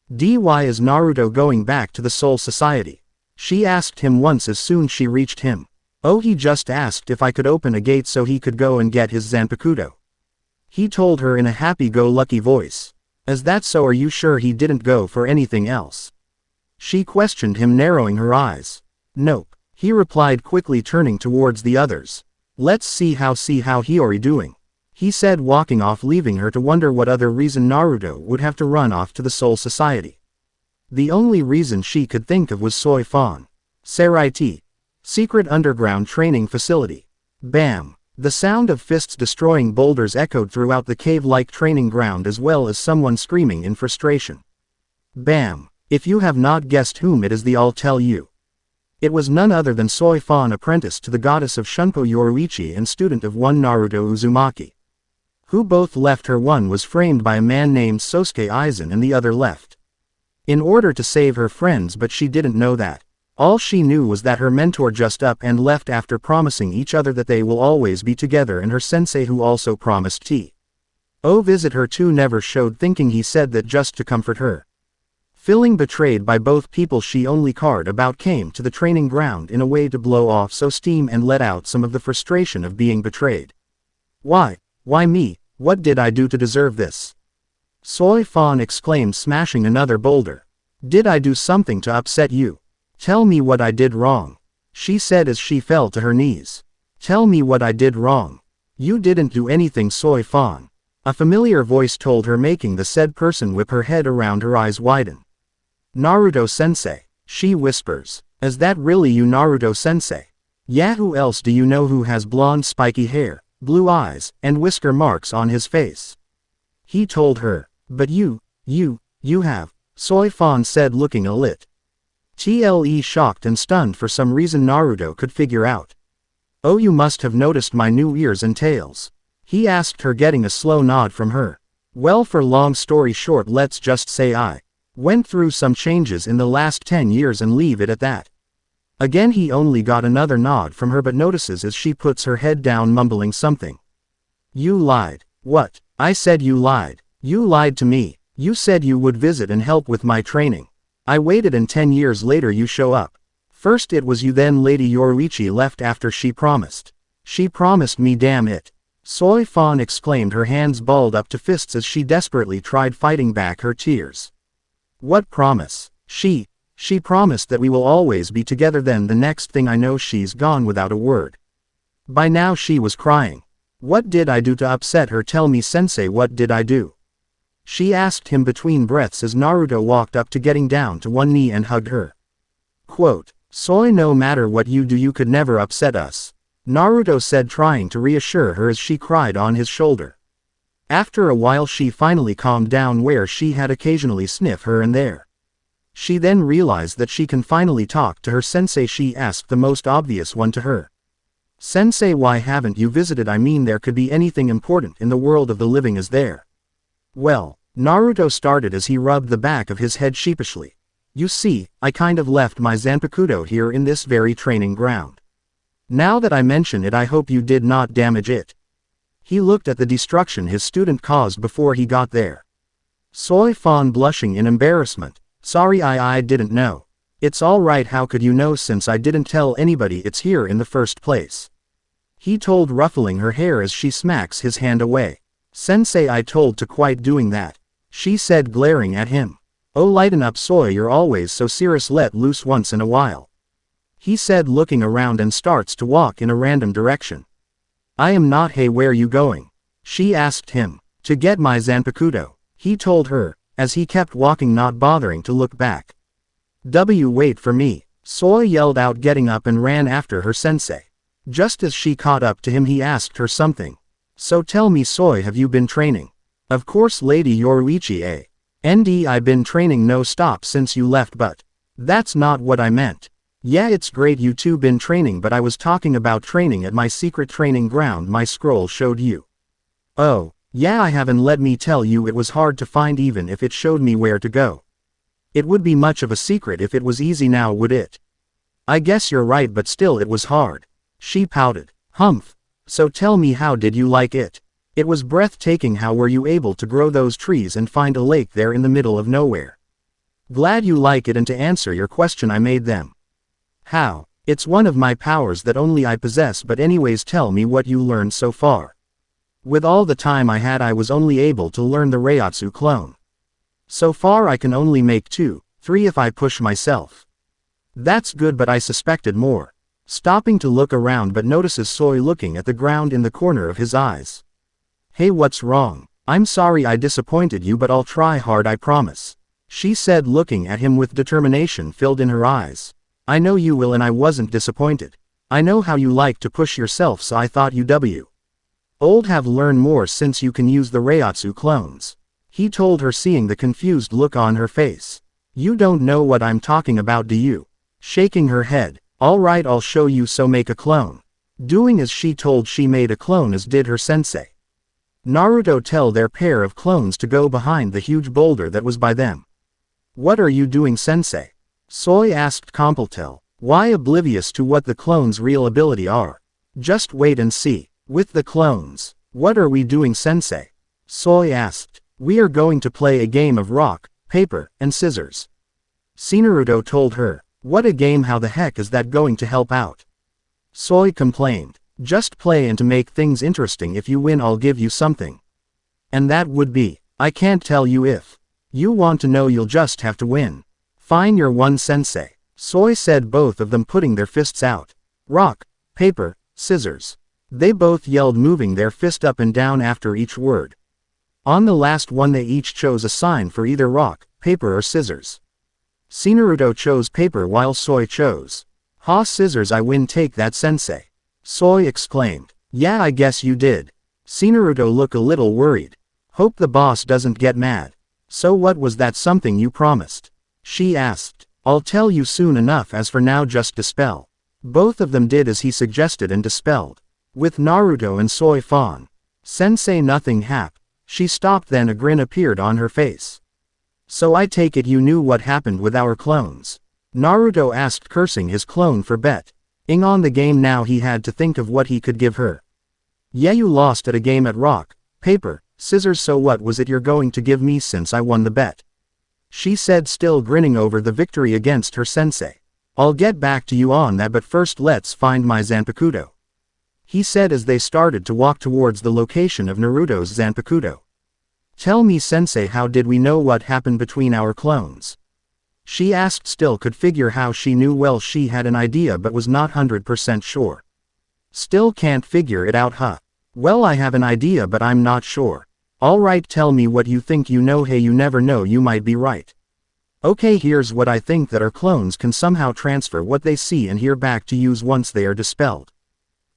Why is Naruto going back to the Soul Society? She asked him once as soon as she reached him. Oh, he just asked if I could open a gate so he could go and get his Zanpakuto. He told her in a happy-go-lucky voice. Is that so? Are you sure he didn't go for anything else? She questioned him, narrowing her eyes. Nope, he replied quickly, turning towards the others. Let's see how Hiyori doing, he said, walking off, leaving her to wonder what other reason Naruto would have to run off to the Soul Society. The only reason she could think of was Soy Fan. Seraiti. Secret underground training facility. Bam! The sound of fists destroying boulders echoed throughout the cave-like training ground, as well as someone screaming in frustration. Bam! If you have not guessed whom it is, I'll tell you. It was none other than Soy Fan, apprentice to the goddess of Shunpo Yoruichi and student of one Naruto Uzumaki. Who both left her. One was framed by a man named Sosuke Aizen and the other left in order to save her friends, but she didn't know that. All she knew was that her mentor just up and left after promising each other that they will always be together, and her sensei, who also promised to visit her too, never showed, thinking he said that just to comfort her. Feeling betrayed by both people, she only cared about came to the training ground in a way to blow off some steam and let out some of the frustration of being betrayed. Why me? What did I do to deserve this? Soy Fan exclaimed, smashing another boulder. Did I do something to upset you? Tell me what I did wrong, she said as she fell to her knees. Tell me what I did wrong. You didn't do anything, Soy Fan, a familiar voice told her, making the said person whip her head around, her eyes widen. Naruto-sensei, she whispers. Is that really you, Naruto-sensei? Yeah, who else do you know who has blonde spiky hair, blue eyes, and whisker marks on his face? He told her. But you have, Soy Fan said, looking a lit. Shocked and stunned for some reason Naruto could figure out. Oh, you must have noticed my new ears and tails, he asked her, getting a slow nod from her. Well, for long story short, let's just say I went through some changes in the last 10 years and leave it at that. Again he only got another nod from her, but notices as she puts her head down, mumbling something. You lied. What? I said you lied. You lied to me. You said you would visit and help with my training. I waited and 10 years later you show up. First it was you, then Lady Yoruichi left after she promised. She promised me, damn it. Soy Fan exclaimed, her hands balled up to fists as she desperately tried fighting back her tears. What promise? She promised that we will always be together, then the next thing I know she's gone without a word. By now she was crying. What did I do to upset her? Tell me, sensei, what did I do? She asked him between breaths as Naruto walked up to getting down to one knee and hugged her. Quote, "Soy, no matter what you do you could never upset us," Naruto said, trying to reassure her as she cried on his shoulder. After a while she finally calmed down where she had occasionally sniffed her and there. She then realized that she can finally talk to her sensei. She asked the most obvious one to her. "Sensei, why haven't you visited? I mean, there could be anything important in the world of the living, is there?" "Well," Naruto started as he rubbed the back of his head sheepishly. "You see, I kind of left my Zanpakuto here in this very training ground. Now that I mention it, I hope you did not damage it." He looked at the destruction his student caused before he got there. Soy Fan, blushing in embarrassment. "Sorry, I didn't know." "It's all right, how could you know since I didn't tell anybody it's here in the first place?" he told, ruffling her hair as she smacks his hand away. "Sensei, I told to quit doing that," she said, glaring at him. "Oh, lighten up, Soy, you're always so serious, let loose once in a while," he said, looking around and starts to walk in a random direction. "I am not." "Hey, where you going?" she asked him. "To get my Zanpakuto," he told her, as he kept walking, not bothering to look back. Wait for me," Soy yelled out, getting up and ran after her sensei. Just as she caught up to him, he asked her something. "So tell me, Soy, have you been training?" "Of course, Lady Yoruichi, eh? I've been training no stop since you left, but that's not what I meant." "Yeah, it's great you two been training, but I was talking about training at my secret training ground my scroll showed you." "Oh, yeah, I haven't. Let me tell you, it was hard to find even if it showed me where to go. It would be much of a secret if it was easy now, would it?" "I guess you're right, but still it was hard," she pouted. "Humph. So tell me, how did you like it?" "It was breathtaking. How were you able to grow those trees and find a lake there in the middle of nowhere?" "Glad you like it, and to answer your question, I made them." "How?" "It's one of my powers that only I possess, but anyways, tell me what you learned so far." "With all the time I had, I was only able to learn the Reiatsu clone. So far I can only make 2, 3 if I push myself." "That's good, but I suspected more." Stopping to look around, but notices Soy looking at the ground in the corner of his eyes. "Hey, what's wrong?" "I'm sorry I disappointed you, but I'll try hard, I promise," she said, looking at him with determination filled in her eyes. "I know you will, and I wasn't disappointed. I know how you like to push yourself, so I thought you'd have learned more since you can use the Reiatsu clones," he told her, seeing the confused look on her face. "You don't know what I'm talking about, do you?" Shaking her head. "All right, I'll show you, so make a clone." Doing as she told, she made a clone, as did her sensei. Naruto tell their pair of clones to go behind the huge boulder that was by them. "What are you doing, sensei?" Soy asked Completel, why oblivious to what the clones' real ability are. "Just wait and see. With the clones." "What are we doing, sensei?" Soy asked. "We are going to play a game of rock, paper, and scissors," Naruto told her. "What a game? How the heck is that going to help out?" Soy complained. "Just play, and to make things interesting, if you win I'll give you something." "And that would be?" "I can't tell you. If you want to know, you'll just have to win." "Fine, you're one, sensei," Soy said, both of them putting their fists out. "Rock, paper, scissors." They both yelled, moving their fist up and down after each word. On the last one they each chose a sign for either rock, paper, or scissors. Naruto chose paper while Soy chose scissors. "I win, take that, sensei," Soy exclaimed. "Yeah, I guess you did." Naruto looked a little worried. "Hope the boss doesn't get mad." "So what was that something you promised?" she asked. "I'll tell you soon enough. As for now, just dispel." Both of them did as he suggested and dispelled. With Naruto and Soy Fan. "Sensei, nothing hap." She stopped, then a grin appeared on her face. "So I take it you knew what happened with our clones?" Naruto asked, cursing his clone for betting on the game. Now he had to think of what he could give her. "Yeah, you lost at a game at rock, paper, scissors. So what was it you're going to give me since I won the bet?" she said, still grinning over the victory against her sensei. "I'll get back to you on that, but first let's find my Zanpakuto," he said as they started to walk towards the location of Naruto's Zanpakuto. "Tell me, sensei, how did we know what happened between our clones?" she asked, still could figure how she knew. Well, she had an idea but was not 100% sure. "Still can't figure it out, huh?" "Well, I have an idea but I'm not sure." Alright, tell me what you think you know. Hey, you never know, you might be right. Okay, here's what I think, that our clones can somehow transfer what they see and hear back to use once they are dispelled.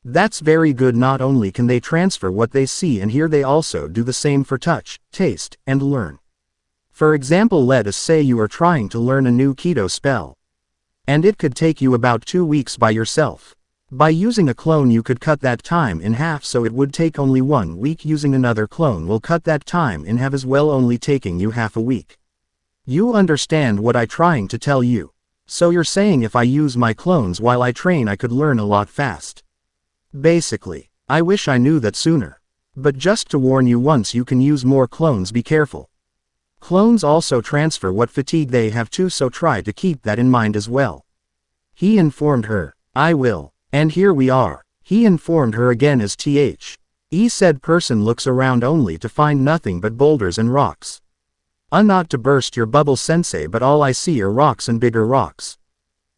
That's very good. Not only can they transfer what they see and hear, they also do the same for touch, taste, and learn. For example, let us say you are trying to learn a new keto spell. And it could take you about 2 weeks by yourself. By using a clone you could cut that time in half, so it would take only 1 week. Using another clone will cut that time in half as well, only taking you half a week. You understand what I'm trying to tell you? So you're saying if I use my clones while I train I could learn a lot fast. Basically, I wish I knew that sooner. But just to warn you, once you can use more clones, be careful. Clones also transfer what fatigue they have too, so try to keep that in mind as well. He informed her. I will. And here we are. He informed her again as said person looks around only to find nothing but boulders and rocks. Not to burst your bubble, sensei, but all I see are rocks and bigger rocks.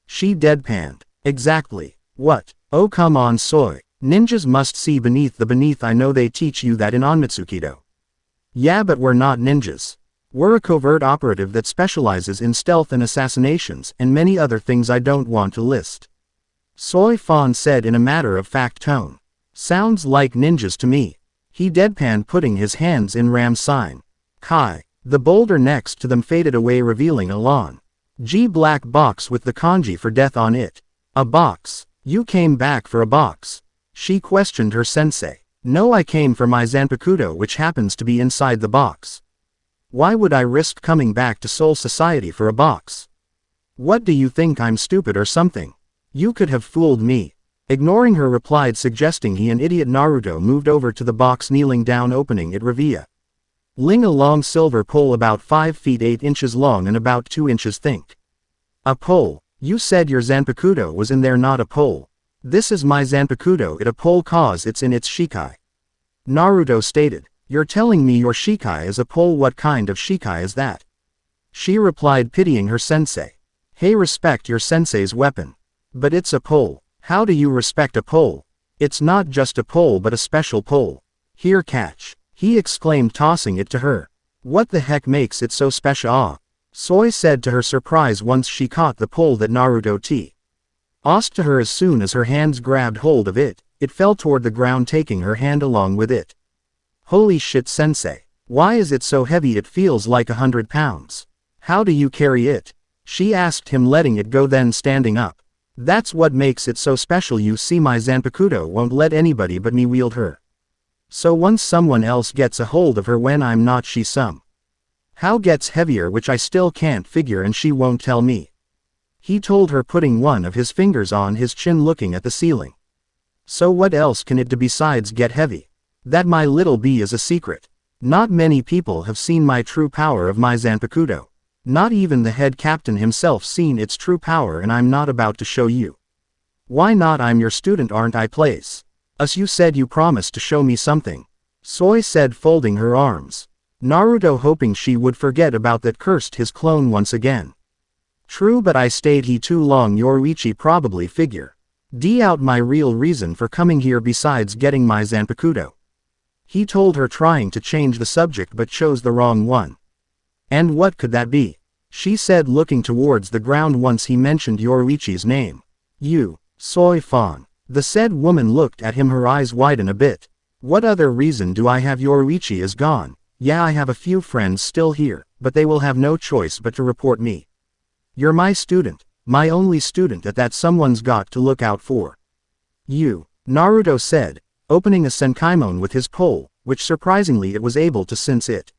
She deadpanned. Exactly. What? Oh come on, Soy. Ninjas must see beneath the beneath. I know they teach you that in Onmitsukido. Yeah, but we're not ninjas. We're a covert operative that specializes in stealth and assassinations and many other things I don't want to list. Soy Fan said in a matter-of-fact tone. Sounds like ninjas to me. He deadpanned, putting his hands in Ram sign. Kai. The boulder next to them faded away, revealing a black box with the kanji for death on it. A box? You came back for a box? She questioned her sensei. No, I came for my Zanpakuto, which happens to be inside the box. Why would I risk coming back to Soul Society for a box? What do you think, I'm stupid or something? You could have fooled me. Ignoring her replied, suggesting he an idiot. Naruto moved over to the box, kneeling down, opening it, revealing a long silver pole about 5 feet 8 inches long and about 2 inches thick. A pole? You said your Zanpakuto was in there, not a pole. This is my Zanpakuto, it a pole cause it's in its shikai. Naruto stated. You're telling me your shikai is a pole? What kind of shikai is that? She replied, pitying her sensei. Hey, respect your sensei's weapon. But it's a pole. How do you respect a pole? It's not just a pole but a special pole. Here, catch. He exclaimed, tossing it to her. What the heck makes it so special? Soy said to her surprise once she caught the pole that Naruto tossed to her. As soon as her hands grabbed hold of it, it fell toward the ground, taking her hand along with it. Holy shit, sensei. Why is it so heavy? It feels like 100 pounds. How do you carry it? She asked him, letting it go, then standing up. That's what makes it so special. You see, my Zanpakuto won't let anybody but me wield her. So once someone else gets a hold of her when I'm not, she how gets heavier, which I still can't figure, and she won't tell me. He told her, putting one of his fingers on his chin, looking at the ceiling. So what else can it do besides get heavy? That, my little bee, is a secret. Not many people have seen my true power of my Zanpakuto. Not even the head captain himself seen its true power, and I'm not about to show you. Why not? I'm your student, aren't I? Place. You said you promised to show me something. Soy said, folding her arms. Naruto, hoping she would forget about that, cursed his clone once again. True, but I stayed here too long. Yoruichi probably figure out my real reason for coming here besides getting my Zanpakuto. He told her, trying to change the subject but chose the wrong one. And what could that be? She said, looking towards the ground once he mentioned Yoruichi's name. You, Soy Fan. The said woman looked at him, her eyes widen a bit. What other reason do I have? Yoruichi is gone. Yeah, I have a few friends still here, but they will have no choice but to report me. You're my student, my only student at that. Someone's got to look out for you, Naruto said, opening a senkaimon with his pole, which surprisingly it was able to, since it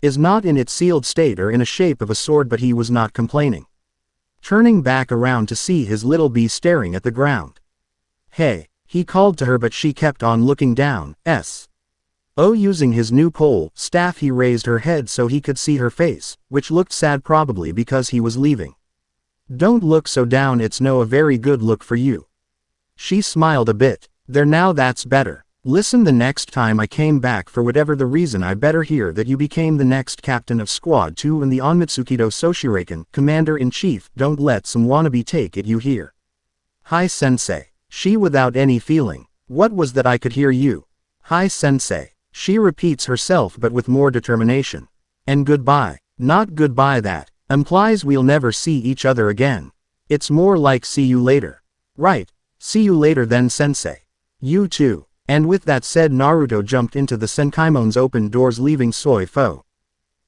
is not in its sealed state or in a shape of a sword. But he was not complaining. Turning back around to see his little bee staring at the ground. Hey, he called to her, but she kept on looking down. Using his new pole staff, he raised her head so he could see her face, which looked sad, probably because he was leaving. Don't look so down, it's no a very good look for you. She smiled a bit. There, now that's better. Listen, the next time I came back for whatever the reason, I better hear that you became the next captain of Squad 2 in the Onmitsukido Soshiraken, Commander-in-Chief. Don't let some wannabe take it, you hear? Hi, sensei. She, without any feeling. What was that? I could hear you. Hi, sensei. She repeats herself but with more determination. And goodbye. Not goodbye, that implies we'll never see each other again. It's more like see you later. Right. See you later then, sensei. You too. And with that said, Naruto jumped into the Senkaimon's open doors, leaving Soi Fo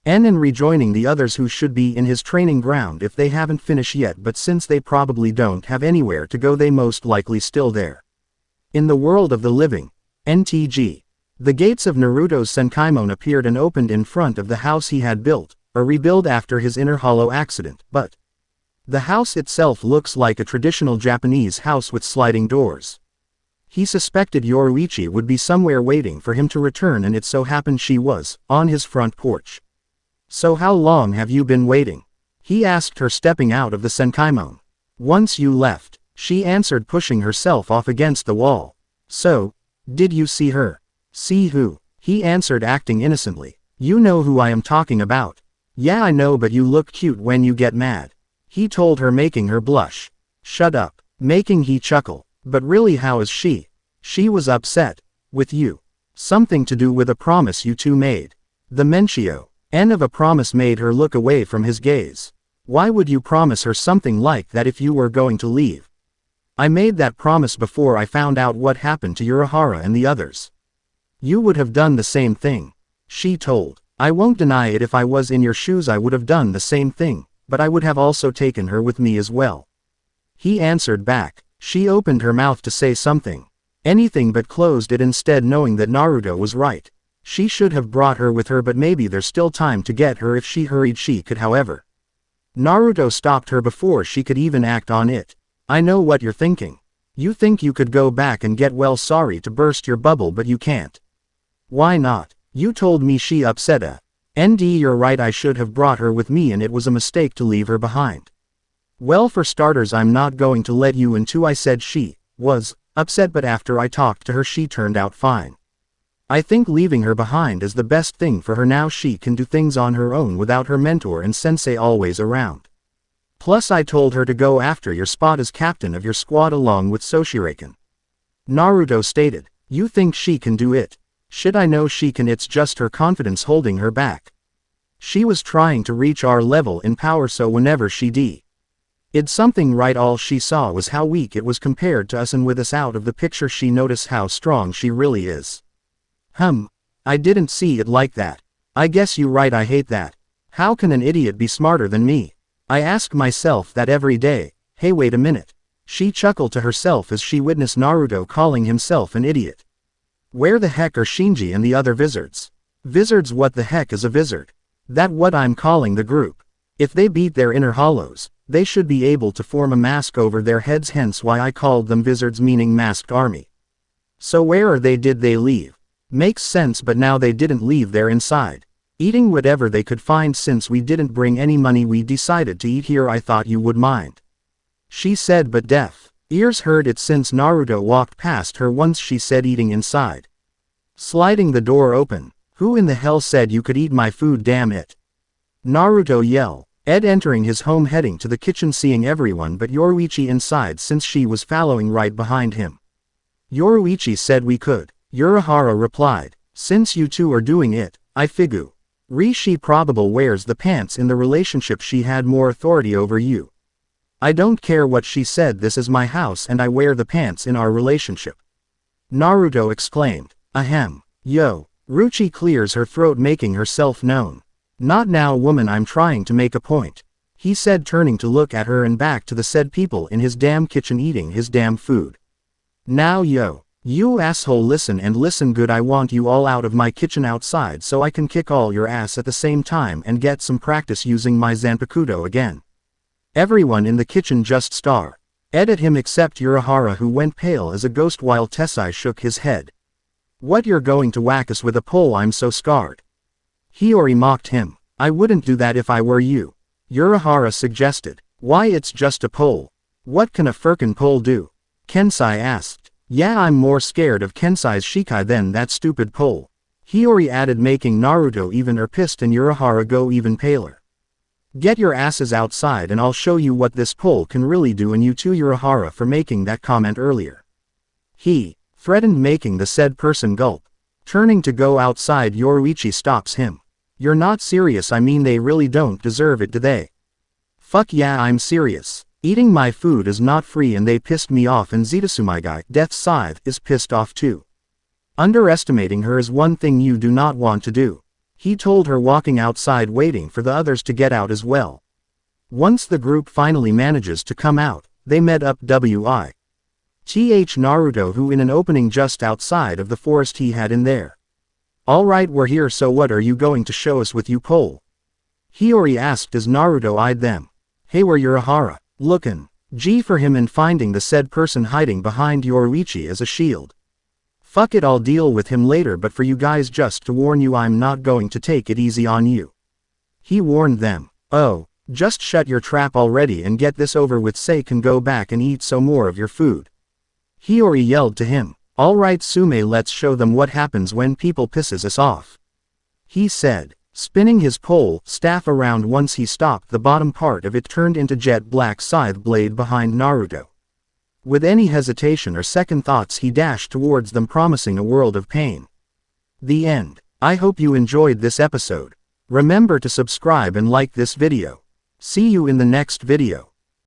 and rejoining the others who should be in his training ground if they haven't finished yet, but since they probably don't have anywhere to go, they most likely still there. In the world of the living, NTG. The gates of Naruto's Senkaimon appeared and opened in front of the house he had built, a rebuild after his inner hollow accident, but the house itself looks like a traditional Japanese house with sliding doors. He suspected Yoruichi would be somewhere waiting for him to return, and it so happened she was on his front porch. So how long have you been waiting? He asked her, stepping out of the Senkaimon. Once you left, she answered, pushing herself off against the wall. So, did you see her? See who? He answered, acting innocently. You know who I am talking about. Yeah, I know, but you look cute when you get mad. He told her, making her blush. Shut up. Making he chuckle. But really, how is she? She was upset. With you. Something to do with a promise you two made. The mention of a promise made her look away from his gaze. Why would you promise her something like that if you were going to leave? I made that promise before I found out what happened to Urahara and the others. You would have done the same thing. She told. I won't deny it, if I was in your shoes I would have done the same thing, but I would have also taken her with me as well. He answered back. She opened her mouth to say something. Anything but closed it instead, knowing that Naruto was right. She should have brought her with her, but maybe there's still time to get her if she hurried. She could, however. Naruto stopped her before she could even act on it. I know what you're thinking. You think you could go back and get well, sorry to burst your bubble, but you can't. Why not? You told me she upset. You're right, I should have brought her with me and it was a mistake to leave her behind. Well, for starters, I'm not going to let you in too. I said she was upset, but after I talked to her she turned out fine. I think leaving her behind is the best thing for her. Now she can do things on her own without her mentor and sensei always around. Plus I told her to go after your spot as captain of your squad along with Soshiraken. Naruto stated. You think she can do it? Should I know she can? It's just her confidence holding her back. She was trying to reach our level in power, so whenever she did something right, all she saw was how weak it was compared to us, and with us out of the picture she noticed how strong she really is. I didn't see it like that. I guess you're right, I hate that. How can an idiot be smarter than me? I ask myself that every day. Hey, wait a minute. She chuckled to herself as she witnessed Naruto calling himself an idiot. Where the heck are Shinji and the other wizards? Wizards? What the heck is a wizard? That what I'm calling the group. If they beat their inner hollows, they should be able to form a mask over their heads, hence why I called them wizards, meaning masked army. So where are they? Did they leave? Makes sense, but now they didn't leave, they're inside. Eating whatever they could find. Since we didn't bring any money, we decided to eat here. I thought you would mind. She said, but deaf ears heard it since Naruto walked past her once. She said, eating inside. Sliding the door open. Who in the hell said you could eat my food, damn it? Naruto yelled. Ed entering his home, heading to the kitchen, seeing everyone but Yoruichi inside since she was following right behind him. Yoruichi said we could. Urahara replied. Since you two are doing it, I figure. She probable wears the pants in the relationship. She had more authority over you. I don't care what she said, this is my house and I wear the pants in our relationship. Naruto exclaimed. Ahem. Yo. Ruchi clears her throat, making herself known. Not now, woman, I'm trying to make a point. He said, turning to look at her and back to the said people in his damn kitchen eating his damn food. Now yo. You asshole, listen and listen good. I want you all out of my kitchen outside so I can kick all your ass at the same time and get some practice using my Zanpakuto again. Everyone in the kitchen just stared at him except Urahara, who went pale as a ghost while Tessai shook his head. What, you're going to whack us with a pole? I'm so scared. Hiyori mocked him. I wouldn't do that if I were you. Urahara suggested. Why, it's just a pole. What can a frickin' pole do? Kensai asked. Yeah, I'm more scared of Kensai's Shikai than that stupid pole. Hiyori added, making Naruto even more pissed and Urahara go even paler. Get your asses outside and I'll show you what this pole can really do, and you too, Urahara, for making that comment earlier. He threatened, making the said person gulp. Turning to go outside, Yoruichi stops him. You're not serious? I mean, they really don't deserve it, do they? Fuck yeah, I'm serious. Eating my food is not free and they pissed me off, and Zetasumigai, Death's Scythe, is pissed off too. Underestimating her is one thing you do not want to do. He told her, walking outside waiting for the others to get out as well. Once the group finally manages to come out, they met up with Naruto, who in an opening just outside of the forest he had in there. Alright, we're here, so what are you going to show us with you, Cole? Hiyori asked as Naruto eyed them. Hey, where you're Ahara. Lookin' G for him, and finding the said person hiding behind Yoruichi as a shield. Fuck it, I'll deal with him later, but for you guys, just to warn you, I'm not going to take it easy on you. He warned them. Oh, just shut your trap already and get this over with, so can go back and eat some more of your food. Hiyori yelled to him. Alright Sume, let's show them what happens when people pisses us off. He said, spinning his pole staff around. Once he stopped, the bottom part of it turned into jet black scythe blade behind Naruto. With any hesitation or second thoughts, he dashed towards them, promising a world of pain. The end. I hope you enjoyed this episode. Remember to subscribe and like this video. See you in the next video.